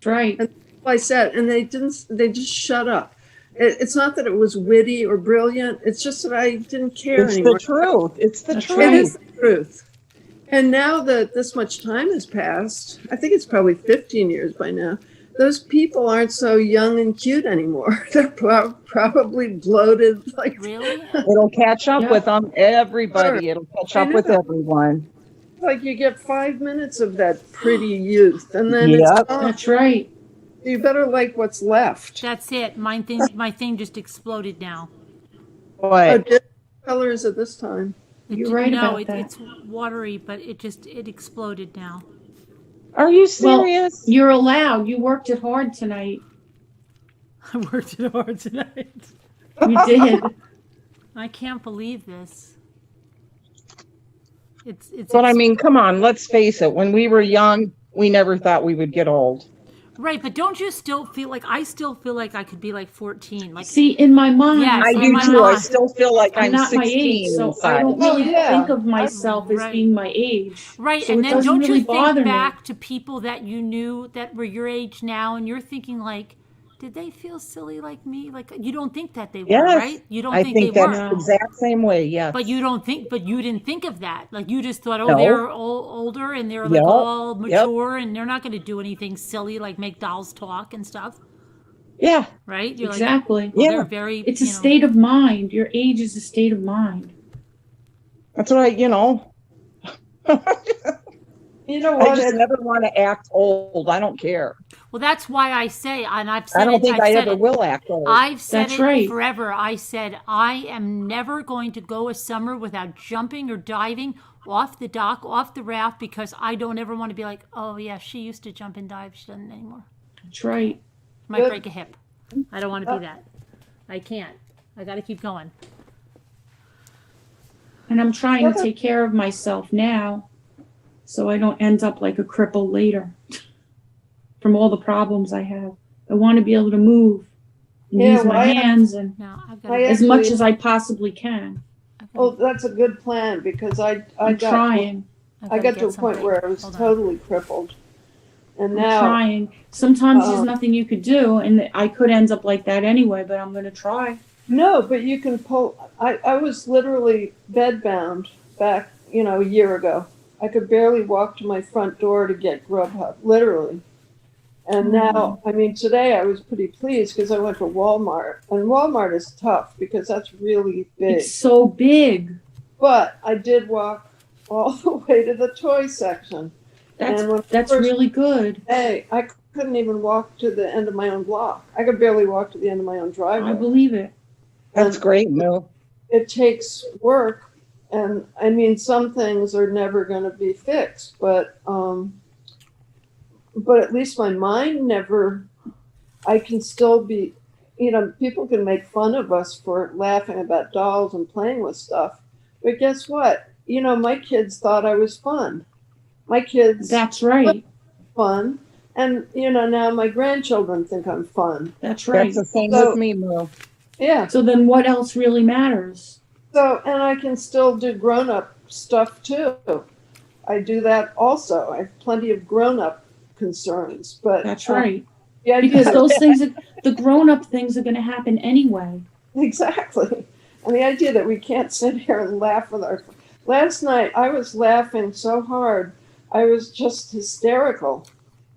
Right. And I said, and they just shut up. It's not that it was witty or brilliant. It's just that I didn't care It's anymore. the truth. It's the That's truth. It is the truth. And now that this much time has passed, I think it's probably 15 years by now, those people aren't so young and cute anymore. They're probably bloated. Like, Really? It'll catch up Yeah. with them. Everybody. It'll catch I up with know. everyone. like you get 5 minutes of that pretty youth, and then Yep. it's gone. That's right. You better like what's left. That's it. My thing just exploded now. Oh, What? what color is it this time? You're right no, about that. it's watery, but it exploded now. Are you Well, serious? You're allowed. You worked it hard tonight. I worked it hard tonight. You did. I can't believe this. It's But I mean, come on, let's face it. When we were young, we never thought we would get old. right, but don't you still feel like I could be like 14? Like See, in my mind, Yes, I in do my too. I mind. still feel like I'm I'm not my 16 age, so I inside. don't really Oh, yeah. think of myself as Right. being my age. right, So and it then doesn't don't really you bother think me. back to people that you knew that were your age now, and you're thinking like, did they feel silly like me? Like you don't think that they were, Yes. right? You don't I think think they that's were. the No. exact same way. Yes. But you didn't think of that. Like you just thought, oh, No. they're older and they're like Yep. all Yep. mature and they're not going to do anything silly like make dolls talk and stuff, Yeah. right? You're Exactly. like, well, Yeah. they're very. It's a state of mind. Your age is a state of mind. That's what I You know I what? just never want to act old. I don't care. Well, that's why I say, and I've said I don't it. think I've I said ever it. will act old. I've said That's it right. forever. I said I am never going to go a summer without jumping or diving off the dock, off the raft, because I don't ever want to be like, oh yeah, she used to jump and dive. She doesn't anymore. That's right. Might Good. break a hip. I don't want to be that. I can't. I got to keep going. And I'm trying to take care of myself now so I don't end up like a cripple later from all the problems I have. I want to be able to move and Yeah, use my well, I have- hands and No, I've got I to. as much actually- as I possibly can. Oh, that's a good plan because I I'm got trying. I got to a point where I was totally crippled, and I'm now trying. Sometimes there's Uh-oh. nothing you could do, and I could end up like that anyway, but I'm going to try. no, but you can pull. I was literally bedbound back, a year ago. I could barely walk to my front door to get Grubhub, literally. And now, I mean, today I was pretty pleased because I went to Walmart, and Walmart is tough because that's really big. It's so big. But I did walk all the way to the toy section. And when That's first- really good. Hey, I couldn't even walk to the end of my own block. I could barely walk to the end of my own driveway. I believe it. That's great, Moo. It takes work, and I mean, some things are never going to be fixed, but at least my mind never. I can still be, people can make fun of us for laughing about dolls and playing with stuff, but guess what? My kids thought I was fun. My kids That's right. fun, and now my grandchildren think I'm fun. That's right. That's the same So- with me, Moo. Yeah. So then what else really matters? So, and I can still do grown-up stuff too. I do that also. I have plenty of grown-up concerns, but That's right. Yeah, Because those things, the grown-up things are going to happen anyway. exactly. And the idea that we can't sit here and laugh with our. Last night I was laughing so hard, I was just hysterical,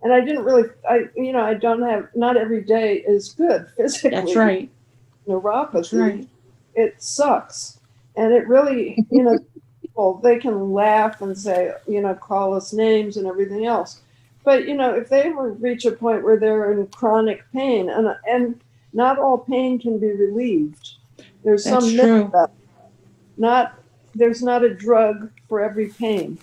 and I didn't really. I don't have. Not every day is good physically. That's right. Neuropathy. That's right. It sucks, and it really, people, they can laugh and say, call us names and everything else, but if they ever reach a point where they're in chronic pain, and not all pain can be relieved. There's That's some true. myth about there's not a drug for every pain,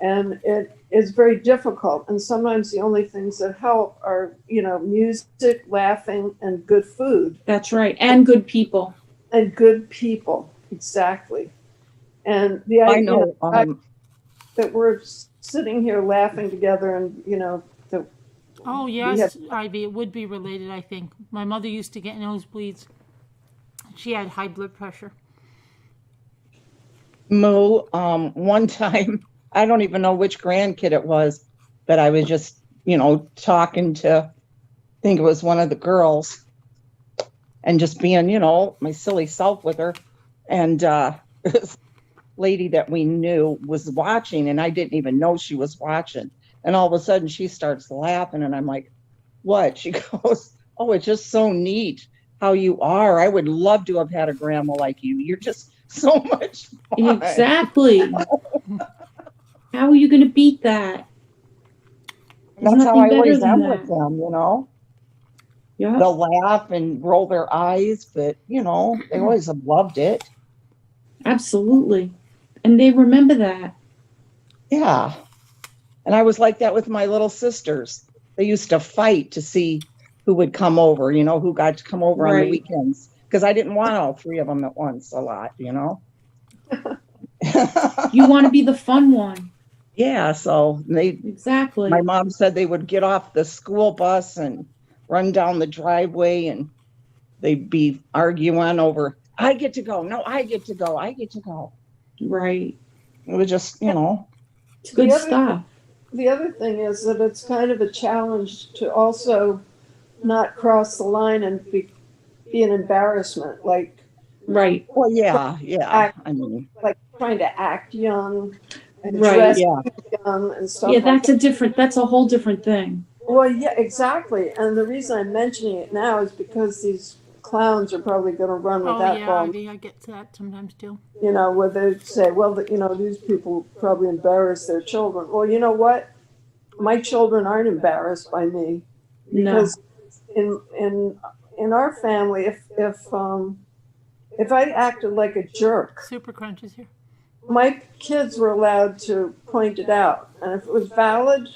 and it is very difficult, and sometimes the only things that help are music, laughing, and good food. That's right. And good people. and good people. Exactly. And the I idea know. that we're sitting here laughing together, and that Oh, we have. yes, Ivy, it would be related, I think. My mother used to get nosebleeds. She had high blood pressure. Moo, one time, I don't even know which grandkid it was, but I was just, talking to, I think it was one of the girls, and just being, my silly self with her. And this lady that we knew was watching, and I didn't even know she was watching. And all of a sudden she starts laughing, and I'm like, what? She goes, oh, it's just so neat how you are. I would love to have had a grandma like you. You're just so much fun. Exactly. How are you going to beat that? There's That's how nothing I better always than am that. with them, Yeah, They'll laugh and roll their eyes, but, they always have loved it. absolutely. And they remember that. Yeah. And I was like that with my little sisters. They used to fight to see who would come over, who got to come over on the Right. weekends. Because I didn't want all three of them at once a lot, You want to be the fun one. Yeah, so Exactly. my mom said they would get off the school bus and run down the driveway, and they'd be arguing over, I get to go. No, I get to go. I get to go. Right. It was just, It's good stuff. The other thing is that it's kind of a challenge to also not cross the line and be an embarrassment, like Right. well, yeah. I mean, like trying to act young and Right. dress Yeah. young and stuff. Yeah, like that's a whole different thing. Well, yeah, exactly. And the reason I'm mentioning it now is because these clowns are probably going to run with Oh, that yeah, ball. Ivy, I get that sometimes too. Where they say, well, these people probably embarrass their children. Well, you know what? My children aren't embarrassed by me, No. because in our family, if I acted like a jerk, Super Crunch is here. my kids were allowed to point it out, and if it was valid,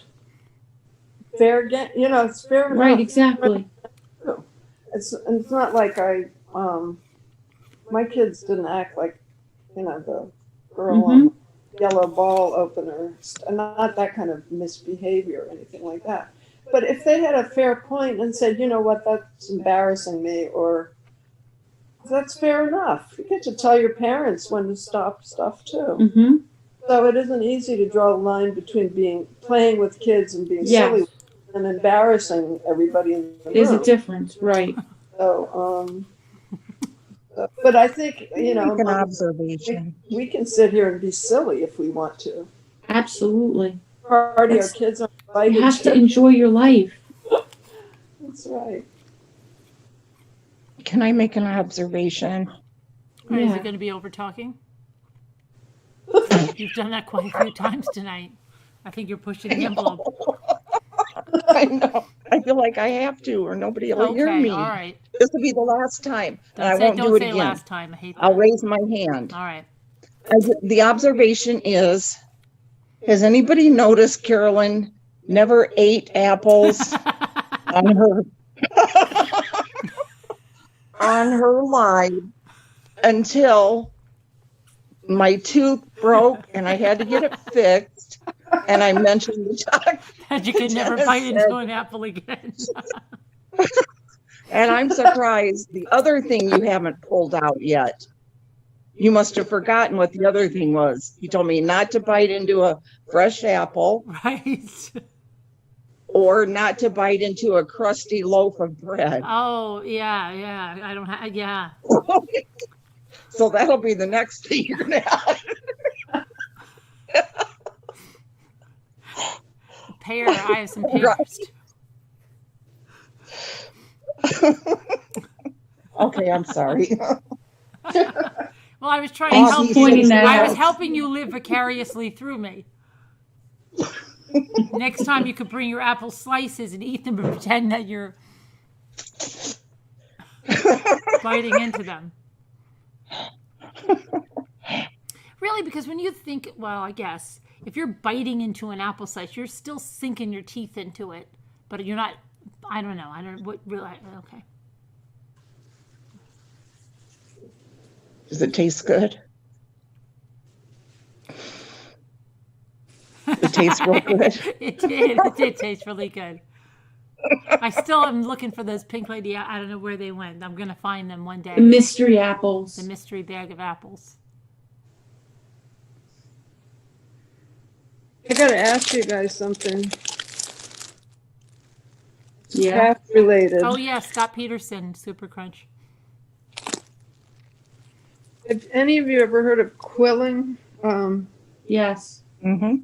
fair game. It's fair enough. Right, exactly. It's not like my kids didn't act like, the girl on the yellow ball opener, not that kind of misbehavior or anything like that. But if they had a fair point and said, you know what, that's embarrassing me, or that's fair enough. You get to tell your parents when to stop stuff too. Mm-hmm. So it isn't easy to draw the line between playing with kids and being Yes. silly and embarrassing everybody in the There's room. a difference, right? So, but I think, make an observation. we can sit here and be silly if we want to. Absolutely. Party, our kids are invited. You have to enjoy your life. That's right. Can I make an observation? Or is Yeah. it going to be over talking? You've done that quite a few times tonight. I think you're pushing the envelope. I know. I feel like I have to, or nobody will hear Okay, me. all right. This will be the last time, and I won't Don't do it say again. last time. I hate that. I'll raise my hand. All right. The observation is, has anybody noticed Carolyn never ate apples on her on her live until my tooth broke and I had to get it fixed, and I mentioned the doctor. That you could never bite into an apple again. And I'm surprised the other thing you haven't pulled out yet. You must have forgotten what the other thing was. You told me not to bite into a fresh apple, Right. or not to bite into a crusty loaf of bread. Oh, yeah. I don't have, yeah. So that'll be the next thing you're gonna have. Pear. I have some pears. Okay, I'm sorry. Well, I was trying Thanks to help for pointing you. that I was out. helping you live vicariously through me. Next time you could bring your apple slices and eat them and pretend that you're biting into them. Really, because when you think, well, I guess, if you're biting into an apple slice, you're still sinking your teeth into it. But you're not, I don't know. What really, okay. Does it taste good? It tastes real good. It did. It did taste really good. I still am looking for those Pink Lady. I don't know where they went. I'm going to find them one day. The mystery apples. The mystery bag of apples. I gotta ask you guys something. Yeah. Craft related. Oh, yeah. Scott Peterson, Super Crunch. Have any of you ever heard of quilling? Yes. Mm-hmm.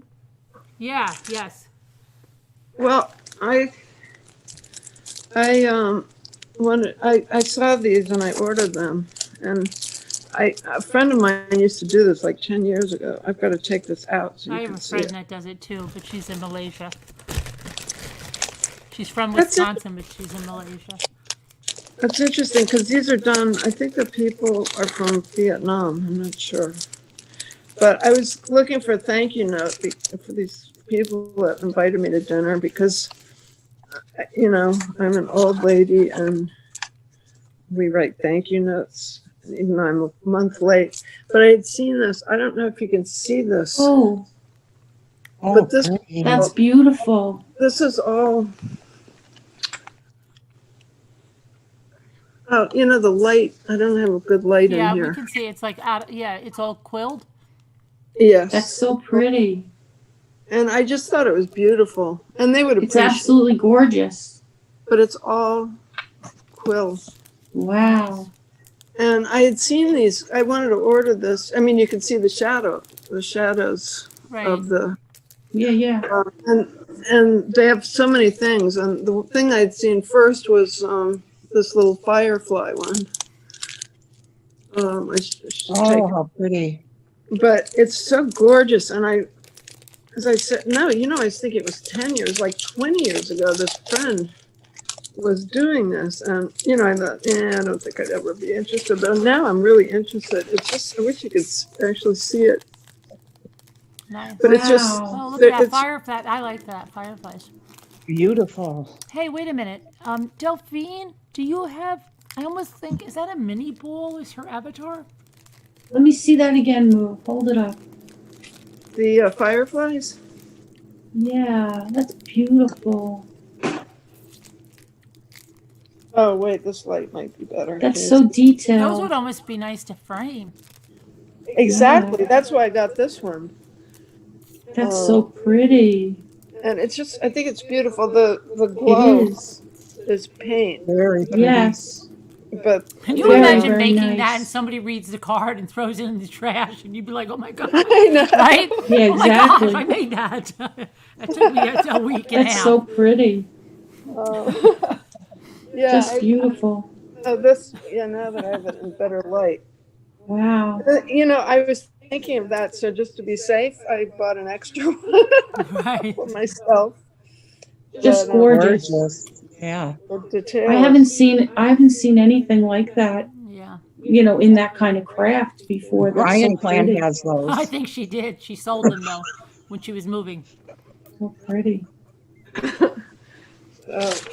Yeah, yes. Well, I saw these and I ordered them, and a friend of mine used to do this like 10 years ago. I've got to take this out so I you have can a see friend it. that does it too, but she's in Malaysia. She's from That's it. Wisconsin, but she's in Malaysia. That's interesting because these are done. I think the people are from Vietnam. I'm not sure, but I was looking for a thank you note for these people that invited me to dinner because, you know, I'm an old lady and we write thank you notes, even though I'm a month late. But I had seen this. I don't know if you can see this, Oh, but this that's beautiful. this is all. Oh, you know, the light. I don't have a good light Yeah, in we here. can see it's like, it's all quilled. Yes. That's so pretty. And I just thought it was beautiful. And they would It's appreciate absolutely gorgeous. but it's all quills. Wow. And I had seen these. I wanted to order this. I mean, you can see the shadows Right. of the, Yeah. and they have so many things. And the thing I'd seen first was this little firefly one. I should take it. How pretty. But it's so gorgeous. And as I said, no, you know, I was thinking it was 10 years, like 20 years ago, this friend was doing this. And, you know, I thought, I don't think I'd ever be interested. But now I'm really interested. It's just, I wish you could actually see it. Nice. But it's just, Oh, look at that it's, firefly. I like that, fireflies. Beautiful. Hey, wait a minute. Delphine, do you have, I almost think, is that a mini bowl? Is her avatar? Let me see that again, Moo. Hold it up. the fireflies. Yeah, that's beautiful. Oh, wait, this light might be better. That's so Those detailed. would almost be nice to frame. Exactly. That's why I got this one. That's so pretty. And it's just, I think it's beautiful. The glow It is. paint. Very pretty. Yes. But Can you Very, imagine very making nice. that and somebody reads the card and throws it in the trash and you'd be like, oh my God. I know. Right? Yeah, Oh my gosh, exactly. I made that. That took me a week and a That's half. so pretty. Yeah, Just beautiful. now that I have it in better light. Wow. You know, I was thinking of that, so just to be safe, I bought an extra one Right. for myself. Just But, gorgeous. Gorgeous. Yeah. the details. I haven't seen anything like that, Yeah. you know, in that kind of craft before. That's Brian so Plant pretty. has those. I think she did. She sold them though when she was moving. So pretty.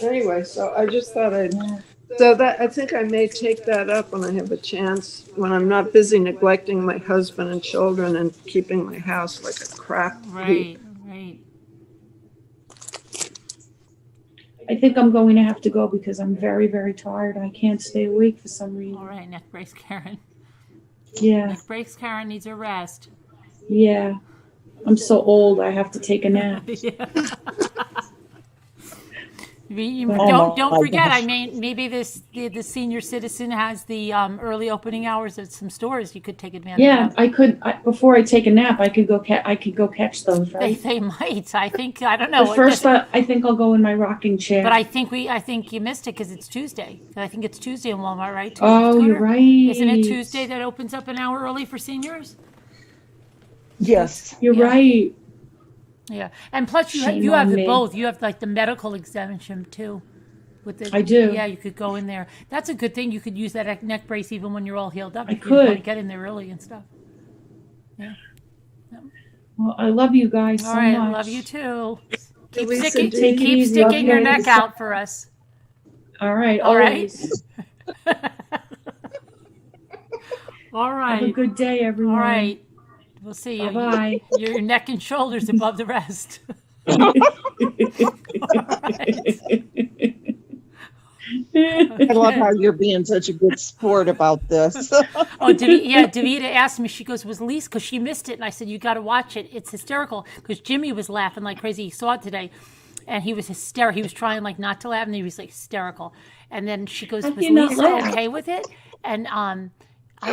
Anyway, so I just thought I'd. Yeah. So that I think I may take that up when I have a chance, when I'm not busy neglecting my husband and children and keeping my house like a crap heap. Right. I think I'm going to have to go because I'm very, very tired. I can't stay awake for some All reason. right, neck brace Karen. Yeah. Neck brace Karen needs a rest. Yeah. I'm so old. I have to take a nap. Yeah. Oh Don't my forget. gosh. I mean, maybe the senior citizen has the early opening hours at some stores. You could take advantage Yeah, of. I could. Before I take a nap, I could go catch those. They, Right. they might. I think. I don't know. But first, I think I'll go in my rocking chair. But I think you missed it because it's Tuesday. I think it's Tuesday in Walmart, right? Oh, you're Scooter? right. Isn't it Tuesday that opens up an hour early for seniors? Yes. You're Yeah. right. Yeah, and plus you Shame have on the me. both. You have like the medical exemption too. With the, I do. Yeah, you could go in there. That's a good thing. You could use that neck brace even when you're all healed up. I if you want to could. get in there early and stuff. Well, I love you guys All so right, much. love you too. Keep Lisa, sticking, take it keep easy, sticking your okay? neck out for us. All right. All right. Always. All Have a right. good day, everyone. All right. We'll see you. Bye-bye. Your neck and shoulders above the rest. All right. I love how you're being such a good sport about this. Oh, Davida asked me, she goes, was Lisa, because she missed it. And I said, you got to watch it. It's hysterical. Because Jimmy was laughing like crazy. He saw it today. And he was hysterical. He was trying like not to laugh. And he was like hysterical. And then she goes, was you not Lisa laugh? okay with it? And I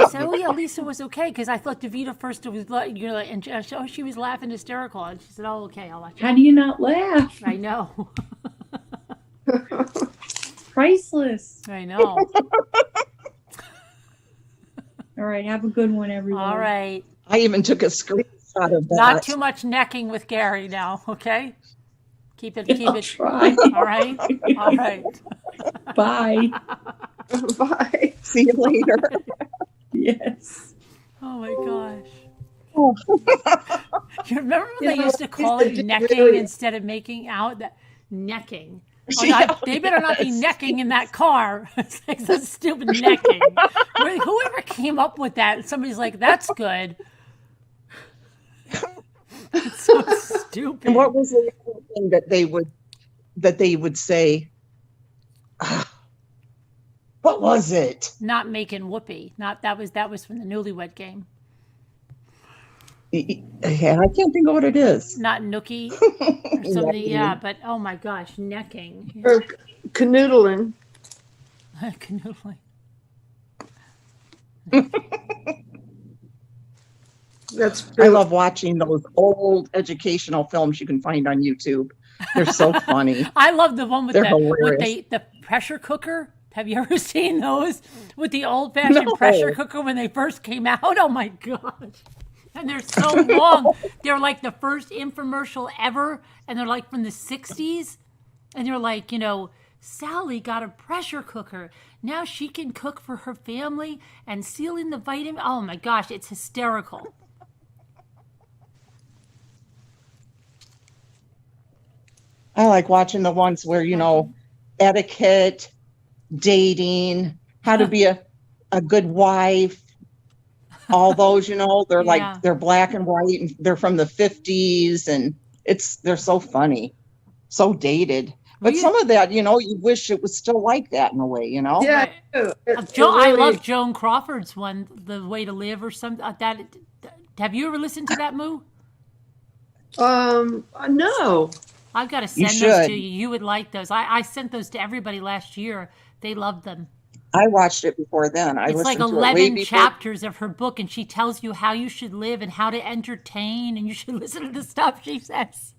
said, oh, yeah, Lisa was okay. Because I thought Davida first was like, and she was laughing hysterical. And she said, oh, okay, I'll watch it. How do you not laugh? I know. Priceless. I know. All right. Have a good one, everyone. All right. I even took a screenshot of that. Not too much necking with Gary now, okay? Keep it. I'll try. All right. All right. Bye. Bye. See you later. Yes. Oh my gosh. Oh. You remember when they used to call it necking instead of making out? That necking. Oh, God, they better not be necking in that car. It's like some stupid necking. Whoever came up with that, somebody's like, that's good. It's so stupid. And what was the other thing that they would say? What was it? Not making whoopee. That was from the Newlywed Game. Yeah, I can't think of what it is. Not nookie or something. Necking. Yeah, but oh my gosh, necking. Or canoodling. Canoodling. That's I love watching those old educational films you can find on YouTube. They're so funny. I love the one with They're the hilarious. the pressure cooker. Have you ever seen those with the old fashioned No. pressure cooker when they first came out? Oh my gosh. And they're so long. They're like the first infomercial ever. And they're like from the 60s. And they're like, Sally got a pressure cooker. Now she can cook for her family and seal in the vitamin. Oh my gosh, it's hysterical. I like watching the ones where, etiquette, dating, how to be a good wife. All those, they're Yeah. like, they're black and white and they're from the 50s and they're so funny, so dated. But some of that, you wish it was still like that in a way, Yeah, Right. I do. I love Joan Crawford's one, The Way to Live or something. Have you ever listened to that, Moo? No. I've got to You send those should. to you. You would like those. I sent those to everybody last year. They loved them. I watched it before then. I It's like listened to it way 11 before. chapters of her book, and she tells you how you should live and how to entertain, and you should listen to the stuff she says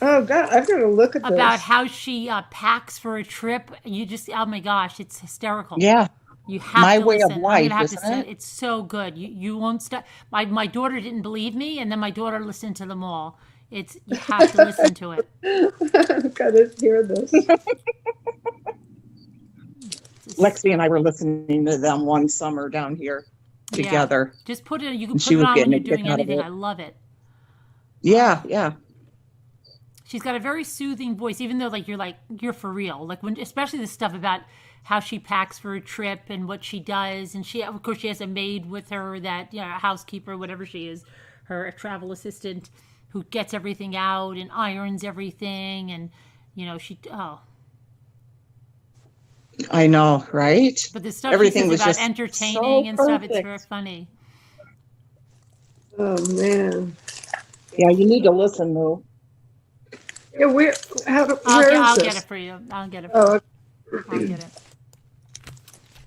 Oh God, I've got to look at about this. how she packs for a trip. You just, oh my gosh, it's hysterical. Yeah. You have My to Way of listen. Life, I'm gonna have to isn't send, it? It's so good. You won't stop. My daughter didn't believe me, and then my daughter listened to them all. You have to listen to it. I've got to hear this. Lexi and I were listening to them one summer down here together. Just put it. You can And put she it was on when getting you're a kick doing out of anything. it. I love it. Yeah, yeah. She's got a very soothing voice, even though you're for real. Like especially the stuff about how she packs for a trip and what she does, and she of course she has a maid with her that a housekeeper, whatever she is, her travel assistant who gets everything out and irons everything, and I know, right? But the stuff Everything she was says about just entertaining so and stuff, it's perfect. very funny. Oh man. Yeah, you need to listen, Lou. Yeah, where is I'll this? get it for you. I'll get it. Oh, I'll get it.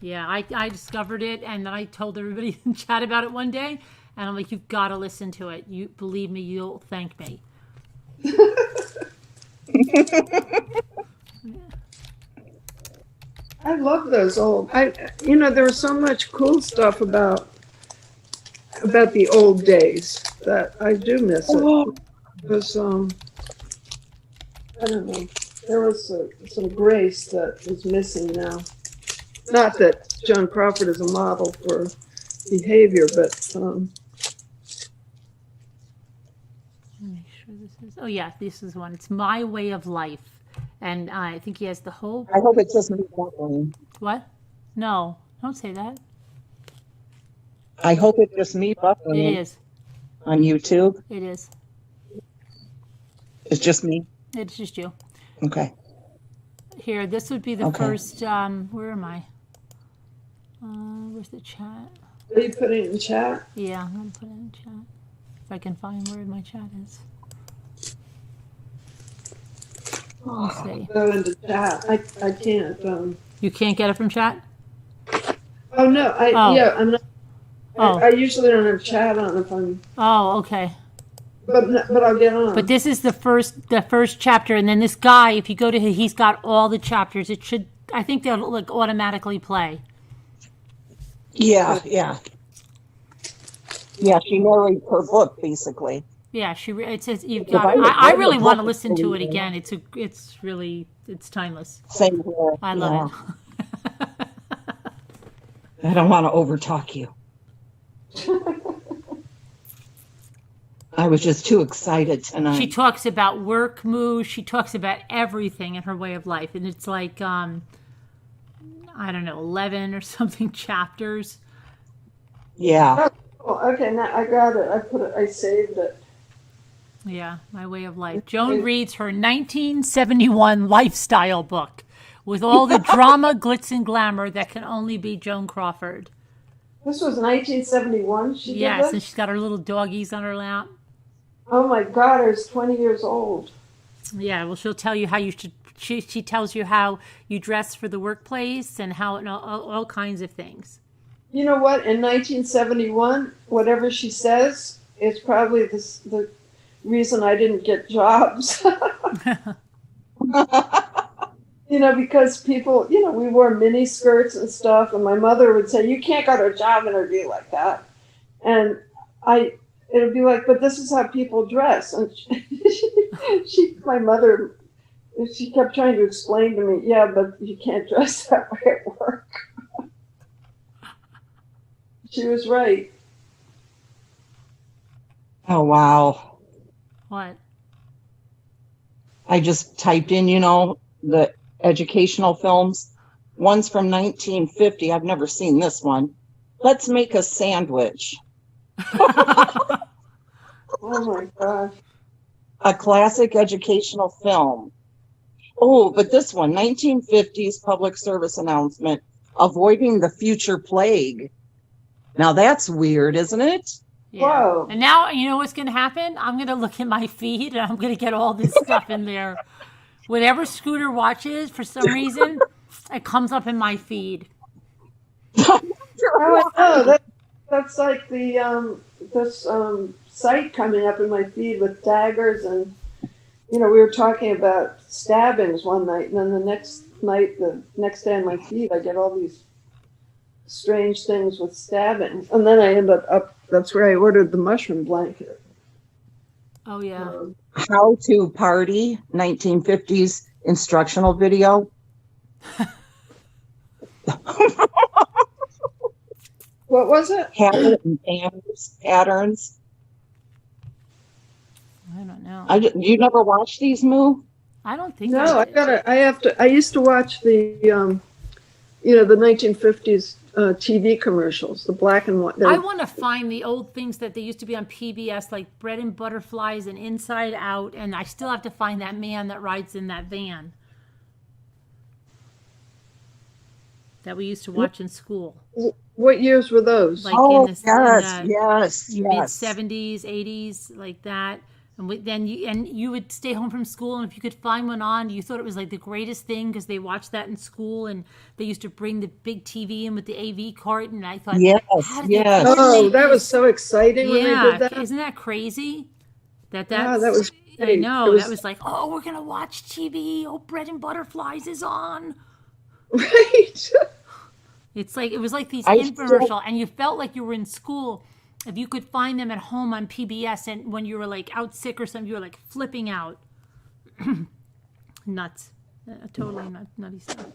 Yeah, I discovered it, and then I told everybody in chat about it one day, and I'm like, you've got to listen to it. You believe me, you'll thank me. I love those old. There was so much cool stuff about the old days that I do miss it. Because I don't know, there was some grace that is missing now. Not that Joan Crawford is a model for behavior, but Make sure this is. Oh yeah, this is one. It's My Way of Life, and I think he has the whole. I hope it's just me wondering. What? No, don't say that. I hope it's just me buffering It is. on YouTube. It is. It's just me. It's just you. Okay. Here, this would be the Okay. first. Where am I? Where's the chat? Are you putting it in chat? Yeah, I'm gonna put it in chat if I can find where my chat is. Let's see. Go into chat. I can't. You can't get it from chat? Oh no. Oh. Yeah. I'm not. Oh. I usually don't have chat on if I'm. Oh, okay. But I'll get on. But this is the first chapter, and then this guy, if you go to him, he's got all the chapters. It should, I think they'll like automatically play. Yeah, yeah. Yeah, she narrates her book, basically. Yeah, it says you've If got. I was I read really the want to book, listen to it believe me. again. It's timeless. Same here. I love it. I don't want to overtalk you. I was just too excited tonight. She talks about work moves. She talks about everything in her way of life, and it's like I don't know, 11 or something chapters. Yeah. Oh, okay. Now I got it. I saved it. Yeah, my way of life. Joan reads her 1971 lifestyle book with all the drama, glitz, and glamour that can only be Joan Crawford. This was 1971. She did Yes, this? and she's got her little doggies on her lap. Oh my God, I was 20 years old. Yeah, well, she'll tell you how you should. She tells you how you dress for the workplace and how all kinds of things. You know what? In 1971, whatever she says is probably the reason I didn't get jobs. Because people, we wore mini skirts and stuff, and my mother would say, "You can't go to a job interview like that," and it would be like, "But this is how people dress," and my mother. She kept trying to explain to me, "Yeah, but you can't dress that way at work." She was right. Oh, wow. What? I just typed in, the educational films. One's from 1950. I've never seen this one. Let's make a sandwich. Oh my gosh. A classic educational film. Oh, but this one, 1950s public service announcement, avoiding the future plague. Now that's weird, isn't it? Yeah. Whoa. And now, you know what's going to happen? I'm going to look at my feed and I'm going to get all this stuff in there. Whatever Scooter watches, for some reason, it comes up in my feed. Oh, I know. That's like this site coming up in my feed with daggers and, we were talking about stabbings one night, and then the next day on my feed, I get all these strange things with stabbings, and then I end up. That's where I ordered the mushroom blanket. Oh, yeah. How to Party, 1950s instructional video. What was it? Patterns. I don't know. You never watched these, Moo? I don't think No, I did. I used to watch the, the 1950s TV commercials, the black and white. I want to find the old things that they used to be on PBS, like Bread and Butterflies and Inside Out, and I still have to find that man that rides in that van that we used to watch in school. What years were those? Like Oh, in the yes. mid-70s, 80s, like that. And then you would stay home from school, and if you could find one on, you thought it was like the greatest thing because they watched that in school, and they used to bring the big TV in with the AV cart, and I thought, Yes, how did they yes. Oh, coordinate that was this? so exciting when they Yeah, did that. isn't that crazy? Yeah, that was I great. know, It was- that was like, oh, we're gonna watch TV. Oh, Bread and Butterflies is on. Right. It's like it was like these I infomercial, and you felt like you were in school. If you could find them at home on PBS, and when you were like out sick or something, you were like flipping out. Nuts, totally nutty stuff.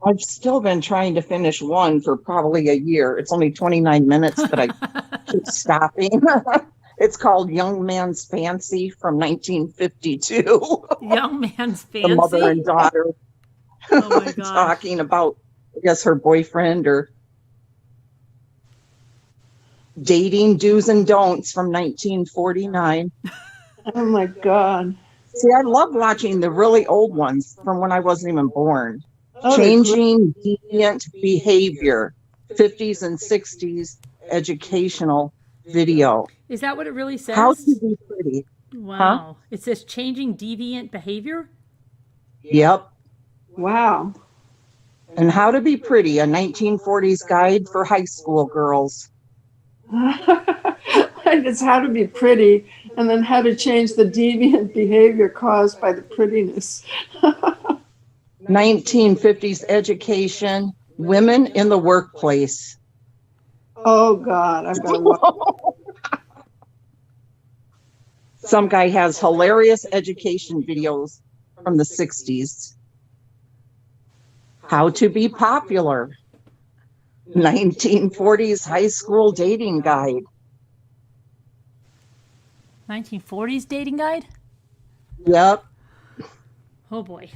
I've still been trying to finish one for probably a year. It's only 29 minutes, but I keep stopping. It's called Young Man's Fancy from 1952. Young man's fancy. The mother and daughter Oh my god. talking about, I guess, her boyfriend or Dating Do's and Don'ts from 1949. Oh my God. See, I love watching the really old ones from when I wasn't even born. Oh, they're great. Changing Deviant Behavior, 50s and 60s educational video. Is that what it really says? How to be pretty. Wow. It says changing deviant behavior? Yep. Wow. And How to Be Pretty, a 1940s guide for high school girls. It's how to be pretty, and then how to change the deviant behavior caused by the prettiness. 1950s education, women in the workplace. Oh God, I've got to watch. Some guy has hilarious education videos from the 60s. How to Be Popular, 1940s high school dating guide. 1940s dating guide? Yep. Oh boy.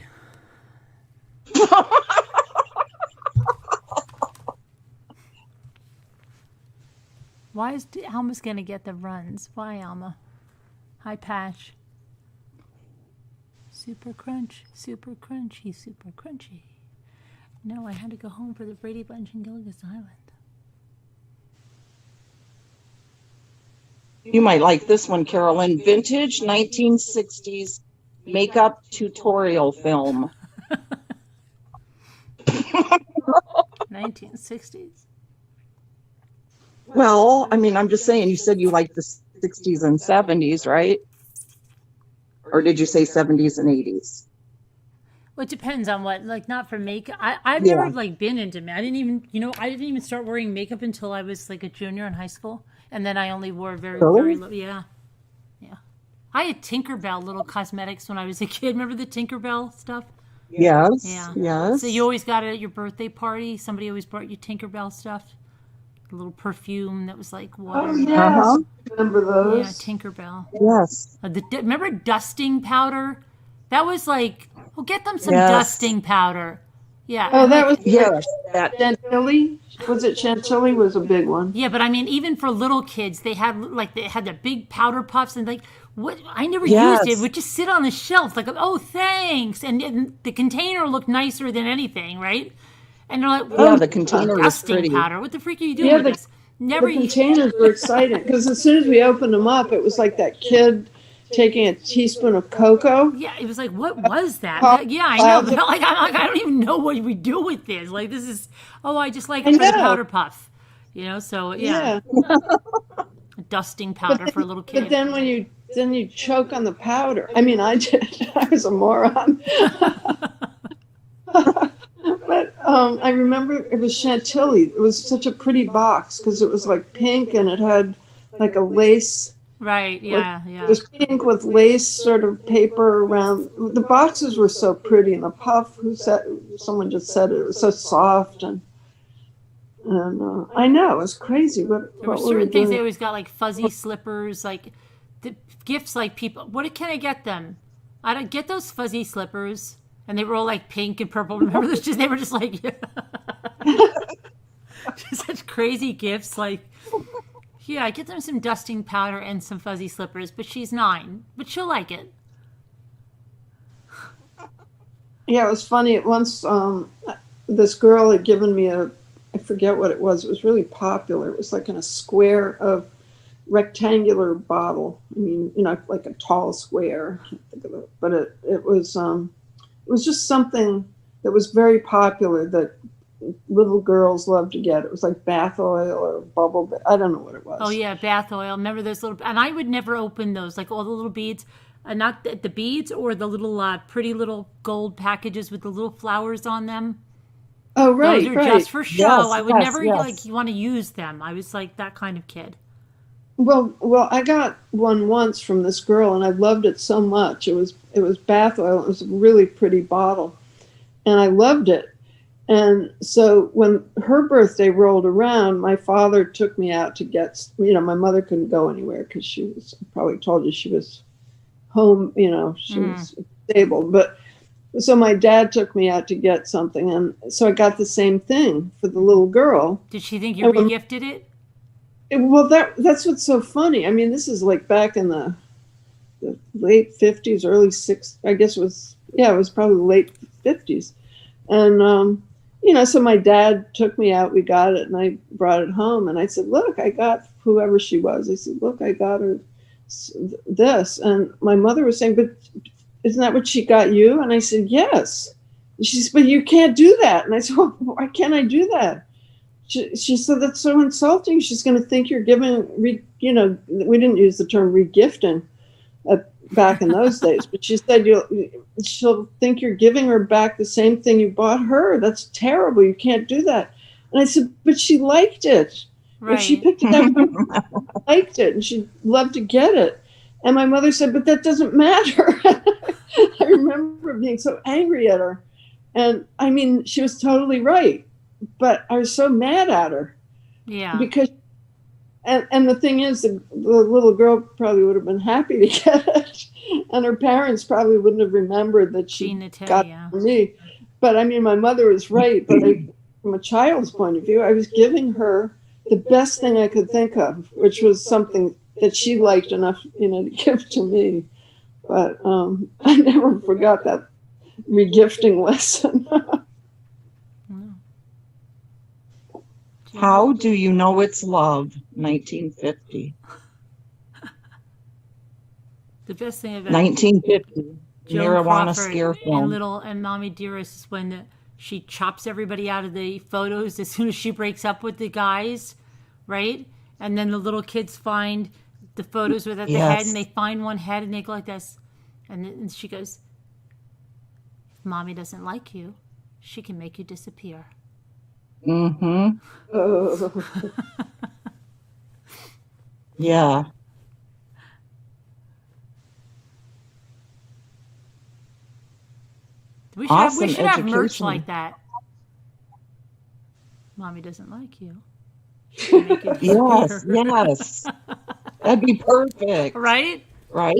Why is Alma's gonna get the runs? Why, Alma? Hi, Patch. Super crunch, super crunchy, super crunchy. No, I had to go home for the Brady Bunch in Gilligan's Island. You might like this one, Carolyn. Vintage 1960s makeup tutorial film. 1960s. Well, I mean, I'm just saying, you said you liked the 60s and 70s, right? Or did you say 70s and 80s? Well, it depends on what, like, not for makeup. I've Yeah. never, like, been into I didn't even start wearing makeup until I was, like, a junior in high school. And then I only wore very low. Yeah. Yeah. I had Tinkerbell little cosmetics when I was a kid. Remember the Tinkerbell stuff? Yes. Yeah. Yes. So you always got it at your birthday party. Somebody always brought you Tinkerbell stuff. A little perfume that was like water. Oh yes, Uh-huh. remember those? Yeah, Tinkerbell. Yes. Remember dusting powder? That was like, well, get them some Yes. dusting powder. Yeah. Oh, and that like- was Yes. That. Chantilly. Was it Chantilly? Was a big one. Yeah, but I mean, even for little kids, they had the big powder puffs and like what I never Yes. used it. It would just sit on the shelf like, oh, thanks, and the container looked nicer than anything, right? And they're like, Yeah, the container was dusting pretty. powder. What the freak are you doing Yeah, with the- this? Never. The containers were exciting because as soon as we opened them up, it was like that kid taking a teaspoon of cocoa. Yeah, it was like, what was that? Yeah, I know. But like, I don't even know what we do with this. Like, this is, I just like it for the know. powder puff. So yeah. Dusting powder for a little kid. But then when you choke on the powder. I mean, I did. I was a moron. But I remember it was Chantilly. It was such a pretty box because it was like pink and it had like a lace. Right, yeah, It yeah. was pink with lace sort of paper around. The boxes were so pretty, and the puff. Someone just said it was so soft and I know it was crazy. There were What certain we things they doing? always got, like fuzzy slippers, like the gifts. Like people, what can I get them? I don't get those fuzzy slippers, and they were all like pink and purple. Remember this? They were just like just such crazy gifts. Like, yeah, I get them some dusting powder and some fuzzy slippers. But she's 9, but she'll like it. Yeah, it was funny. Once this girl had given me I forget what it was. It was really popular. It was like in a square of rectangular bottle. I mean, like a tall square. But it was just something that was very popular that little girls loved to get. It was like bath oil or bubble bath. I don't know what it was. Oh yeah, bath oil. Remember those little? And I would never open those, like all the little beads. Not the beads or the little pretty little gold packages with the little flowers on them. Oh, right, Those are right. just for show. Yes, I would yes, never yes. like you want to use them. I was like that kind of kid. Well, I got one once from this girl, and I loved it so much. It was bath oil. It was a really pretty bottle, and I loved it. And so when her birthday rolled around, my father took me out to get. My mother couldn't go anywhere because she was. I probably told you she was home. She was disabled, but. So my dad took me out to get something, and so I got the same thing for the little girl. Did she think you regifted it? Well, that's what's so funny. I mean, this is like back in the late 50s, early 60s. I guess it was probably late 50s. And, so my dad took me out, we got it, and I brought it home. And I said, look, I got whoever she was. I said, look, I got her this. And my mother was saying, but isn't that what she got you? And I said, yes. And she said, but you can't do that. And I said, well, why can't I do that? She said, that's so insulting. She's going to think you're giving, we didn't use the term regifting back in those days, but she said, she'll think you're giving her back the same thing you bought her. That's terrible. You can't do that. And I said, but she liked it. Right. If she picked it up, she liked it, and she'd love to get it. And my mother said, but that doesn't matter. I remember being so angry at her. And I mean, she was totally right. But I was so mad at her. Yeah. Because, and the thing is, the little girl probably would have been happy to get it. And her parents probably wouldn't have remembered that she got it from me. But I mean, my mother was right. But from a child's point of view, I was giving her the best thing I could think of, which was something that she liked enough, to give to me. But I never forgot that regifting lesson. How do you know it's love? 1950. The best thing about 1950. Joan Marijuana Crawford scare film. and Mommy Dearest is when she chops everybody out of the photos as soon as she breaks up with the guys, right? And then the little kids find the photos without the head, and they find one head and they go like this. And then she goes, if Mommy doesn't like you, she can make you disappear. Mm-hmm. Oh. Yeah. We should have merch like that. Mommy doesn't like you. She can make you disappear. Yes. That'd be perfect. Right? Right?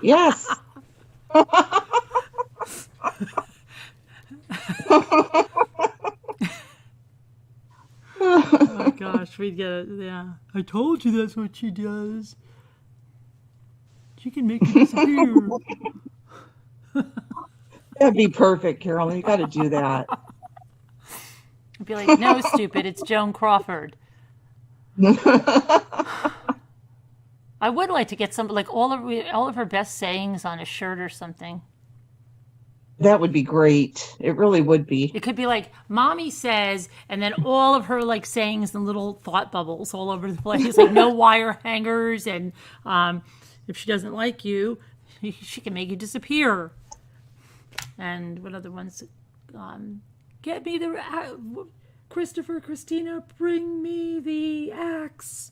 Yes. Oh my gosh, we'd get it. Yeah. I told you that's what she does. She can make you disappear. That'd be perfect, Carolyn. You got to do that. I'd be like, no, stupid. It's Joan Crawford. I would like to get some, like all of her best sayings on a shirt or something. That would be great. It really would be. It could be like, Mommy says, and then all of her like sayings and little thought bubbles all over the place. Like no wire hangers, and if she doesn't like you, she can make you disappear. And what other ones? Get me the Christina, bring me the axe.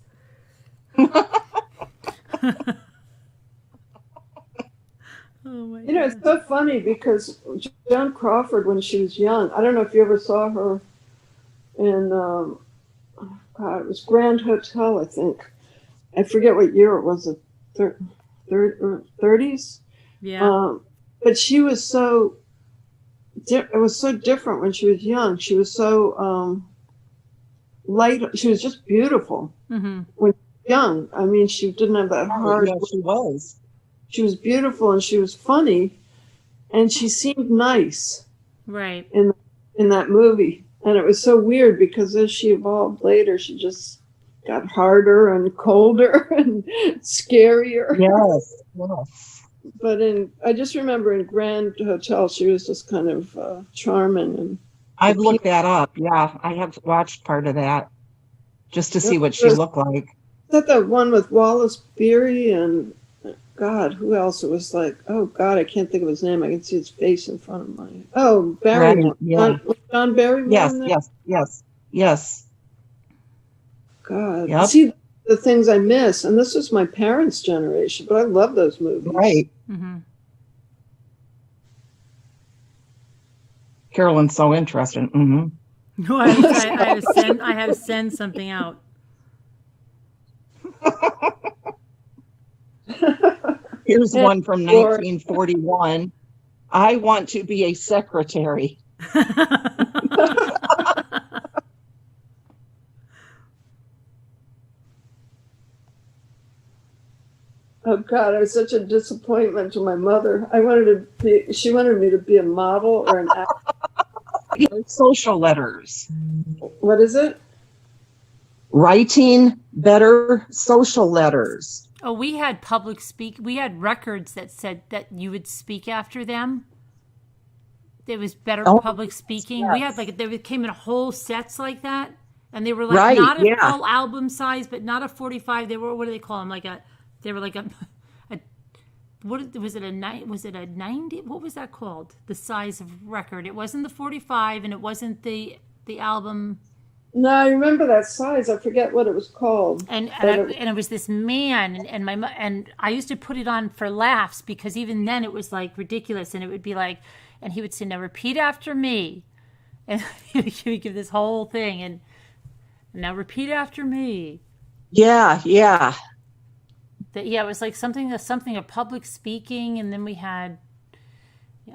Oh my God. It's so funny because Joan Crawford, when she was young, I don't know if you ever saw her in, it was Grand Hotel, I think. I forget what year it was, the 30s? Yeah. But she was so, it was so different when she was young. She was so light. She was just beautiful when she was young. I mean, she didn't have that hard. Yeah, she was. She was beautiful and she was funny, and she seemed nice. Right. In that movie. And it was so weird because as she evolved later, she just got harder and colder and scarier. Yes. But I just remember in Grand Hotel, she was just kind of charming. And I've looked that up. Yeah, I have watched part of that just to see what she looked like. Is that the one with Wallace Beery and God, who else? It was like, oh God, I can't think of his name. I can see his face in front of my. Oh, Barry. Right, yeah. John Barry. Yes. God, yep. See the things I miss, and this was my parents' generation, but I love those movies. Right. Mm-hmm. Carolyn's so interested. Mm-hmm. No, I had to send something out. Here's one from 1941. I want to be a secretary. Oh God, I was such a disappointment to my mother. She wanted me to be a model or an actor. Social letters. What is it? Writing better social letters. Oh, we had we had records that said that you would speak after them. It was better public speaking. Yes. We had they came in whole sets like that. And they were like Right, not a yeah. full album size, but not a 45. They were, what do they call them? They were like what was it, was it a 90? What was that called? The size of record. It wasn't the 45 and it wasn't the album. No, I remember that size. I forget what it was called. And it was this man, and I used to put it on for laughs because even then it was like ridiculous, and it would be like, and he would say, "Now repeat after me," and he would give this whole thing, and now repeat after me. Yeah. It was like something of public speaking, and then we had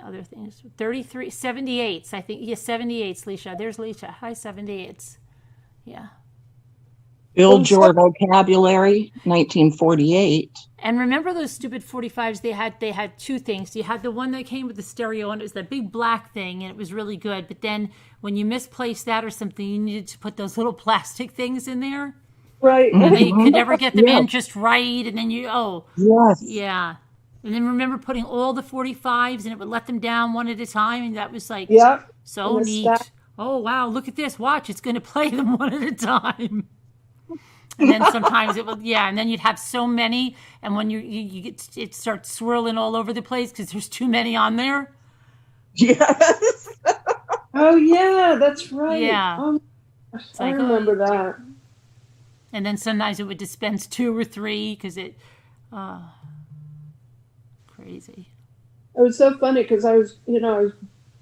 other things. 33, 78s, I think. Yeah, 78s, Leisha. There's Leisha. Hi, 78s. Yeah. Build your vocabulary, 1948. And remember those stupid 45s? They had two things. You had the one that came with the stereo, and it was that big black thing, and it was really good. But then when you misplaced that or something, you needed to put those little plastic things in there. Right. And they could never get them in just right. And then Yes. Yeah. And then remember putting all the 45s, and it would let them down one at a time. And that was like so neat. Stack. Oh, wow, look at this. Watch, it's going to play them one at a time. And then sometimes it would, and then you'd have so many. And when you get, it starts swirling all over the place because there's too many on there. Yes. Oh, yeah, that's right. Yeah. Oh, I remember that. And then sometimes it would dispense 2 or 3 because it, crazy. It was so funny because I was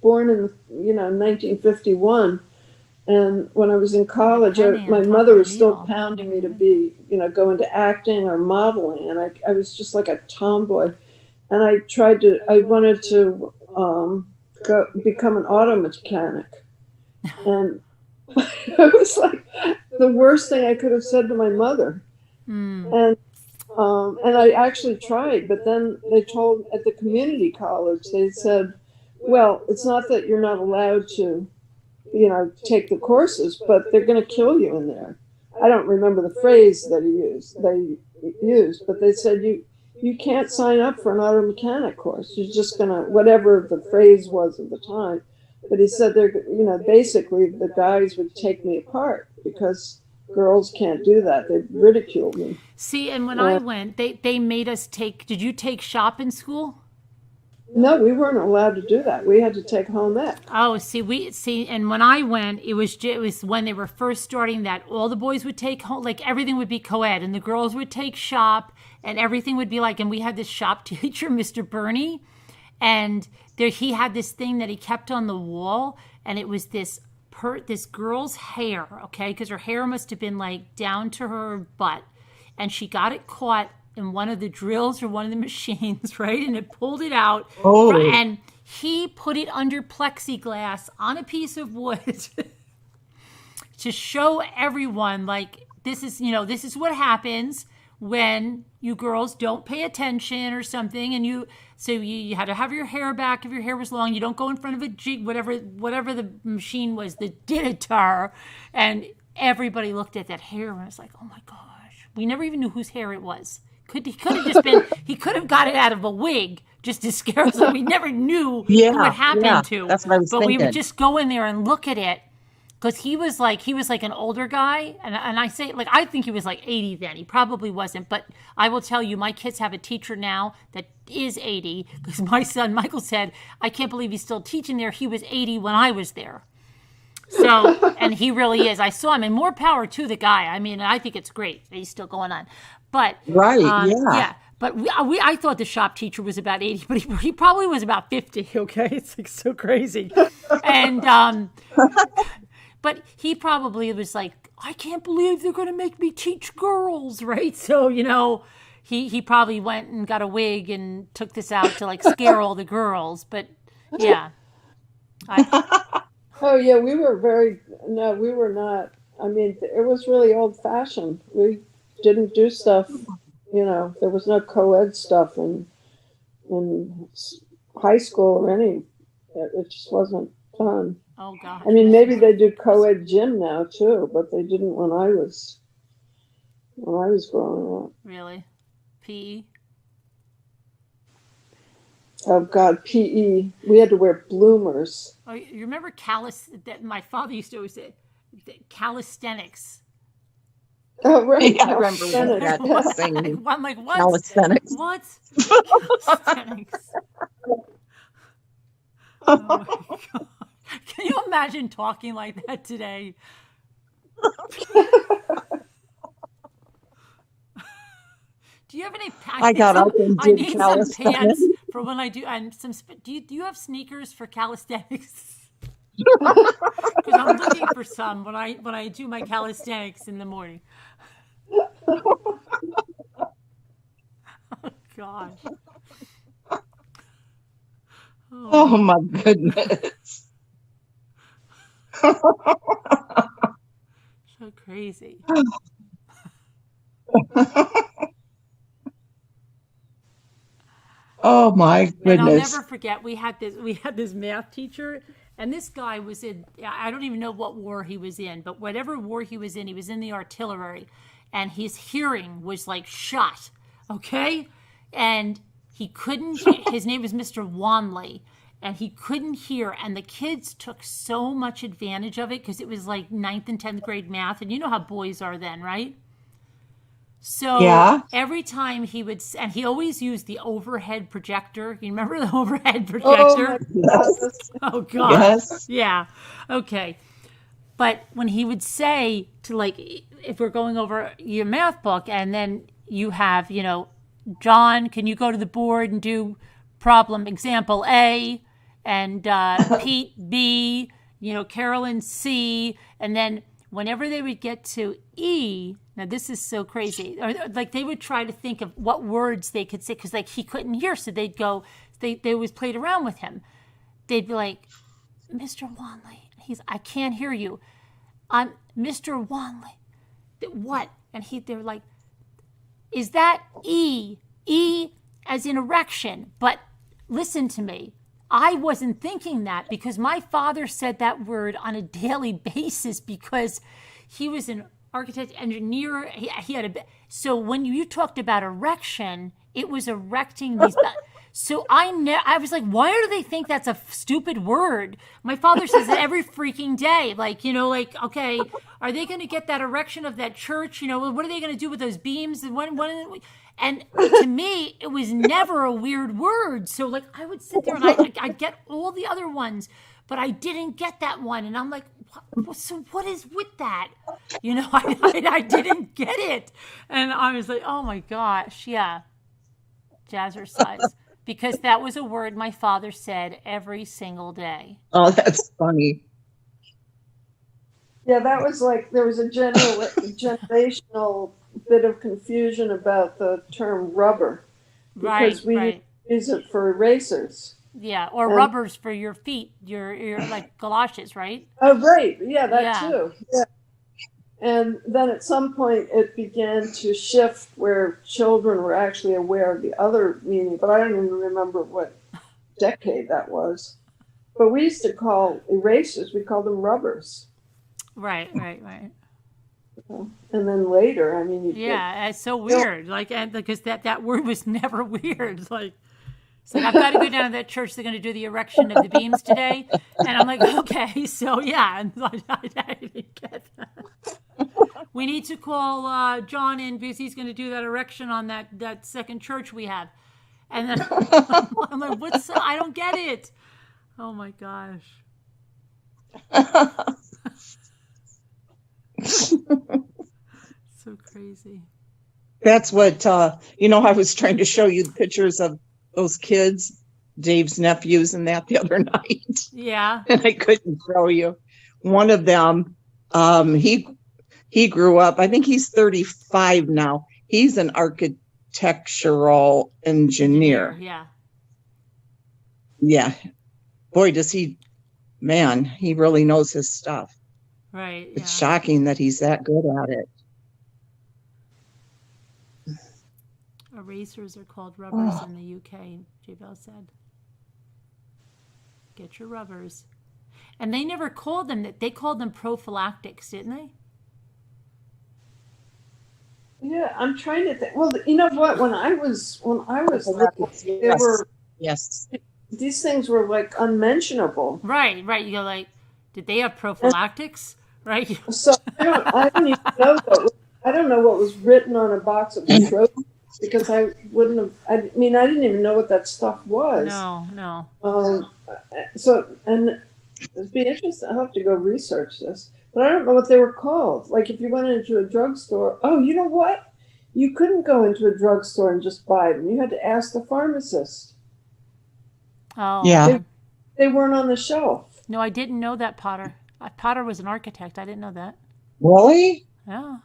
born in 1951, and when I was in college, my mother was still pounding me to be go into acting or modeling, and I was just like a tomboy, and I wanted to go become an auto mechanic, and it was like the worst thing I could have said to my mother, and I actually tried, but then they told at the community college, they said, well, it's not that you're not allowed to, take the courses, but they're going to kill you in there. I don't remember the phrase that they used, but they said you can't sign up for an auto mechanic course. You're just going to, whatever the phrase was at the time. But he said basically the guys would take me apart because girls can't do that. They ridiculed me. See, and when I went, they made us take, did you take shop in school? No, we weren't allowed to do that. We had to take home ec. Oh, and when I went, it was when they were first starting that all the boys would take home, like everything would be co-ed, and the girls would take shop, and everything would be like, and we had this shop teacher, Mr. Burney, and he had this thing that he kept on the wall, and it was this girl's hair, okay, because her hair must have been like down to her butt, and she got it caught in one of the drills or one of the machines, right? And it pulled it out. Oh. And he put it under plexiglass on a piece of wood to show everyone, like, this is what happens when you girls don't pay attention or something. And you had to have your hair back if your hair was long. You don't go in front of a jig, whatever the machine was that did it to her. And everybody looked at that hair and was like, oh my gosh. We never even knew whose hair it was. He could have got it out of a wig just to scare us. We never knew who it happened to. That's what I was thinking. We would just go in there and look at it because he was like an older guy. And I say, like, I think he was like 80 then. He probably wasn't. But I will tell you, my kids have a teacher now that is 80 because my son, Michael, said, I can't believe he's still teaching there. He was 80 when I was there. So, and he really is. I saw him, and more power to the guy. I mean, I think it's great that he's still going on. But right, yeah. But I thought the shop teacher was about 80, but he probably was about 50. Okay, it's like so crazy, and but he probably was like, I can't believe they're going to make me teach girls, right? So he probably went and got a wig and took this out to like scare all the girls. But yeah, oh yeah, we were not. I mean, it was really old fashioned. We didn't do stuff, there was no co-ed stuff in high school or any. It just wasn't done. Oh God. I mean, maybe they do co-ed gym now too, but they didn't when I was growing up. Really? PE? Oh God, PE. We had to wear bloomers. Oh, you remember that my father used to always say, calisthenics. Oh right. Yeah, I remember that What? thing. I'm like, what? Calisthenics. What? Calisthenics. Oh my God. Can you imagine talking like that today? Do you have any? I got up and I did need some calisthenics. pants for when I do. And some. Do you have sneakers for calisthenics? Because I'm looking for some when I do my calisthenics in the morning. Oh gosh. Oh my goodness. So crazy. Oh my And I'll goodness. never forget, we had this math teacher, and this guy was I don't even know what war he was in, but whatever war he was in the artillery, and his hearing was like shot, okay? And he couldn't, his name was Mr. Wanley, and he couldn't hear, and the kids took so much advantage of it because it was like 9th and 10th grade math, and you know how boys are then, right? So Yeah. every time he would, and he always used the overhead projector. You remember the overhead Oh my projector? God. Oh, God. Yes. Yeah. Okay. But when he would say to, like, if we're going over your math book and then you have, John, can you go to the board and do problem example A, and Pete B, Carolyn C, and then whenever they would get to E, now this is so crazy, or like they would try to think of what words they could say because like he couldn't hear, so they'd go, they always played around with him. They'd be like, Mr. Wanley, I can't hear you. I'm Mr. Wanley. What? And they're like, is that E? E as in erection. But listen to me. I wasn't thinking that because my father said that word on a daily basis because he was an architect, engineer. He had so when you talked about erection, it was erecting these. So I was like, why do they think that's a stupid word? My father says it every freaking day. Like, okay, are they going to get that erection of that church? What are they going to do with those beams? And to me, it was never a weird word. So like I would sit there and I'd get all the other ones, but I didn't get that one. And I'm like, so what is with that? I didn't get it. And I was like, oh my gosh, yeah. Jazzercise. Because that was a word my father said every single day. Oh, that's funny. Yeah, that was like there was a generational bit of confusion about the term rubber because we use it for erasers. Yeah, or rubbers for your feet, your like galoshes, right? Oh, right. Yeah, that too. Yeah. And then at some point it began to shift where children were actually aware of the other meaning, but I don't even remember what decade that was. But we used to call erasers, we called them rubbers. Right. And then later, I mean, it's so weird. Like, and because that word was never weird. It's like I've got to go down to that church. They're going to do the erection of the beams today, and I'm like, okay, so yeah, and I didn't get that. We need to call John in because he's going to do that erection on that second church we have, and then I'm like, I don't get it. Oh my gosh. So crazy. That's what, I was trying to show you the pictures of those kids, Dave's nephews and that the other night. Yeah. And I couldn't show you. One of them, he grew up, I think he's 35 now. He's an architectural engineer. Yeah. Yeah. Boy, he really knows his stuff. Right. It's shocking that he's that good at it. Erasers are called rubbers in the UK, J-Bell said. Get your rubbers. And they never called them that. They called them prophylactics, didn't they? Yeah, I'm trying to think. Well, you know what? When I was little, they were Yes. these things were like unmentionable. Right. You go like, did they have prophylactics? Right. So I don't even know I don't know what was written on a box of trophies because I wouldn't have. I mean, I didn't even know what that stuff was. No. So, and it'd be interesting. I'll have to go research this, but I don't know what they were called. Like if you went into a drugstore, oh, you know what? You couldn't go into a drugstore and just buy them. You had to ask the pharmacist. Oh. Yeah. They weren't on the shelf. No, I didn't know that, Potter. Potter was an architect. I didn't know that. Really? Yeah.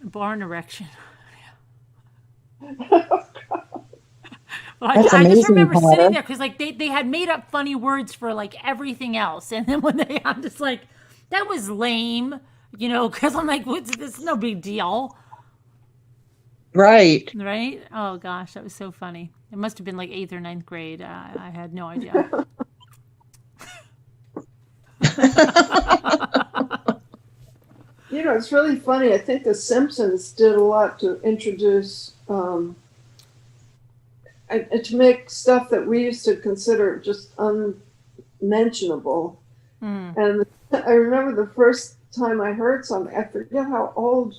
Barn erection. Well, That's I just amazing, remember Potter. sitting there because like they had made up funny words for like everything else, and then I'm just like, that was lame, you know, because I'm like, what's this? No big deal, Right. right? Oh gosh, that was so funny. It must have been like 8th or 9th grade. I had no idea. You know, it's really funny. I think The Simpsons did a lot to introduce, to make stuff that we used to consider just unmentionable. And I remember the first time I heard something, I forget how old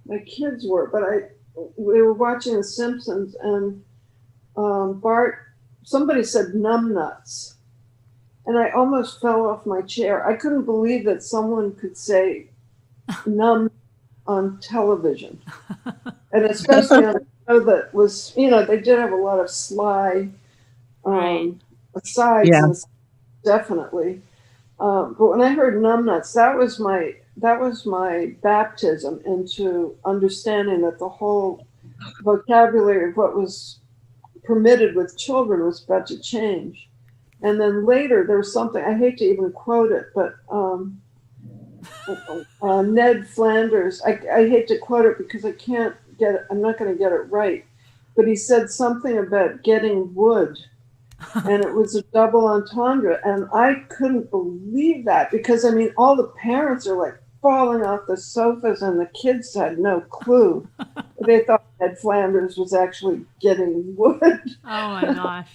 my kids were, but we were watching The Simpsons and Bart, somebody said numbnuts. And I almost fell off my chair. I couldn't believe that someone could say numb on television. And especially on a show that was, you know, they did have a lot of sly asides, Yeah. and definitely. But when I heard numbnuts, that was my baptism into understanding that the whole vocabulary of what was permitted with children was about to change. And then later there was something, I hate to even quote it, but Ned Flanders, I hate to quote it because I can't get it, I'm not going to get it right, but he said something about getting wood, and it was a double entendre, and I couldn't believe that because, I mean, all the parents are like falling off the sofas and the kids had no clue. They thought Ned Flanders was actually getting wood. Oh my gosh.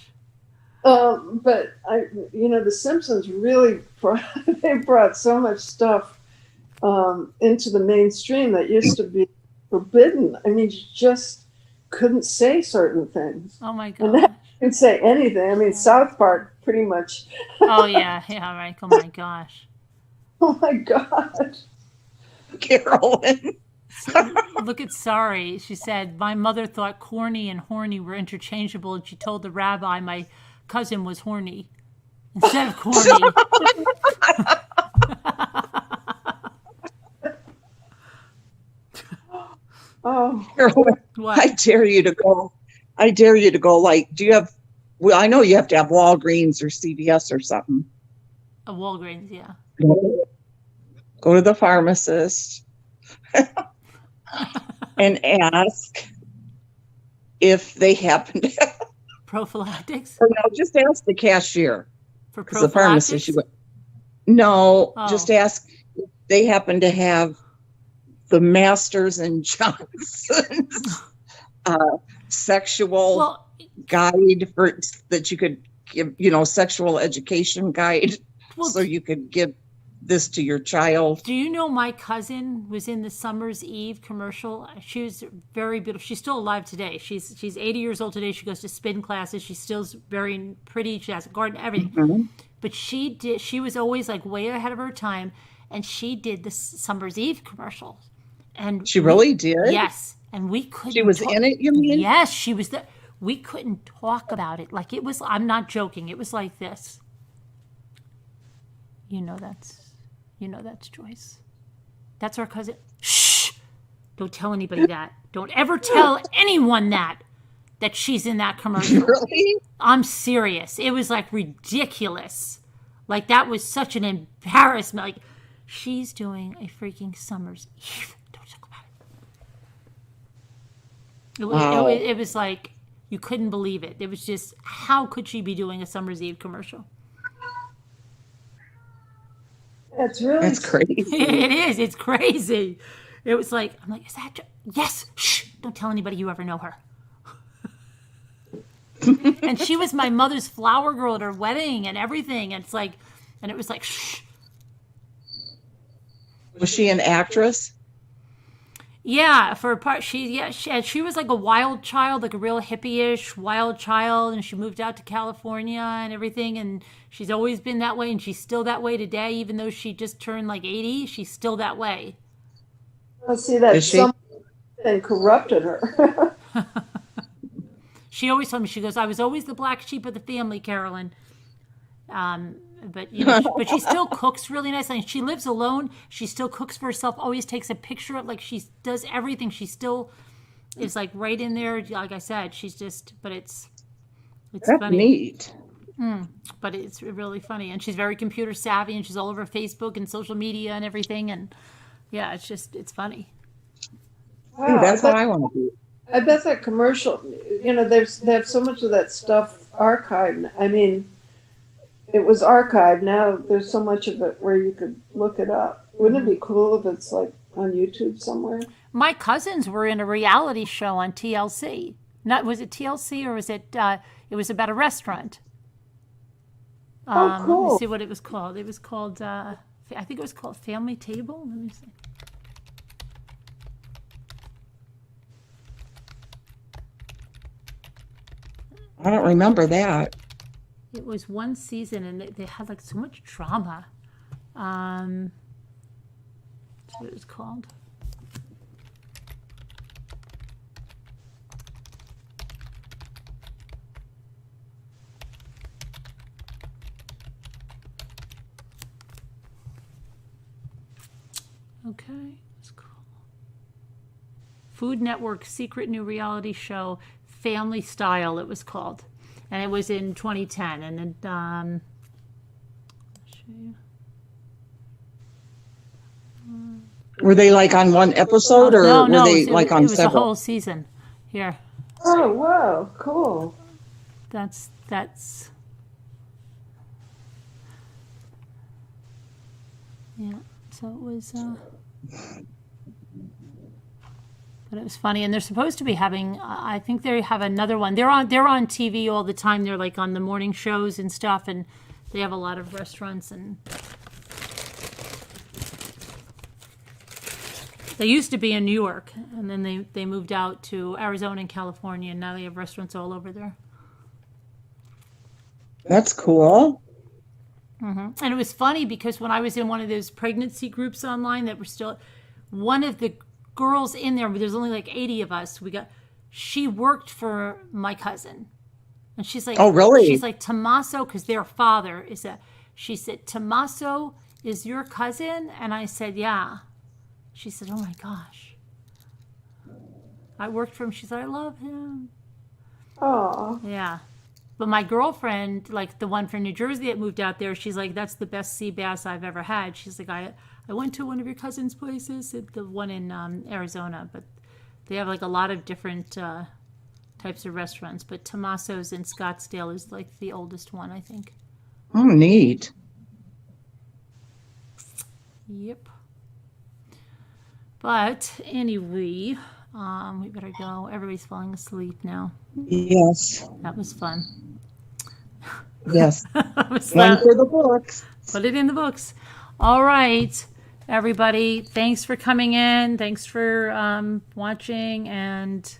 But The Simpsons really brought so much stuff into the mainstream that used to be forbidden. I mean, you just couldn't say certain things. Oh my And gosh. that can say anything. I mean, South Park pretty much. Oh yeah, right. Oh my gosh. Oh my God. Carolyn. Look at Sorry. She said, my mother thought corny and horny were interchangeable, and she told the rabbi my cousin was horny instead of corny. Oh, Carolyn, What? I dare you to go. Like, do you have, well, I know you have to have Walgreens or CVS or something. A Walgreens, yeah. Go to the pharmacist and ask if they happen to have, Prophylactics? or no, just ask the cashier. For Because the pharmacist, prophylactics? no, Oh. just ask if they happen to have the Masters and Johnson's sexual Well, guide for that you could give, sexual education guide, well, so you could give this to your child. do you know my cousin was in the Summer's Eve commercial? She was very beautiful. She's still alive today. She's 80 years old today. She goes to spin classes. She's still very pretty. She has a garden, everything. Mm-hmm. But she was always like way ahead of her time, and she did the Summer's Eve commercial. And She really did? Yes. And we couldn't She was talk- in it, you mean? Yes, she was there. We couldn't talk about it. Like it was, I'm not joking. It was like this. That's Joyce. That's our cousin. Shh! Don't tell anybody that. Don't ever tell anyone that she's in that commercial. Really? I'm serious. It was like ridiculous. Like that was such an embarrassment. Like she's doing a freaking Summer's Eve. Don't talk about Wow. It was like you couldn't believe it. It was just, how could she be doing a Summer's Eve commercial? That's really That's crazy. It is. It's crazy. It was like, I'm like, is that? Yes. Shh. Don't tell anybody you ever know her. And she was my mother's flower girl at her wedding and everything. And it's like, and it was like, shh. Was she an actress? Yeah, for a part, she was like a wild child, like a real hippie-ish wild child, and she moved out to California and everything, and she's always been that way, and she's still that way today, even though she just turned like 80, she's still that way. I see that Is she? something corrupted her. She always told me, she goes, I was always the black sheep of the family, Carolyn. But you know, but she still cooks really nice. And she lives alone. She still cooks for herself. Always takes a picture of, like, she does everything. She still is like right in there. Like I said, she's just. But it's That's funny. neat. But it's really funny, and she's very computer savvy, and she's all over Facebook and social media and everything. And yeah, it's funny. Ooh, that's how I want to be. I bet that commercial, you know, they have so much of that stuff archived. I mean, it was archived. Now there's so much of it where you could look it up. Wouldn't it be cool if it's like on YouTube somewhere? My cousins were in a reality show on TLC. Was it TLC or was it? It was about a restaurant. Oh, cool. Let me see what it was called. It was called. I think it was called Family Table. Let me see. I don't remember that. It was one season, and they had like so much drama. That's what it was called. Okay, it's cool. Food Network secret new reality show, Family Style, it was called. And it was in 2010. And then, I'll show you. Were they like on one episode, or no, were they it like it on was a several? whole season. Here, Oh, wow, cool. that's. Yeah, so it was. But it was funny, and they're supposed to be having. I think they have another one. They're on TV all the time. They're like on the morning shows and stuff, and they have a lot of restaurants. And they used to be in New York, and then they moved out to Arizona and California, and now they have restaurants all over there. That's cool. And it was funny because when I was in one of those pregnancy groups online that were still, one of the girls in there, there's only like 80 of us. She worked for my cousin, and she's like, Oh, really? She's like, Tommaso, because their father is she said, Tommaso is your cousin? And I said, yeah. She said, oh my gosh. I worked for him. She said, I love him. Oh, Yeah. But my girlfriend, like the one from New Jersey that moved out there, she's like, that's the best sea bass I've ever had. She's like, I went to one of your cousin's places, the one in Arizona, but they have like a lot of different types of restaurants. But Tommaso's in Scottsdale is like the oldest one, I think. Oh, neat. Yep. But anyway, we better go. Everybody's falling asleep now. Yes. That was fun. Yes. That was One fun. for the books. Put it in the books. All right, everybody. Thanks for coming in. Thanks for watching, and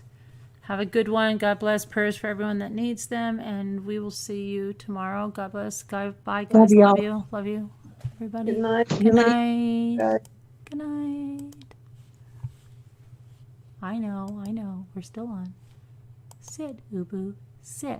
have a good one. God bless. Prayers for everyone that needs them, and we will see you tomorrow. God bless. Bye, guys. Love y'all. Love you. Love you, everybody. good night. Good night. Bye. Good night. I know. We're still on. Sit, Ubu. Sit.